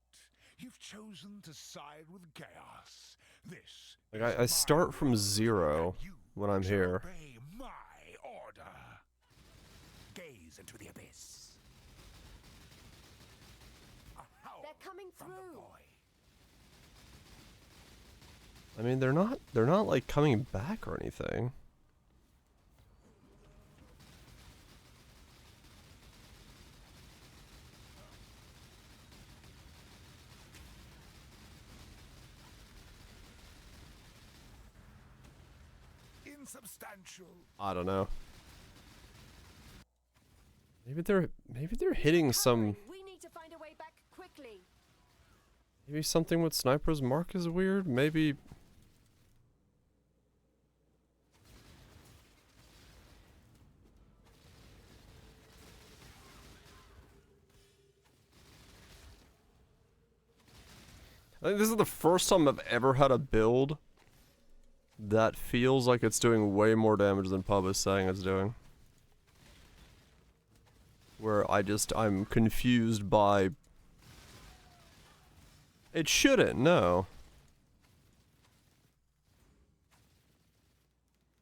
You've chosen to side with chaos. This Like I start from 0 when I'm here. obey my order. Gaze into the abyss. They're coming through. I mean, they're not like coming back or anything. Insubstantial. I don't know. Maybe they're hitting some. We need to find a way back quickly. Maybe something with Sniper's Mark is weird. Maybe. I think this is the first time I've ever had a build that feels like it's doing way more damage than Pub is saying it's doing. Where I'm confused by... It shouldn't, no.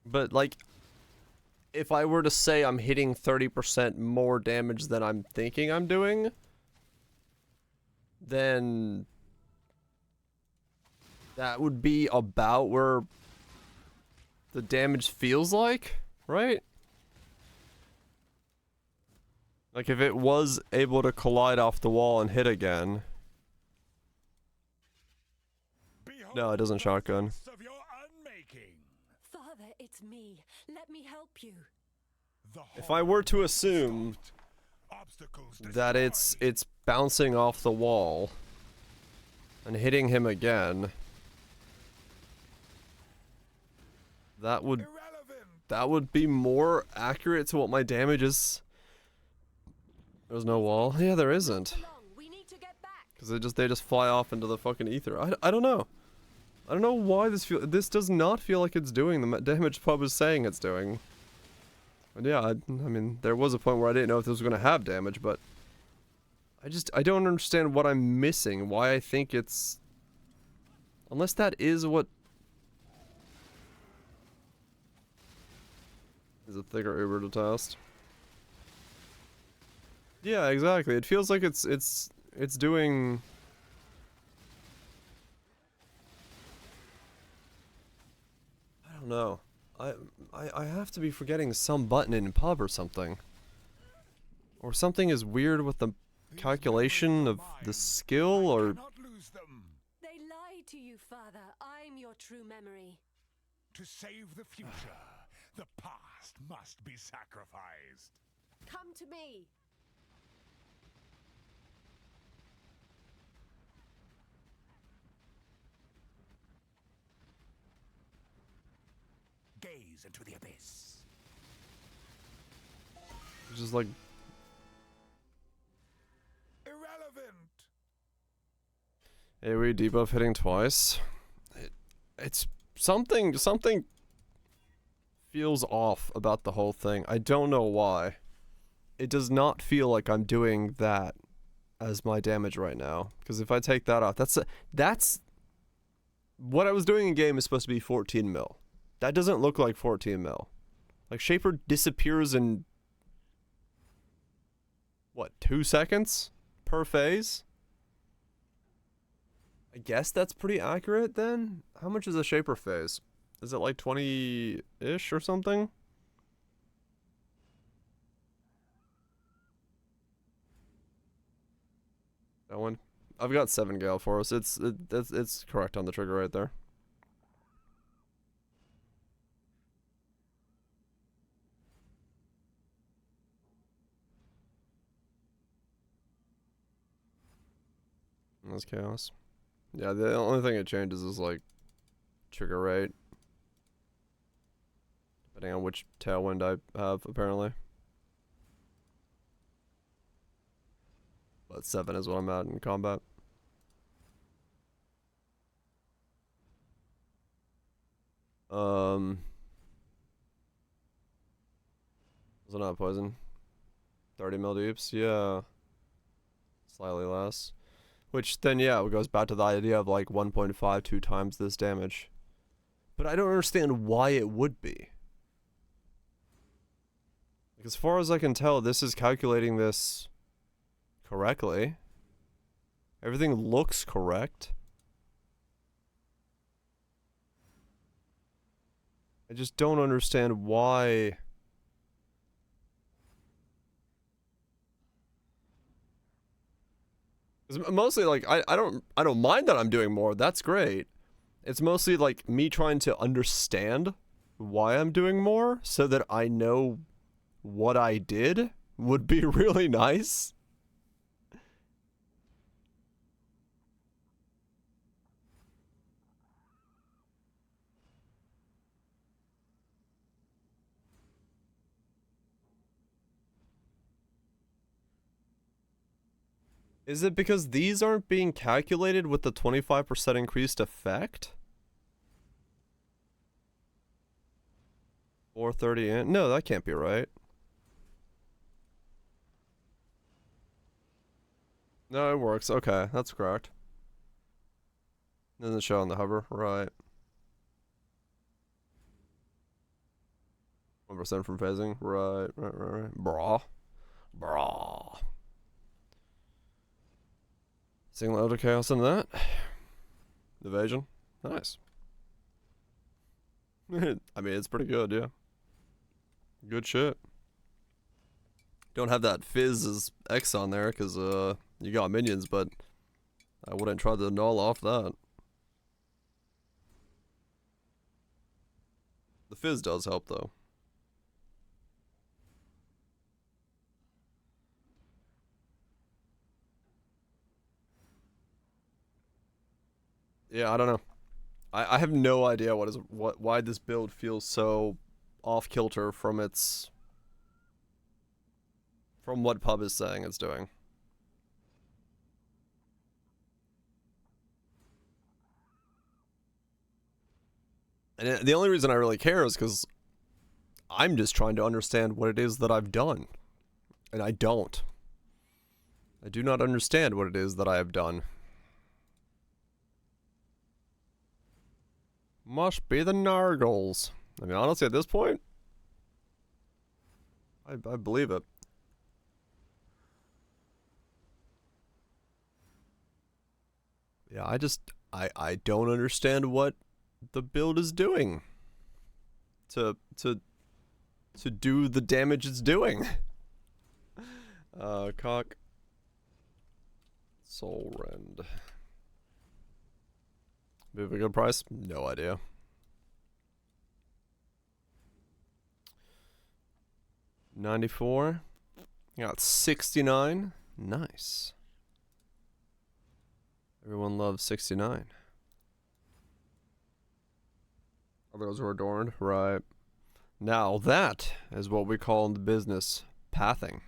But, like, if I were to say I'm hitting 30% more damage than I'm thinking I'm doing, then that would be about where the damage feels like, right? Like if it was able to collide off the wall and hit again. No, it doesn't shotgun. Father, it's me. Let me help you. If I were to assume that it's bouncing off the wall and hitting him again, that would be more accurate to what my damage is. There's no wall. Yeah, there isn't. Because they just fly off into the fucking ether. I don't know. I don't know why this does not feel like it's doing the damage pub is saying it's doing. And yeah, I mean, there was a point where I didn't know if this was going to have damage, but I don't understand what I'm missing, why I think it's... Unless that is what... Is a thicker Uber to test. Yeah, exactly. It feels like it's doing... I don't know. I have to be forgetting some button in pub or something. Or something is weird with the calculation of the skill, or... They lie to you, Father. I'm your true memory. To save the future, the past must be sacrificed. Come to me. Gaze into the abyss. It's just like... Irrelevant. AoE debuff hitting twice. It's something feels off about the whole thing. I don't know why. It does not feel like I'm doing that as my damage right now. Because if I take that off, that's what I was doing in game is supposed to be 14 mil. That doesn't look like 14 mil. Like, Shaper disappears in... What, 2 seconds? Per phase? I guess that's pretty accurate, then? How much is a Shaper phase? Is it like 20-ish or something? That one? I've got 7 Gale Force. It's correct on the trigger right there. That's chaos. Yeah, the only thing it changes is like trigger rate. Depending on which tailwind I have, apparently. But 7 is what I'm at in combat. Was it not poison? 30 mil deeps? Yeah. Slightly less. Which then, yeah, it goes back to the idea of like 1.52 times this damage. But I don't understand why it would be. Like, as far as I can tell, this is calculating this correctly. Everything looks correct. I just don't understand why... It's mostly like I don't mind that I'm doing more. That's great. It's mostly like me trying to understand why I'm doing more so that I know what I did would be really nice. Is it because these aren't being calculated with the 25% increased effect? 430 in? No, that can't be right. No, it works. Okay, that's correct. Doesn't show on the hover. Right. 1% from phasing. Right. Brah. Single out of chaos in that. Evasion. Nice. I mean, it's pretty good, yeah. Good shit. Don't have that fizz as X on there, because, you got minions, but I wouldn't try to null off that. The fizz does help, though. Yeah, I don't know. I have no idea why this build feels so off kilter from what pub is saying it's doing. And the only reason I really care is because I'm just trying to understand what it is that I've done. And I don't. I do not understand what it is that I have done. Must be the Nargles. I mean, honestly, at this point, I believe it. Yeah, I don't understand what the build is doing to do the damage it's doing. Cock. Soul Rend. Be a good price? No idea. $94. Got 69. Nice. Everyone loves 69. Oh, those were adorned, right? Now that is what we call in the business pathing.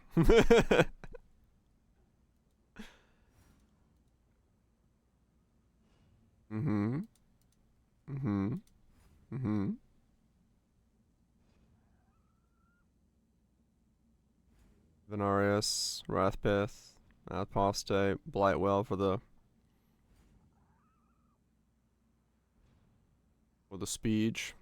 Mm-hmm. Mm-hmm. Mm-hmm. Venarius, Wrathpith, Apostate, Blightwell for the speech.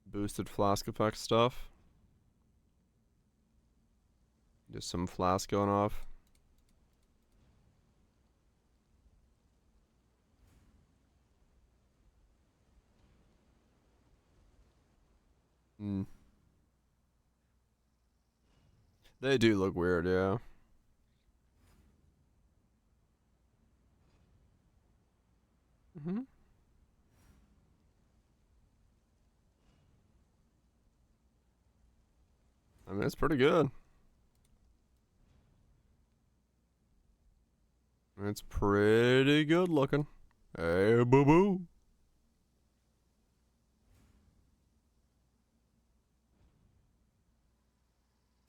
Boosted flask effect stuff. Just some flask going off. Hmm. They do look weird, yeah. Mm-hmm. I mean, it's pretty good. It's pretty good looking. Hey, boo-boo.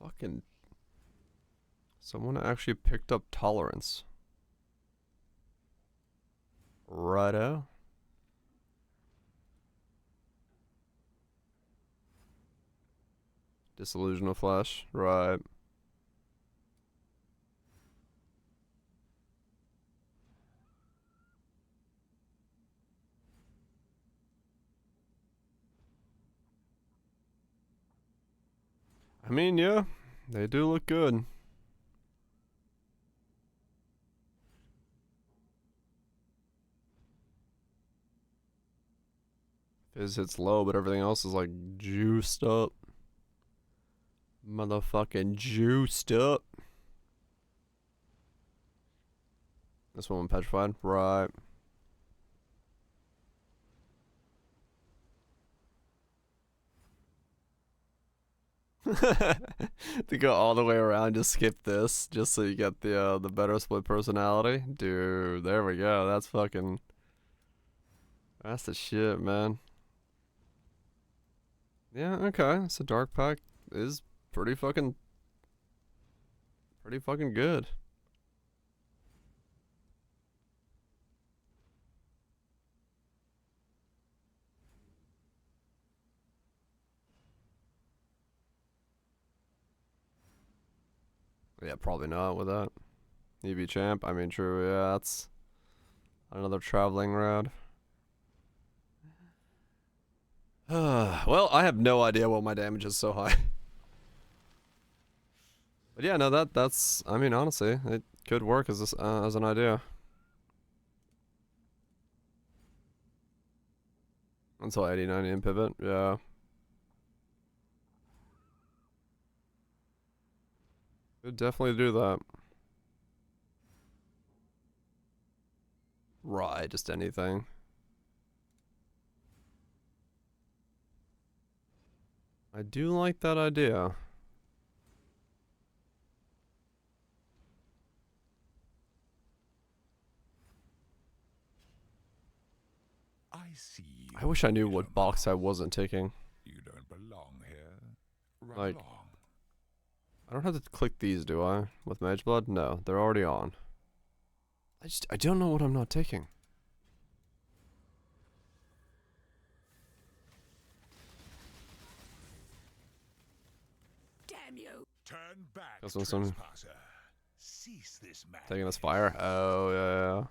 Fucking... Someone actually picked up Tolerance. Righto. Disillusion of Flesh, right. I mean, yeah, they do look good. Fizz hits low, but everything else is like juiced up. Motherfucking juiced up. This one petrified, right. To go all the way around, just skip this, just so you get the better split personality. Dude, there we go. That's fucking... That's the shit, man. Yeah, okay. So Dark Pack is pretty fucking good. Yeah, probably not with that. EV champ, I mean, true, yeah, that's another traveling route. Well, I have no idea why my damage is so high. But yeah, no, that's, I mean, honestly, it could work as an idea. Until 89 in pivot, yeah. Could definitely do that. Right, just anything. I do like that idea. see you. I wish I knew what box I wasn't taking. You don't belong here. Run Like, along. I don't have to click these, do I? With Mage Blood? No, they're already on. I don't know what I'm not taking. Damn you! Turn back, This one's some trespasser. Cease this madness. taking this fire. Oh yeah.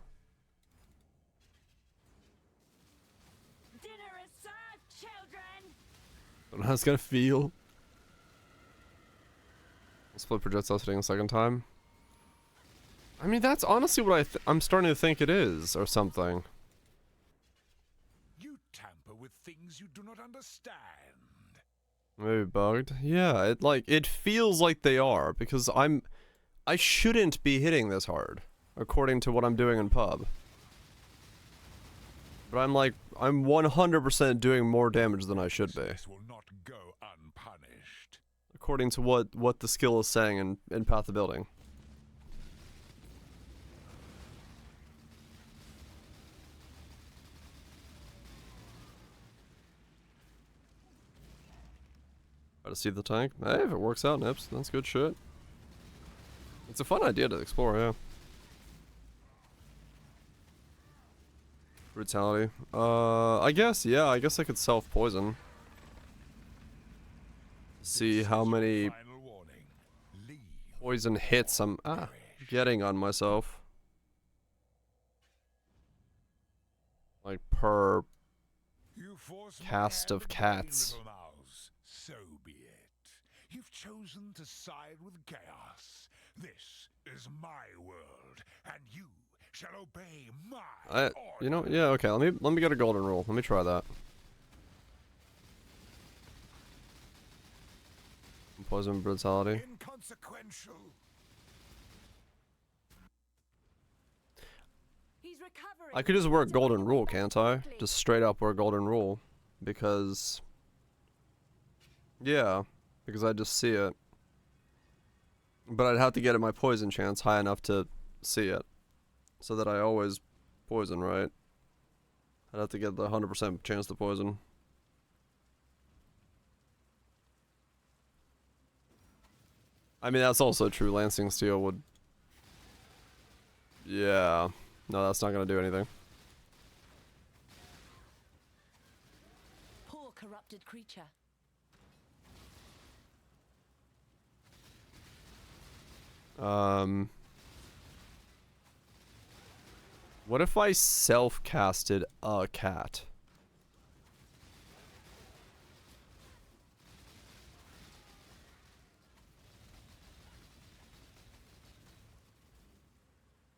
Dinner is served, children! Don't know how it's gonna feel. Split projectiles hitting a second time. I mean, that's honestly what I'm starting to think it is, or something. You tamper with things you do not understand. Maybe bugged. Yeah, it feels like they are, because I shouldn't be hitting this hard, according to what I'm doing in pub. But I'm 100% doing more damage than I should be. This will not go unpunished. According to what the skill is saying in Path of Building. Try to see the tank. Hey, if it works out, Nips, that's good shit. It's a fun idea to explore, yeah. Brutality. I guess, yeah, I guess I could self-poison. See how many poison hits I'm getting on myself. Like per cast of cats. So be it. You've chosen to side with chaos. This is my world, and you shall obey my order. You know, yeah, okay. Let me get a golden rule. Let me try that. Poison brutality. Inconsequential. He's recovering. I could just work golden rule, can't I? Just straight up work golden rule, because yeah, because I just see it. But I'd have to get my poison chance high enough to see it, so that I always poison, right? I'd have to get the 100% chance to poison. I mean, that's also true. Lancing Steel would... Yeah. No, that's not going to do anything. Poor corrupted creature. What if I self-casted a cat?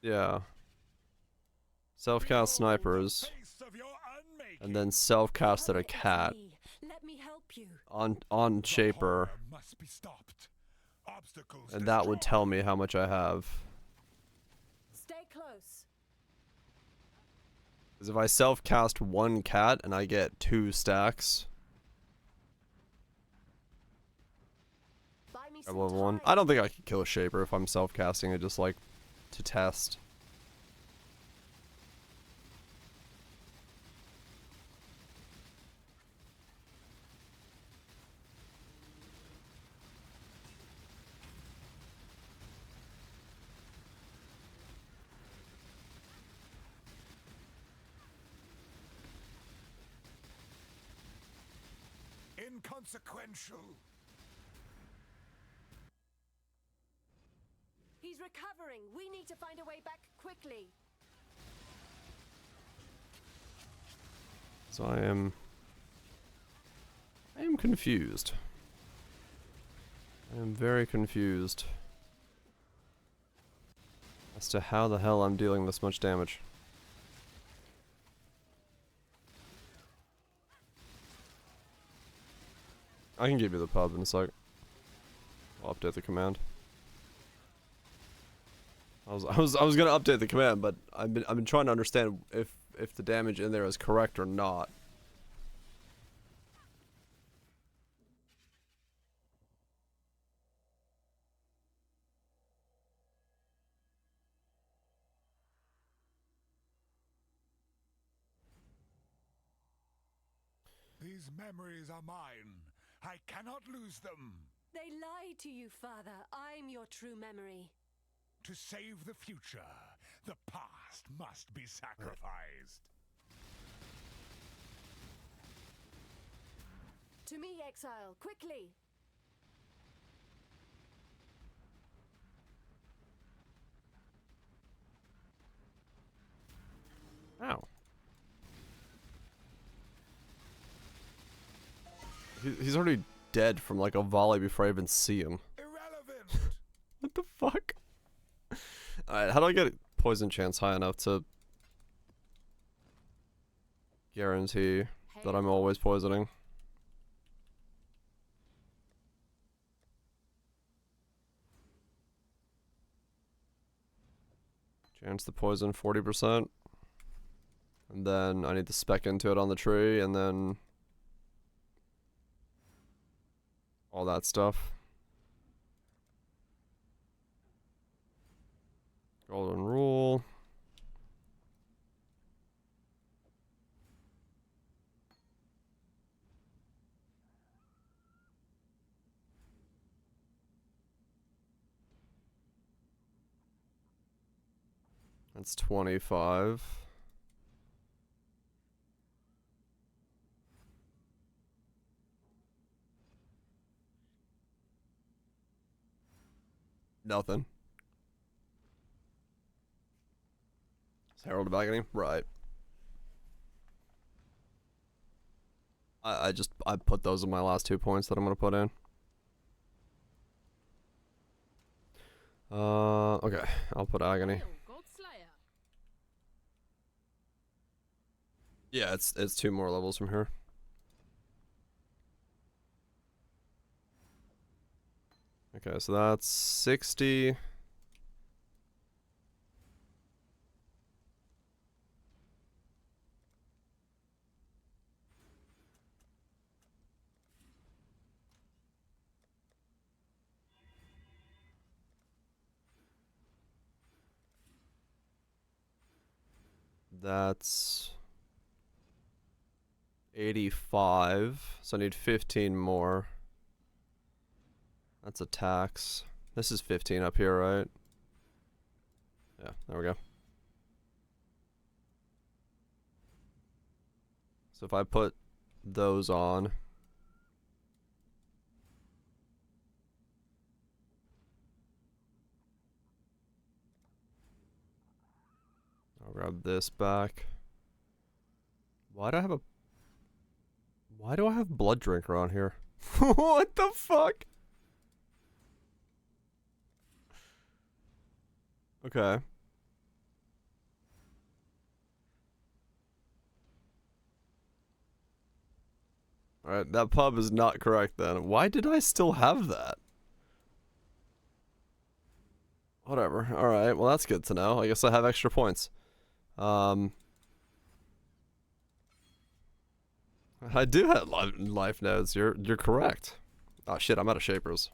Yeah. Self-cast snipers. And then self-casted a cat. Let me help you. On Shaper. Must be stopped. Obstacles And that would tell me how much I have. Stay close. Because if I self-cast one cat and I get 2 stacks. Buy me At some level 1. time. I don't think I could kill a Shaper if I'm self-casting it, just like to test. Inconsequential. He's recovering. We need to find a way back quickly. So I am confused. I am very confused as to how the hell I'm dealing this much damage. I can give you the pub in a sec. I'll update the command. I was gonna update the command, but I've been trying to understand if the damage in there is correct or not. These memories are mine. I cannot lose them. They lie to you, Father. I'm your true memory. To save the future, the past must be sacrificed. To me, exile, quickly! Ow. He's already dead from like a volley before I even see him. Irrelevant! What the fuck? Alright, how do I get poison chance high enough to guarantee that I'm always poisoning? Chance to poison 40%. And then I need to spec into it on the tree, and then all that stuff. Golden rule. That's 25. Nothing. Is Herald of Agony? Right. I put those in my last 2 points that I'm gonna put in. Okay. I'll put Agony. Yeah, it's 2 more levels from here. Okay, so that's 60. That's 85. So I need 15 more. That's a tax. This is 15 up here, right? Yeah, there we go. So if I put those on, I'll grab this back. Why do I have Blood Drinker on here? What the fuck? Okay. Alright, that pub is not correct then. Why did I still have that? Whatever. Alright, well that's good to know. I guess I have extra points. I do have life nodes. You're correct. Oh shit, I'm out of shapers.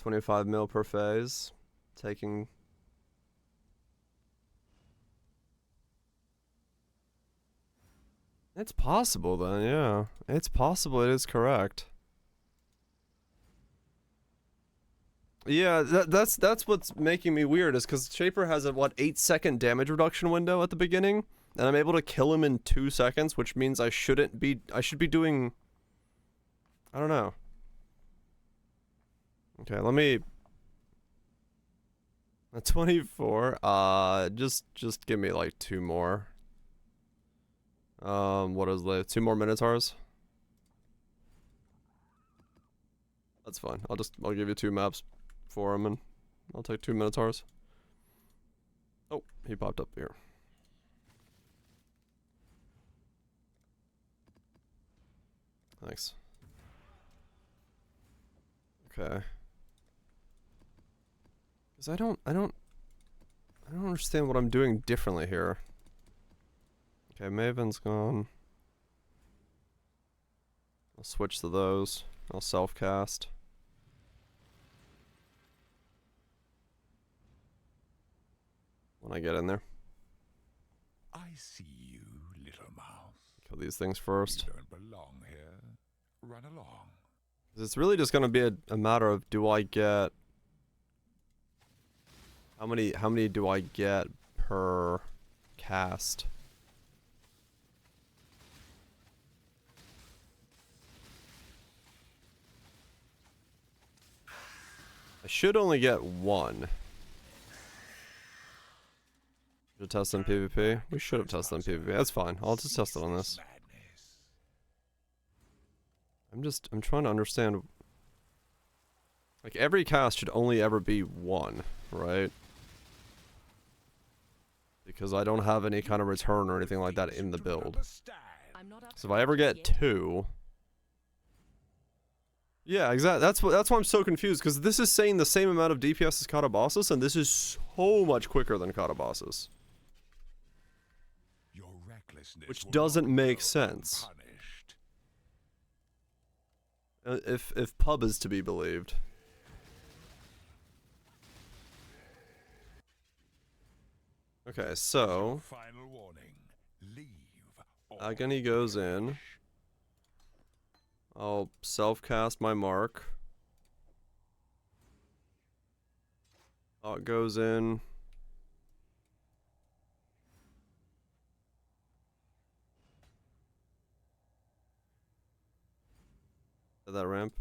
$25 mil per phase. Taking. It's possible then, yeah. It's possible it is correct. Yeah, that's what's making me weird, is because Shaper has a, what, 8-second damage reduction window at the beginning, and I'm able to kill him in 2 seconds, which means I should be doing, I don't know. Okay, let me, a 24, just give me like 2 more. What is the 2 more Minotaurs? That's fine. I'll give you 2 maps for him, and I'll take 2 Minotaurs. Oh, he popped up here. Thanks. Okay. Because I don't understand what I'm doing differently here. Okay, Maven's gone. I'll switch to those. I'll self-cast. I get in there? I see you, little mouse. Kill these things first. You don't belong here. Run along. It's really just gonna be a matter of, do I get... How many do I get per cast? I should only get one. Should test on PvP? We should have tested on PvP. That's fine. I'll just test it on this. I'm trying to understand. Like, every cast should only ever be one, right? Because I don't have any kind of return or anything like that in the build. So if I ever get two... Yeah, exactly. That's why I'm so confused, because this is saying the same amount of DPS as Katabasis, and this is so much quicker than Katabasis. Which doesn't make sense. If pub is to be believed. Okay, so Final warning. Leave. Agony goes in. I'll self-cast my mark. It goes in. Did that ramp?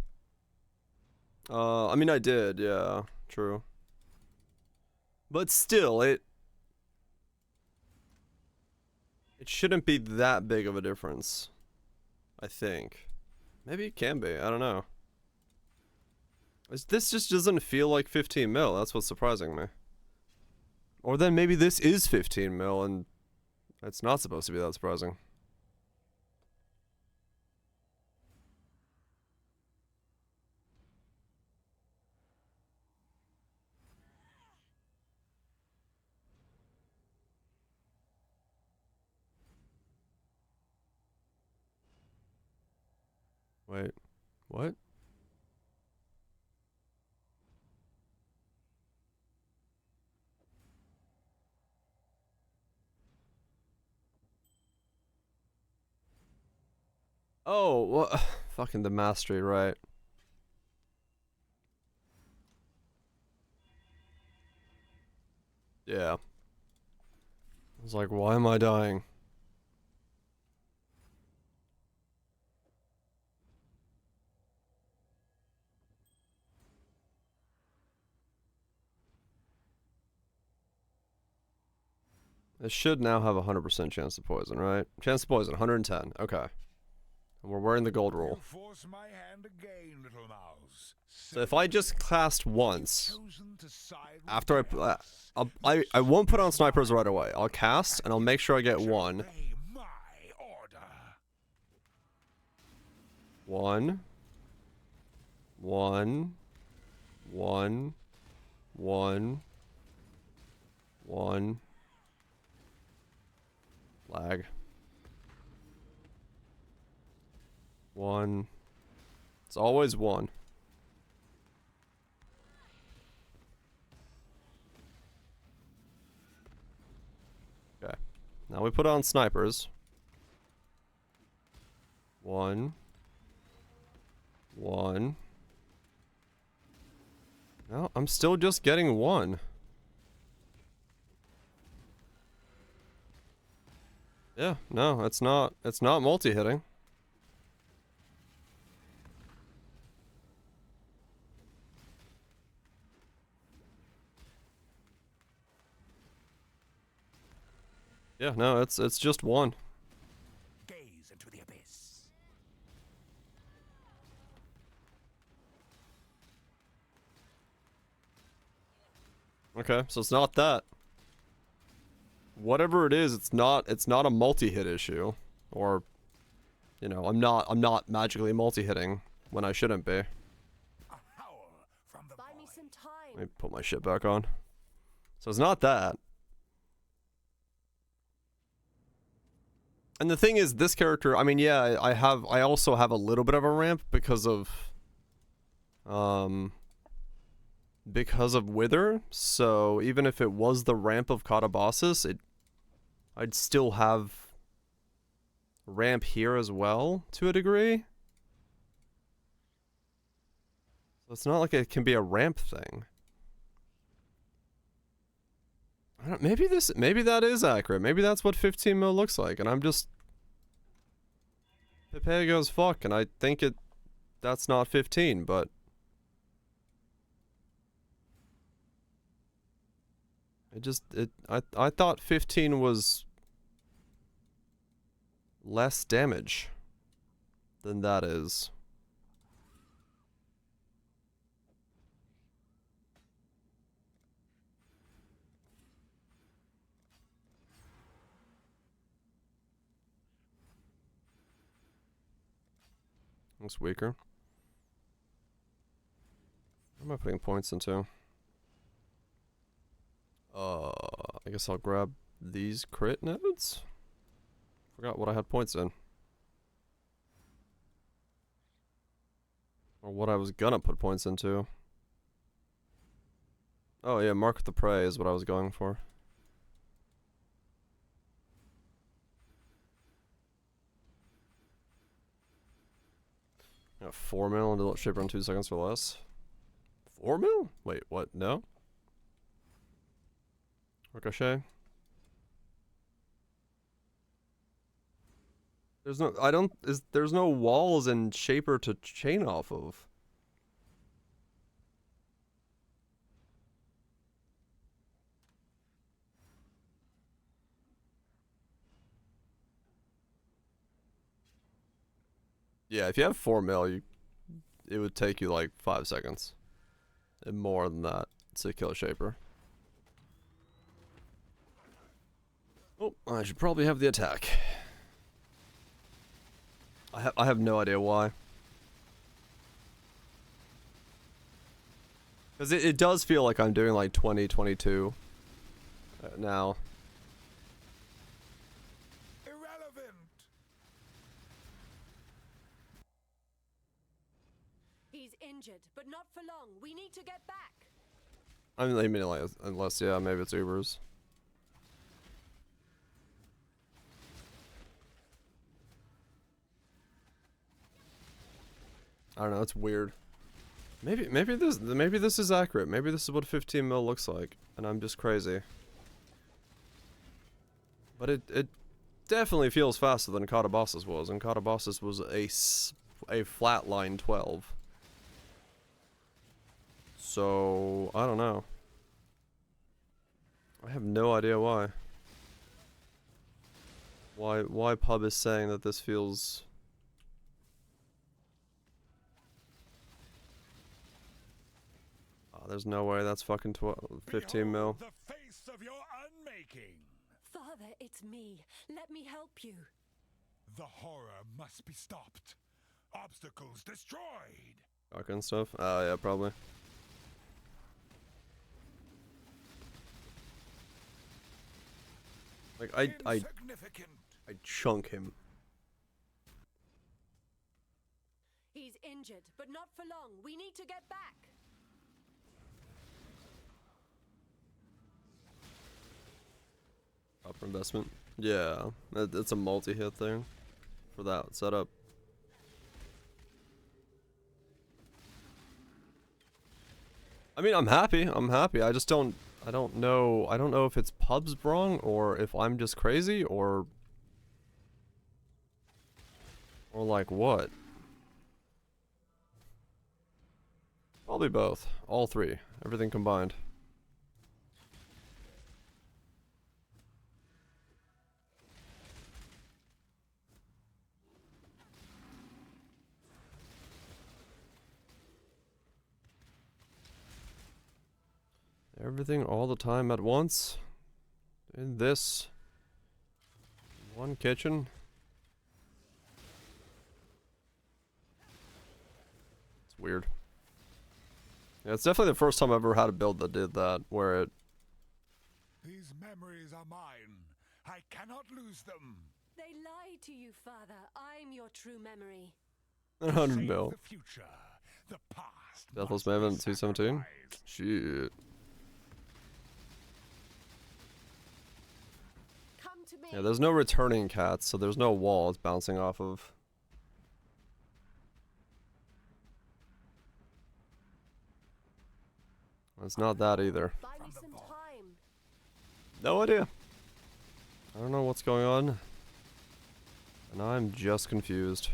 I mean, I did, yeah, true. But still, it shouldn't be that big of a difference, I think. Maybe it can be, I don't know. This just doesn't feel like 15 mil, that's what's surprising me. Or then maybe this is 15 mil and it's not supposed to be that surprising. Wait, what? Oh, what? Fucking the mastery, right? Yeah. I was like, why am I dying? It should now have a 100% chance to poison, right? Chance to poison, 110. Okay. And we're wearing the gold rule. Force my hand again, little mouse. So if I just cast once, after I won't put on snipers right away. I'll cast and I'll make sure I get one. One. One. One. One. One. Lag. One. It's always one. Okay. Now we put on snipers. One. One. No, I'm still just getting one. Yeah, no, it's not multi-hitting. Yeah, no, it's just one. Gaze into the abyss. Okay, so it's not that. Whatever it is, it's not a multi-hit issue, or, you know, I'm not magically multi-hitting when I shouldn't be. Buy me some time. Let me put my shit back on. So it's not that. And the thing is, this character, I mean, yeah, I also have a little bit of a ramp because of, because of Wither, so even if it was the ramp of Katabasis, I'd still have ramp here as well, to a degree. So it's not like it can be a ramp thing. I don't, maybe that is accurate. Maybe that's what 15 mil looks like, and I'm just Pepego as fuck, and I think that's not 15, but I thought 15 was less damage than that is. Looks weaker. What am I putting points into? I guess I'll grab these crit nodes? Forgot what I had points in. Or what I was gonna put points into. Oh yeah, Mark of the Prey is what I was going for. Yeah, 4 mil and let shape run 2 seconds or less. 4 mil? Wait, what? No? Ricochet? There's no walls in Shaper to chain off of. Yeah, if you have 4 mil, it would take you like 5 seconds. And more than that to kill a Shaper. Oh, I should probably have the attack. I have no idea why. Because it does feel like I'm doing like 20, 22 now. Irrelevant. He's injured, but not for long. We need to get back. I mean, like, unless, yeah, maybe it's Ubers. I don't know, it's weird. Maybe this is accurate. Maybe this is what 15 mil looks like, and I'm just crazy. But it definitely feels faster than Katabasis was, and Katabasis was a flatline 12. So I don't know. I have no idea why. Why Pub is saying that this feels. There's no way that's fucking 15 mil. The face of your unmaking. Father, it's me. Let me help you. The horror must be stopped. Obstacles destroyed. Fucking stuff. Oh yeah, probably. Like I chunk him. He's injured, but not for long. We need to get back. Proper investment. Yeah, it's a multi-hit thing for that setup. I mean, I'm happy. I just don't know. I don't know if it's Pub's wrong or if I'm just crazy or like what. Probably both. All three. Everything combined. Everything all the time at once. In this one kitchen. It's weird. Yeah, it's definitely the first time I've ever had a build that did that, where it... These memories are mine. I cannot lose them. They lie to you, Father. I'm your true memory. 100 mil. The future, the past. Deathless Maven 217. Shit. Come to me. Yeah, there's no returning cats, so there's no wall it's bouncing off of. It's not that either. Buy me some time. No idea. I don't know what's going on. And I'm just confused.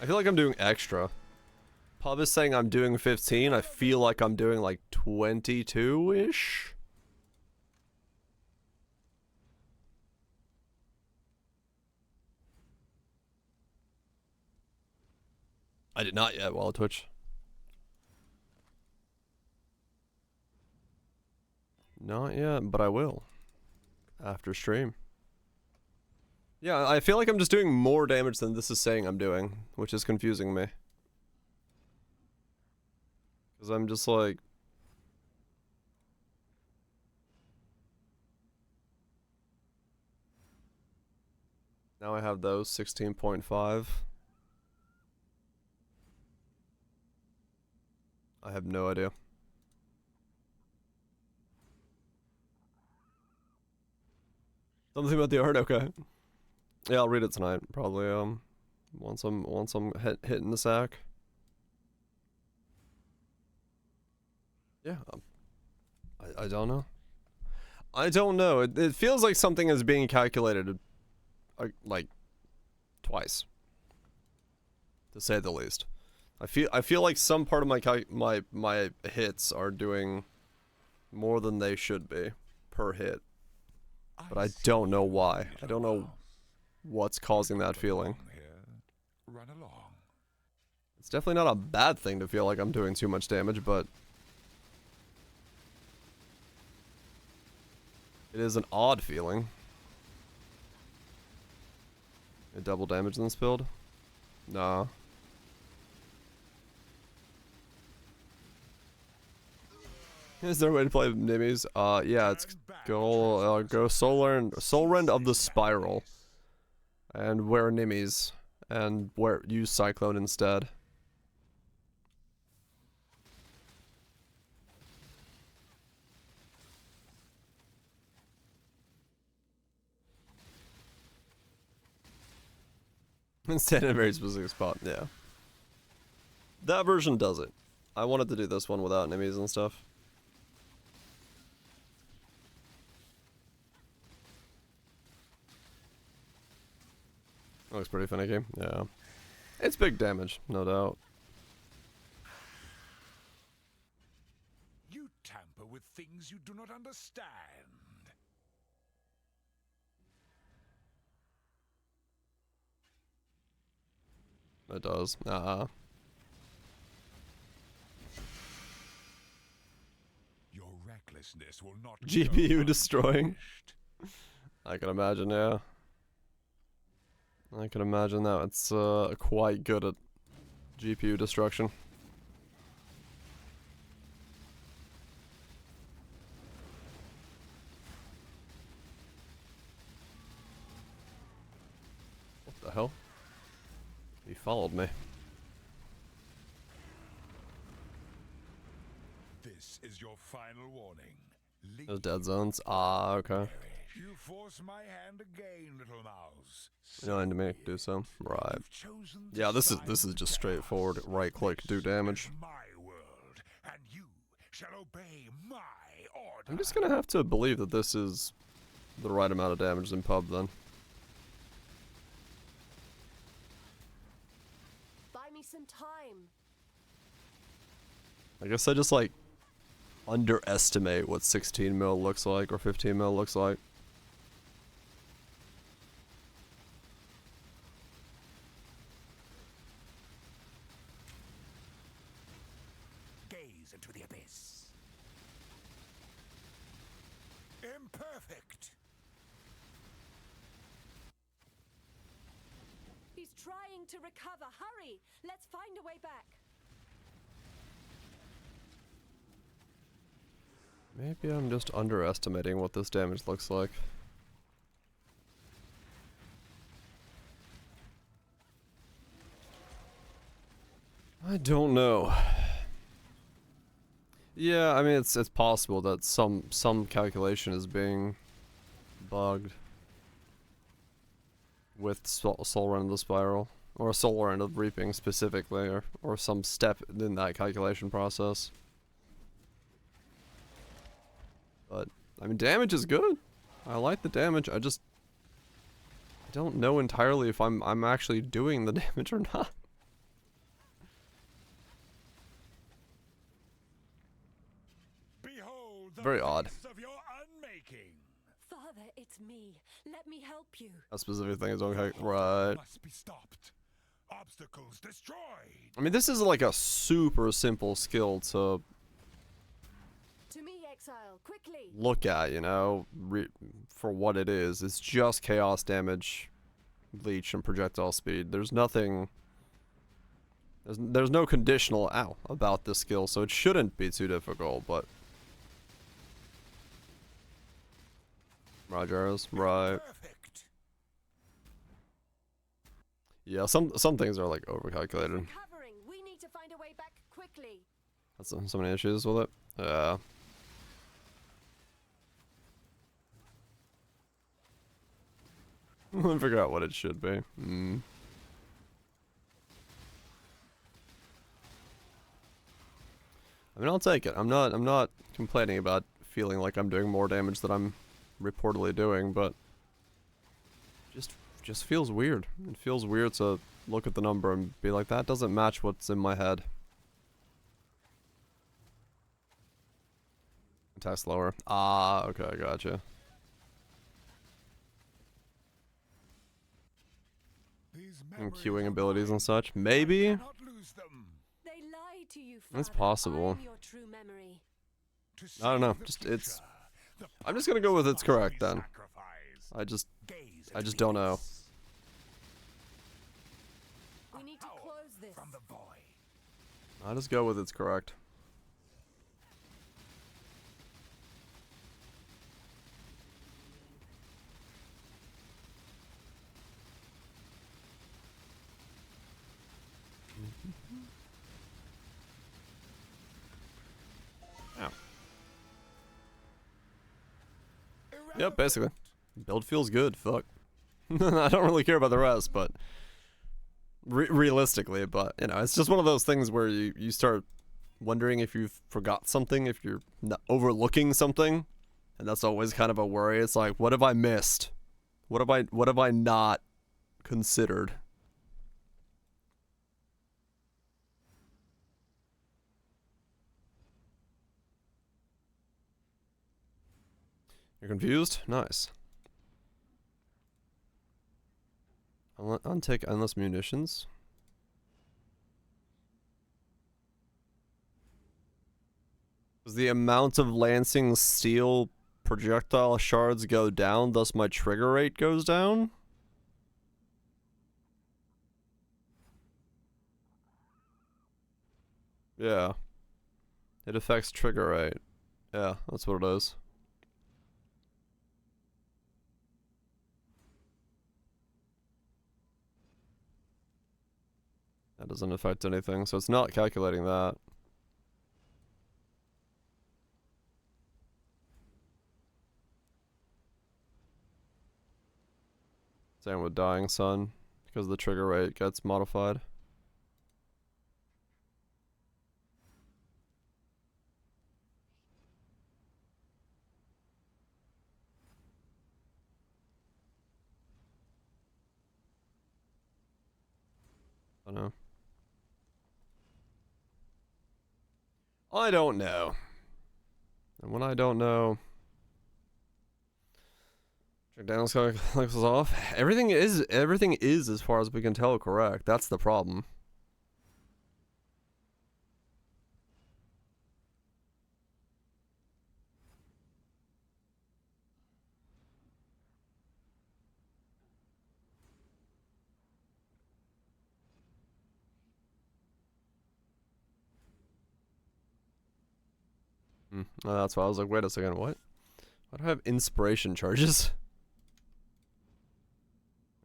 I feel like I'm doing extra. Pub is saying I'm doing 15. I feel like I'm doing like 22-ish. I did not yet while Twitch. Not yet, but I will. After stream. Yeah, I feel like I'm just doing more damage than this is saying I'm doing, which is confusing me. Because I'm just like... Now I have those, 16.5. I have no idea. Something about the art? Okay. Yeah, I'll read it tonight, probably, once I'm hitting the sack. Yeah, I don't know. I don't know. It feels like something is being calculated, like, twice. To say the least. I feel like some part of my hits are doing more than they should be per hit. But I don't know why. I don't know what's causing that feeling. Run along. It's definitely not a bad thing to feel like I'm doing too much damage, but it is an odd feeling. A double damage in this build? Nah. Is there a way to play Nimmies? Yeah, it's go Soul Rend of the Spiral. And wear Nimmies. And use Cyclone instead. And stand in a very specific spot, yeah. That version does it. I wanted to do this one without Nimmies and stuff. Looks pretty finicky, yeah. It's big damage, no doubt. You tamper with things you do not understand. It does. Your recklessness will not GPU destroying. I can imagine, yeah. I can imagine that. It's quite good at GPU destruction. What the hell? He followed me. This is your final warning. Those dead zones. Ah, okay. You force my hand again, little mouse. You know, I need to make do so. Right. Yeah, this is just straightforward. Right click, do damage. My world, and you shall obey my order. I'm just gonna have to believe that this is the right amount of damage in pub then. Buy me some time. I guess I just like underestimate what 16 mil looks like or 15 mil looks like. Gaze into the abyss. Imperfect. He's trying to recover. Hurry! Let's find a way back. Maybe I'm just underestimating what this damage looks like. I don't know. Yeah, I mean it's possible that some calculation is being bugged with Soul End of the Spiral, or Soul End of Reaping specifically, or some step in that calculation process. But I mean, damage is good. I like the damage. I don't know entirely if I'm actually doing the damage or not. Behold the Very odd. face of your unmaking. Father, it's me. Let me help you. That specific thing is okay, right? Must be stopped. Obstacles destroyed. I mean, this is like a super simple skill to To me, exile, quickly. look at, you know, for what it is. It's just chaos damage, leech, and projectile speed. There's nothing. There's no conditional about this skill, so it shouldn't be too difficult. But Rogers, right? Perfect. Yeah, some things are like overcalculated. Recovering. We need to find a way back quickly. That's so many issues with it. Yeah. I figure out what it should be. I mean, I'll take it. I'm not complaining about feeling like I'm doing more damage than I'm reportedly doing, but just feels weird. It feels weird to look at the number and be like, that doesn't match what's in my head. Attack slower. Ah, okay, gotcha. And queuing abilities and such. Maybe? Not lose them. They lied to you, It's Father. possible. I'm your true memory. I don't know. Just it's. I'm just gonna go with it's correct then. I just don't know. We need to close this. From the void. I'll just go with it's correct. Ow. Yep, basically. Build feels good, fuck. I don't really care about the rest, but realistically, but you know, it's just one of those things where you start wondering if you've forgot something, if you're overlooking something, and that's always kind of a worry. It's like, what have I missed? What have I not considered? You're confused? Nice. Untake endless munitions. Does the amount of lancing steel projectile shards go down, thus my trigger rate goes down? Yeah. It affects trigger rate. Yeah, that's what it is. That doesn't affect anything, so it's not calculating that. Same with Dying Sun, because the trigger rate gets modified. I don't know. I don't know. And when I don't know, check down clicks off. Everything is as far as we can tell correct. That's the problem. Oh, that's why I was like, wait a second, what? Why do I have inspiration charges?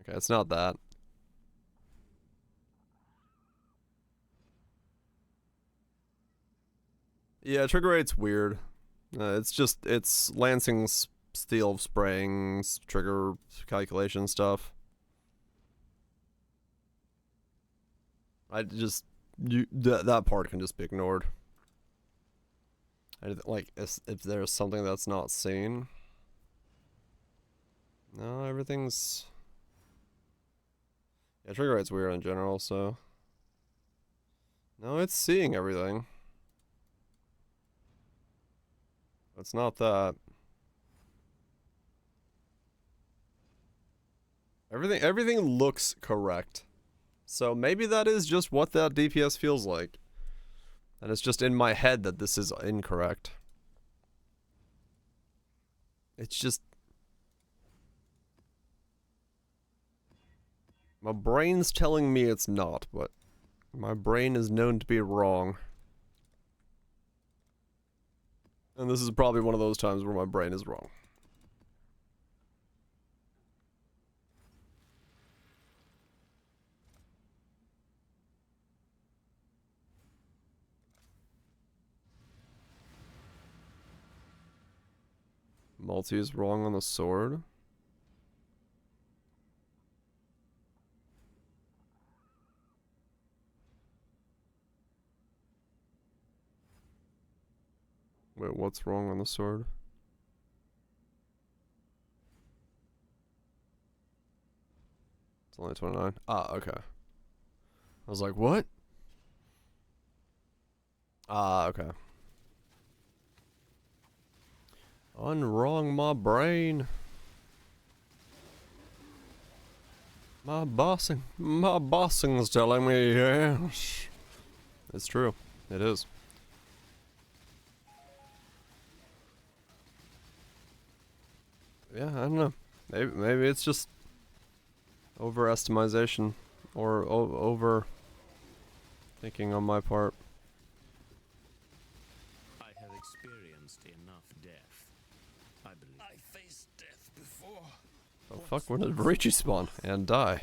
Okay, it's not that. Yeah, trigger rate's weird. It's Lansing's steel spraying, trigger calculation stuff. That part can just be ignored. Like, if there's something that's not seen. No, everything's... Yeah, trigger rate's weird in general, so... No, it's seeing everything. It's not that. Everything looks correct. So maybe that is just what that DPS feels like. And it's just in my head that this is incorrect. It's just... My brain's telling me it's not, but my brain is known to be wrong. And this is probably one of those times where my brain is wrong. Multi is wrong on the sword. Wait, what's wrong on the sword? It's only 29. Ah, okay. I was like, what? Ah, okay. Unwrong my brain. My bossing's telling me yes. It's true. It is. Yeah, I don't know. Maybe it's just overestimation or over thinking on my part. I have experienced enough death. I believe. I faced death before. Oh fuck, when did Varichi spawn and die?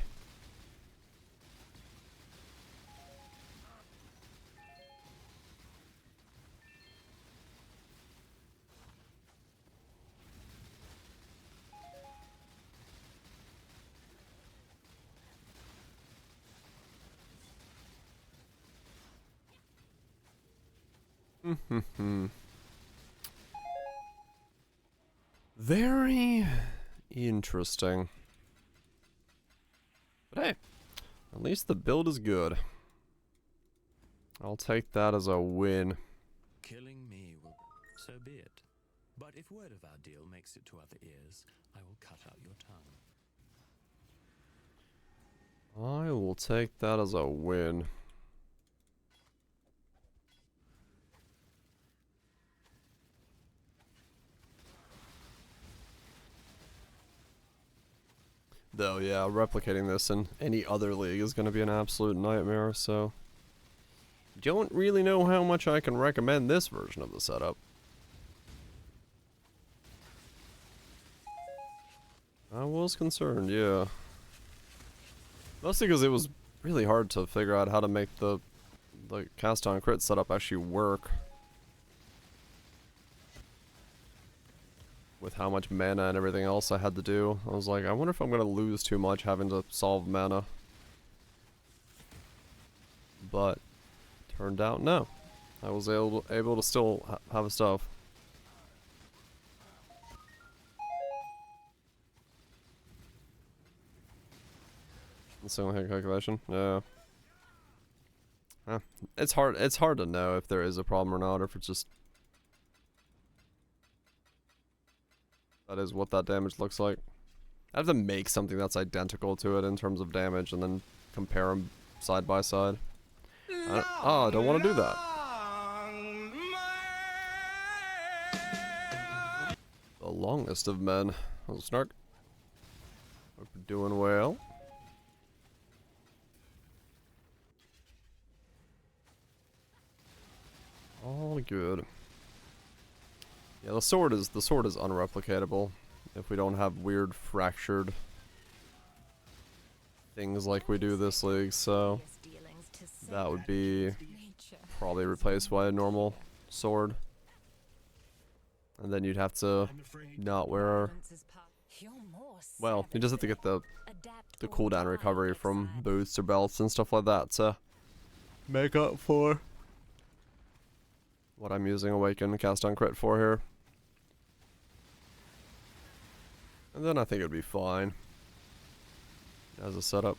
Very interesting. But hey, at least the build is good. I'll take that as a win. Killing me will... So be it. But if word of our deal makes it to other ears, I will cut out your tongue. I will take that as a win. Though, yeah, replicating this in any other league is going to be an absolute nightmare, so... Don't really know how much I can recommend this version of the setup. I was concerned, yeah. Mostly because it was really hard to figure out how to make the cast on crit setup actually work. With how much mana and everything else I had to do. I was like, I wonder if I'm going to lose too much having to solve mana. But, turned out no. I was able to still have a stuff. Single hit calculation? Yeah. It's hard to know if there is a problem or not, or if it's just... That is what that damage looks like. I have to make something that's identical to it in terms of damage and then compare them side by side. I don't want to do that. The longest of men. Oh, Snark. Hope you're doing well. All good. Yeah, the sword is unreplicatable if we don't have weird fractured things like we do this league, so that would be probably replaced by a normal sword. And then you'd have to not wear, well, you just have to get the cooldown recovery from boots or belts and stuff like that to make up for what I'm using Awaken Cast on Crit for here. And then I think it would be fine as a setup.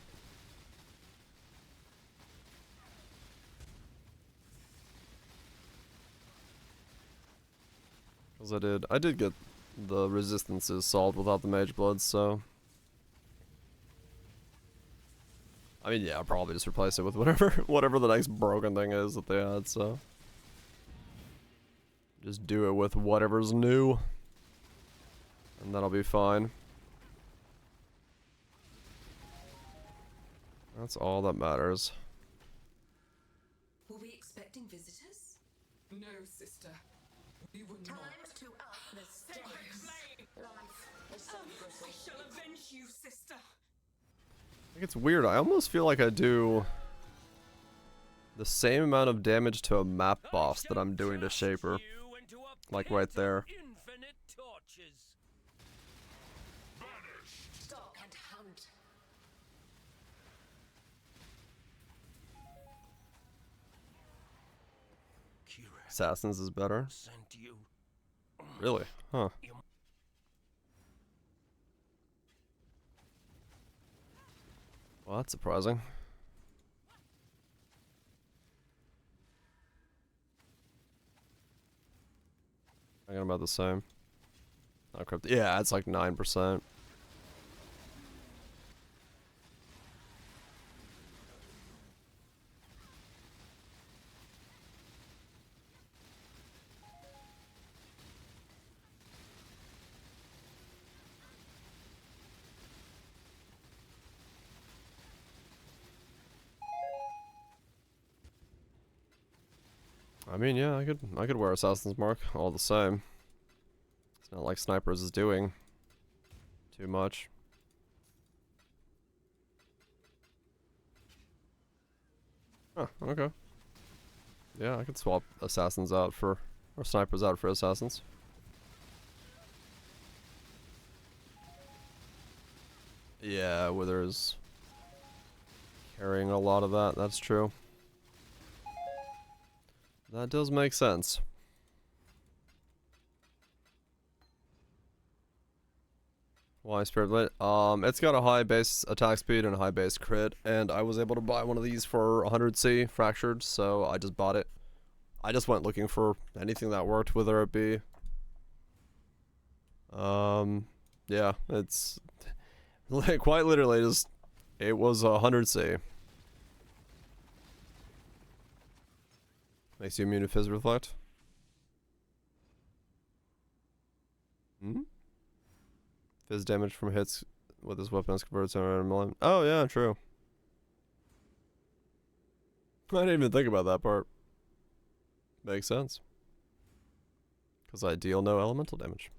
Because I did get the resistances solved without the Mage Blood, so I mean, yeah, I'll probably just replace it with whatever the next broken thing is that they add, so just do it with whatever's new, and that'll be fine. That's all that matters. Were we expecting visitors? No, sister. We were Time not. to up the stakes. Life is so I shall avenge you, sister. I think it's weird. I almost feel like I do the same amount of damage to a map boss that I'm doing to Shaper. Like right there. Stalk and hunt. Assassins is better. Really? Huh. Well, that's surprising. I got about the same. Not crypto. Yeah, it's like 9%. I mean, yeah, I could wear Assassin's Mark all the same. It's not like Snipers is doing too much. Huh, okay. Yeah, I could swap Assassins out for, or Snipers out for Assassins. Yeah, Wither's carrying a lot of that, that's true. That does make sense. Why Spirit Blade? It's got a high base attack speed and a high base crit, and I was able to buy one of these for 100C fractured, so I just bought it. I just went looking for anything that worked, whether it be yeah, it's like quite literally just it was 100C. Makes you immune to Fizz Reflect. Hmm? Fizz damage from hits with this weapon is converted to an element. Oh yeah, true. I didn't even think about that part. Makes sense. Because I deal no elemental damage.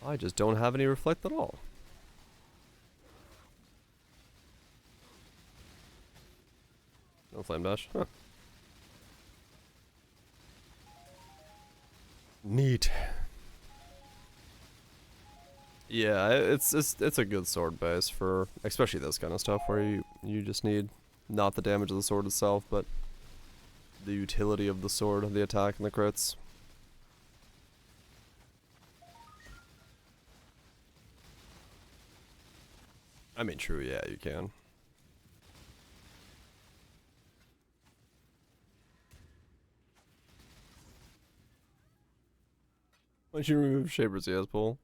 I just don't have any reflect at all. No flame dash. Huh. Neat. Yeah, it's a good sword base for especially this kind of stuff where you just need not the damage of the sword itself, but the utility of the sword, the attack and the crits. I mean, true, yeah, you can. Once you remove Shaper's ES pull,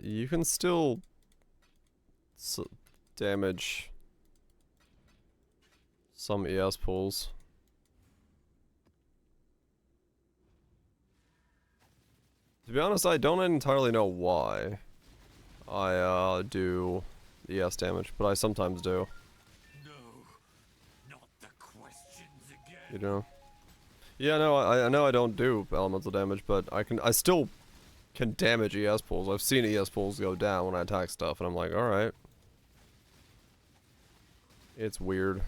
you can still damage some ES pulls. To be honest, I don't entirely know why I do ES damage, but I sometimes do. No, not the question. You know. Yeah, no, I know I don't do elemental damage, but I still can damage ES pools. I've seen ES pools go down when I attack stuff, and I'm like, alright. It's weird.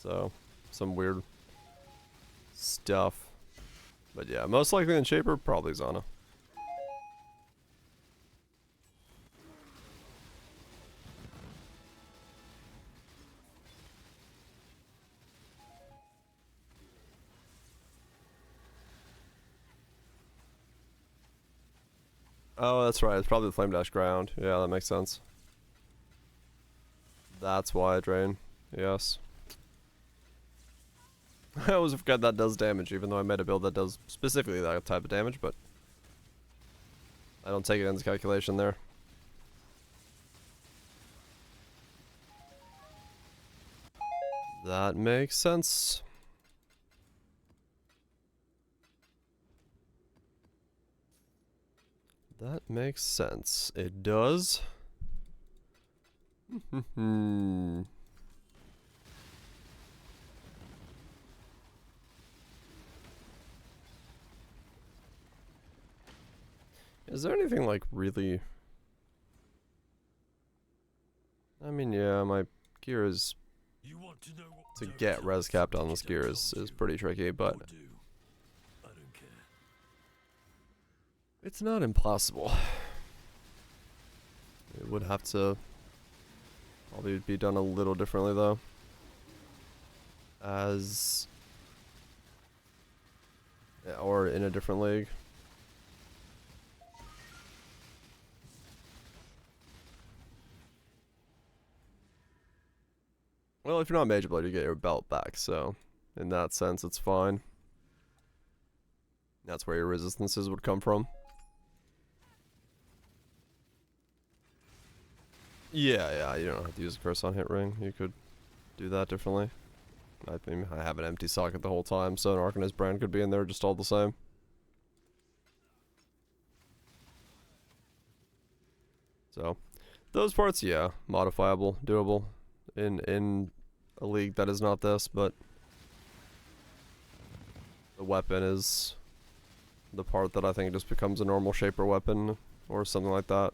So, some weird stuff. But yeah, most likely in Shaper, probably Zana. Oh, that's right. It's probably the Flame Dash ground. Yeah, that makes sense. That's why I drain. Yes. I always forget that does damage, even though I made a build that does specifically that type of damage, but I don't take it into calculation there. That makes sense. That makes sense. It does. Is there anything like really... I mean, yeah, my gear is... To get res capped on this gear is pretty tricky, but... It's not impossible. It would have to probably be done a little differently though. As... or in a different league. Well, if you're not Mage Blade, you get your belt back, so in that sense, it's fine. That's where your resistances would come from. Yeah, you don't have to use a curse on hit ring. You could do that differently. I mean, I have an empty socket the whole time, so an Arcanist brand could be in there just all the same. So, those parts, yeah, modifiable, doable in a league that is not this, but the weapon is the part that I think just becomes a normal Shaper weapon or something like that.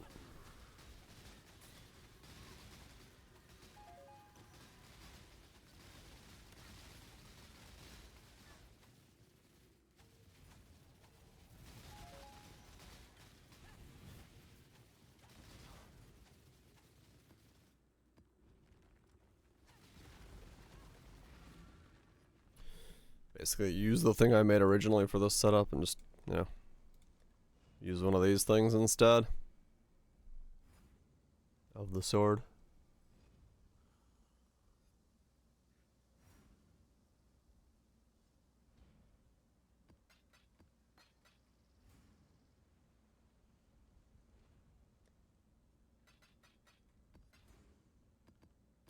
Basically use the thing I made originally for this setup and just, you know, use one of these things instead of the sword.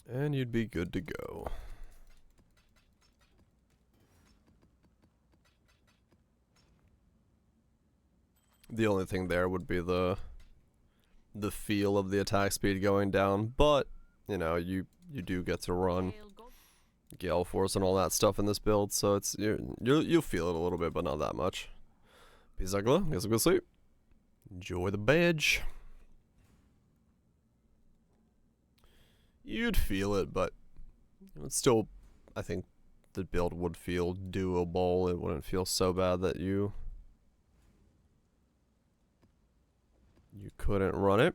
And you'd be good to go. The only thing there would be the feel of the attack speed going down, but you know, you do get to run Gale Force and all that stuff in this build, so it's you'll feel it a little bit, but not that much. Peace out, Glow. Guess I'll go sleep. Enjoy the badge. You'd feel it, but it's still, I think the build would feel doable. It wouldn't feel so bad that you couldn't run it.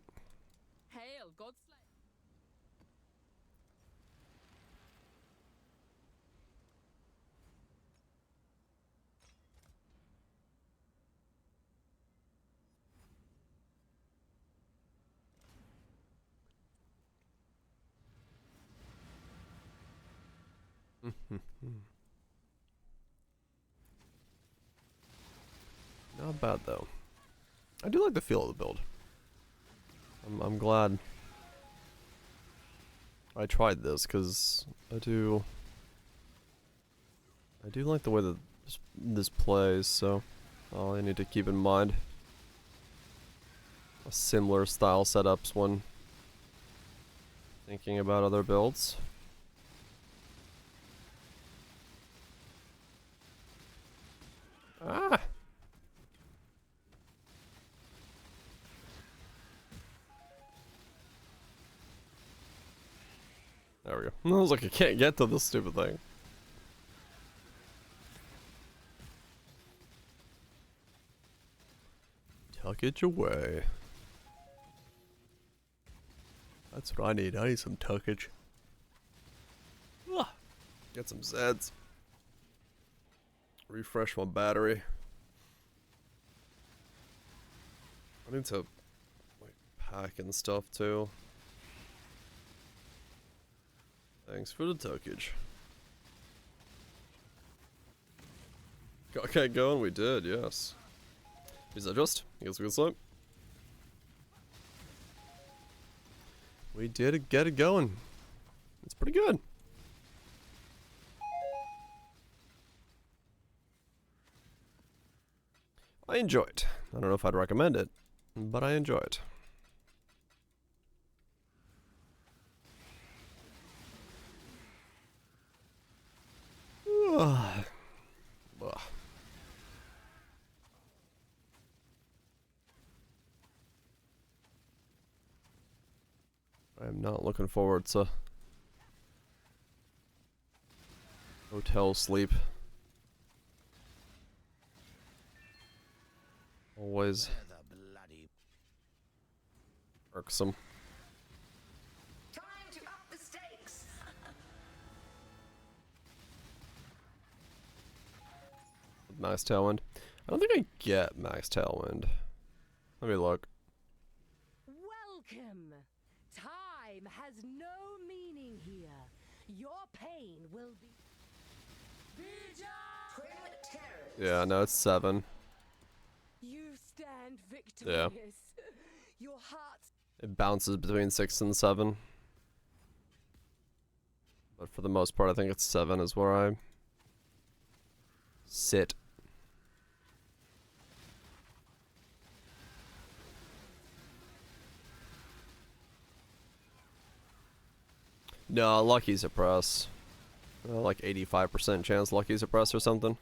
Hail, Godslayer. Not bad though. I do like the feel of the build. I'm glad I tried this because I do like the way that this plays, so I need to keep in mind a similar style setups when Thinking about other builds. Ah! There we go. I was like, I can't get to this stupid thing. Tuck it away. That's what I need. I need some tuckage. Ah, get some Zeds. Refresh my battery. I need to like pack and stuff too. Thanks for the tuckage. Okay, going. We did, yes. Is that just? I guess we can sleep. We did get it going. It's pretty good. I enjoy it. I don't know if I'd recommend it, but I enjoy it. Ugh. Ugh. I am not looking forward to hotel sleep. Always irksome. Time to up the stakes. Max Tailwind. I don't think I get Max Tailwind. Let me look. Welcome. Time has no meaning here. Your pain will be. Twin terrors. Yeah, no, it's 7. You stand victorious. Your heart. It bounces between 6 and 7. But for the most part, I think it's 7 is where I sit. No, Lucky Suppress. Like 85% chance Lucky Suppress or something.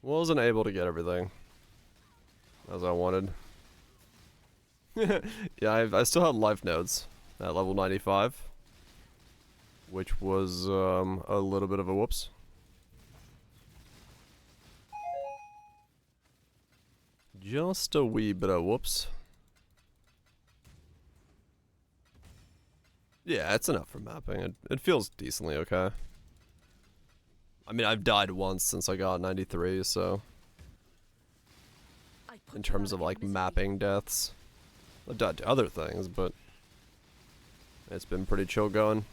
Wasn't able to get everything as I wanted. Yeah, I still had life nodes at level 95, which was a little bit of a whoops. Just a wee bit of whoops. Yeah, it's enough for mapping. It feels decently okay. I mean, I've died once since I got 93, so in terms of like mapping deaths, I've died to other things, but it's been pretty chill going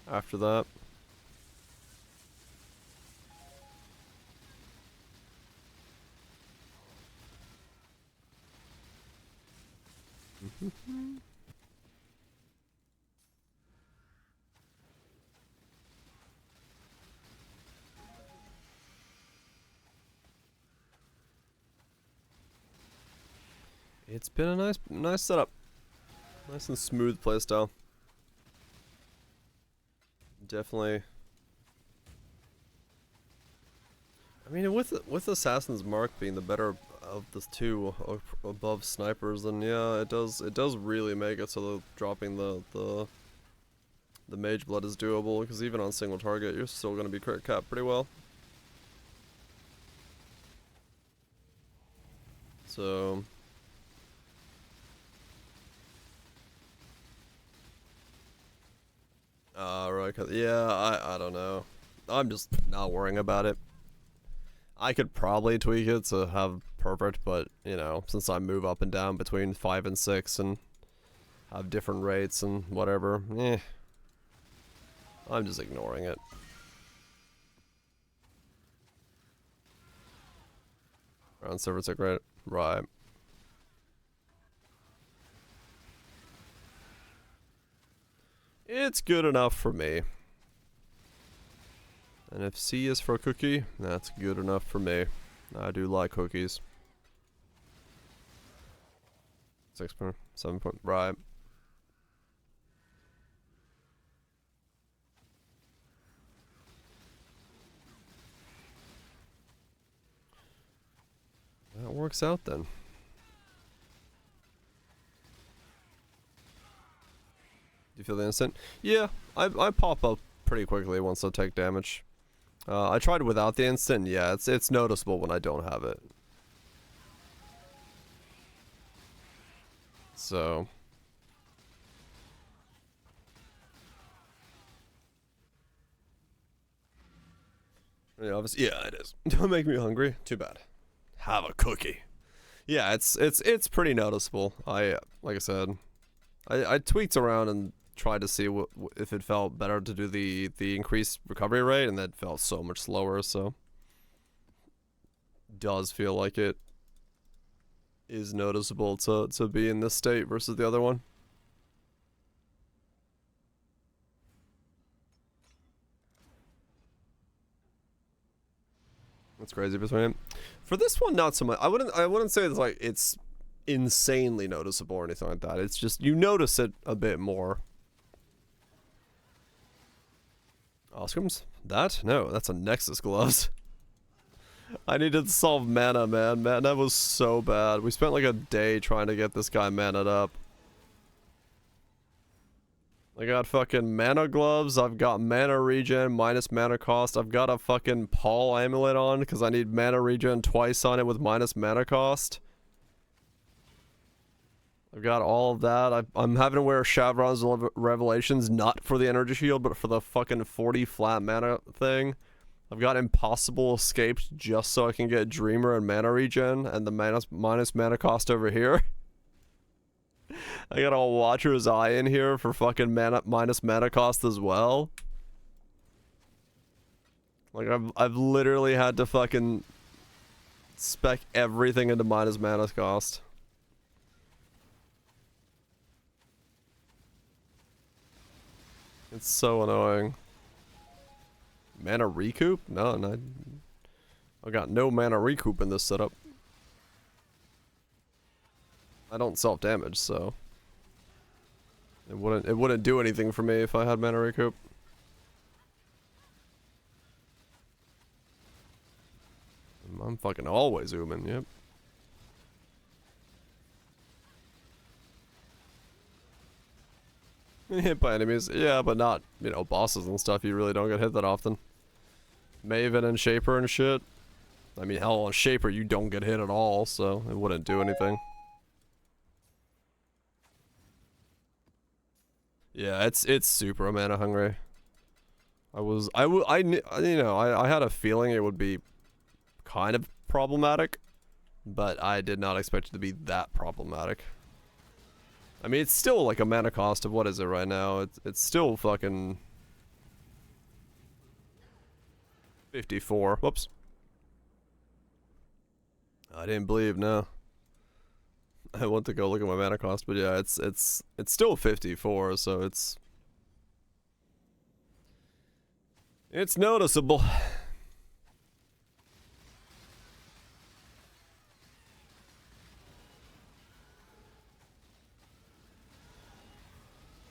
after that. It's been a nice setup. Nice and smooth playstyle. Definitely. I mean, with Assassin's Mark being the better of the two above snipers, then yeah, it does really make it so that dropping the Mage Blood is doable, because even on single target, you're still going to be crit capped pretty well. So right, yeah, I don't know. I'm just not worrying about it. I could probably tweak it to have perfect, but, you know, since I move up and down between 5 and 6 and have different rates and whatever, I'm just ignoring it. Round server tick rate, right. It's good enough for me. And if C is for cookie, that's good enough for me. I do like cookies. 6 point, 7 point, right. That works out then. Do you feel the instant? Yeah, I pop up pretty quickly once I take damage. I tried without the instant. Yeah, it's noticeable when I don't have it. So. Yeah, obviously, yeah, it is. Don't make me hungry. Too bad. Have a cookie. Yeah, it's pretty noticeable. Like I said, I tweaked around and tried to see if it felt better to do the increased recovery rate, and that felt so much slower. So does feel like it is noticeable to be in this state versus the other one. That's crazy between it. For this one, not so much. I wouldn't say it's like it's insanely noticeable or anything like that. It's just you notice it a bit more. Oscars? That? No, that's a Nexus gloves. I needed to solve mana, man. Mana was so bad. We spent like a day trying to get this guy mana'd up. I got fucking mana gloves, I've got mana regen minus mana cost, I've got a fucking Paul amulet on because I need mana regen twice on it with minus mana cost. I've got all of that. I'm having to wear Shavron's Revelations, not for the energy shield, but for the fucking 40 flat mana thing. I've got Impossible Escaped just so I can get Dreamer and mana regen and the minus mana cost over here. I got a Watcher's Eye in here for fucking minus mana cost as well. Like I've literally had to fucking spec everything into minus mana cost. It's so annoying. Mana recoup? No, I got no mana recoup in this setup. I don't self-damage, so it wouldn't do anything for me if I had mana recoup. I'm fucking always zooming, yep. Hit by enemies, yeah, but not, you know, bosses and stuff. You really don't get hit that often. Maven and Shaper and shit. I mean, hell, on Shaper you don't get hit at all, so it wouldn't do anything. Yeah, it's super mana hungry. I had a feeling it would be kind of problematic, but I did not expect it to be that problematic. I mean, it's still like a mana cost of, what is it right now? It's still fucking 54. Whoops. I didn't believe, no. I want to go look at my mana cost, but yeah, it's still 54, so it's noticeable.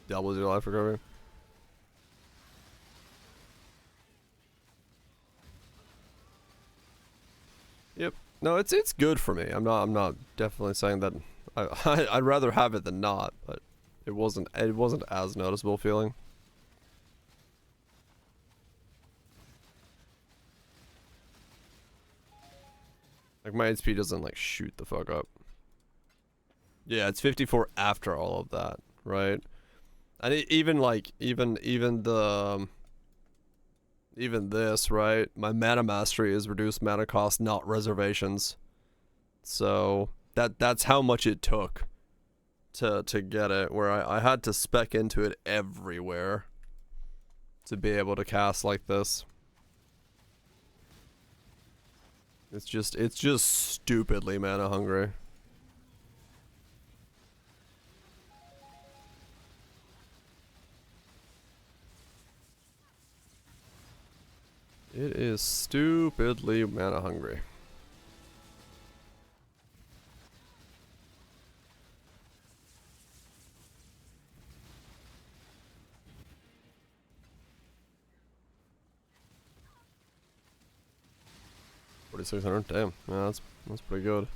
Doubles your life recovery. Yep. No, it's good for me. I'm not definitely saying that I'd rather have it than not, but it wasn't as noticeable feeling. Like my HP doesn't like shoot the fuck up. Yeah, it's 54 after all of that, right? And even this, right? My mana mastery is reduced mana cost, not reservations. So that's how much it took to get it, where I had to spec into it everywhere to be able to cast like this. It's just stupidly mana hungry. It is stupidly mana hungry. 3600. Damn. Yeah, that's pretty good.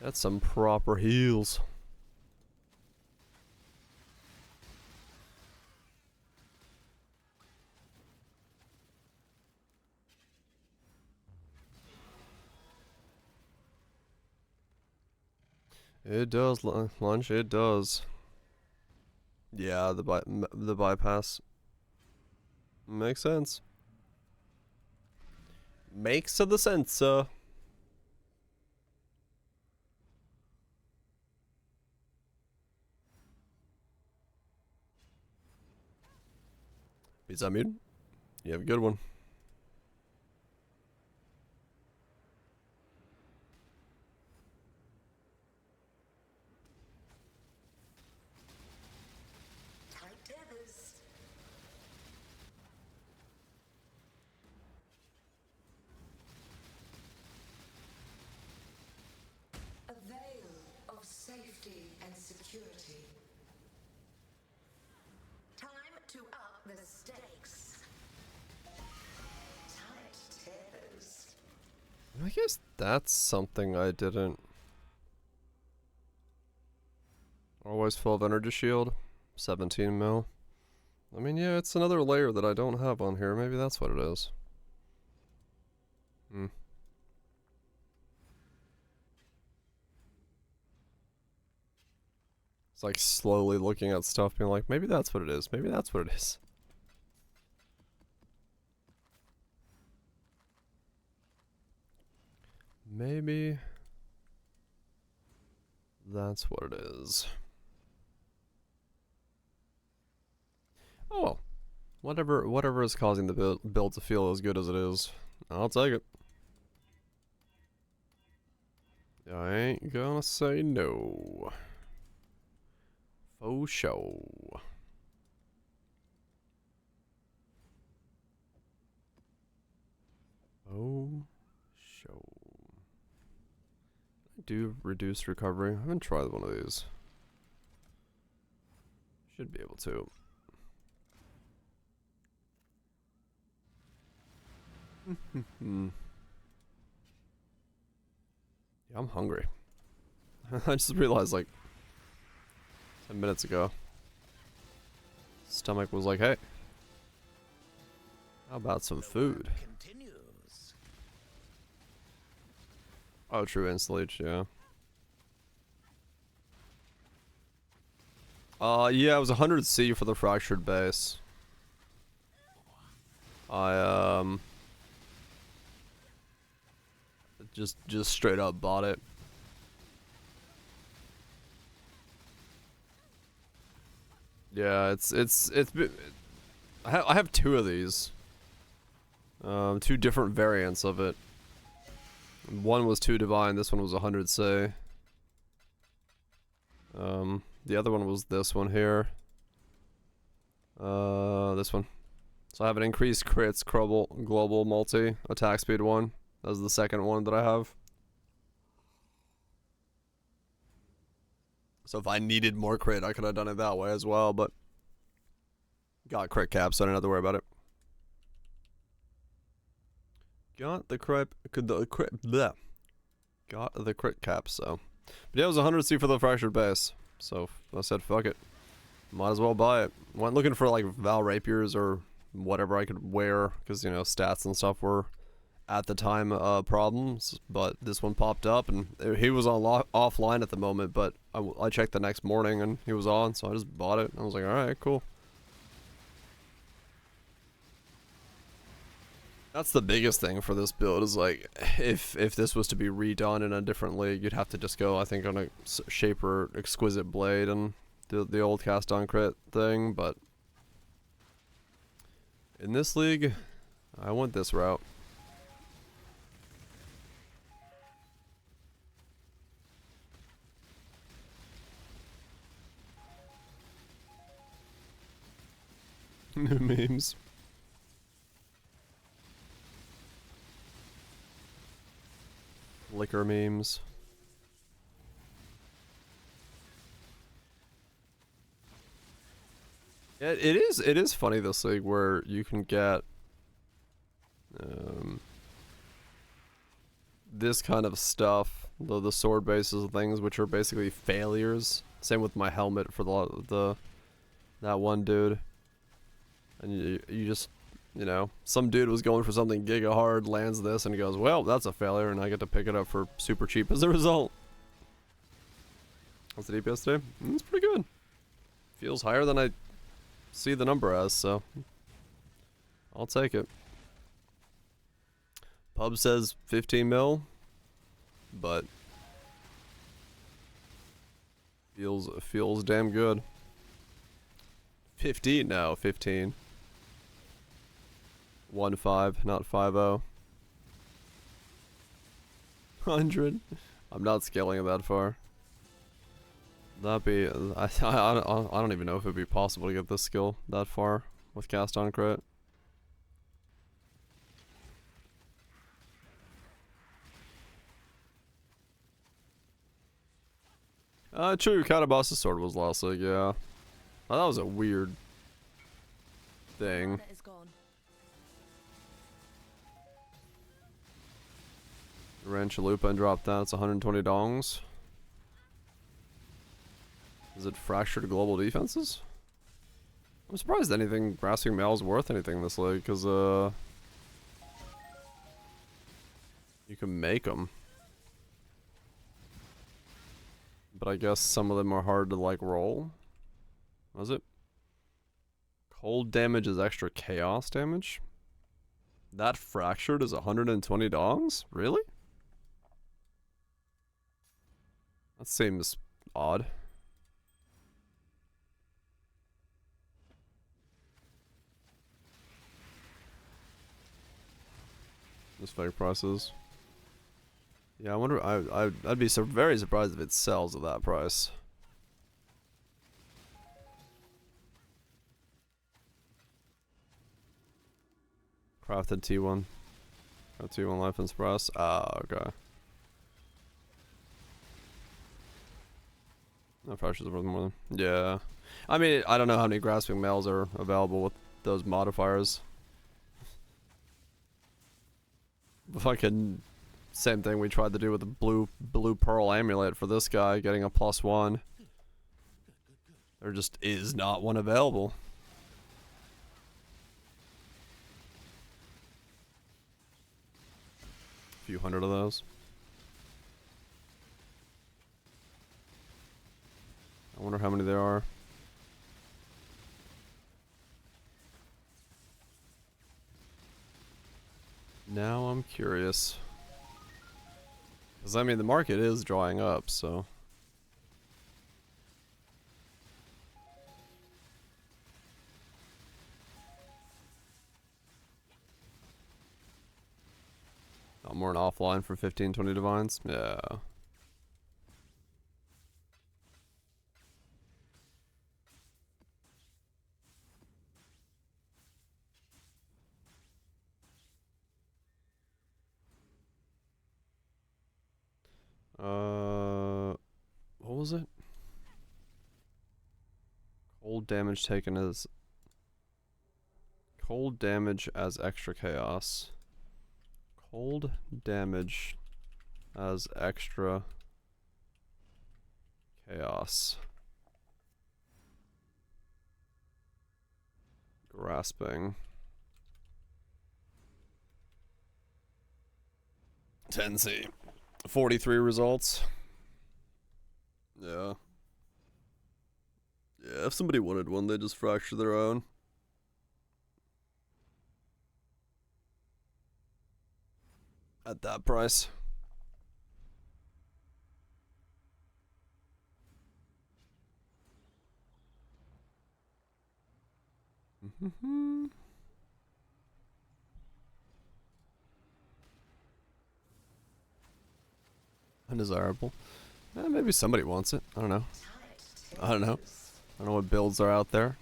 That's some proper heals. It does, lunch. It does. Yeah, the bypass makes sense. Makes to the sense, Peace out, mutant. You have a good one. Tight tethers. A veil of safety and security. Time to up the stakes. Tight tethers. I guess that's something I didn't. Always full of energy shield. 17 mil. I mean, yeah, it's another layer that I don't have on here. Maybe that's what it is. Hmm. It's like slowly looking at stuff, being like, maybe that's what it is. Maybe that's what it is. Maybe that's what it is. Oh well. Whatever is causing the build to feel as good as it is, I'll take it. I ain't gonna say no. Faux show. Faux show. Do reduce recovery. I haven't tried one of these. Should be able to. Yeah, I'm hungry. I just realized like 10 minutes ago. Stomach was like, hey, how about some food? Oh, true, insta-leech, yeah. Yeah, it was 100C for the fractured base. I, just straight up bought it. Yeah, I have two of these. Two different variants of it. One was 2 divine, this one was 100C. The other one was this one here. This one. So I have an increased crits global multi attack speed one. That was the second one that I have. So if I needed more crit, I could have done it that way as well, but got crit cap, so I didn't have to worry about it. Got the crit bleh. Got the crit cap, so. But yeah, it was 100C for the fractured base. So I said, fuck it. Might as well buy it. Went looking for like Val Rapiers or whatever I could wear, because, you know, stats and stuff were at the time problems, but this one popped up and he was on offline at the moment, but I checked the next morning and he was on, so I just bought it. I was like, alright, cool. That's the biggest thing for this build, is like, if this was to be redone in a different league, you'd have to just go, I think, on a Shaper Exquisite Blade and the old cast on crit thing, but in this league, I went this route. Memes. Liquor memes. Yeah, it is funny, this league, where you can get this kind of stuff, the sword bases and things, which are basically failures. Same with my helmet for that one dude. And you just, you know, some dude was going for something giga hard, lands this, and he goes, well, that's a failure, and I get to pick it up for super cheap as a result. What's the DPS today? It's pretty good. Feels higher than I see the number as, so I'll take it. Pub says 15 mil, but feels damn good. 15 now, 15. 1-5, not 5-0. 100. I'm not scaling it that far. That'd be I don't even know if it'd be possible to get this skill that far with cast on crit. True, Cataboss's sword was last league, yeah. Oh, that was a weird thing. Ran Chalupa and dropped that. It's 120 dongs. Is it fractured global defenses? I'm surprised anything grasping mail is worth anything this league, because you can make them. But I guess some of them are hard to like roll. Was it? Cold damage is extra chaos damage? That fractured is 120 dongs? Really? That seems odd. Just fake prices. Yeah, I wonder. I'd be very surprised if it sells at that price. Crafted T1. Got T1 Life Express. Ah, okay. No fractures are worth more than. Yeah. I mean, I don't know how many grasping mails are available with those modifiers. Fucking same thing we tried to do with the blue pearl amulet for this guy, getting a +1. There just is not one available. A few hundred of those. I wonder how many there are. Now I'm curious. Because, I mean, the market is drying up, so. Not more an offline for 15, 20 divines? Yeah. What was it? Cold damage taken as cold damage as extra chaos. Cold damage as extra chaos. Grasping. 10C. 43 results. Yeah. Yeah, if somebody wanted one, they just fracture their own. At that price. Undesirable. Maybe somebody wants it. I don't know. I don't know. I don't know what builds are out there.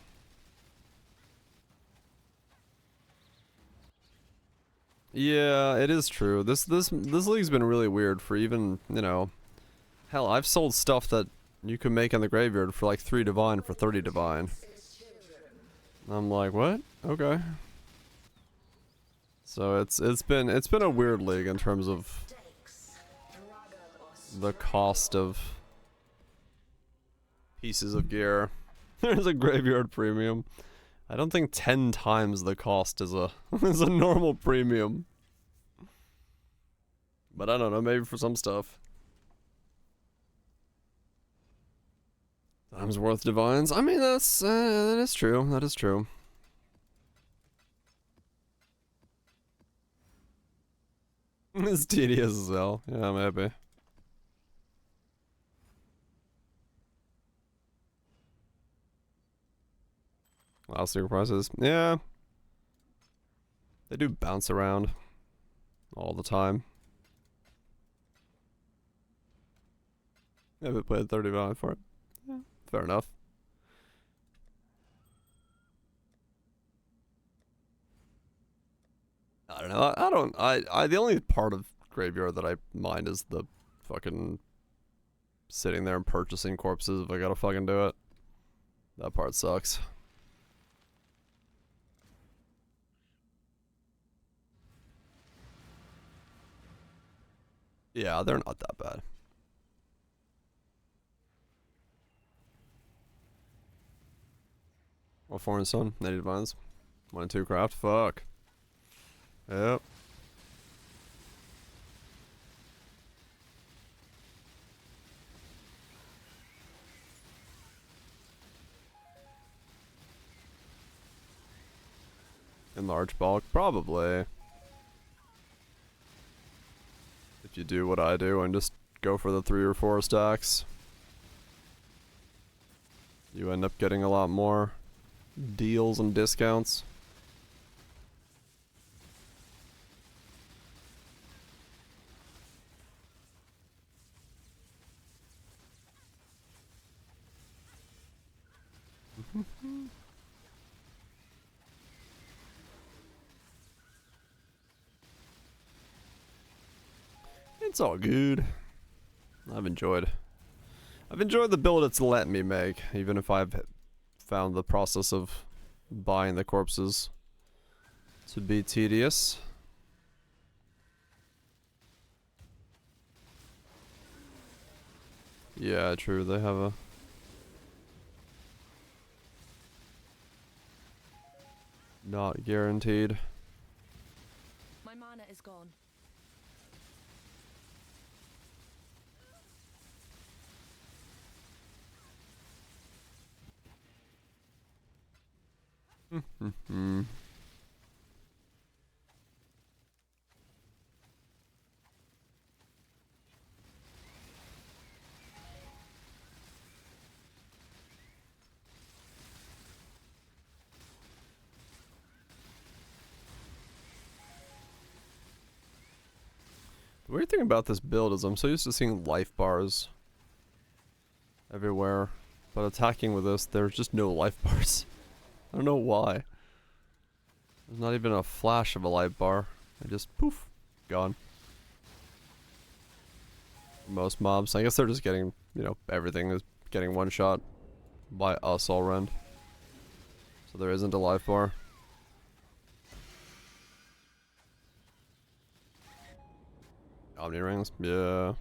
Yeah, it is true. This league's been really weird for even, you know, hell, I've sold stuff that you can make in the graveyard for like 3 divine for 30 divine. I'm like, what? Okay. So it's been a weird league in terms of the cost of pieces of gear. There's a graveyard premium. I don't think 10 times the cost is a is a normal premium. But I don't know, maybe for some stuff. Times worth divines. I mean, that is true. That is true. It's tedious as hell. Yeah, maybe. Last year prices. Yeah. They do bounce around all the time. Yeah, we played 35 for it. Yeah, fair enough. I don't know. I the only part of graveyard that I mind is the fucking sitting there and purchasing corpses if I gotta fucking do it. That part sucks. Yeah, they're not that bad. Well, Foreign Sun, Native Vines. 1 and 2 craft. Fuck. Yep. In large bulk? Probably. If you do what I do and just go for the 3 or 4 stacks, you end up getting a lot more deals and discounts. It's all good. I've enjoyed the build it's let me make, even if I've found the process of buying the corpses to be tedious. Yeah, true, they have a... Not guaranteed. My mana is gone. The weird thing about this build is I'm so used to seeing life bars everywhere, but attacking with this, there's just no life bars. I don't know why. There's not even a flash of a life bar. They just poof, gone. Most mobs, I guess they're just getting, you know, everything is getting one shot by us all round. So there isn't a life bar. Omni rings, yeah.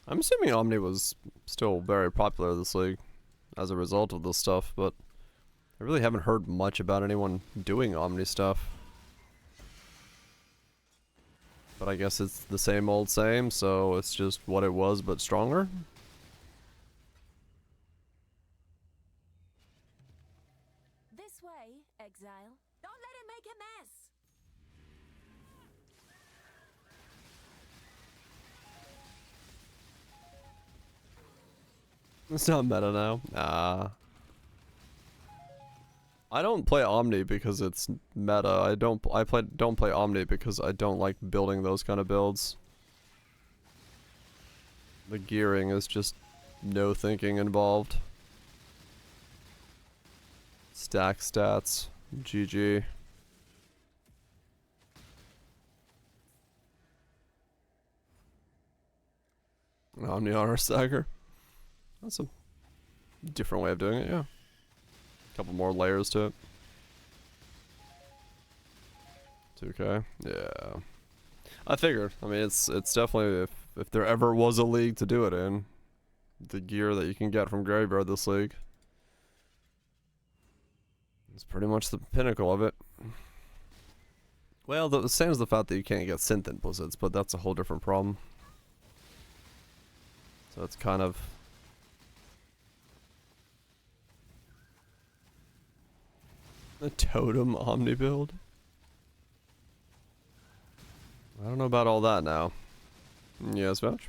I'm assuming Omni was still very popular this league as a result of this stuff, but I really haven't heard much about anyone doing Omni stuff. But I guess it's the same old same, so it's just what it was but stronger. This way, exile. Don't let him make a mess. It's not meta now. Nah. I don't play Omni because it's meta. I don't play Omni because I don't like building those kind of builds. The gearing is just no thinking involved. Stack stats. GG. Omni honor stagger. That's a different way of doing it, yeah. A couple more layers to it. 2K? Yeah. I figured. I mean, it's definitely, if there ever was a league to do it in, the gear that you can get from Graveyard this league, it's pretty much the pinnacle of it. Well, the same as the fact that you can't get synth inputs, but that's a whole different problem. So it's kind of... a totem omni build? I don't know about all that now. Yes, Vouch?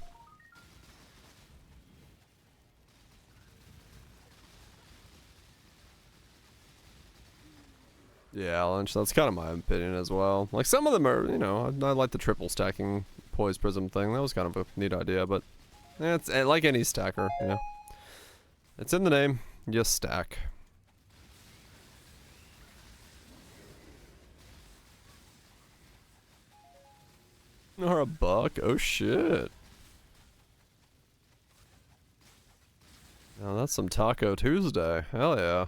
Yeah, Lynch, that's kind of my opinion as well. Like, some of them are, you know, I like the triple stacking Poise Prism thing. That was kind of a neat idea, but it's like any stacker, you know. It's in the name, you stack. Or a buck? Oh shit. Now that's some Taco Tuesday. Hell yeah.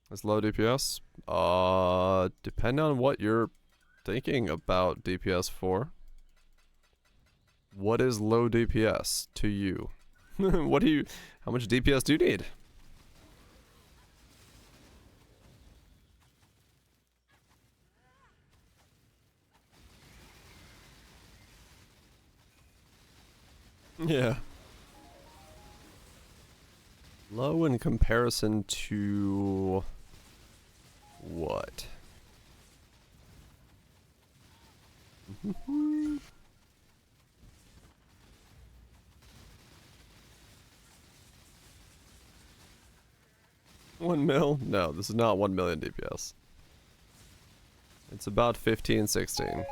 It's low DPS? Depending on what you're thinking about DPS for. What is low DPS to you? How much DPS do you need? Yeah. Low in comparison to what? 1 mil? No, this is not 1 million DPS. It's about 15, 16.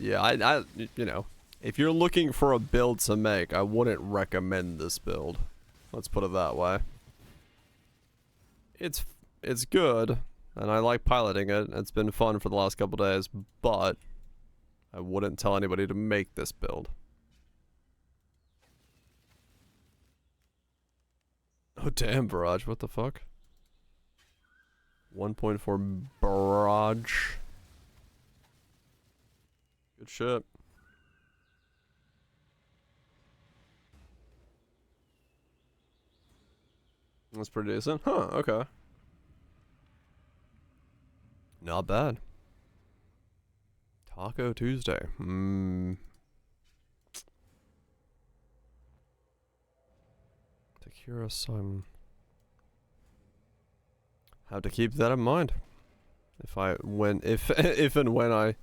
Yeah, you know, if you're looking for a build to make, I wouldn't recommend this build. Let's put it that way. It's good, and I like piloting it. It's been fun for the last couple days, but I wouldn't tell anybody to make this build. Oh damn, Barrage, what the fuck? 1.4 Barrage. Good shit. That's pretty decent. Huh, okay. Not bad. Taco Tuesday. Takira Simon. Have to keep that in mind. If and when I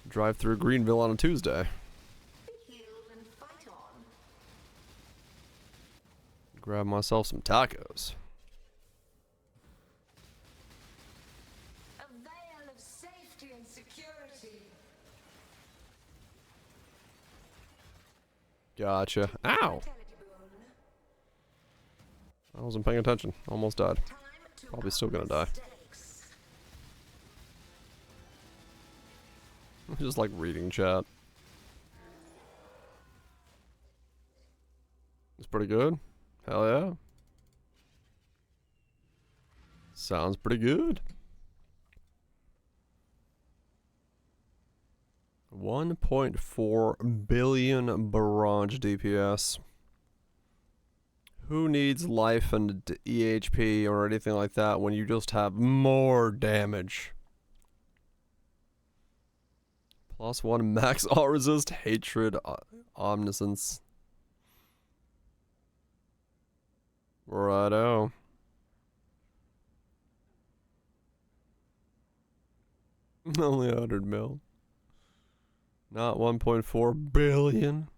drive through Greenville on a Tuesday. Grab myself some tacos. A veil of safety and security. Gotcha. Ow! I wasn't paying attention. Almost died. Probably still gonna die. I'm just like reading chat. It's pretty good. Hell yeah. Sounds pretty good. 1.4 billion barrage DPS. Who needs life and EHP or anything like that when you just have more damage? +1 max all resist, hatred, omniscience. Righto. Only 100 mil. Not 1.4 billion.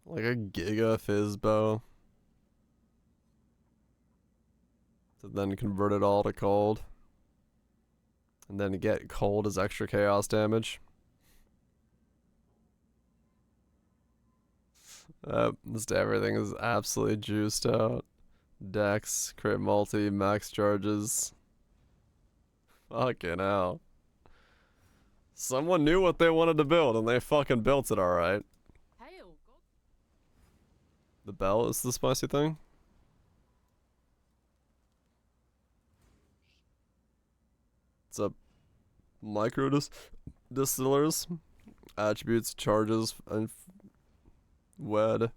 Like a giga fizzbow. To then convert it all to cold. And then get cold as extra chaos damage. Just everything is absolutely juiced out. Dex, crit multi, max charges. Fucking hell. Someone knew what they wanted to build and they fucking built it alright. The bell is the spicy thing? It's a micro distillers. Attributes, charges, and wed.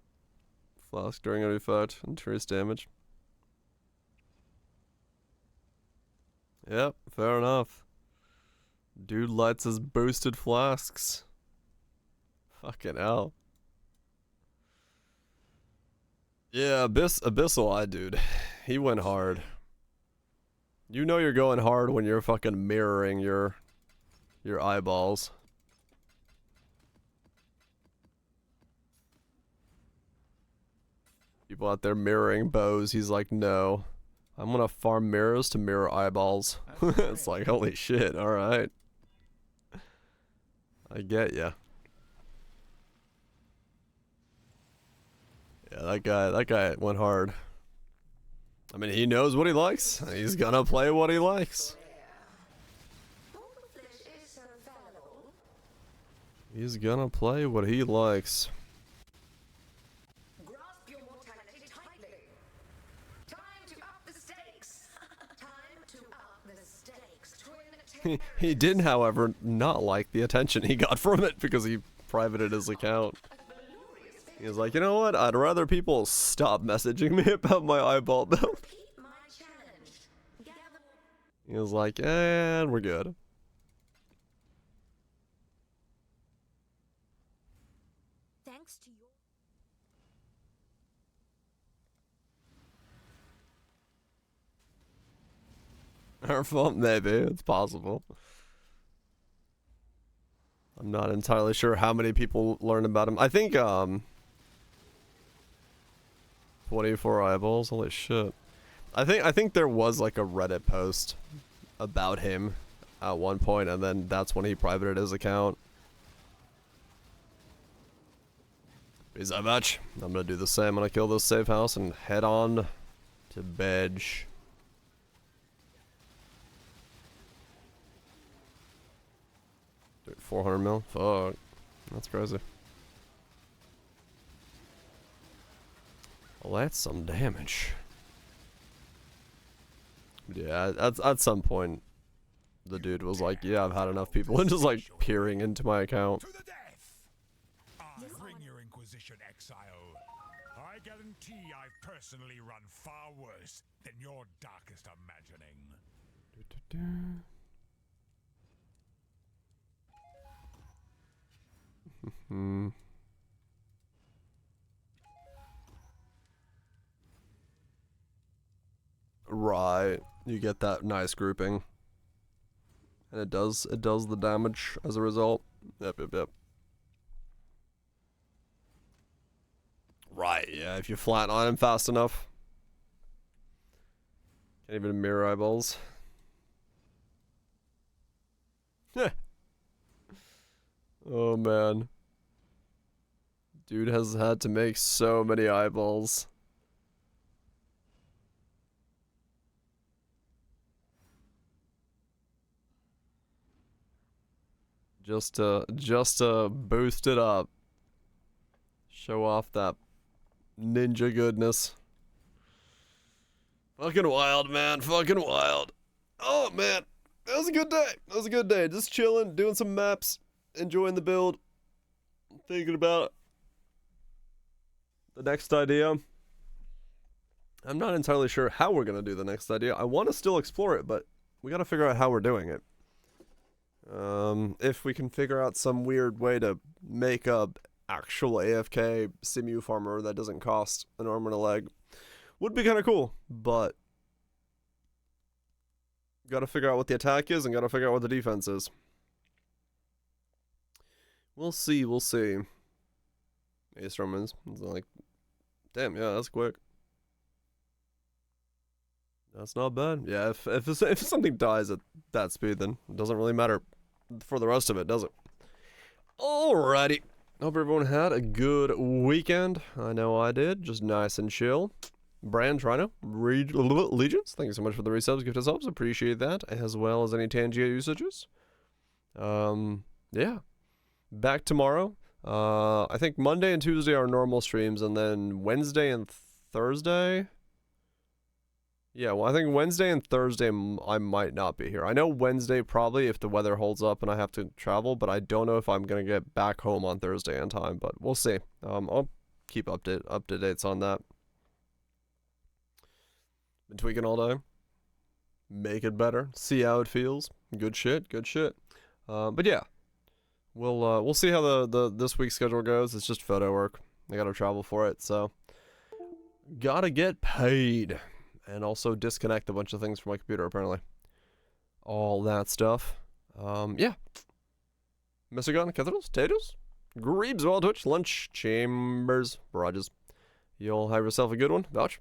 Flask during an effect, increase damage. Yep, fair enough. Dude lights his boosted flasks. Fucking hell. Yeah, Abyssal Eye, dude. He went hard. You know you're going hard when you're fucking mirroring your eyeballs. People out there mirroring bows. He's like, no. I'm gonna farm mirrors to mirror eyeballs. It's like, holy shit, alright. I get ya. Yeah, that guy went hard. I mean, he knows what he likes. He's gonna play what he likes. He's gonna play what he likes. Grasp your mortality tightly. Time to up the stakes. Time to up the stakes. Twin He did, however, not like the attention he got from it because he privated his account. He was like, you know what? I'd rather people stop messaging me about my eyeball build. He was like, and we're good. Thanks to your Our fault, maybe. It's possible. I'm not entirely sure how many people learn about him. I think, 24 eyeballs? Holy shit. I think there was like a Reddit post about him at one point, and then that's when he privated his account. Is that much? I'm gonna do the same. I'm gonna kill this safe house and head on to bed. 400 mil? Fuck. That's crazy. Well, that's some damage. Yeah, at some point, the dude was like, yeah, I've had enough people and just like peering into my account. To the death! I bring your Inquisition, exile. I guarantee I've personally run far worse than your darkest imagining. Right, you get that nice grouping, and it does the damage as a result. Yep. Right, yeah, if you flatten on him fast enough. Can't even mirror eyeballs. Oh man. Dude has had to make so many eyeballs. Just to boost it up. Show off that ninja goodness. Fucking wild, man. Fucking wild. Oh, man. That was a good day. That was a good day. Just chilling, doing some maps, enjoying the build, thinking about the next idea. I'm not entirely sure how we're going to do the next idea. I want to still explore it, but we got to figure out how we're doing it. If we can figure out some weird way to make a actual AFK simu farmer that doesn't cost an arm and a leg, would be kind of cool, but gotta figure out what the attack is and gotta figure out what the defense is. We'll see. Ace Romans, it's like, damn, yeah, that's quick. That's not bad. Yeah, if something dies at that speed, then it doesn't really matter for the rest of it, does it? Alrighty. Hope everyone had a good weekend. I know I did. Just nice and chill. Brand, Trino, Legions, thank you so much for the resubs, gift subs. Appreciate that, as well as any Tangia usages. Yeah. Back tomorrow. I think Monday and Tuesday are normal streams, and then Wednesday and Thursday. Yeah, well, I think Wednesday and Thursday I might not be here. I know Wednesday probably if the weather holds up and I have to travel, but I don't know if I'm going to get back home on Thursday in time, but we'll see. I'll keep up to dates on that. Been tweaking all day. Make it better. See how it feels. Good shit, good shit. But yeah, we'll see how the this week's schedule goes. It's just photo work. I gotta travel for it, so gotta get paid. And also disconnect a bunch of things from my computer, apparently. All that stuff. Yeah. Mr. Gun, Cathedrals, Taters, Greebs, Wild Twitch, Lunch, Chambers, Barrages. You'll have yourself a good one. Vouch.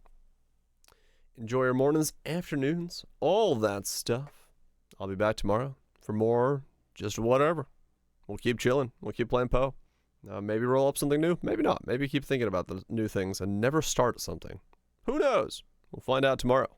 Enjoy your mornings, afternoons, all that stuff. I'll be back tomorrow for more just whatever. We'll keep chilling. We'll keep playing Poe. Maybe roll up something new. Maybe not. Maybe keep thinking about the new things and never start something. Who knows? We'll find out tomorrow.